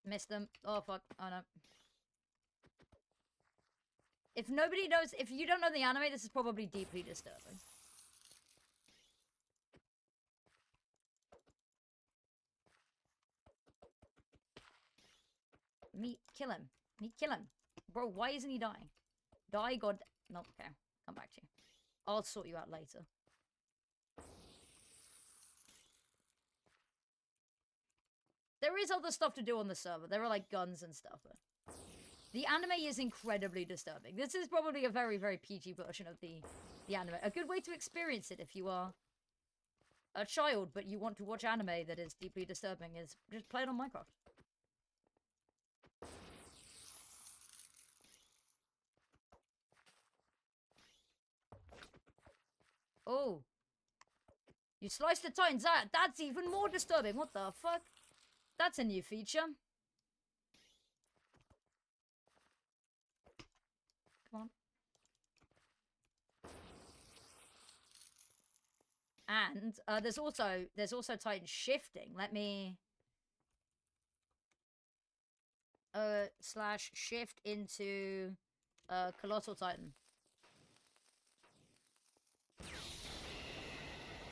Missed them. Oh fuck. Oh no. If nobody knows, if you don't know the anime, this is probably deeply disturbing. Me kill him. Me kill him. Bro, why isn't he dying? Die, god. No, okay. Come back to you. I'll sort you out later. There is other stuff to do on the server. There are like guns and stuff. But the anime is incredibly disturbing. This is probably a very, very PG version of the anime. A good way to experience it if you are a child but you want to watch anime that is deeply disturbing is just play it on Minecraft. Oh. You sliced the Titans out. That's even more disturbing. What the fuck? That's a new feature. Come on. And there's also Titan shifting. Let me slash shift into Colossal Titan.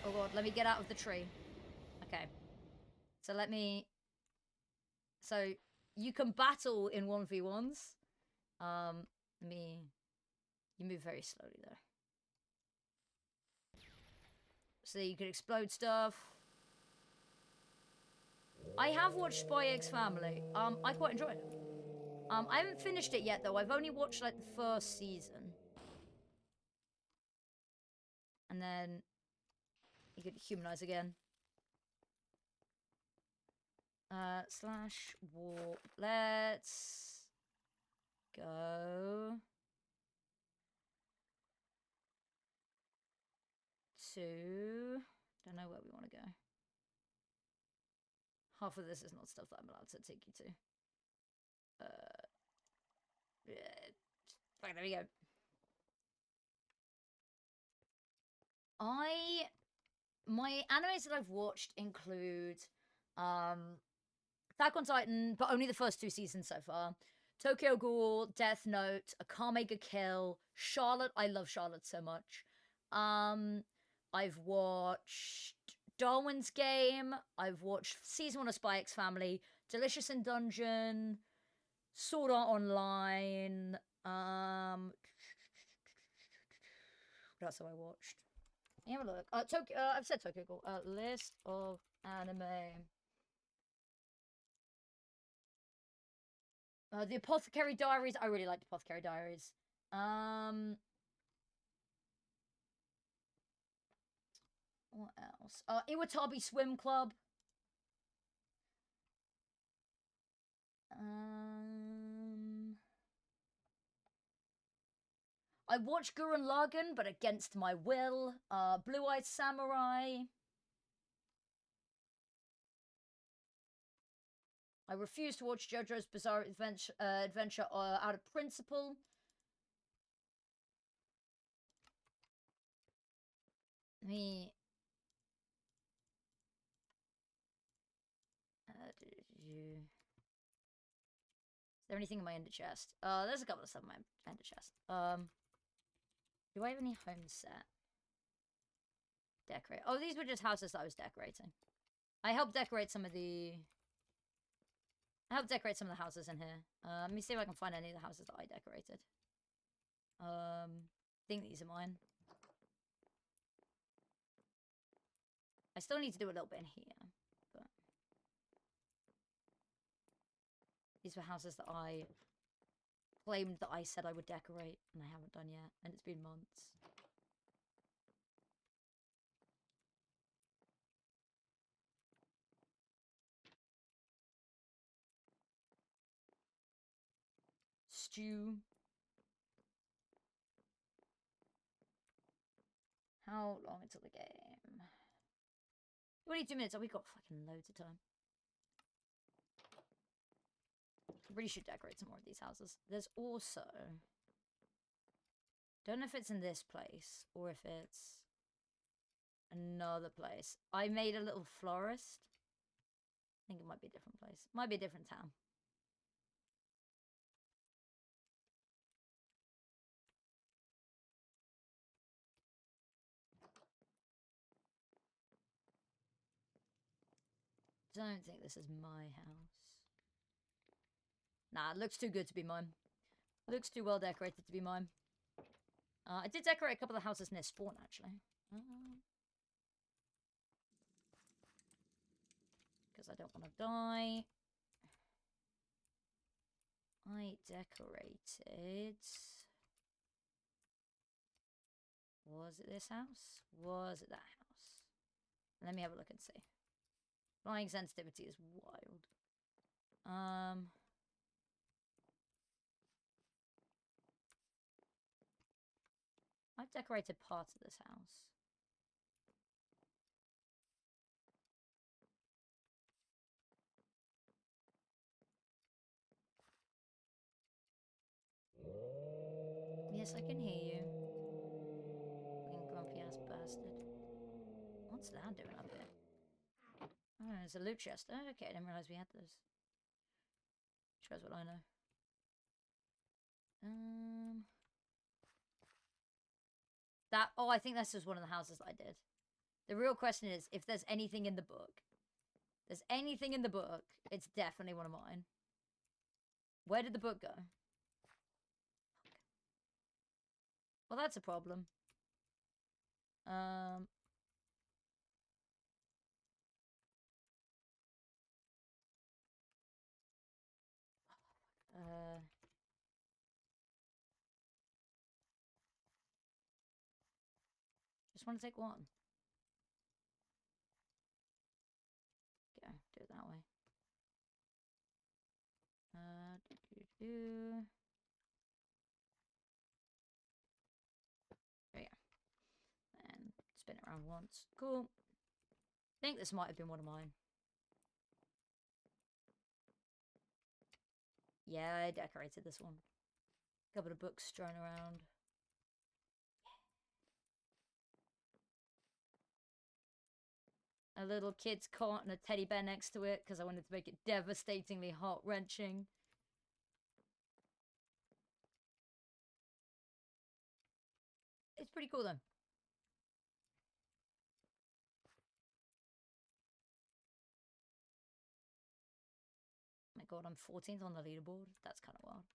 Oh god, let me get out of the tree. Okay. So let me... So, you can battle in 1v1s. You move very slowly, though. So you can explode stuff. I have watched Spy X Family. I quite enjoyed it. I haven't finished it yet, though. I've only watched, like, the first season. And then... You could humanize again. Slash war. Let's go to... Don't know where we want to go. Half of this is not stuff that I'm allowed to take you to. Right, there we go. My animes that I've watched include Attack on Titan, but only the first 2 seasons so far. Tokyo Ghoul, Death Note, Akame ga Kill, Charlotte. I love Charlotte so much. I've watched Darwin's Game. I've watched season 1 of Spy X Family, Delicious in Dungeon, Sword Art Online. What else have I watched? Have a look. I've said Tokyo Ghoul. List of anime. The Apothecary Diaries. I really liked Apothecary Diaries. What else? Iwatabi Swim Club. I watched Gurren Lagann, but against my will. Blue Eyed Samurai. I refuse to watch JoJo's Bizarre Adventure out of principle. Me. Is there anything in my ender chest? There's a couple of stuff in my ender chest. Do I have any home set? Decorate. Oh, these were just houses that I was decorating. I helped decorate some of the I helped decorate some of the houses in here. Let me see if I can find any of the houses that I decorated. I think these are mine. I still need to do a little bit in here, but these were houses that I claimed that I said I would decorate, and I haven't done yet, and it's been months. Stew. How long until the game? 22 minutes. Oh, we got fucking loads of time. Really should decorate some more of these houses. There's also... Don't know if it's in this place or if it's another place. I made a little florist. I think it might be a different place. Might be a different town. Don't think this is my house. Nah, it looks too good to be mine. Looks too well decorated to be mine. I did decorate a couple of houses near spawn, actually. Because I don't want to die. I decorated... Was it this house? Was it that house? Let me have a look and see. Flying sensitivity is wild. I've decorated parts of this house. Yes, I can hear you. Fucking grumpy ass bastard. What's that doing up here? Oh, it's a loot chest. Oh, okay, I didn't realize we had those. Shows what I know. Oh, I think that's just one of the houses that I did. The real question is, if there's anything in the book. There's anything in the book, it's definitely one of mine. Where did the book go? Well, that's a problem. Just want to take one. Okay, do it that way. There you go. And spin it around once. Cool. I think this might have been one of mine. Yeah, I decorated this one. A couple of books strewn around. A little kid's cot and a teddy bear next to it because I wanted to make it devastatingly heart-wrenching. It's pretty cool, though. My god, I'm 14th on the leaderboard. That's kind of wild.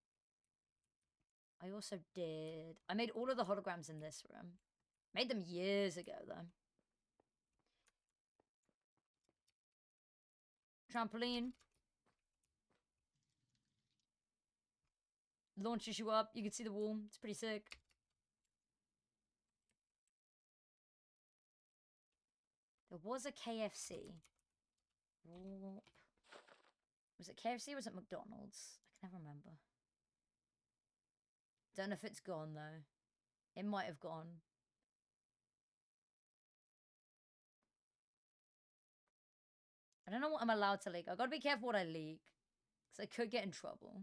I also did... I made all of the holograms in this room. Made them years ago, though. Trampoline. Launches you up. You can see the wall. It's pretty sick. There was a KFC. Was it KFC or was it McDonald's? I can never remember. Don't know if it's gone, though. It might have gone. I don't know what I'm allowed to leak. I've got to be careful what I leak. Because I could get in trouble.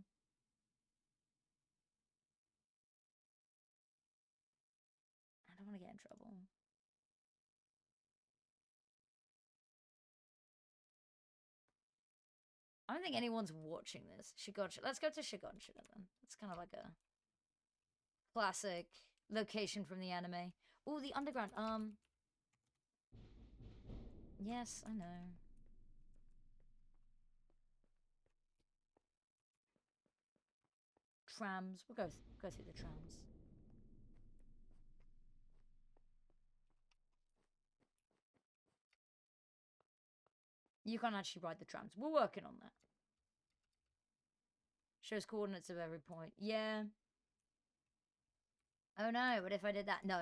I don't want to get in trouble. I don't think anyone's watching this. Shigansha. Let's go to Shigansha then. It's kind of like a classic location from the anime. Oh, the underground. Yes, I know. trams. We'll go through the trams. You can't actually ride the trams. We're working on that. Shows coordinates of every point. Yeah. Oh no, what if I did that? No.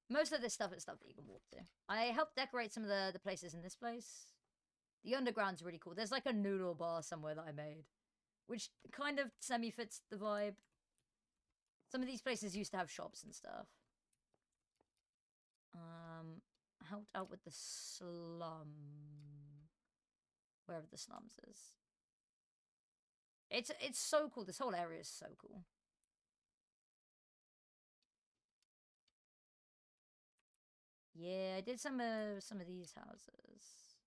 Most of this stuff is stuff that you can walk to. I helped decorate some of the places in this place. The underground's really cool. There's like a noodle bar somewhere that I made, which kind of semi-fits the vibe. Some of these places used to have shops and stuff. Helped out with the slum. Wherever the slums is. It's so cool. This whole area is so cool. Yeah, I did some of these houses.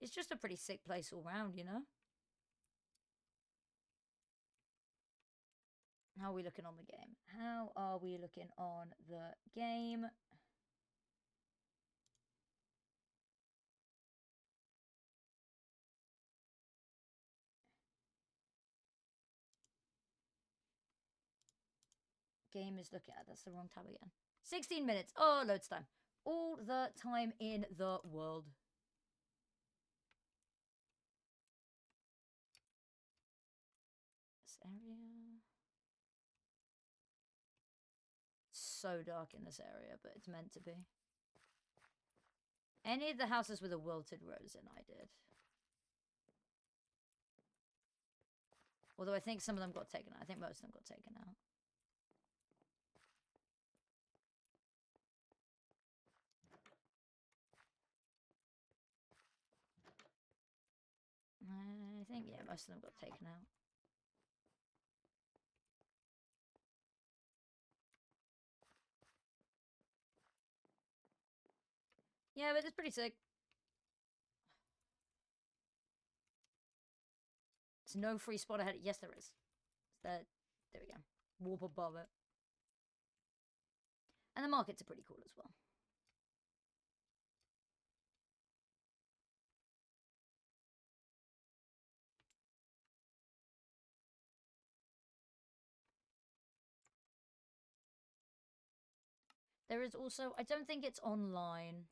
It's just a pretty sick place all round, you know? How are we looking on the game? How are we looking on the game? Game is looking at, that's the wrong tab again. 16 minutes. Oh, loads time. All the time in the world. This area. So dark in this area, but it's meant to be. Any of the houses with a wilted rose in, I did. Although I think some of them got taken out. I think most of them got taken out. I think, yeah, most of them got taken out. Yeah, but it's pretty sick. There's no free spot ahead. Yes, there is. There we go. Warp above it. And the markets are pretty cool as well. There is also, I don't think it's online.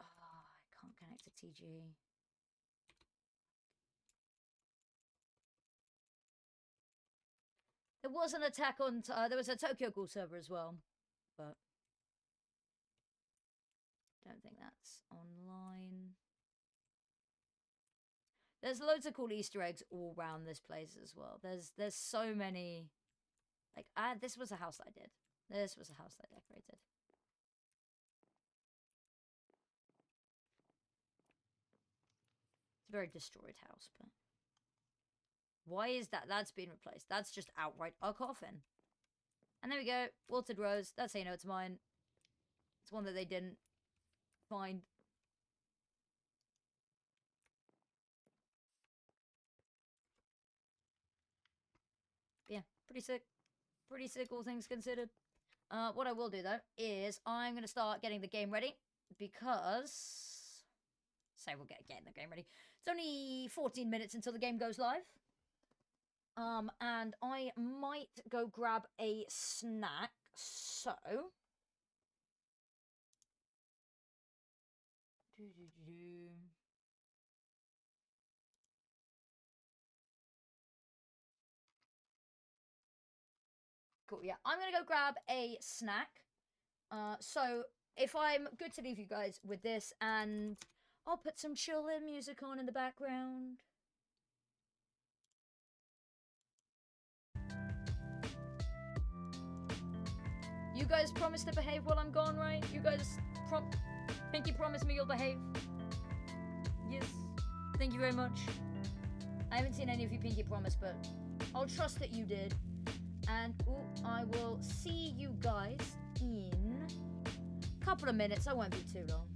Oh, I can't connect to TG. There was an attack on, there was a Tokyo Ghoul server as well, but don't think that's online. There's loads of cool Easter eggs all around this place as well. There's so many. Like, this was a house I did. This was a house I decorated. It's a very destroyed house, but... Why is that? That's been replaced. That's just outright a coffin. And there we go. Wilted Rose. That's how you know it's mine. It's one that they didn't find. Yeah, pretty sick. Pretty sick, all things considered. What I will do, though, is I'm going to start getting the game ready. Because... Say we'll getting the game ready. It's only 14 minutes until the game goes live. And I might go grab a snack. So... Cool, yeah. I'm gonna go grab a snack. So if I'm good to leave you guys with this, and I'll put some chillin' music on in the background. You guys promise to behave while I'm gone, right? You guys Pinky promise me you'll behave. Yes. Thank you very much. I haven't seen any of you Pinky promise, but I'll trust that you did. And I will see you guys in a couple of minutes. I won't be too long.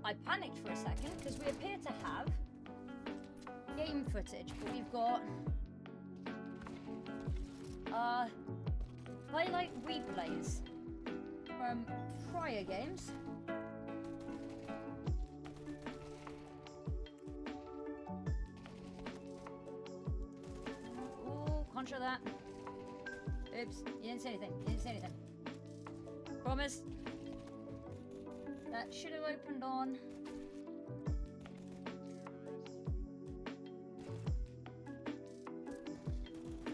I panicked for a second because we appear to have game footage, but we've got highlight replays from prior games. Ooh, contra that. Oops, you didn't say anything. You didn't say anything. Promise. That should have opened on.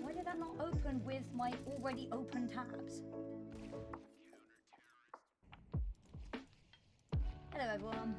Why did that not open with my already open tabs? Hello everyone.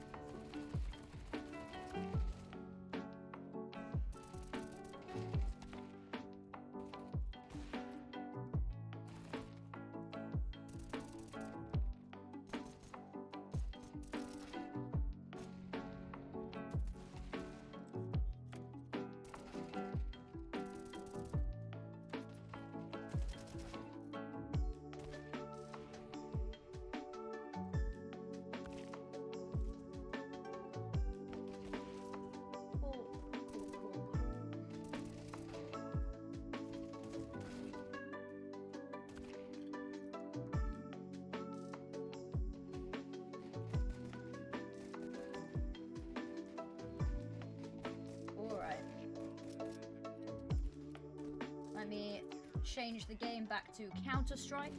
Let me change the game back to Counter-Strike.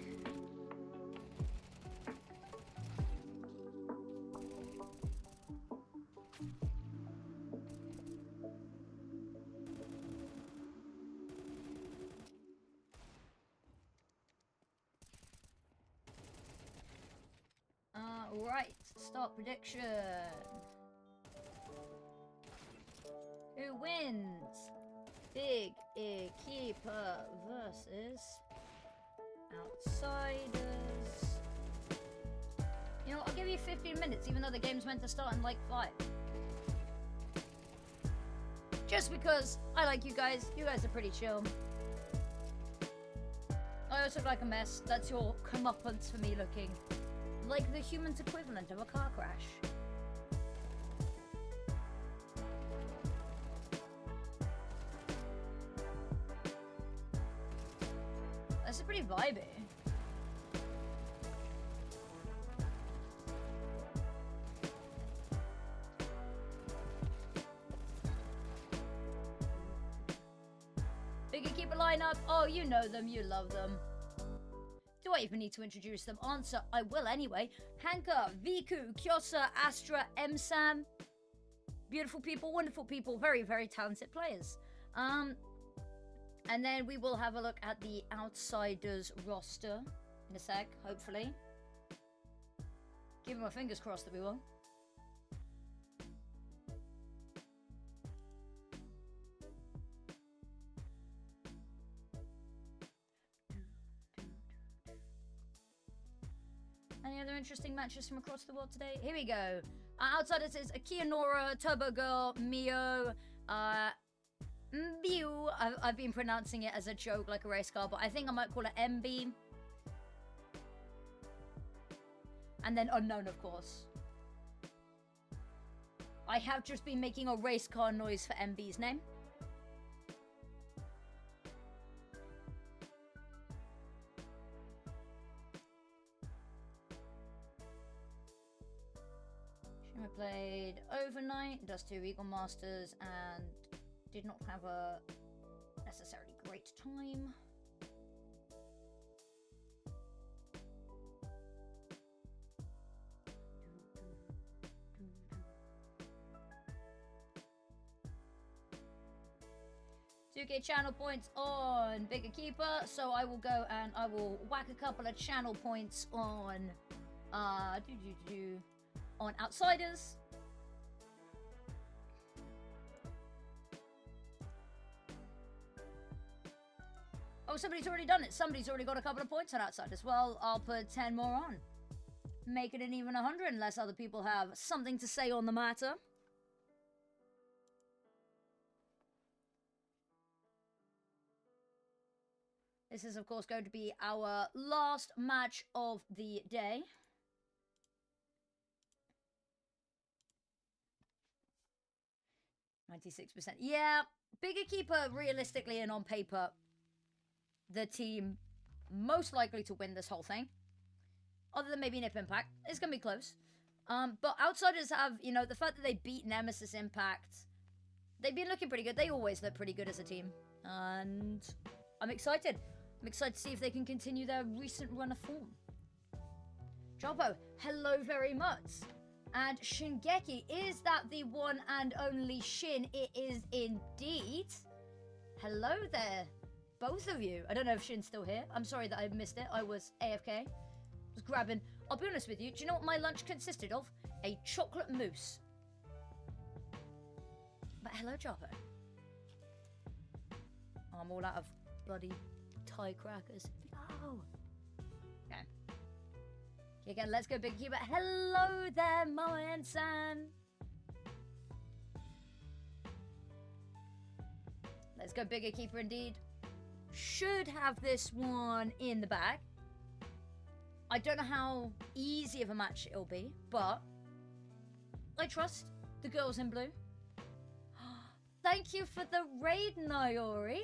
Right, start prediction. Who wins? Big Equipa versus Outsiders. You know, I'll give you 15 minutes, even though the game's meant to start in like 5. Just because I like you guys. You guys are pretty chill. I also look like a mess. That's your comeuppance for me looking like the human's equivalent of a car crash. This is pretty vibey. Big Equipa lineup. Oh, you know them, you love them. Do I even need to introduce them? Answer, I will anyway. Hanka, Viku, Kyosa, Astra, M-Sam. Beautiful people, wonderful people, very, very talented players. And then we will have a look at the Outsiders roster in a sec, hopefully. Keeping my fingers crossed that we will. Any other interesting matches from across the world today? Here we go. Outsiders is Kianora, Turbo Girl, Mio, Mew. I've been pronouncing it as a joke, like a race car, but I think I might call it MB. And then Unknown, of course. I have just been making a race car noise for MB's name. Shima played overnight, does 2 Eagle Masters, and did not have a necessarily great time. $2K channel points on Big Equipa, so I will go and I will whack a couple of channel points on on Outsiders. Oh, somebody's already done it. Somebody's already got a couple of points on Outsiders. Well, I'll put 10 more on. Make it an even 100 unless other people have something to say on the matter. This is, of course, going to be our last match of the day. 96%. Yeah, Big Equipa, realistically and on paper, the team most likely to win this whole thing. Other than maybe Nip Impact. It's going to be close. But Outsiders have, you know, the fact that they beat Nemesis Impact, they've been looking pretty good. They always look pretty good as a team. And I'm excited. I'm excited to see if they can continue their recent run of form. Jobbo, hello very much. And Shingeki, is that the one and only Shin? It is indeed. Hello there, both of you. I don't know if Shin's still here. I'm sorry that I missed it. I was AFK. Was grabbing. I'll be honest with you. Do you know what my lunch consisted of? A chocolate mousse. But hello, Jobbo. I'm all out of bloody Thai crackers. No. Okay. Again, let's go, Big Equipa. Hello there, Moen-san. Let's go, Big Equipa indeed. Should have this one in the bag. I don't know how easy of a match it'll be, but I trust the girls in blue. Thank you for the raid, Nayori.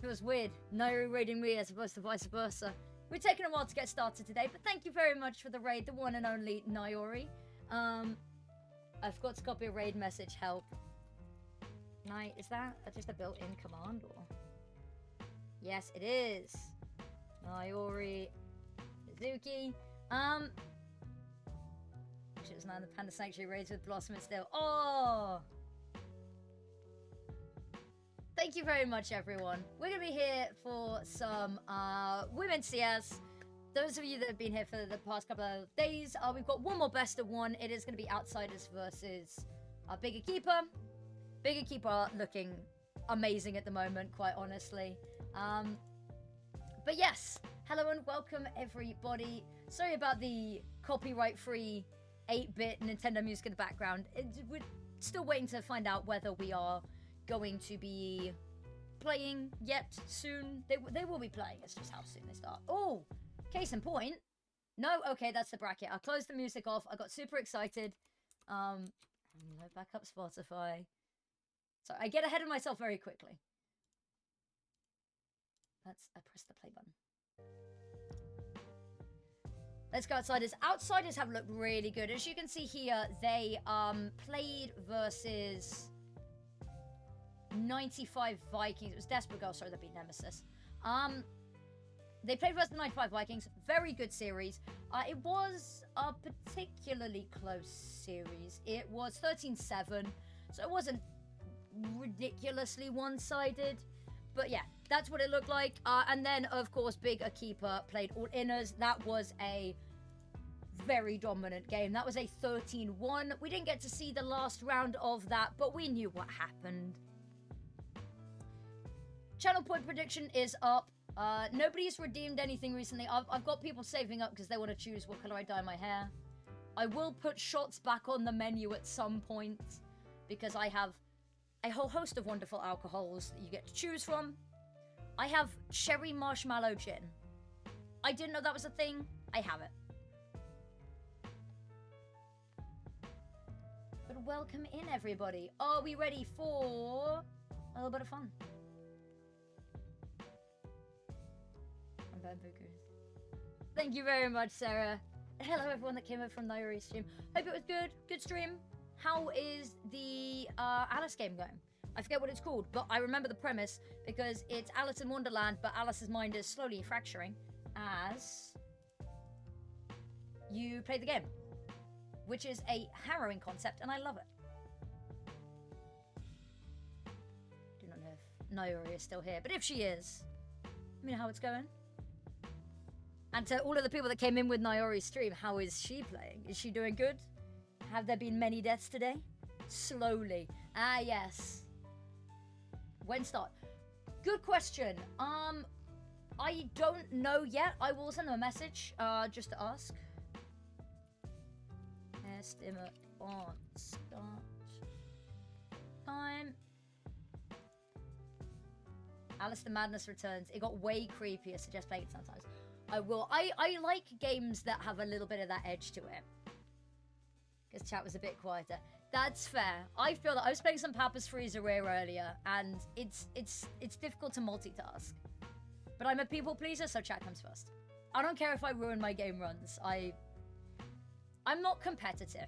It was weird. Nayori raiding me as opposed to vice versa. We're taking a while to get started today, but thank you very much for the raid, the one and only Nayori. I forgot to copy a raid message, help. Night, is that just a built-in command, or? Yes, it is. Nayori, Suzuki. She was now in the Panda Sanctuary raids with Blossom and still. Oh! Thank you very much, everyone. We're going to be here for some Women's CS. Those of you that have been here for the past couple of days, we've got one more best of one. It is going to be Outsiders versus Big Equipa. Big Equipa are looking amazing at the moment, quite honestly. But yes, hello and welcome, everybody. Sorry about the copyright-free 8-bit Nintendo music in the background. We're still waiting to find out whether we are going to be playing yet soon. They will be playing. It's just how soon they start. Oh, case in point. No, okay, that's the bracket. I closed the music off. I got super excited. Load back up Spotify. So I get ahead of myself very quickly. I pressed the play button. Let's go Outsiders. Outsiders have looked really good. As you can see here, they played versus 95 Vikings. It was Desperate Girl, sorry, they beat Nemesis. They played versus the 95 Vikings. Very good series. It was a particularly close series. It was 13-7, so it wasn't ridiculously one-sided. But yeah, that's what it looked like. And then, of course, Big Equipa played all inners. That was a very dominant game. That was a 13-1. We didn't get to see the last round of that, but we knew what happened. Channel point prediction is up. Nobody's redeemed anything recently. I've got people saving up because they want to choose what color I dye my hair. I will put shots back on the menu at some point because I have a whole host of wonderful alcohols that you get to choose from. I have cherry marshmallow gin. I didn't know that was a thing. I have it. But welcome in, everybody. Are we ready for a little bit of fun? Thank you very much, Sarah. Hello, everyone that came over from Nayori's stream. Hope it was good. Good stream. How is the Alice game going? I forget what it's called, but I remember the premise because it's Alice in Wonderland, but Alice's mind is slowly fracturing as you play the game, which is a harrowing concept, and I love it. Do not know if Nayori is still here, but if she is, let me know how it's going. And to all of the people that came in with Nayori's stream, how is she playing? Is she doing good? Have there been many deaths today? Slowly. Ah, yes. When start? Good question. I don't know yet. I will send them a message, just to ask. Estimate on start time. Alice the Madness returns. It got way creepier, so just playing it sometimes. I will. I like games that have a little bit of that edge to it. Because chat was a bit quieter. That's fair. I feel that I was playing some Papa's Freezer Rare earlier, and it's difficult to multitask. But I'm a people pleaser, so chat comes first. I don't care if I ruin my game runs. I'm not competitive.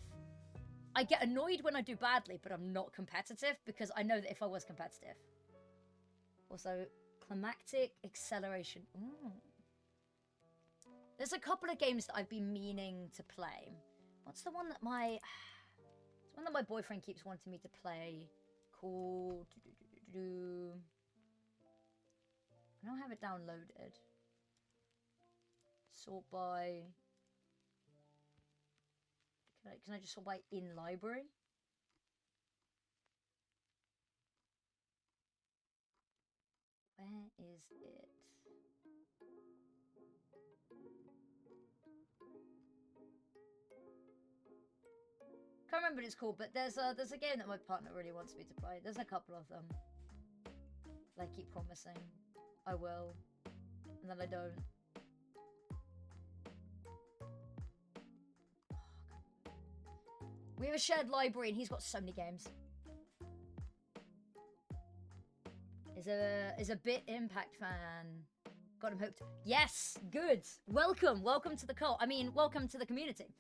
I get annoyed when I do badly, but I'm not competitive because I know that if I was competitive. Also, climactic acceleration. Ooh. There's a couple of games that I've been meaning to play. What's the one that my boyfriend keeps wanting me to play? Called. I don't have it downloaded. Sort by. Can I just sort by in library? Where is it? Can't remember what it's called, but there's a game that my partner really wants me to play. There's a couple of them. I keep promising I will, and then I don't. We have a shared library, and he's got so many games. Is a bit Impact fan. Got him hooked. Yes, good. Welcome to the cult. I mean, welcome to the community.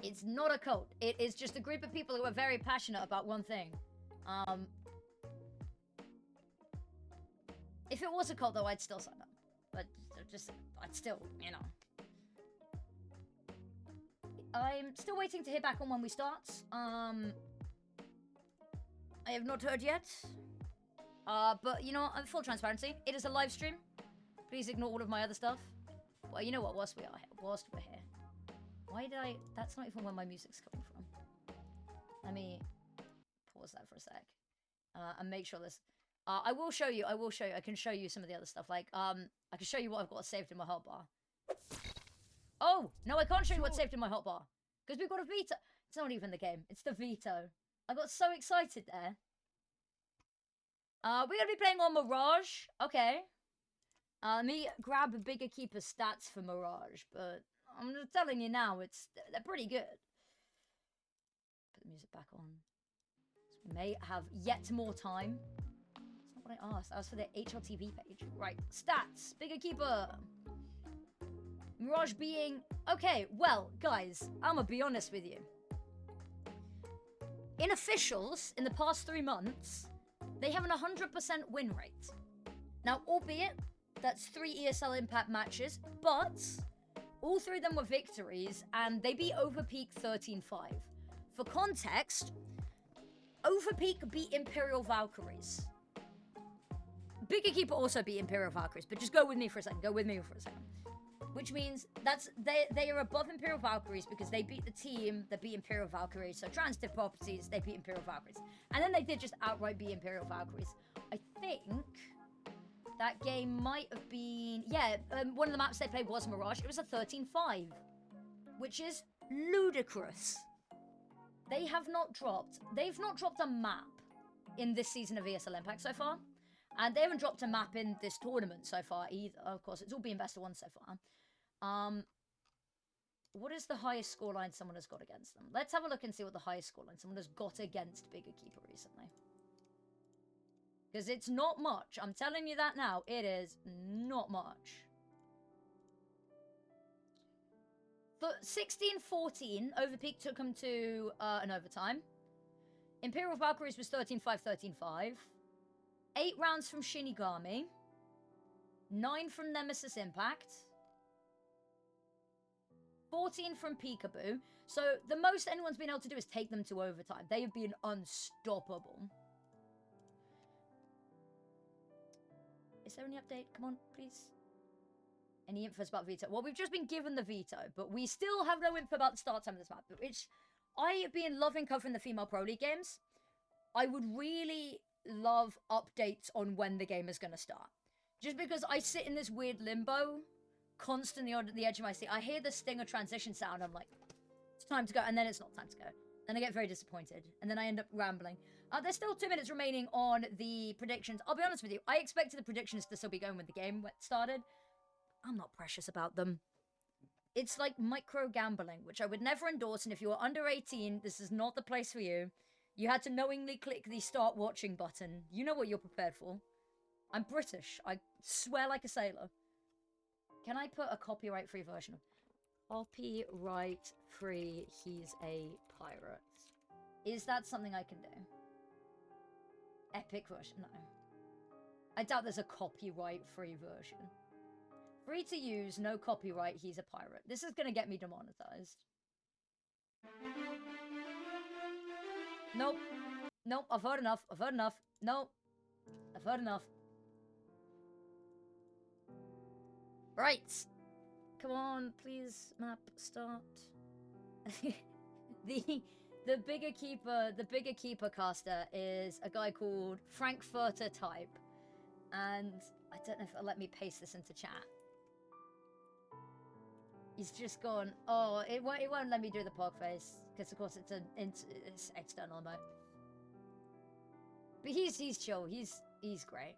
It's not a cult. It is just a group of people who are very passionate about one thing. If it was a cult, though, I'd still sign up. But I'd still, you know. I'm still waiting to hear back on when we start. I have not heard yet. But, you know, full transparency. It is a live stream. Please ignore all of my other stuff. Well, you know what? Whilst we're here. Why did I... That's not even where my music's coming from. Let me pause that for a sec. And make sure this... I will show you. I can show you some of the other stuff. Like, I can show you what I've got saved in my hotbar. Oh! No, I can't show you what's saved in my hotbar. Because we've got a veto. It's not even the game. It's the veto. I got so excited there. We're going to be playing on Mirage. Okay. Let me grab a BIG Equipa stats for Mirage. But I'm just telling you now, they're pretty good. Put the music back on. So we may have yet more time. That's not what I asked. I asked for the HLTV page. Right. Stats. BIG Equipa. Mirage being... Okay, well, guys, I'm gonna be honest with you. In officials, in the past 3 months, they have an 100% win rate. Now, albeit, that's 3 ESL Impact matches, but all 3 of them were victories, and they beat Overpeak 13-5. For context, Overpeak beat Imperial Valkyries. BIG Equipa also beat Imperial Valkyries, but just go with me for a second. Which means they are above Imperial Valkyries because they beat the team that beat Imperial Valkyries. So transitive properties, they beat Imperial Valkyries. And then they did just outright beat Imperial Valkyries. I think that game might have been... Yeah, one of the maps they played was Mirage. It was a 13-5, which is ludicrous. They have not dropped... They've not dropped a map in this season of ESL Impact so far. And they haven't dropped a map in this tournament so far either. Of course, it's all been best of 1 so far. What is the highest scoreline someone has got against them? Let's have a look and see what the highest scoreline someone has got against BIG Equipa recently. Because it's not much. I'm telling you that now. It is not much. For 16-14, Overpeak took them to an overtime. Imperial Valkyries was 13-5, 13-5. 8 rounds from Shinigami. 9 from Nemesis Impact. 14 from Peekaboo. So the most anyone's been able to do is take them to overtime. They have been unstoppable. Is there any update? Come on, please. Any info about veto? Well, we've just been given the veto, but we still have no info about the start time of this map. Which I have been loving covering the female Pro League games. I would really love updates on when the game is going to start. Just because I sit in this weird limbo, constantly on the edge of my seat. I hear the stinger transition sound. I'm like, it's time to go. And then it's not time to go. Then I get very disappointed. And then I end up rambling. There's still 2 minutes remaining on the predictions. I'll be honest with you. I expected the predictions to still be going when the game started. I'm not precious about them. It's like micro gambling, which I would never endorse. And if you are under 18, this is not the place for you. You had to knowingly click the start watching button. You know what you're prepared for. I'm British. I swear like a sailor. Can I put a copyright-free version of copyright-free? He's a pirate. Is that something I can do? Epic version? No. I doubt there's a copyright-free version. Free to use, no copyright, he's a pirate. This is gonna get me demonetized. Nope. Nope, I've heard enough. I've heard enough. Nope. I've heard enough. Right. Come on, please, map, start. the BIG Equipa caster is a guy called Frankfurter Type. And I don't know if it'll let me paste this into chat. He's just gone, oh, it won't let me do the pog face. Because, of course, it's external mode. But he's chill. He's great.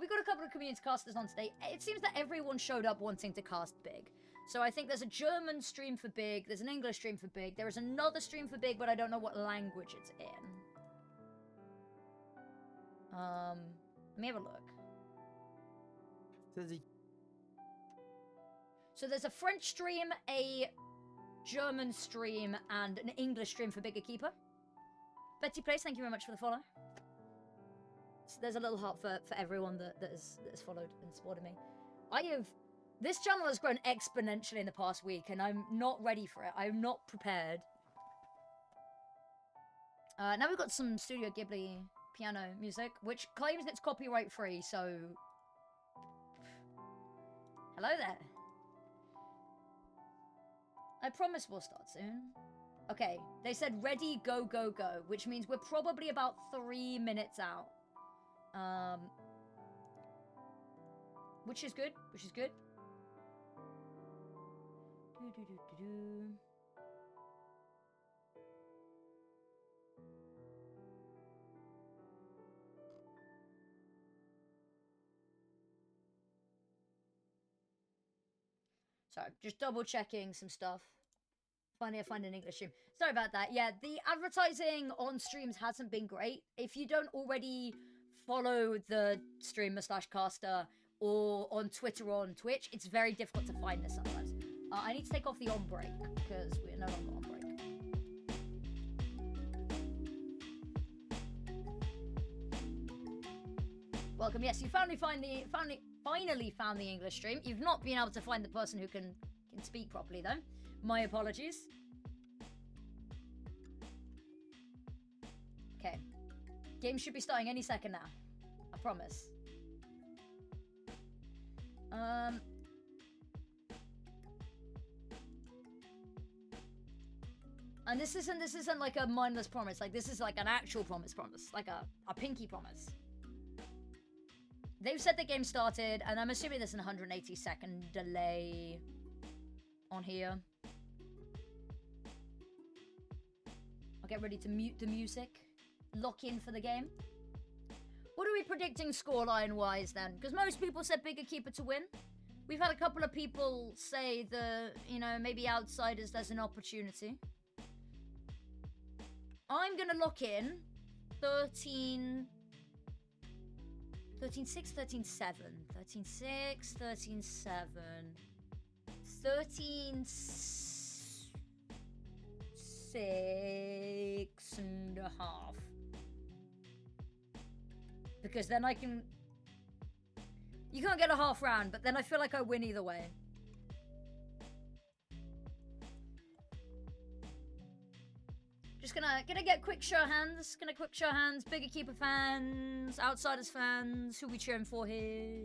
We got a couple of community casters on today. It seems that everyone showed up wanting to cast BIG. So I think there's a German stream for BIG. There's an English stream for BIG. There is another stream for BIG, but I don't know what language it's in. Let me have a look. So there's a French stream, a German stream, and an English stream for BIG Equipa. Betty Place, thank you very much for the follow. So there's a little heart for everyone that has followed and supported me. This channel has grown exponentially in the past week, and I'm not ready for it. I'm not prepared. Now we've got some Studio Ghibli piano music, which claims it's copyright free, so... Hello there. I promise we'll start soon. Okay, they said ready, go, go, go, which means we're probably about 3 minutes out. Which is good, Sorry, just double checking some stuff. Finally, I find an English stream. Sorry about that. Yeah, the advertising on streams hasn't been great. If you don't already follow the streamer / caster or on Twitter or on Twitch, it's very difficult to find this sometimes. I need to take off the on break because we're no longer on break. Welcome. Yes, you finally found the English stream. You've not been able to find the person who can speak properly though. My apologies. Okay. Game should be starting any second now. I promise. And this isn't like a mindless promise. Like, this is like an actual promise. Like a pinky promise. They've said the game started, and I'm assuming there's an 180-second delay on here. I'll get ready to mute the music. Lock in for the game. What are we predicting scoreline-wise, then? Because most people said BIG Equipa to win. We've had a couple of people say maybe outsiders, there's an opportunity. I'm going to lock in 13-6, 13-7, 13-6, 13-7, 13-6.5. Because then I can... You can't get a half round, but then I feel like I win either way. Just gonna get quick show of hands. BIG Equipa fans, Outsiders fans, who we cheering for here?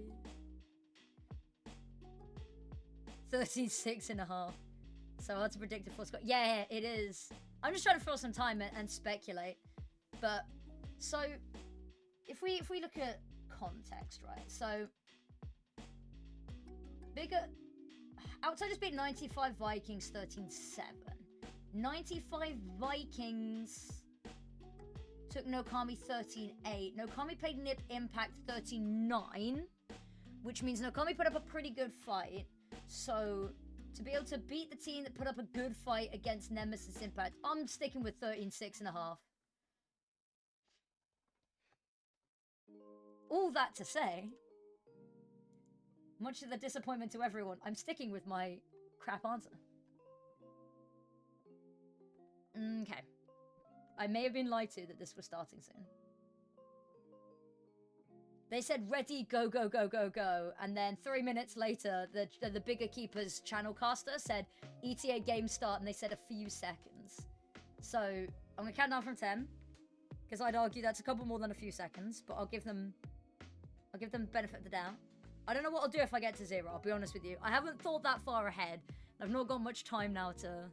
13-6.5. So hard to predict a full score. Yeah, it is. I'm just trying to fill some time and speculate. But so if we look at context, right? So Outsiders beat 95 Vikings 13-7. 95 Vikings took NoKami 13-8. NoKami played Nip Impact 13-9, which means NoKami put up a pretty good fight. So to be able to beat the team that put up a good fight against Nemesis Impact. I'm sticking with 13.5. All that to say, much to the disappointment to everyone, I'm sticking with my crap answer. Okay. I may have been lied to that this was starting soon. They said ready, go, go, go, go, go. And then 3 minutes later, the BIG Equipa's channel caster said ETA game start, and they said a few seconds. So I'm going to count down from 10, because I'd argue that's a couple more than a few seconds, but I'll give them benefit of the doubt. I don't know what I'll do if I get to 0, I'll be honest with you. I haven't thought that far ahead. I've not got much time now to...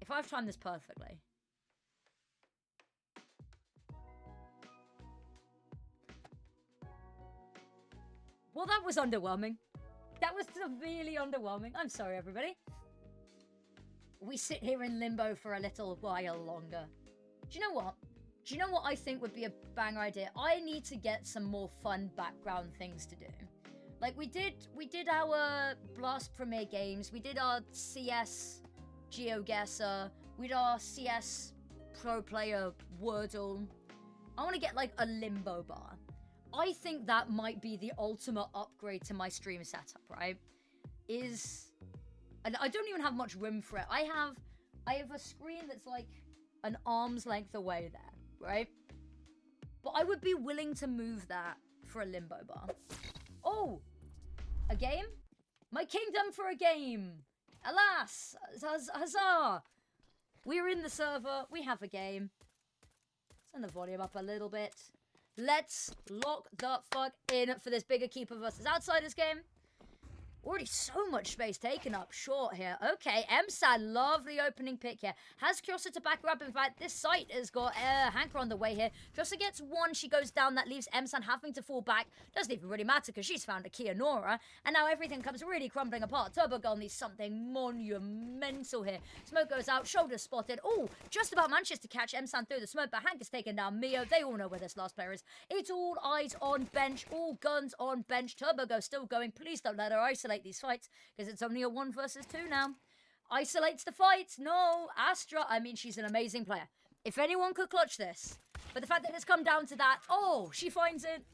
If I've timed this perfectly... Well, that was underwhelming. That was severely underwhelming. I'm sorry, everybody. We sit here in limbo for a little while longer. Do you know what? Do you know what I think would be a banger idea? I need to get some more fun background things to do. Like, we did our Blast Premier games. We did our CS GeoGuessr. We did our CS Pro Player Wordle. I want to get, like, a limbo bar. I think that might be the ultimate upgrade to my stream setup, right? And I don't even have much room for it. I have a screen that's like an arm's length away there, right? But I would be willing to move that for a limbo bar. Oh, a game? My kingdom for a game. Alas, huzzah. We're in the server. We have a game. Turn the volume up a little bit. Let's lock the fuck in for this BIG Equipa versus Outsiders game. Already so much space taken up short here. Okay, MSAD, lovely opening pick here. Has Kyosa to back her up. In fact, this site has got Hanker on the way here. Kyosa gets one, she goes down. That leaves MSAD having to fall back. Doesn't even really matter because she's found a Kianora. And now everything comes really crumbling apart. Turbo Girl needs something monumental here. Smoke goes out, shoulder spotted. Oh, just about manages to catch MSAD through the smoke, but Hanker's taken down Mio. They all know where this last player is. It's all eyes on bench, all guns on bench. Turbo Girl still going. Please don't let her isolate these fights, because it's only a 1 versus 2 now. Isolates the fight. No, Astra, I mean, she's an amazing player. If anyone could clutch this, but the fact that it's come down to that, oh, she finds it.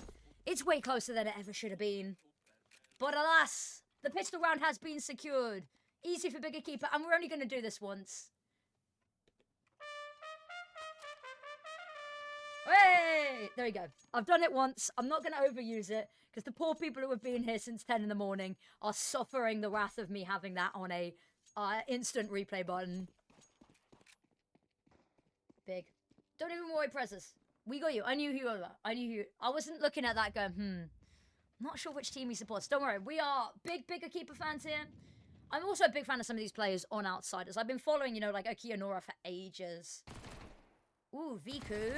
It's way closer than it ever should have been. But alas, the pistol round has been secured. Easy for BIG Equipa, and we're only going to do this once. Hey! There you go. I've done it once. I'm not going to overuse it, because the poor people who have been here since 10 in the morning are suffering the wrath of me having that on a instant replay button. Big. Don't even worry, Prezes. We got you. I knew who you were. I wasn't looking at that going, I'm not sure which team he supports. Don't worry. We are big Equipa fans here. I'm also a big fan of some of these players on Outsiders. I've been following, you know, like Kianora for ages. Ooh, Viku.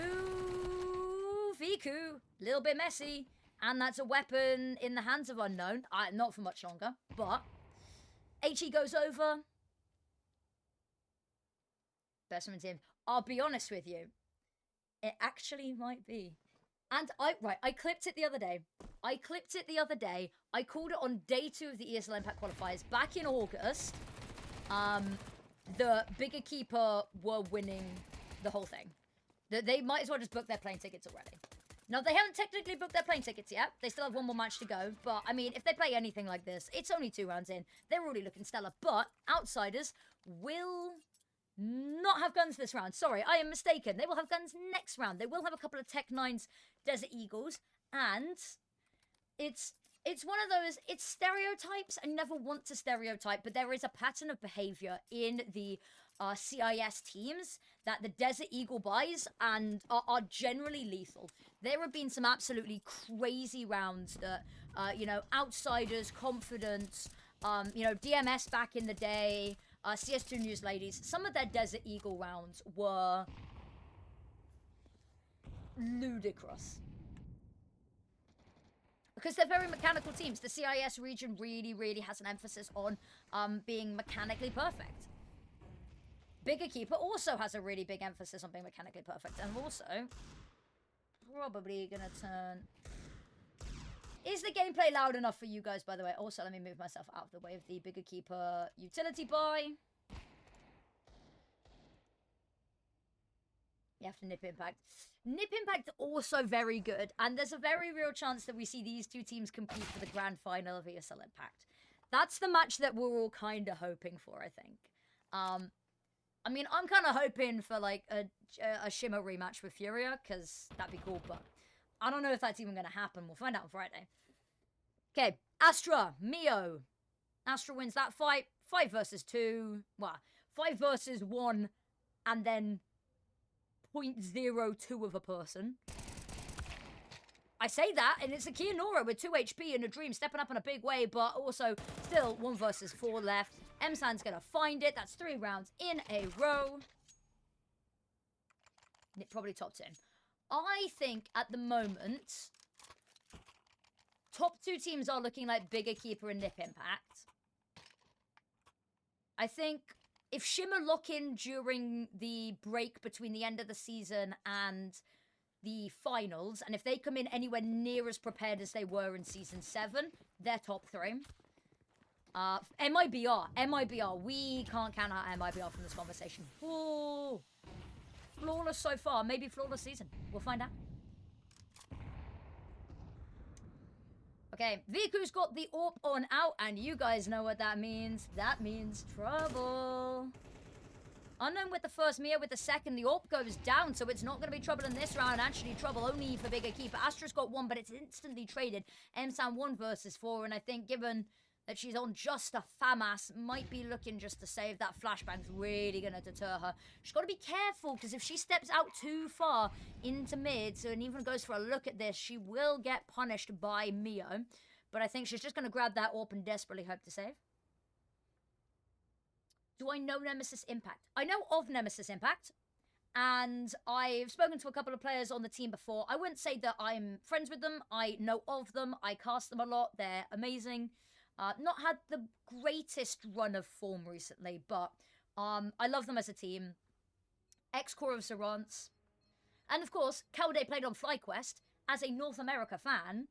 Little bit messy. And that's a weapon in the hands of Unknown. Not for much longer, but HE goes over. Best one team. I'll be honest with you. It actually might be. And I clipped it the other day. I called it on day 2 of the ESL Impact qualifiers back in August. The BIG Equipa were winning the whole thing. They might as well just book their plane tickets already. Now, they haven't technically booked their plane tickets yet. They still have 1 more match to go. But, I mean, if they play anything like this, it's only 2 rounds in. They're already looking stellar. But Outsiders will not have guns this round. Sorry, I am mistaken. They will have guns next round. They will have a couple of Tech 9s Desert Eagles. And it's one of those, it's stereotypes. I never want to stereotype, but there is a pattern of behavior in the CIS teams that the Desert Eagle buys and are generally lethal. There have been some absolutely crazy rounds that, you know, Outsiders, Confidence, you know, DMS back in the day, CS2 News Ladies, some of their Desert Eagle rounds were ludicrous. Because they're very mechanical teams. The CIS region really has an emphasis on being mechanically perfect. BIG Equipa also has a really big emphasis on being mechanically perfect. And also, probably going to turn... Is the gameplay loud enough for you guys, by the way? Also, let me move myself out of the way of the BIG Equipa utility buy. You have to nip impact. Nip impact also very good, and there's a very real chance that we see these two teams compete for the grand final of ESL Impact. That's the match that we're all kind of hoping for, I think. I mean, I'm kind of hoping for like a Shimmer rematch with Furia, because that'd be cool, but I don't know if that's even going to happen. We'll find out on Friday. Okay, Astra, Mio. Astra wins that fight. 5 versus 2. Well, 5 versus 1, and then 0.02 of a person. I say that, and it's a Kianora with 2 HP and a Dream stepping up in a big way, but also still 1 versus 4 left. M-San's gonna find it. That's 3 rounds in a row. It probably top 10. I think at the moment, top 2 teams are looking like BIG Equipa and Nip Impact. I think if Shimmer lock in during the break between the end of the season and the finals, and if they come in anywhere near as prepared as they were in Season 7, they're top 3. MIBR. We can't count out MIBR from this conversation. Ooh. Flawless so far. Maybe flawless season. We'll find out. Okay, Viku's got the AWP on out, and you guys know what that means. That means trouble. Unknown with the first, Mia with the second. The AWP goes down, so it's not going to be trouble in this round. Actually, trouble only for BIG Equipa. Astra's got 1, but it's instantly traded. M-San 1 versus 4, and I think given that she's on just a FAMAS, might be looking just to save. That flashbang's really going to deter her. She's got to be careful, because if she steps out too far into mid, so and even goes for a look at this, she will get punished by Mio. But I think she's just going to grab that AWP and desperately hope to save. Do I know Nemesis Impact? I know of Nemesis Impact, and I've spoken to a couple of players on the team before. I wouldn't say that I'm friends with them. I know of them. I cast them a lot. They're amazing. Not had the greatest run of form recently, but I love them as a team. Ex-core of Zerance. And of course, Kaude played on FlyQuest. As a North America fan,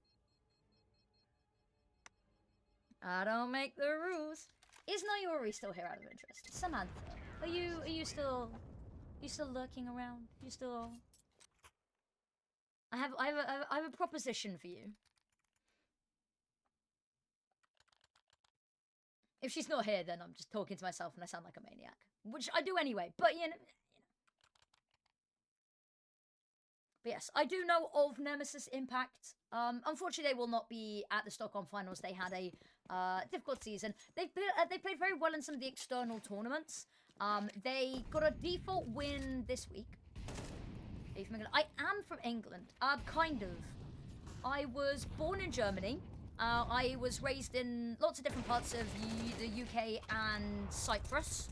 I don't make the rules. Is Nayori still here out of interest? Samantha, are you still lurking around? You still? I have a proposition for you. If she's not here, then I'm just talking to myself and I sound like a maniac, which I do anyway. But you know. But yes, I do know of Nemesis Impact. Unfortunately, they will not be at the Stockholm Finals. They had a difficult season. They played very well in some of the external tournaments. They got a default win this week. I am from England. Kind of. I was born in Germany. I was raised in lots of different parts of the UK and Cyprus.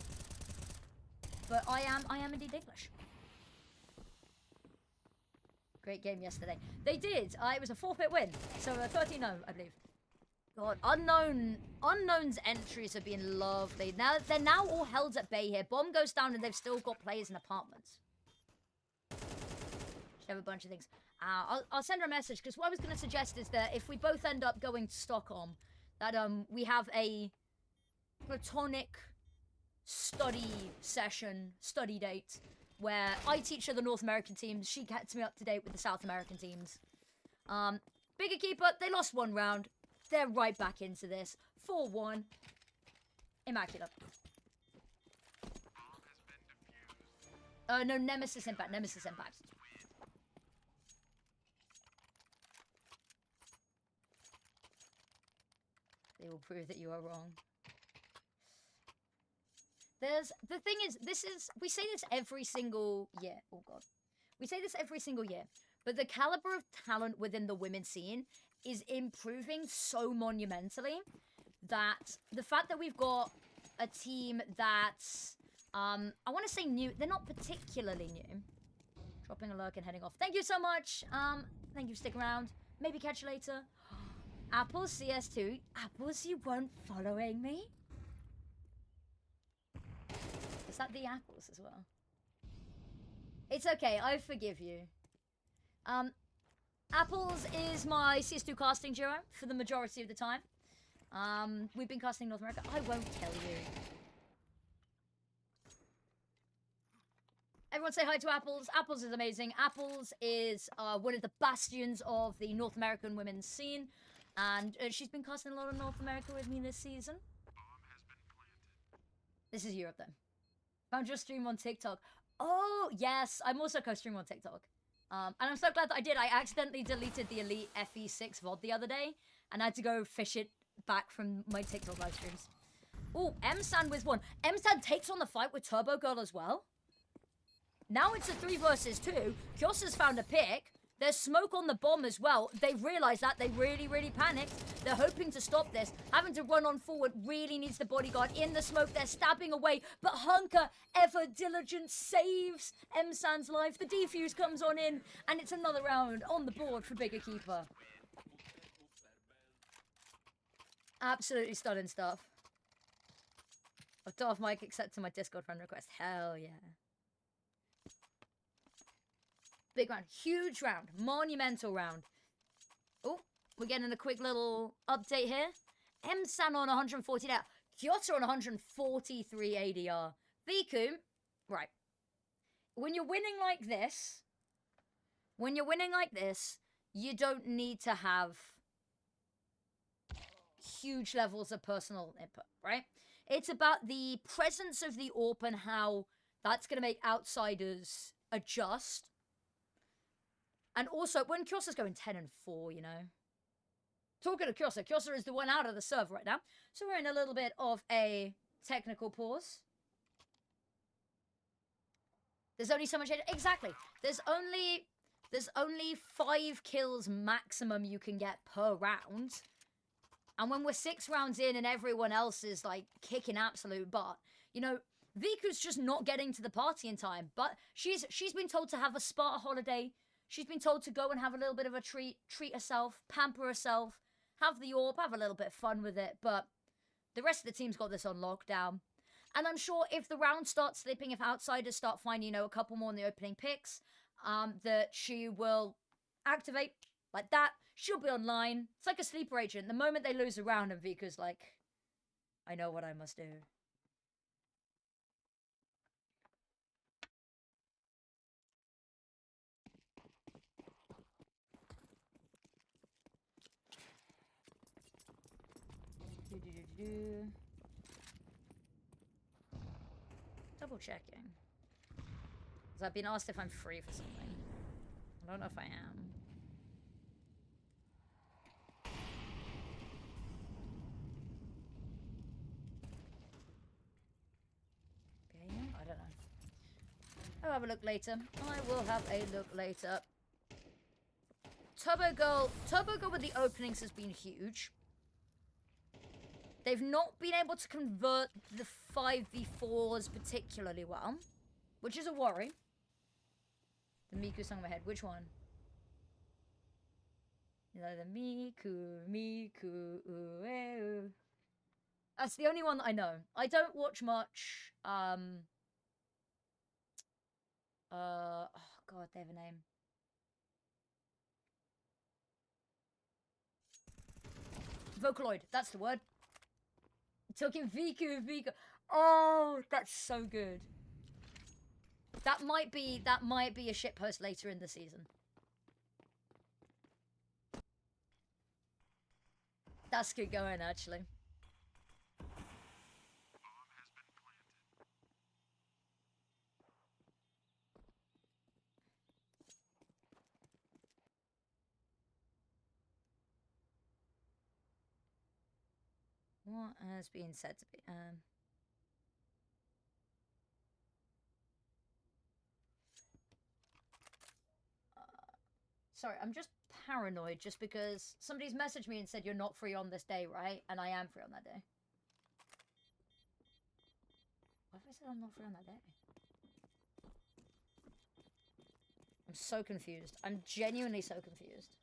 But I am indeed English. Great game yesterday. They did. It was a forfeit win. So 13-0, I believe. God, Unknown's entries have been lovely. Now they're now all held at bay here. Bomb goes down and they've still got players in apartments. Should have a bunch of things. I'll send her a message, because what I was going to suggest is that if we both end up going to Stockholm, that we have a platonic study date, where I teach her the North American teams, she gets me up to date with the South American teams. BIG Equipa, they lost 1 round. They're right back into this. 4-1. Immaculate. No, Nemesis Impact. They will prove that you are wrong. The thing is, we say this every single year. Oh God. We say this every single year. But the caliber of talent within the women's scene is improving so monumentally that the fact that we've got a team that's, I want to say new. They're not particularly new. Dropping a lurk and heading off. Thank you so much. Thank you for sticking around. Maybe catch you later. Apple CS2. Apples, you weren't following me? Is that the apples as well? It's okay, I forgive you. Apples is my CS2 casting duo for the majority of the time. We've been casting North America. I won't tell you. Everyone say hi to Apples. Apples is amazing. Apples is one of the bastions of the North American women's scene. And she's been casting a lot of North America with me this season. This is Europe, then. Found your stream on TikTok. Oh, yes. I'm also co-stream on TikTok. And I'm so glad that I did. I accidentally deleted the Elite FE6 VOD the other day. And I had to go fish it back from my TikTok live streams. Oh, M-San with one. M-San takes on the fight with Turbo Girl as well. Now it's a 3 versus 2. Kyosa's found a pick. There's smoke on the bomb as well. They realize that. They really, really panicked. They're hoping to stop this. Having to run on forward really needs the bodyguard. In the smoke, they're stabbing away. But Hunker, ever diligent, saves M-San's life. The defuse comes on in. And it's another round on the board for BIG Equipa. Absolutely stunning stuff. Darth Mike accepted my Discord friend request. Hell yeah. Big round. Huge round. Monumental round. Oh, we're getting a quick little update here. M-San on 140 now. Kyoto on 143 ADR. Viku, right. When you're winning like this, you don't need to have huge levels of personal input, right? It's about the presence of the AWP and how that's going to make outsiders adjust. And also, when Kyosa's going 10 and 4, you know. Talking of Kyosa, Kyosa is the one out of the server right now. So we're in a little bit of a technical pause. There's only so much... Exactly. There's only 5 kills maximum you can get per round. And when we're 6 rounds in and everyone else is, like, kicking absolute butt, you know, Viku's just not getting to the party in time. But she's been told to have a Sparta holiday. She's been told to go and have a little bit of a treat herself, pamper herself, have the AWP, have a little bit of fun with it. But the rest of the team's got this on lockdown. And I'm sure if the round starts slipping, if outsiders start finding, you know, a couple more in the opening picks, that she will activate like that. She'll be online. It's like a sleeper agent. The moment they lose a round and Viku's like, I know what I must do. Double checking. Because I've been asked if I'm free for something. I don't know if I am. Okay, I don't know. I'll have a look later. I will have a look later. Turbo Girl with the openings has been huge. They've not been able to convert the 5v4s particularly well, which is a worry. The Miku song in my head. Which one? You know, the Miku, ooh. That's the only one that I know. I don't watch much, oh god, they have a name. Vocaloid, that's the word. Talking Viku. Oh, that's so good. That might be a shitpost later in the season. That's good going, actually. What has been said to be? Sorry, I'm just paranoid just because somebody's messaged me and said you're not free on this day, right? And I am free on that day. What if I said I'm not free on that day? I'm so confused. I'm genuinely so confused.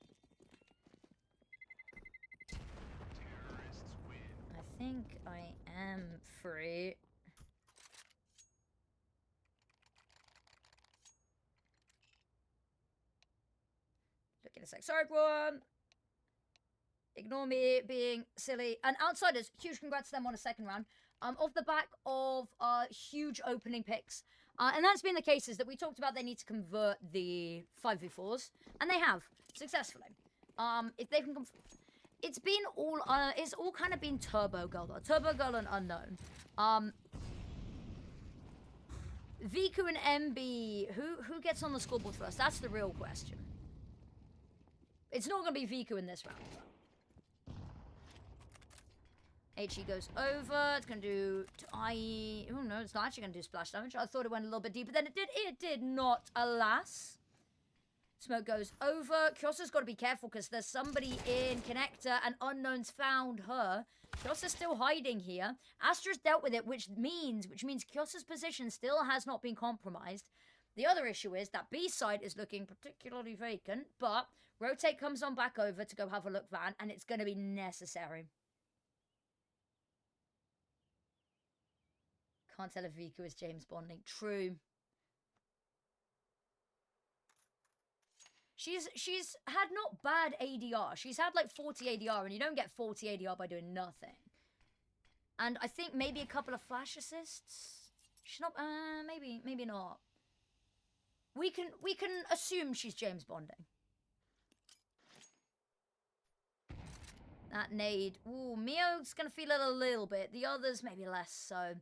I think I am free. Give it a sec. Sorry, everyone. Ignore me being silly. And Outsiders, huge congrats to them on a second round. Off the back of huge opening picks. And that's been the case is that we talked about they need to convert the 5v4s. And they have, successfully. If they can... It's been all... it's all kind of been Turbo Girl, though. Turbo Girl and Unknown. Viku and MB, who gets on the scoreboard first? That's the real question. It's not going to be Viku in this round, though. HE goes over. It's going to do... Oh, no, it's not actually going to do splash damage. I thought it went a little bit deeper than it did. It did not, alas. Smoke goes over. Kyosa's got to be careful because there's somebody in Connector and Unknown's found her. Kyosa's still hiding here. Astra's dealt with it, which means Kyosa's position still has not been compromised. The other issue is that B side is looking particularly vacant, but Rotate comes on back over to go have a look, Van, and it's going to be necessary. Can't tell if Viku is James Bonding. True. She's had not bad ADR. She's had like 40 ADR, and you don't get 40 ADR by doing nothing. And I think maybe a couple of flash assists. She's not. Maybe not. We can assume she's James Bonding. That nade. Ooh, Mio's gonna feel it a little bit. The others maybe less so.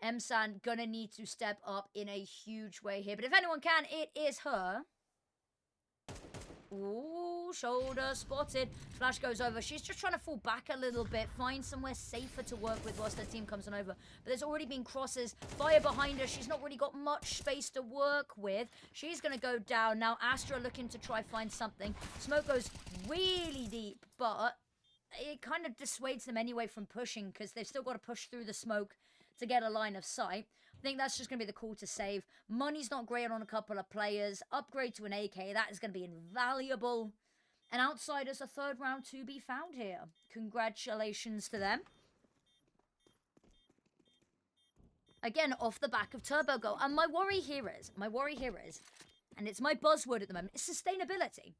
M-San gonna need to step up in a huge way here. But if anyone can, it is her. Ooh, shoulder spotted. Flash goes over. She's just trying to fall back a little bit. Find somewhere safer to work with whilst her team comes on over. But there's already been crosses. Fire behind her. She's not really got much space to work with. She's going to go down. Now Astra looking to try find something. Smoke goes really deep, but it kind of dissuades them anyway from pushing because they've still got to push through the smoke to get a line of sight. I think that's just going to be the call to save. Money's not great on a couple of players. Upgrade to an AK. That is going to be invaluable. And Outsiders, a third round to be found here. Congratulations to them. Again, off the back of Turbo Girl. And my worry here is, and it's my buzzword at the moment, is sustainability.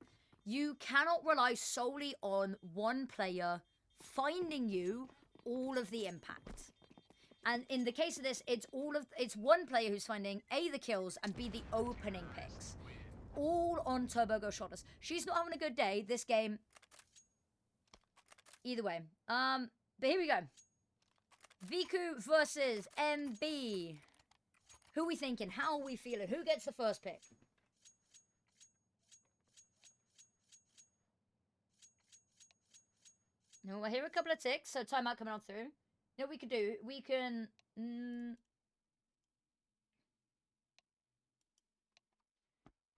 You cannot rely solely on one player finding you all of the impact. And in the case of this, it's one player who's finding A, the kills, and B, the opening picks. All on Turbo Girl shoulders. She's not having a good day this game. Either way. But here we go. Viku versus MB. Who are we thinking? How are we feeling? Who gets the first pick? No, I hear a couple of ticks, so timeout coming on through. You know what we could do? We can...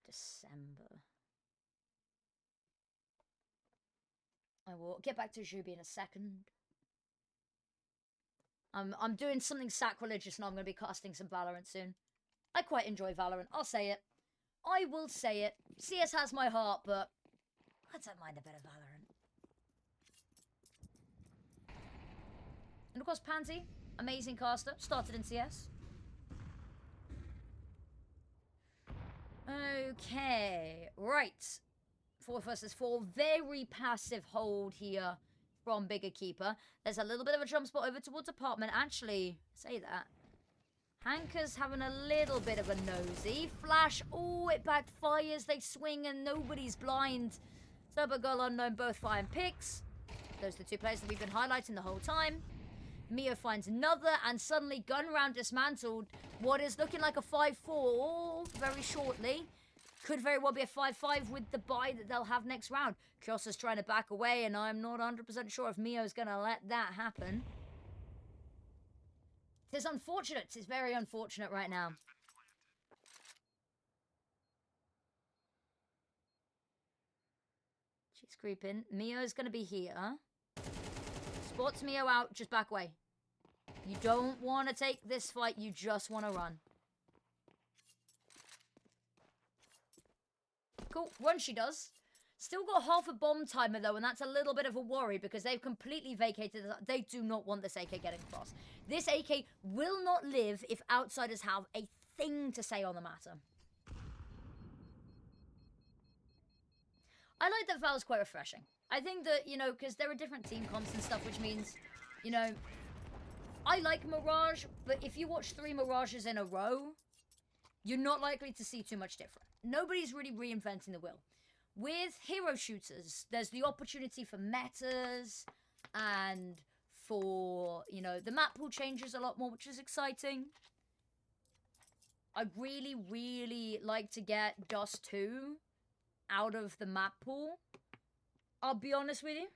December. I will get back to Juby in a second. I'm doing something sacrilegious and I'm going to be casting some Valorant soon. I quite enjoy Valorant. I'll say it. I will say it. CS has my heart, but I don't mind a bit of Valorant. And of course, Pansy, amazing caster, started in CS. Okay, right. 4 versus 4, very passive hold here from BIG Equipa. There's a little bit of a jump spot over towards apartment. Actually, say that. Hanker's having a little bit of a nosy. Flash, oh, it backfires. They swing and nobody's blind. Turbo Girl, Unknown, both firing picks. Those are the two players that we've been highlighting the whole time. Mio finds another, and suddenly gun round dismantled. What is looking like a 5-4 very shortly. Could very well be a 5-5 with the buy that they'll have next round. Kyosa's trying to back away, and I'm not 100% sure if Mio's going to let that happen. It's unfortunate. It's very unfortunate right now. She's creeping. Mio's going to be here. Spots Mio out, just back away. You don't want to take this fight, you just want to run. Cool, run she does. Still got half a bomb timer though, and that's a little bit of a worry because they've completely vacated. They do not want this AK getting across. This AK will not live if Outsiders have a thing to say on the matter. I like that Val's quite refreshing. I think that, you know, because there are different team comps and stuff, which means, you know, I like Mirage, but if you watch 3 Mirages in a row, you're not likely to see too much different. Nobody's really reinventing the wheel. With hero shooters, there's the opportunity for metas and for, you know, the map pool changes a lot more, which is exciting. I'd really, really like to get Dust 2 out of the map pool. I'll be honest with you.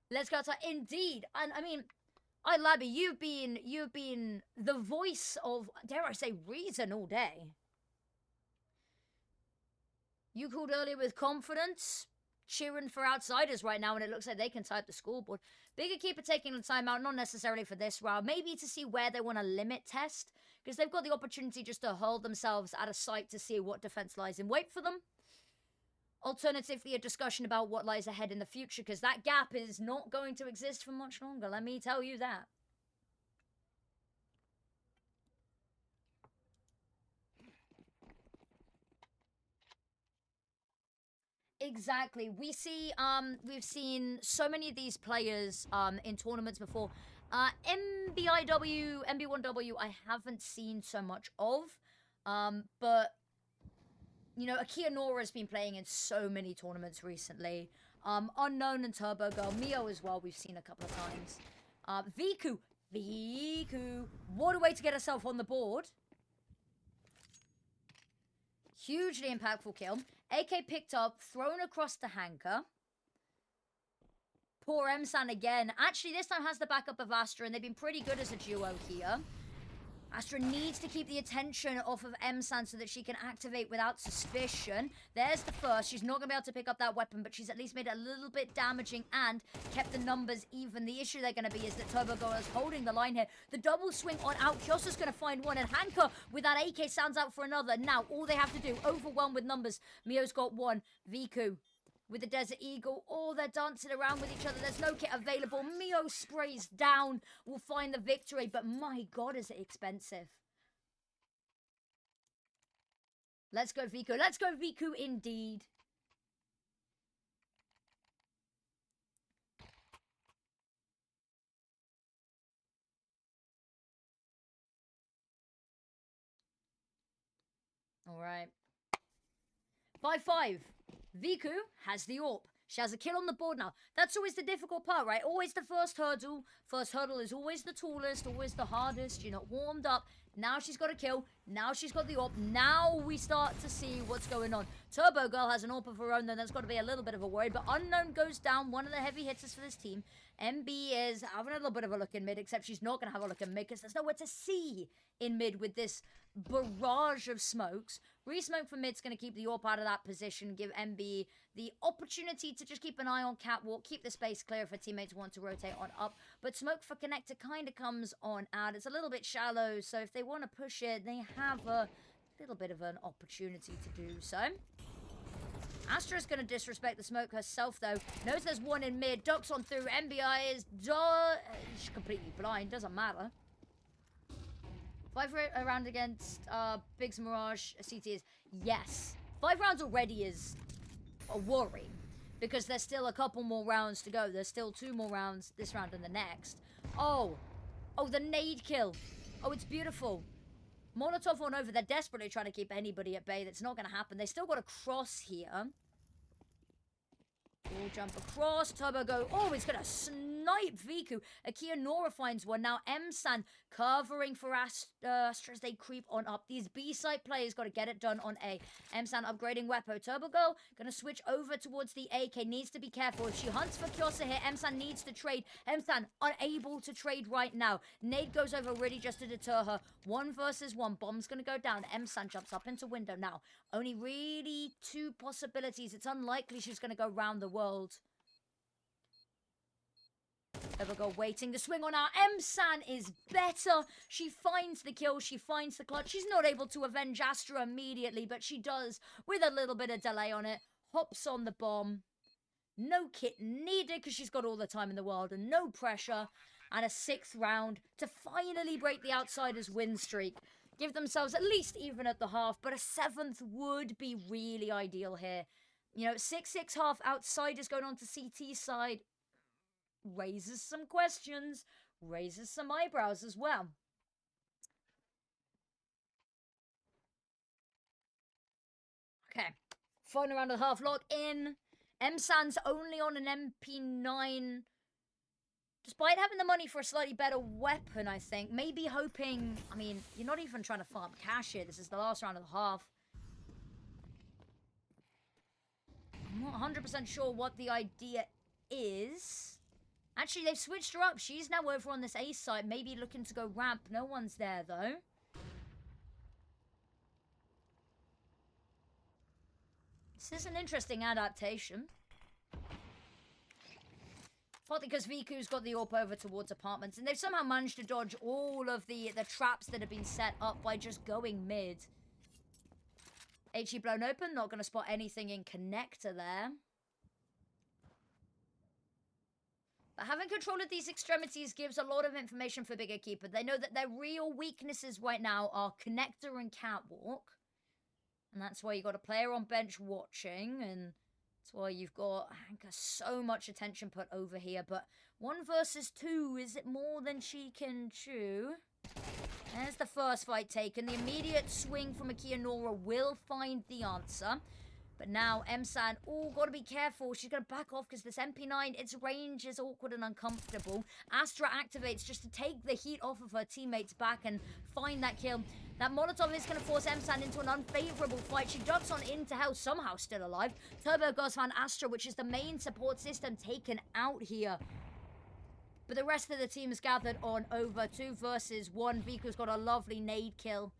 Let's go outside. Indeed. And I mean, Labby, you've been the voice of, dare I say, reason all day. You called earlier with confidence, cheering for outsiders right now, and it looks like they can type the scoreboard. BIG Equipa taking the time out, not necessarily for this round, maybe to see where they want to limit test, because they've got the opportunity just to hold themselves out of sight to see what defense lies in wait for them. Alternatively, a discussion about what lies ahead in the future, because that gap is not going to exist for much longer, let me tell you that. Exactly. We've seen so many of these players in tournaments before. MBIW, MB1W, I haven't seen so much of. But you know, Akia Nora's been playing in so many tournaments recently. Unknown and Turbo Girl, Mio as well, we've seen a couple of times. Viku, what a way to get herself on the board. Hugely impactful kill. AK picked up, thrown across the hanker. Poor M-San again. Actually, this time has the backup of Astra, and they've been pretty good as a duo here. Astra needs to keep the attention off of M-San so that she can activate without suspicion. There's the first. She's not going to be able to pick up that weapon, but she's at least made it a little bit damaging and kept the numbers even. The issue they're going to be is that Turbo Girl is holding the line here. The double swing on out. Kyosa's going to find one, and Hanker with that AK sounds out for another. Now, all they have to do, overwhelmed with numbers. Mio's got one. Viku with the Desert Eagle. Oh, they're dancing around with each other. There's no kit available. Mio sprays down. Will find the victory, but my God, is it expensive. Let's go, Viku. Let's go, Viku, indeed. All right. 5-5. Viku has the AWP. She has a kill on the board now. That's always the difficult part, right? Always the first hurdle. First hurdle is always the tallest, always the hardest. You're not warmed up. Now she's got a kill. Now she's got the AWP. Now we start to see what's going on. Turbo Girl has an AWP of her own, then that's got to be a little bit of a worry. But Unknown goes down. One of the heavy hitters for this team. MB is having a little bit of a look in mid, except she's not going to have a look in mid because there's nowhere to see in mid with this barrage of smokes. Re-smoke for mid's going to keep the AWP out of that position, give MB the opportunity to just keep an eye on Catwalk, keep the space clear if her teammates want to rotate on up. But smoke for Connector kind of comes on out. It's a little bit shallow, so if they want to push it, they have a little bit of an opportunity to do so. Astra's going to disrespect the smoke herself, though. Knows there's one in mid. Ducks on through. MBI is she's completely blind. Doesn't matter. 5 round against Big's Mirage CT is yes. 5 rounds already is a worry because there's still a couple more rounds to go. There's still 2 more rounds this round and the next. Oh, the nade kill. Oh, it's beautiful. Molotov on over. They're desperately trying to keep anybody at bay. That's not going to happen. They still got a cross here. All jump across. Turbo Go. Oh, he's going to snipe Viku. Akia Nora finds one. Now M-San covering for Astra as they creep on up. These B-side players got to get it done on A. M-San upgrading Wepo. Turbo Go going to switch over towards the AK. Needs to be careful. If she hunts for Kyosa here, M-San needs to trade. M-San unable to trade right now. Nade goes over really just to deter her. 1 versus 1. Bomb's going to go down. M-San jumps up into window now. Only really 2 possibilities. It's unlikely she's going to go round the world. Go waiting. The swing on our M-San is better. She finds the kill. She finds the clutch. She's not able to avenge Astra immediately, but she does with a little bit of delay on it. Hops on the bomb. No kit needed because she's got all the time in the world and no pressure. And a 6th round to finally break the Outsiders' win streak. Give themselves at least even at the half, but a 7th would be really ideal here. You know, 6-6 half outsiders going on to CT side raises some questions, raises some eyebrows as well. Okay, final round of the half lock in. M-San's only on an MP9. Despite having the money for a slightly better weapon, I think. Maybe hoping... I mean, you're not even trying to farm cash here. This is the last round of the half. I'm not 100% sure what the idea is. Actually, they've switched her up. She's now over on this A side. Maybe looking to go ramp. No one's there, though. This is an interesting adaptation. Partly because Viku's got the AWP over towards apartments, and they've somehow managed to dodge all of the traps that have been set up by just going mid. HE blown open, not going to spot anything in connector there. But having control of these extremities gives a lot of information for BIG Equipa. They know that their real weaknesses right now are connector and catwalk. And that's why you got a player on bench watching, and that's why you've got Hanka so much attention put over here. But 1 versus 2, is it more than she can chew? There's the first fight taken. The immediate swing from Akia Nora will find the answer. But now M-San, got to be careful. She's going to back off because this MP9, its range is awkward and uncomfortable. Astra activates just to take the heat off of her teammates back and find that kill. That Molotov is going to force M-San into an unfavorable fight. She ducks on into hell, somehow still alive. Turbo goes found Astra, which is the main support system, taken out here. But the rest of the team is gathered on over 2 versus 1. Viku's got a lovely nade kill.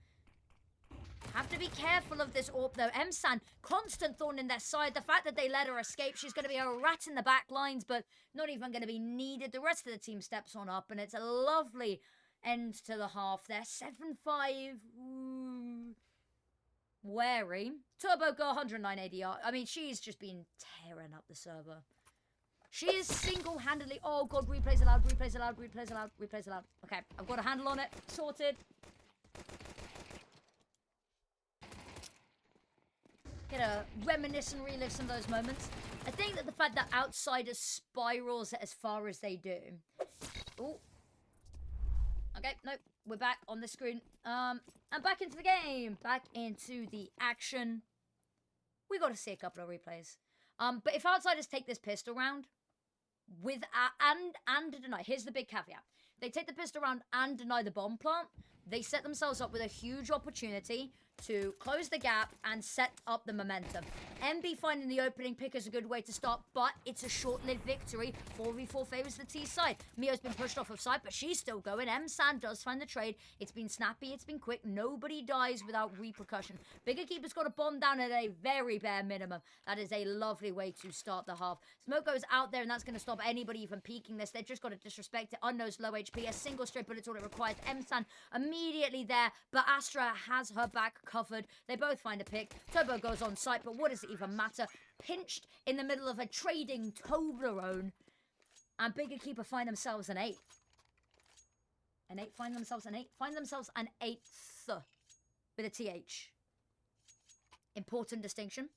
Have to be careful of this AWP though. M-San, constant thorn in their side. The fact that they let her escape, she's going to be a rat in the back lines, but not even going to be needed. The rest of the team steps on up, and it's a lovely end to the half there. 7-5. Wary. Turbo Girl, 109 ADR. I mean, she's just been tearing up the server. She is single-handedly... Oh, God, replays allowed, replays allowed, replays allowed, replays allowed. Okay, I've got a handle on it. Sorted. Get a reminisce and relive some of those moments. I think that the fact that Outsiders spirals as far as they do. Oh. Okay, nope. We're back on the screen. And back into the game. Back into the action. We got to see a couple of replays. But if Outsiders take this pistol round with and deny, here's the big caveat. They take the pistol round and deny the bomb plant. They set themselves up with a huge opportunity to close the gap and set up the momentum. MB finding the opening pick is a good way to start, but it's a short-lived victory. 4v4 favors the T side. Mio's been pushed off of side, but she's still going. M-San does find the trade. It's been snappy, it's been quick. Nobody dies without repercussion. BIG Equipa's got a bomb down at a very bare minimum. That is a lovely way to start the half. Smoke goes out there, and that's going to stop anybody even peeking this. They've just got to disrespect it. Unknown's low HP. A single straight bullet's all it requires. M-San immediately there, but Astra has her back covered. They both find a pick. Turbo goes on site, but what does it even matter? Pinched in the middle of a trading Toblerone, and BIG Equipa find themselves an 8. An 8, find themselves an 8. Find themselves an 8th with a TH. Important distinction.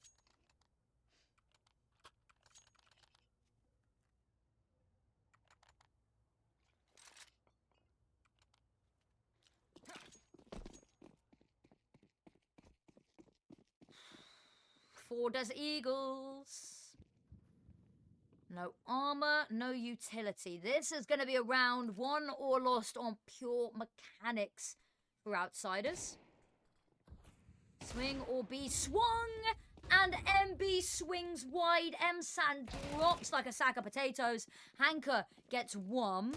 Four Desert Eagles. No armor, no utility. This is going to be a round won or lost on pure mechanics for Outsiders. Swing or be swung. And MB swings wide. M-San drops like a sack of potatoes. Hanker gets one.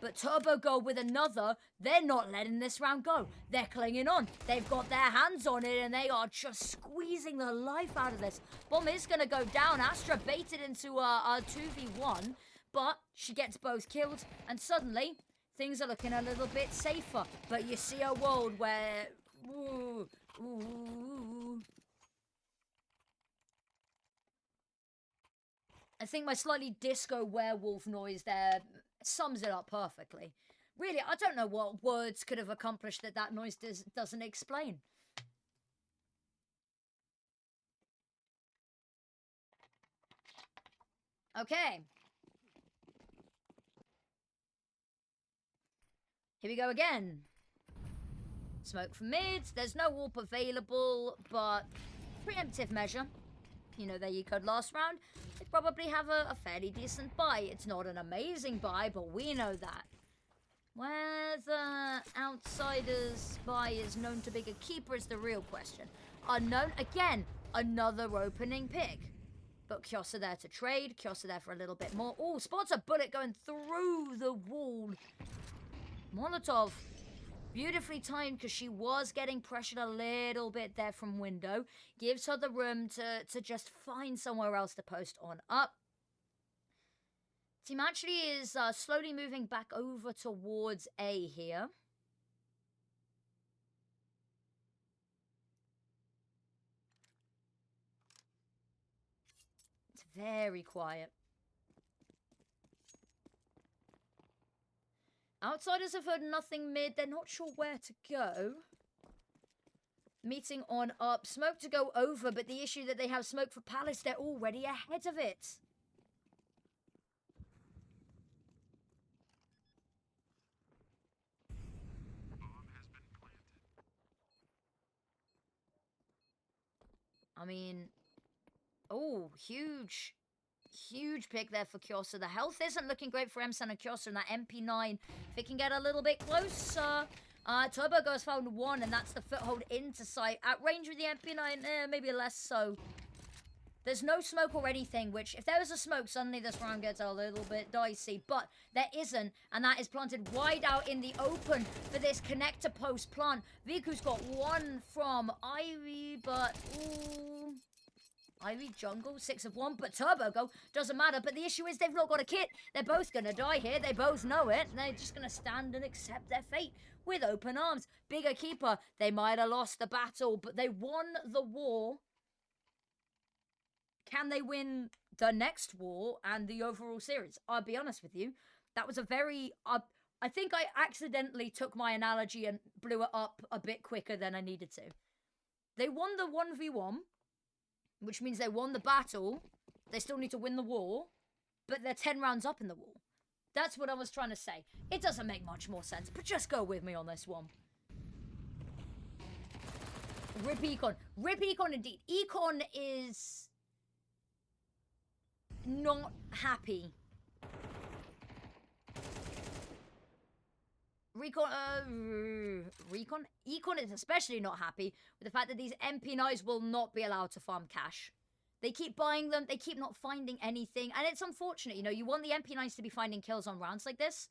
But Turbo go with another. They're not letting this round go. They're clinging on. They've got their hands on it, and they are just squeezing the life out of this. Bomb is going to go down. Astra baited into a 2v1, but she gets both killed, and suddenly things are looking a little bit safer. But you see a world where... I think my slightly disco werewolf noise there sums it up perfectly. Really, I don't know what words could have accomplished that noise doesn't explain. Okay. Here we go again. Smoke from mid. There's no warp available, but preemptive measure. You know, their E-code last round. They probably have a fairly decent buy. It's not an amazing buy, but we know that. Whether Outsiders' buy is known to BIG Equipa is the real question. Unknown, again, another opening pick. But Kiosa there to trade. Kiosa there for a little bit more. Oh, spots a bullet going through the wall. Molotov. Beautifully timed because she was getting pressured a little bit there from window. Gives her the room to just find somewhere else to post on up. Team actually is slowly moving back over towards A here. It's very quiet. Outsiders have heard nothing mid. They're not sure where to go. Meeting on up. Smoke to go over, but the issue that they have smoke for Palace, they're already ahead of it. I mean, oh, huge pick there for Kiosa. The health isn't looking great for Emsan and Kiosa, and that MP9, if it can get a little bit closer. Turbo goes found one, and that's the foothold into sight. At range with the MP9, maybe less so. There's no smoke or anything, which, if there was a smoke, suddenly this round gets a little bit dicey. But there isn't, and that is planted wide out in the open for this connector post plant. Viku's got one from Ivy, but, ooh... Ivy jungle, 6 of 1, but Turbo go, doesn't matter. But the issue is they've not got a kit. They're both going to die here. They both know it. And they're just going to stand and accept their fate with open arms. BIG Equipa, they might have lost the battle, but they won the war. Can they win the next war and the overall series? I'll be honest with you. That was a very... I think I accidentally took my analogy and blew it up a bit quicker than I needed to. They won the 1v1. Which means they won the battle. They still need to win the war. But they're 10 rounds up in the war. That's what I was trying to say. It doesn't make much more sense. But just go with me on this one. Rip Econ. Rip Econ indeed. Econ is... not happy. Econ is especially not happy with the fact that these MP9s will not be allowed to farm cash. They keep buying them, they keep not finding anything, and it's unfortunate, you know, you want the MP9s to be finding kills on rounds like this,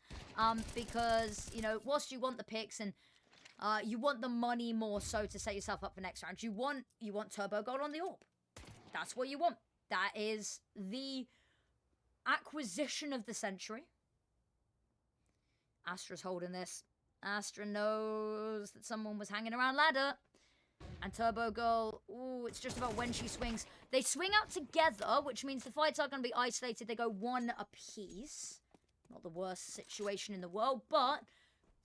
because, you know, whilst you want the picks and you want the money more so to set yourself up for next round, you want Turbo Gold on the AWP. That's what you want. That is the acquisition of the century. Astra's holding this. Astra knows that someone was hanging around ladder. And Turbo Girl, ooh, it's just about when she swings. They swing out together, which means the fights are going to be isolated. They go one apiece. Not the worst situation in the world, but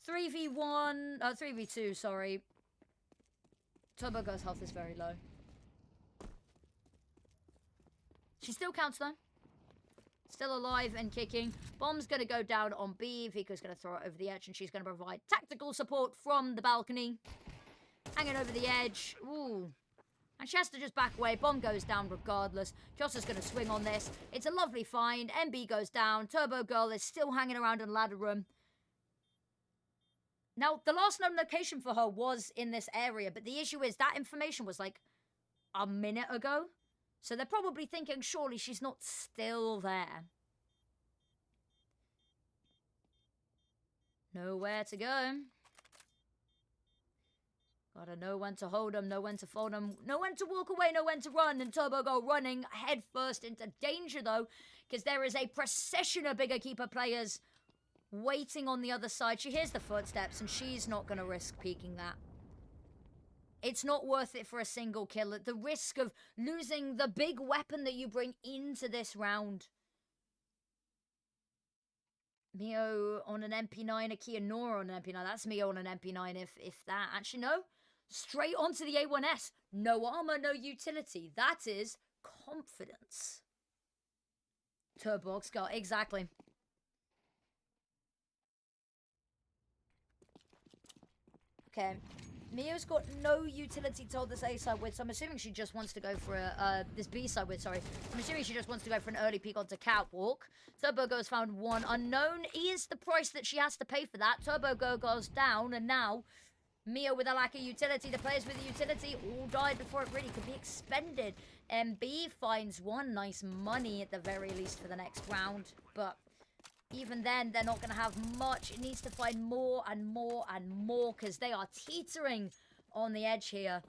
3v2, sorry. Turbo Girl's health is very low. She still counts though. Still alive and kicking. Bomb's going to go down on B. Vika's going to throw it over the edge, and she's going to provide tactical support from the balcony. Hanging over the edge. Ooh. And she has to just back away. Bomb goes down regardless. Kiosa's going to swing on this. It's a lovely find. MB goes down. Turbo Girl is still hanging around in ladder room. Now, the last known location for her was in this area, but the issue is that information was like a minute ago. So they're probably thinking, surely she's not still there. Nowhere to go. Gotta know when to hold them, know when to fold them, know when to walk away, know when to run. And Turbo Girl running head first into danger, though, because there is a procession of BIG Equipa players waiting on the other side. She hears the footsteps, and she's not going to risk peeking that. It's not worth it for a single kill at the risk of losing the big weapon that you bring into this round. Mio on an MP9, Akia Nora on an MP9. That's Mio on an MP9 if that. Actually, no. Straight onto the A1S. No armor, no utility. That is confidence. her box girl. Exactly. Okay. Mio's got no utility to hold this A side with, so I'm assuming she just wants to go for this B side with, sorry. I'm assuming she just wants to go for an early peek onto Catwalk. Turbo Go's found one unknown. Is the price that she has to pay for that. Turbo Go goes down, and now Mio with a lack of utility. The players with the utility all died before it really could be expended. MB finds one. Nice money at the very least for the next round, but even then, they're not going to have much. It needs to find more and more and more because they are teetering on the edge here.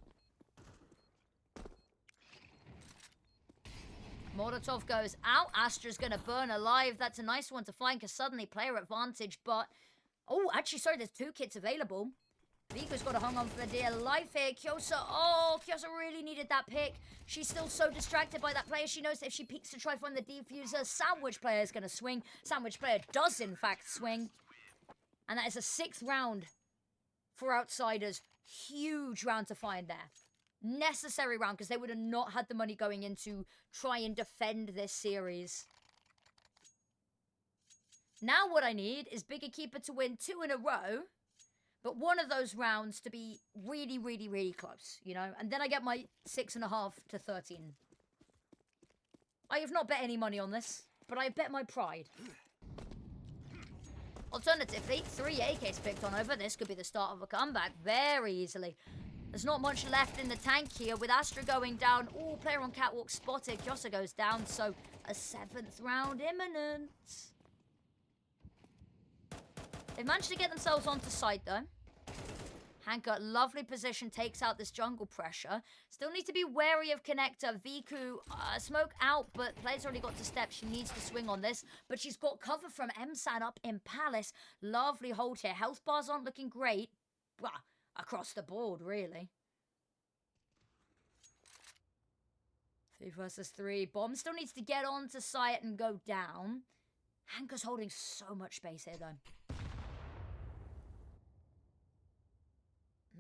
Molotov goes out. Astra's going to burn alive. That's a nice one to find because suddenly player advantage. But, oh, actually, sorry, there's 2 kits available. Vika's got to hang on for dear life here. Kyosa, oh, Kyosa really needed that pick. She's still so distracted by that player. She knows that if she peeks to try find the defuser, Sandwich player is going to swing. Sandwich player does, in fact, swing. And that is a 6th round for Outsiders. Huge round to find there. Necessary round, because they would have not had the money going in to try and defend this series. Now what I need is BIG Equipa to win 2 in a row. But one of those rounds to be really, really, really close, you know? And then I get my 6.5 to 13. I have not bet any money on this, but I bet my pride. Alternatively, 3 AKs picked on over. This could be the start of a comeback very easily. There's not much left in the tank here. With Astra going down, all player on Catwalk spotted. Kyosa goes down, so a 7th round imminent. They've managed to get themselves onto site, though. Hanka, lovely position, takes out this jungle pressure. Still need to be wary of Connector. Viku, smoke out, but player's already got to step. She needs to swing on this, but she's got cover from M-San up in Palace. Lovely hold here. Health bars aren't looking great. Well, across the board, really. 3 versus 3. Bomb still needs to get onto site and go down. Hanka's holding so much space here, though.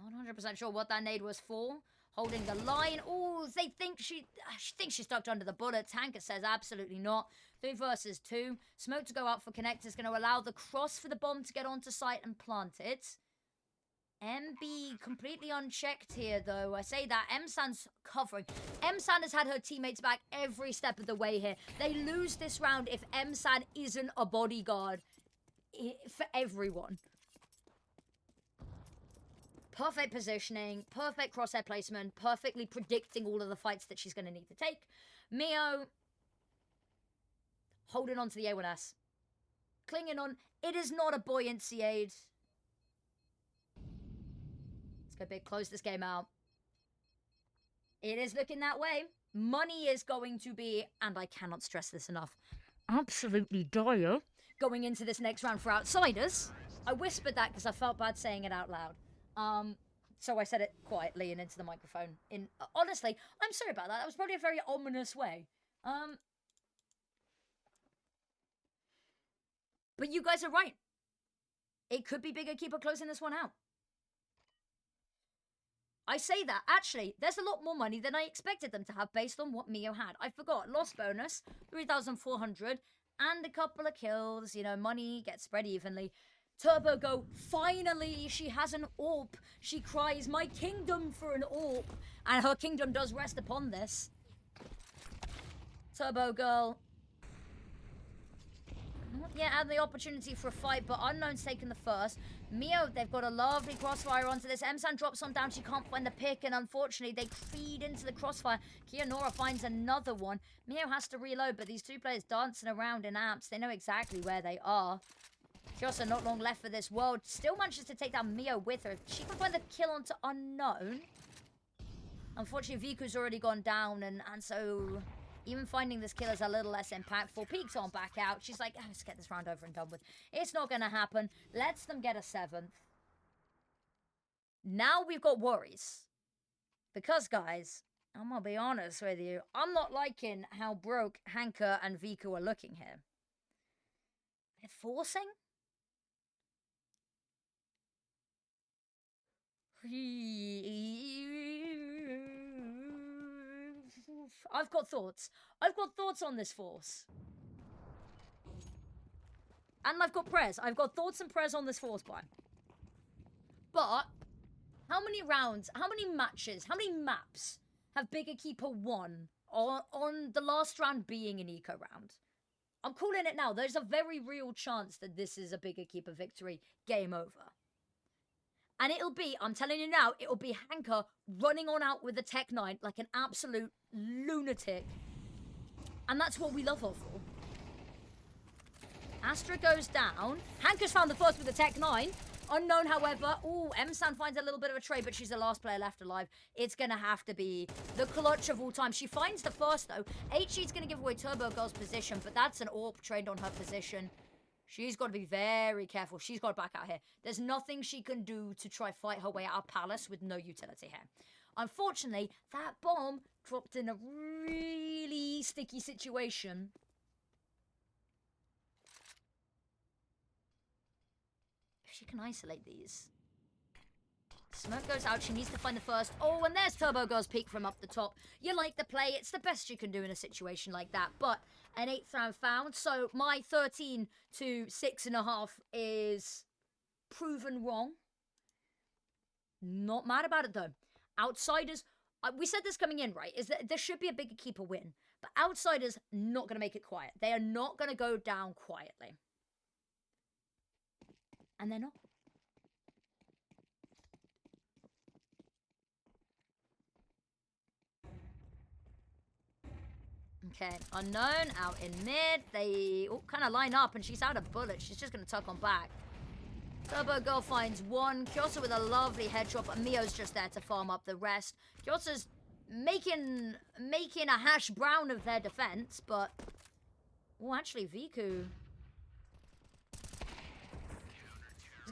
Not 100% sure what that nade was for. Holding the line. Oh, they think she thinks she's tucked under the bullets. Hanka says absolutely not. 3 versus 2. Smoke to go out for Connector is going to allow the cross for the bomb to get onto site and plant it. MB completely unchecked here, though. I say that. M-San's covering. M-San has had her teammates back every step of the way here. They lose this round if M-San isn't a bodyguard for everyone. Perfect positioning, perfect crosshair placement, perfectly predicting all of the fights that she's going to need to take. Mio holding on to the A1S. Clinging on. It is not a buoyancy aid. Let's go big, close this game out. It is looking that way. Money is going to be, and I cannot stress this enough, absolutely dire going into this next round for Outsiders. I whispered that because I felt bad saying it out loud. So I said it quietly and into the microphone. Honestly, I'm sorry about that. That was probably a very ominous way. But you guys are right. It could be BIG Equipa closing this one out. I say that. Actually, there's a lot more money than I expected them to have based on what Mio had. I forgot. Loss bonus, 3,400, and a couple of kills. You know, money gets spread evenly. Turbo Go, finally, she has an AWP. She cries, my kingdom for an AWP. And her kingdom does rest upon this. Turbo Girl. Not yet had the opportunity for a fight, but Unknown's taken the first. Mio, they've got a lovely crossfire onto this. M-San drops on down, she can't find the pick, and unfortunately, they feed into the crossfire. Kianora finds another one. Mio has to reload, but these 2 players dancing around in amps, they know exactly where they are. Kyosa not long left for this world. Still manages to take down Mio with her. She can find the kill onto Unknown. Unfortunately, Viku's already gone down, and so even finding this kill is a little less impactful. Peeks on back out. She's like, oh, let's get this round over and done with. It's not going to happen. Lets them get a 7th. Now we've got worries. Because, guys, I'm going to be honest with you. I'm not liking how broke Hanka and Viku are looking here. They're forcing? I've got thoughts. I've got thoughts on this force. And I've got prayers. I've got thoughts and prayers on this force buy. But how many rounds, how many matches, how many maps have BIG Equipa won on the last round being an eco round? I'm calling it now. There's a very real chance that this is a BIG Equipa victory. Game over. And it'll be, I'm telling you now, it'll be Hanka running on out with the Tech 9 like an absolute lunatic. And that's what we love her for. Astra goes down. Hanka's found the first with the Tech 9. Unknown, however. Ooh, M-San finds a little bit of a trade, but she's the last player left alive. It's going to have to be the clutch of all time. She finds the first, though. HG's going to give away Turbo Girl's position, but that's an AWP trained on her position. She's got to be very careful. She's got to back out here. There's nothing she can do to try fight her way out of Palace with no utility here. Unfortunately, that bomb dropped in a really sticky situation. She can isolate these. Smoke goes out. She needs to find the first. Oh, and there's Turbo Girl's peek from up the top. You like the play. It's the best you can do in a situation like that. But an 8th round found. So my 13 to 6.5 is proven wrong. Not mad about it, though. Outsiders, we said this coming in, right? Is that there should be a BIG Equipa win. But Outsiders not going to make it quiet. They are not going to go down quietly. And they're not. Okay, Unknown out in mid. They all kind of line up, and she's out of bullets. She's just going to tuck on back. Turbo Girl finds one. Kyosa with a lovely headshot, but Mio's just there to farm up the rest. Kyosa's making a hash brown of their defense, but... Oh, actually, Viku...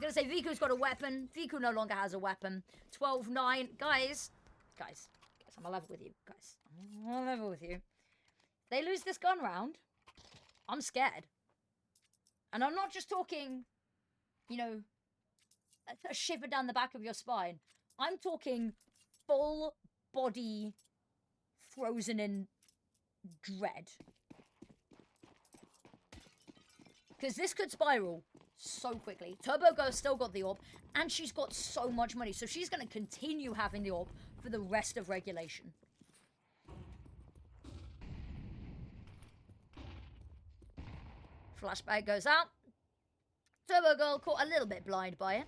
I was going to say, Viku's got a weapon. Viku no longer has a weapon. 12-9. Guys, I'm on level with you. Guys, I'm on level with you. They lose this gun round, I'm scared. And I'm not just talking, you know, a shiver down the back of your spine. I'm talking full body frozen in dread. Because this could spiral so quickly. Turbo Girl's still got the AWP, and she's got so much money, so she's going to continue having the AWP for the rest of regulation. Flashbang goes out. Turbo Girl caught a little bit blind by it.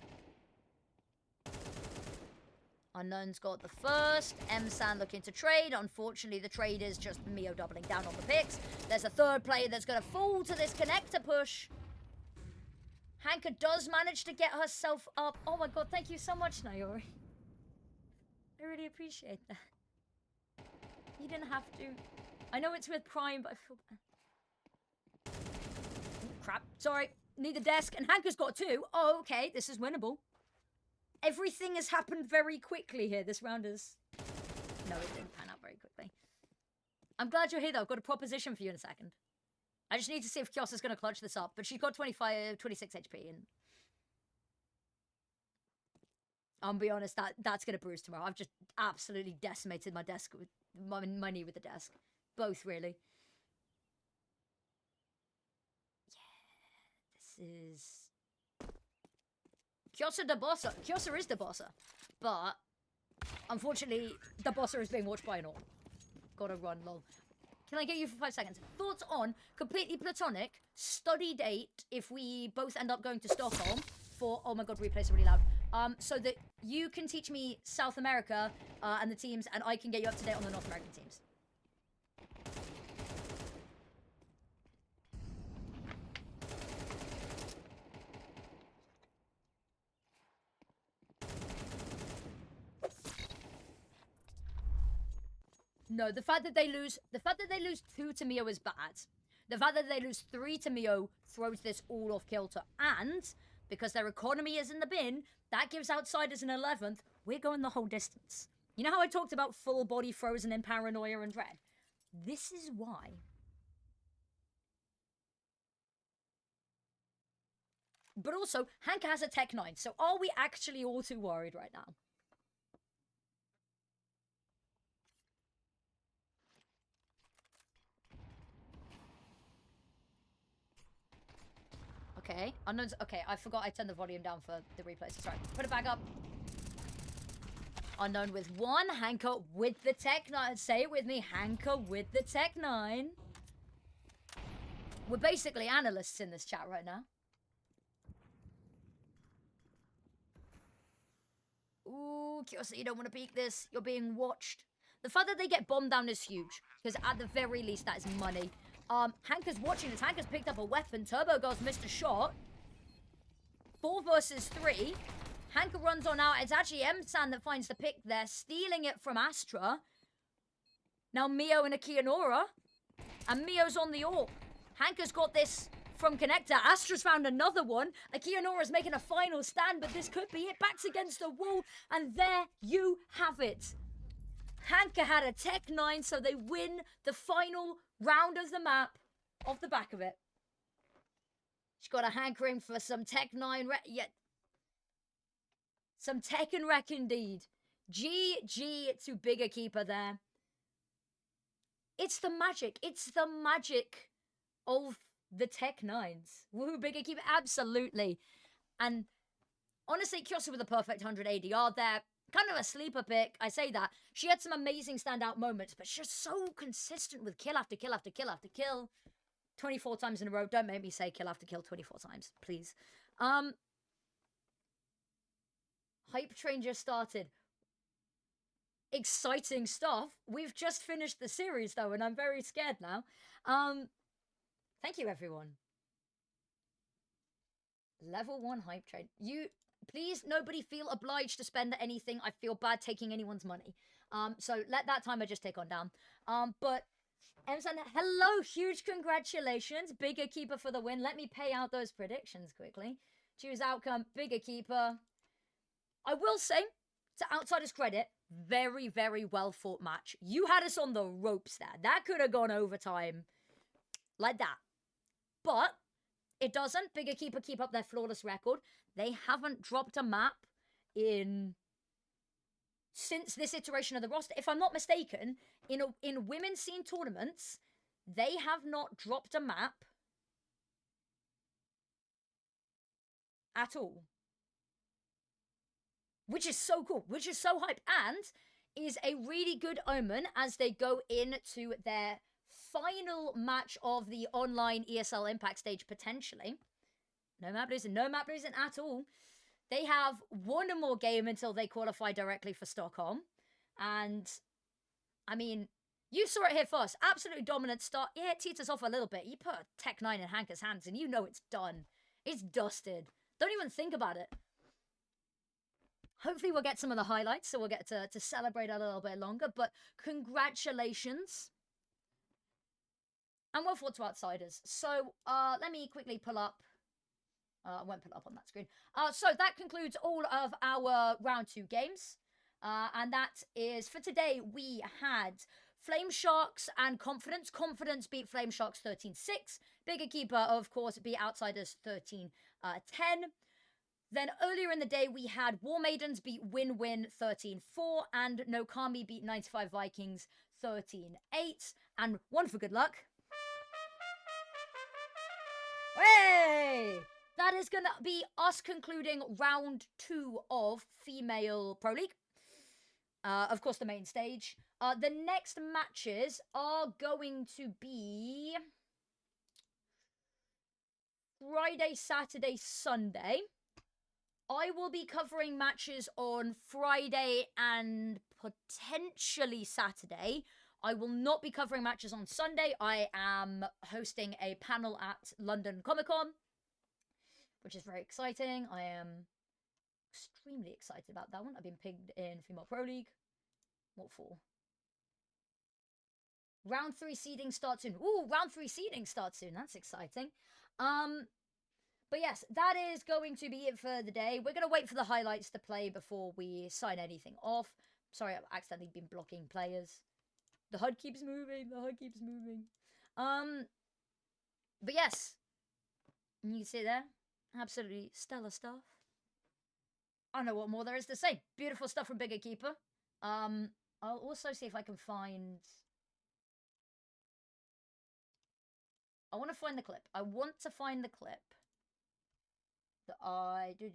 Unknown's got the first. M-San looking to trade. Unfortunately, the trade is just Mio doubling down on the picks. There's a third player that's going to fall to this connector push. Hanka does manage to get herself up. Oh my god, thank you so much, Nayori. I really appreciate that. You didn't have to. I know it's with Prime, but I feel bad. Crap. Sorry. Need the desk. And Hanka's got 2. Oh, okay. This is winnable. Everything has happened very quickly here. This round is... No, it didn't pan out very quickly. I'm glad you're here, though. I've got a proposition for you in a second. I just need to see if Kyosa's going to clutch this up. But she's got 26 HP. And I'll be honest, that's going to bruise tomorrow. I've just absolutely decimated my desk with my knee with the desk. Both, really. Yeah, this is... Kyosa the Bossa. Kyosa is the Bossa. But, unfortunately, the Bossa is being watched by an AWP. Gotta run, lol. Can I get you for 5 seconds? Thoughts on completely platonic study date if we both end up going to Stockholm for... Oh my god, replays are really loud. So that you can teach me South America and the teams, and I can get you up to date on the North American teams. No, the fact that they lose 2 to Mio is bad. The fact that they lose 3 to Mio throws this all off kilter. And because their economy is in the bin, that gives Outsiders an 11th. We're going the whole distance. You know how I talked about full body frozen in paranoia and dread? This is why. But also, Hanka has a Tech 9, so are we actually all too worried right now? Okay, Okay. Unknown's... Okay, I forgot I turned the volume down for the replays. Sorry. Put it back up. Unknown with 1. Hanker with the Tech 9. Say it with me. Hanker with the Tech 9. We're basically analysts in this chat right now. Ooh, Kyosa, you don't want to peek this. You're being watched. The fact that they get bombed down is huge, because at the very least, that is money. Hanker's watching this. Hanker's picked up a weapon. Turbo Girl's missed a shot. 4 versus 3. Hanker runs on out. It's actually M-San that finds the pick there, stealing it from Astra. Now Mio and Akianora. And Mio's on the AWP. Hanker's got this from Connector. Astra's found another one. Akianora's making a final stand, but this could be it. Backs against the wall, and there you have it. Hanker had a Tech 9, so they win the final round of the map off the back of it. She's got a hankering for some Tech 9 some Tech and Wreck indeed. GG to Big Equipa there. It's the magic. It's the magic of the Tech 9s. Woohoo, Big Equipa, absolutely. And honestly, Kyosa with a perfect 100 ADR there. Kind of a sleeper pick, I say that. She had some amazing standout moments, but she's so consistent with kill after kill after kill after kill. 24 times in a row. Don't make me say kill after kill 24 times, please. Hype train just started. Exciting stuff. We've just finished the series, though, and I'm very scared now. Thank you, everyone. Level 1 hype train. Please, nobody feel obliged to spend anything. I feel bad taking anyone's money. So let that timer just tick on down. But Emsan, hello, huge congratulations. Big Equipa for the win. Let me pay out those predictions quickly. Choose outcome, Big Equipa. I will say, to Outsider's credit, very, very well fought match. You had us on the ropes there. That could have gone overtime like that. But it doesn't. Big Equipa keep up their flawless record. They haven't dropped a map since this iteration of the roster. If I'm not mistaken, in women's scene tournaments, they have not dropped a map at all. Which is so cool, which is so hype, and is a really good omen as they go into their final match of the online ESL Impact stage, potentially. No map losing at all. They have one more game until they qualify directly for Stockholm. And, I mean, you saw it here first. Absolutely dominant start. Yeah, it teeters off a little bit. You put a Tech 9 in Hanker's hands and you know it's done. It's dusted. Don't even think about it. Hopefully we'll get some of the highlights, so we'll get to celebrate a little bit longer. But congratulations. And well fought to Outsiders. So, let me quickly pull up. I won't put it up on that screen. So that concludes all of our round 2 games. And that is, for today, we had Flame Sharks and Confidence. Confidence beat Flame Sharks 13-6. Big Equipa, of course, beat Outsiders 13-10. Then earlier in the day, we had Warmaidens beat WinWin 13-4. And NoKami beat 95 Vikings 13-8. And one for good luck. Hey! That is going to be us concluding round 2 of Female Pro League. Of course, the main stage. The next matches are going to be Friday, Saturday, Sunday. I will be covering matches on Friday and potentially Saturday. I will not be covering matches on Sunday. I am hosting a panel at London Comic Con, which is very exciting. I am extremely excited about that one. I've been picked in Female Pro League. What for? Round 3 seeding starts soon. Ooh, round 3 seeding starts soon. That's exciting. But yes, that is going to be it for the day. We're going to wait for the highlights to play before we sign anything off. Sorry, I've accidentally been blocking players. The HUD keeps moving. The HUD keeps moving. But yes, you can see there. Absolutely stellar stuff. I don't know what more there is to say. Beautiful stuff from Big Equipa. I'll also see if I can find... I want to find the clip. I want to find the clip The I do.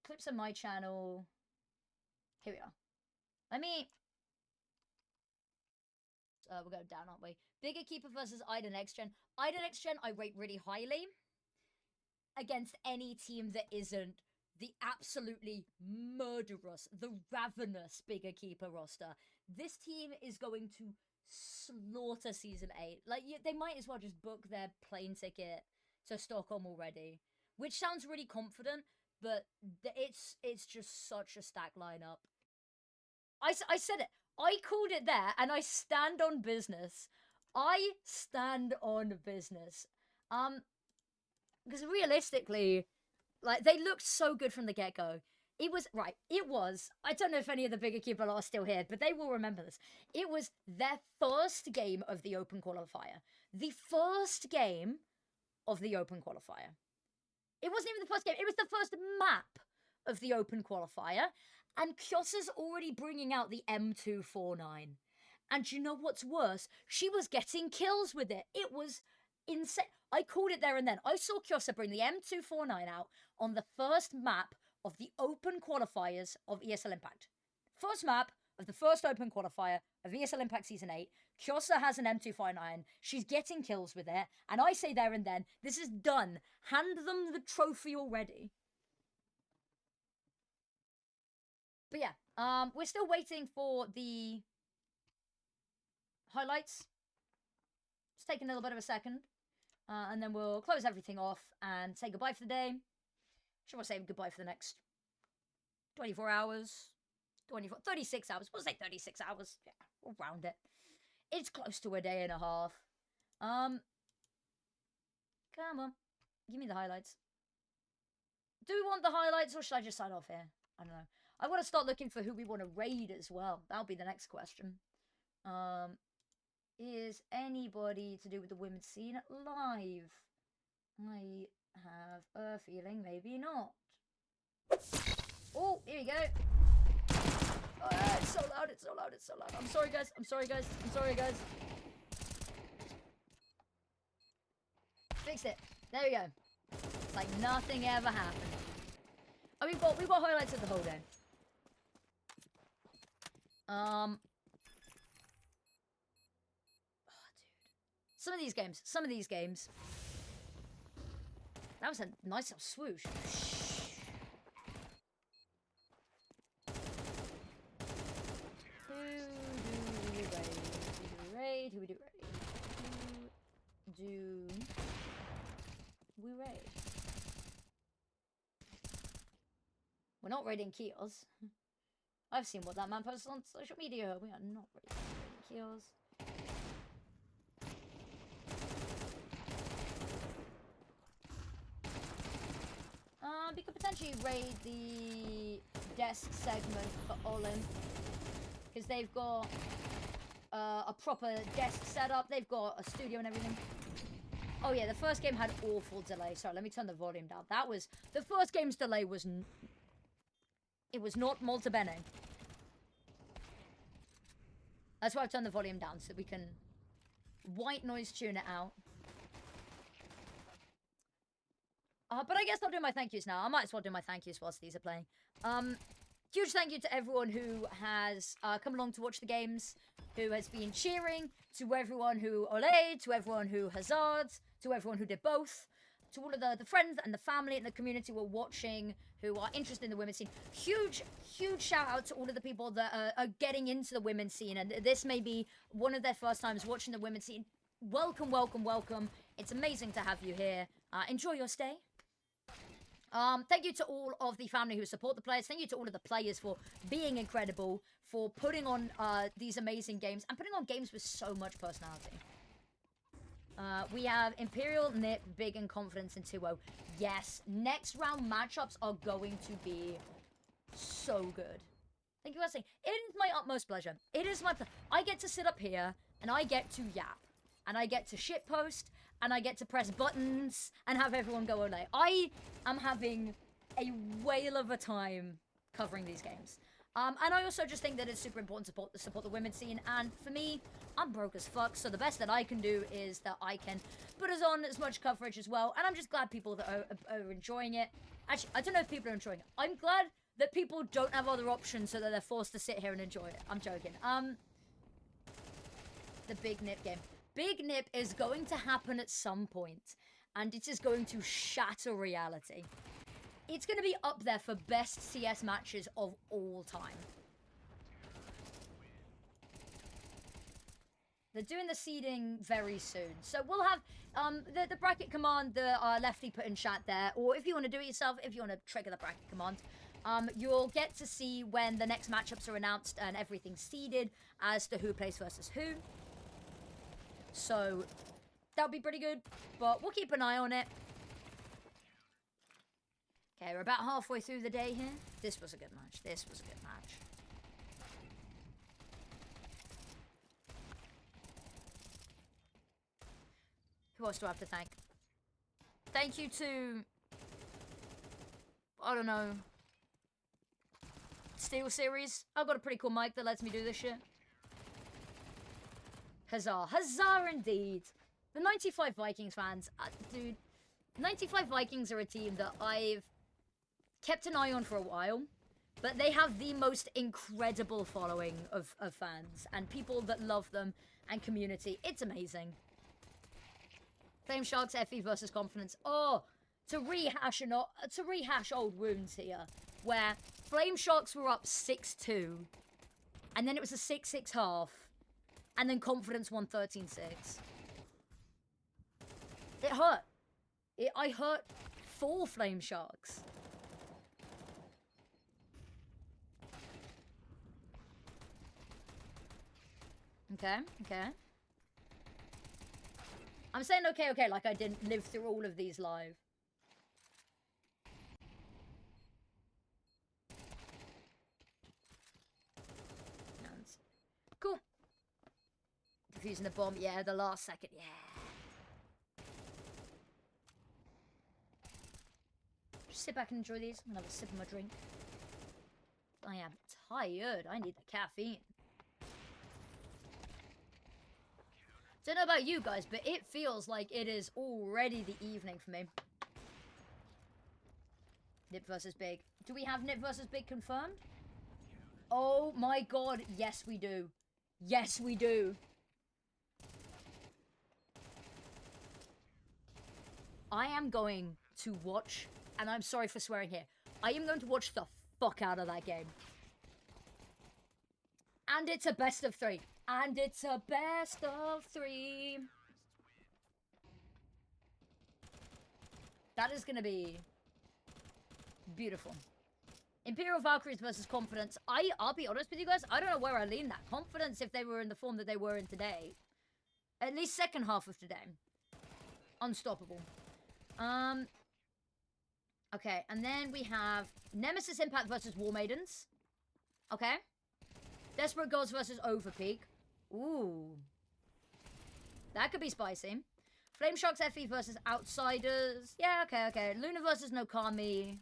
Clips on my channel. Here we are. Let me. We're going down, aren't we? Big Equipa versus Ida Next Gen. Ida Next Gen I rate really highly against any team that isn't the absolutely murderous, the ravenous Big Equipa roster. This team is going to slaughter Season 8. Like, they might as well just book their plane ticket to Stockholm already. Which sounds really confident, but it's just such a stacked lineup. I said it. I called it there, and I stand on business. I stand on business. Because realistically, like, they looked so good from the get-go. It was, I don't know if any of the bigger people are still here, but they will remember this. It was their first game of the Open Qualifier. The first game of the Open Qualifier. It wasn't even the first game, it was the first map of the Open Qualifier. And Kyosa's already bringing out the M249. And you know what's worse? She was getting kills with it. It was insane. I called it there and then. I saw Kyosa bring the M249 out on the first map of the Open Qualifiers of ESL Impact. First map of the first Open Qualifier of ESL Impact Season 8. Kyosa has an M249. She's getting kills with it. And I say there and then, this is done. Hand them the trophy already. But yeah, we're still waiting for the highlights. It's taking a little bit of a second. And then we'll close everything off and say goodbye for the day. Should I say goodbye for the next 24 hours? 36 hours. We'll say 36 hours. Yeah, we'll round it. It's close to a day and a half. Come on. Give me the highlights. Do we want the highlights or should I just sign off here? I don't know. I want to start looking for who we want to raid as well. That'll be the next question. Is anybody to do with the women's scene live? I have a feeling maybe not. Oh, here we go. Oh, it's so loud, it's so loud, it's so loud. I'm sorry, guys. I'm sorry, guys. I'm sorry, guys. Fixed it. There we go. It's like nothing ever happened. Oh, we've got highlights of the whole day. Oh, dude. Some of these games. That was a nice little swoosh. Who do we raid? Who we do we raid? We're not raiding Kios. I've seen what that man posted on social media. We are not raiding Kios. We could potentially raid the desk segment for Olin. Because they've got a proper desk setup. They've got a studio and everything. Oh yeah, the first game had awful delay. Sorry, let me turn the volume down. The first game's delay was... It was not molto bene. That's why I've turned the volume down, so that we can white noise tune it out. But I guess I'll do my thank yous now. I might as well do my thank yous whilst these are playing. Huge thank you to everyone who has come along to watch the games, who has been cheering, to everyone who olayed, to everyone who hazards, to everyone who did both, to all of the friends and the family and the community who are watching, who are interested in the women's scene. Huge shout out to all of the people that are getting into the women's scene, and this may be one of their first times watching the women's scene. Welcome, welcome, welcome. It's amazing to have you here. Enjoy your stay. Thank you to all of the family who support the players. Thank you to all of the players for being incredible, for putting on these amazing games, and putting on games with so much personality. We have Imperial, Nip, Big, and Confidence in 2-0. Yes, next round matchups are going to be so good. Thank you for saying. It is my utmost pleasure. It is my pleasure. I get to sit up here, and I get to yap. And I get to shitpost, and I get to press buttons, and have everyone go olay. I am having a whale of a time covering these games. And I also just think that it's super important to support the women's scene. And for me, I'm broke as fuck, so the best that I can do is that I can put us on as much coverage as well. And I'm just glad people that are enjoying it. Actually, I don't know if people are enjoying it. I'm glad that people don't have other options so that they're forced to sit here and enjoy it. I'm joking. The Big Nip game. Big Nip is going to happen at some point, and it is going to shatter reality. It's going to be up there for best CS matches of all time. They're doing the seeding very soon. So we'll have the bracket command the Lefty put in chat there. Or if you want to do it yourself, if you want to trigger the bracket command, you'll get to see when the next matchups are announced and everything's seeded as to who plays versus who. So that'll be pretty good, but we'll keep an eye on it. Okay, we're about halfway through the day here. This was a good match. This was a good match. Who else do I have to thank? Thank you to... I don't know. Steel Series. I've got a pretty cool mic that lets me do this shit. Huzzah. Huzzah indeed. The 95 Vikings fans. Dude, 95 Vikings are a team that I've kept an eye on for a while. But they have the most incredible following of fans. And people that love them. And community. It's amazing. Flame Sharks FE versus Confidence. Oh, to rehash old wounds here. Where Flame Sharks were up 6-2. And then it was a 6-6 half. And then Confidence won 13-6. It hurt. I hurt for Flame Sharks. Okay, okay. I'm saying okay, okay, like I didn't live through all of these live. Cool. Defusing the bomb, yeah, the last second, yeah. Just sit back and enjoy these. I'm gonna have a sip of my drink. I am tired. I need the caffeine. Don't know about you guys, but it feels like it is already the evening for me. Nip versus Big. Do we have Nip versus Big confirmed? Oh my god, yes we do. Yes we do. I am going to watch, and I'm sorry for swearing here, I am going to watch the fuck out of that game. And it's a best of 3. And it's a best of 3. That is going to be beautiful. Imperial Valkyries versus Confidence. I'll be honest with you guys, I don't know where I lean that. Confidence, if they were in the form that they were in today. At least second half of today. Unstoppable. Okay, and then we have Nemesis Impact versus Warmaidens. Okay. Desperate Gods versus Overpeak. Ooh. That could be spicy. Flame Sharks FE versus Outsiders. Yeah, okay, okay. Luna versus NoKami.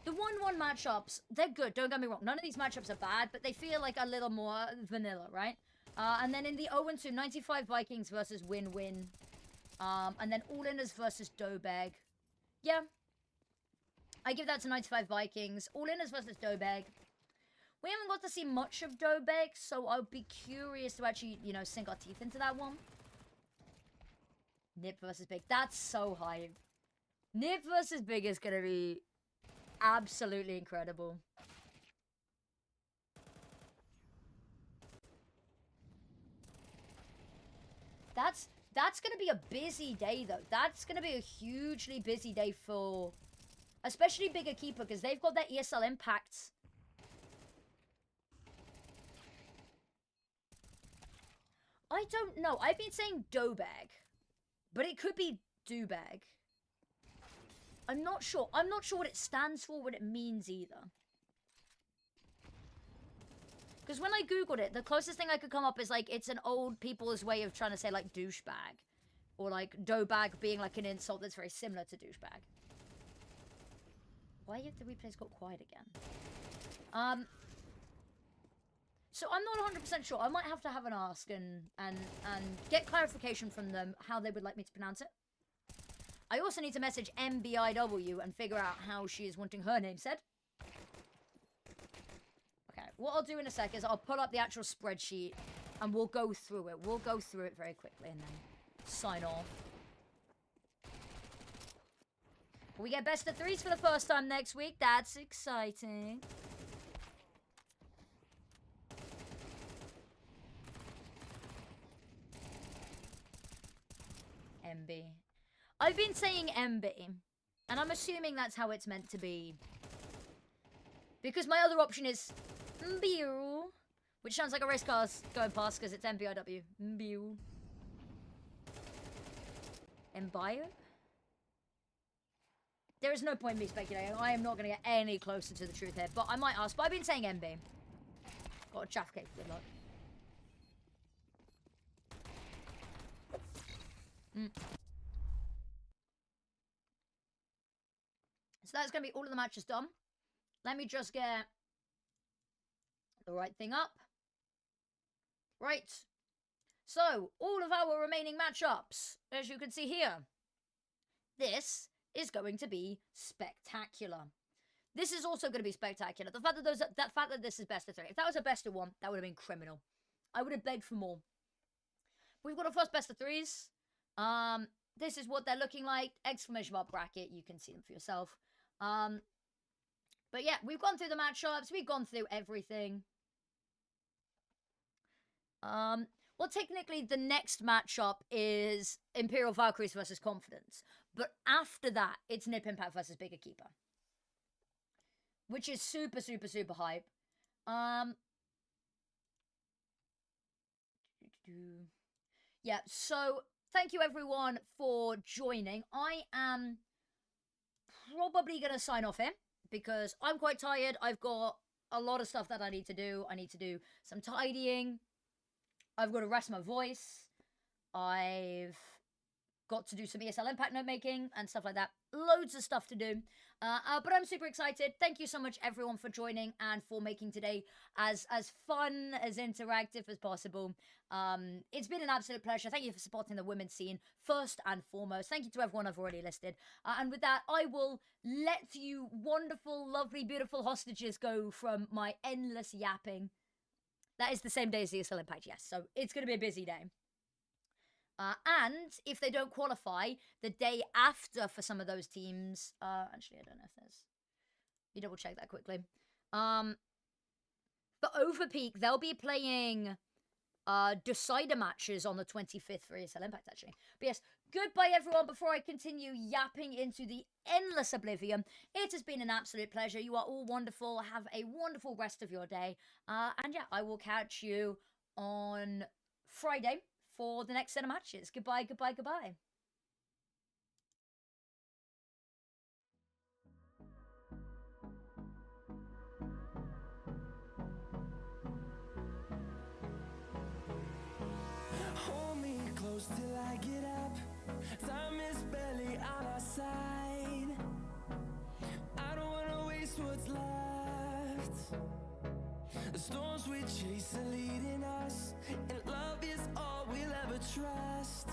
The 1-1 matchups, they're good, don't get me wrong. None of these matchups are bad, but they feel like a little more vanilla, right? And then in the 0-2, 95 Vikings versus WinWin. And then All-Inners versus Dobeg. Yeah. I give that to 95 Vikings. All-Inners versus Dobeg. We haven't got to see much of Dobeg, so I'll be curious to actually, you know, sink our teeth into that one. Nip versus Big. That's so hype. Nip versus Big is going to be absolutely incredible. That's going to be a busy day, though. That's going to be a hugely busy day for, especially BIG Equipa, because they've got their ESL Impacts. I don't know. I've been saying Dobeg, but it could be Dubag. I'm not sure. I'm not sure what it stands for, what it means either. Because when I googled it, the closest thing I could come up is like, it's an old people's way of trying to say like douchebag. Or like Dobag being like an insult that's very similar to douchebag. Why have the replays got quiet again? So I'm not 100% sure. I might have to have an ask and get clarification from them how they would like me to pronounce it. I also need to message MBIW and figure out how she is wanting her name said. Okay, what I'll do in a sec is I'll pull up the actual spreadsheet and we'll go through it. We'll go through it very quickly and then sign off. We get best of 3s for the first time next week. That's exciting. MB. I've been saying MB, and I'm assuming that's how it's meant to be. Because my other option is MBU, which sounds like a race car going past because it's MBIW. MBU. MBIO? There is no point in me speculating. I am not going to get any closer to the truth here, but I might ask. But I've been saying MB. Got a chaff cake. Good luck. So that's going to be all of the matches done. Let me just get the right thing up. Right. So, all of our remaining matchups, as you can see here. This is going to be spectacular. This is also going to be spectacular. The fact that this is best of 3. If that was a best of 1, that would have been criminal. I would have begged for more. We've got our first best of 3s. This is what they're looking like. Exclamation mark bracket. You can see them for yourself. But yeah, we've gone through the matchups. We've gone through everything. Well, technically, the next matchup is Imperial Valkyries versus Confidence. But after that, it's Nip Impact versus BIG Equipa. Which is super, super, super hype. Yeah, so thank you everyone for joining. I am probably going to sign off here because I'm quite tired. I've got a lot of stuff that I need to do. I need to do some tidying. I've got to rest my voice. I've got to do some ESL Impact note making and stuff like that. Loads of stuff to do. But I'm super excited. Thank you so much, everyone, for joining and for making today as fun, as interactive as possible. It's been an absolute pleasure. Thank you for supporting the women's scene, first and foremost. Thank you to everyone I've already listed. And with that, I will let you wonderful, lovely, beautiful hostages go from my endless yapping. That is the same day as the ESL Impact, yes. So it's going to be a busy day. And if they don't qualify, the day after for some of those teams... actually, I don't know if there's... You double check that quickly. For Overpeak, they'll be playing decider matches on the 25th for ESL Impact, actually. But yes, goodbye, everyone. Before I continue yapping into the endless oblivion, it has been an absolute pleasure. You are all wonderful. Have a wonderful rest of your day. And yeah, I will catch you on Friday for the next set of matches. Goodbye, goodbye, goodbye. Hold me close till I get up. Time is barely on our side. I don't wanna waste what's left. The storms we chase are leading us, and love is all we'll ever trust.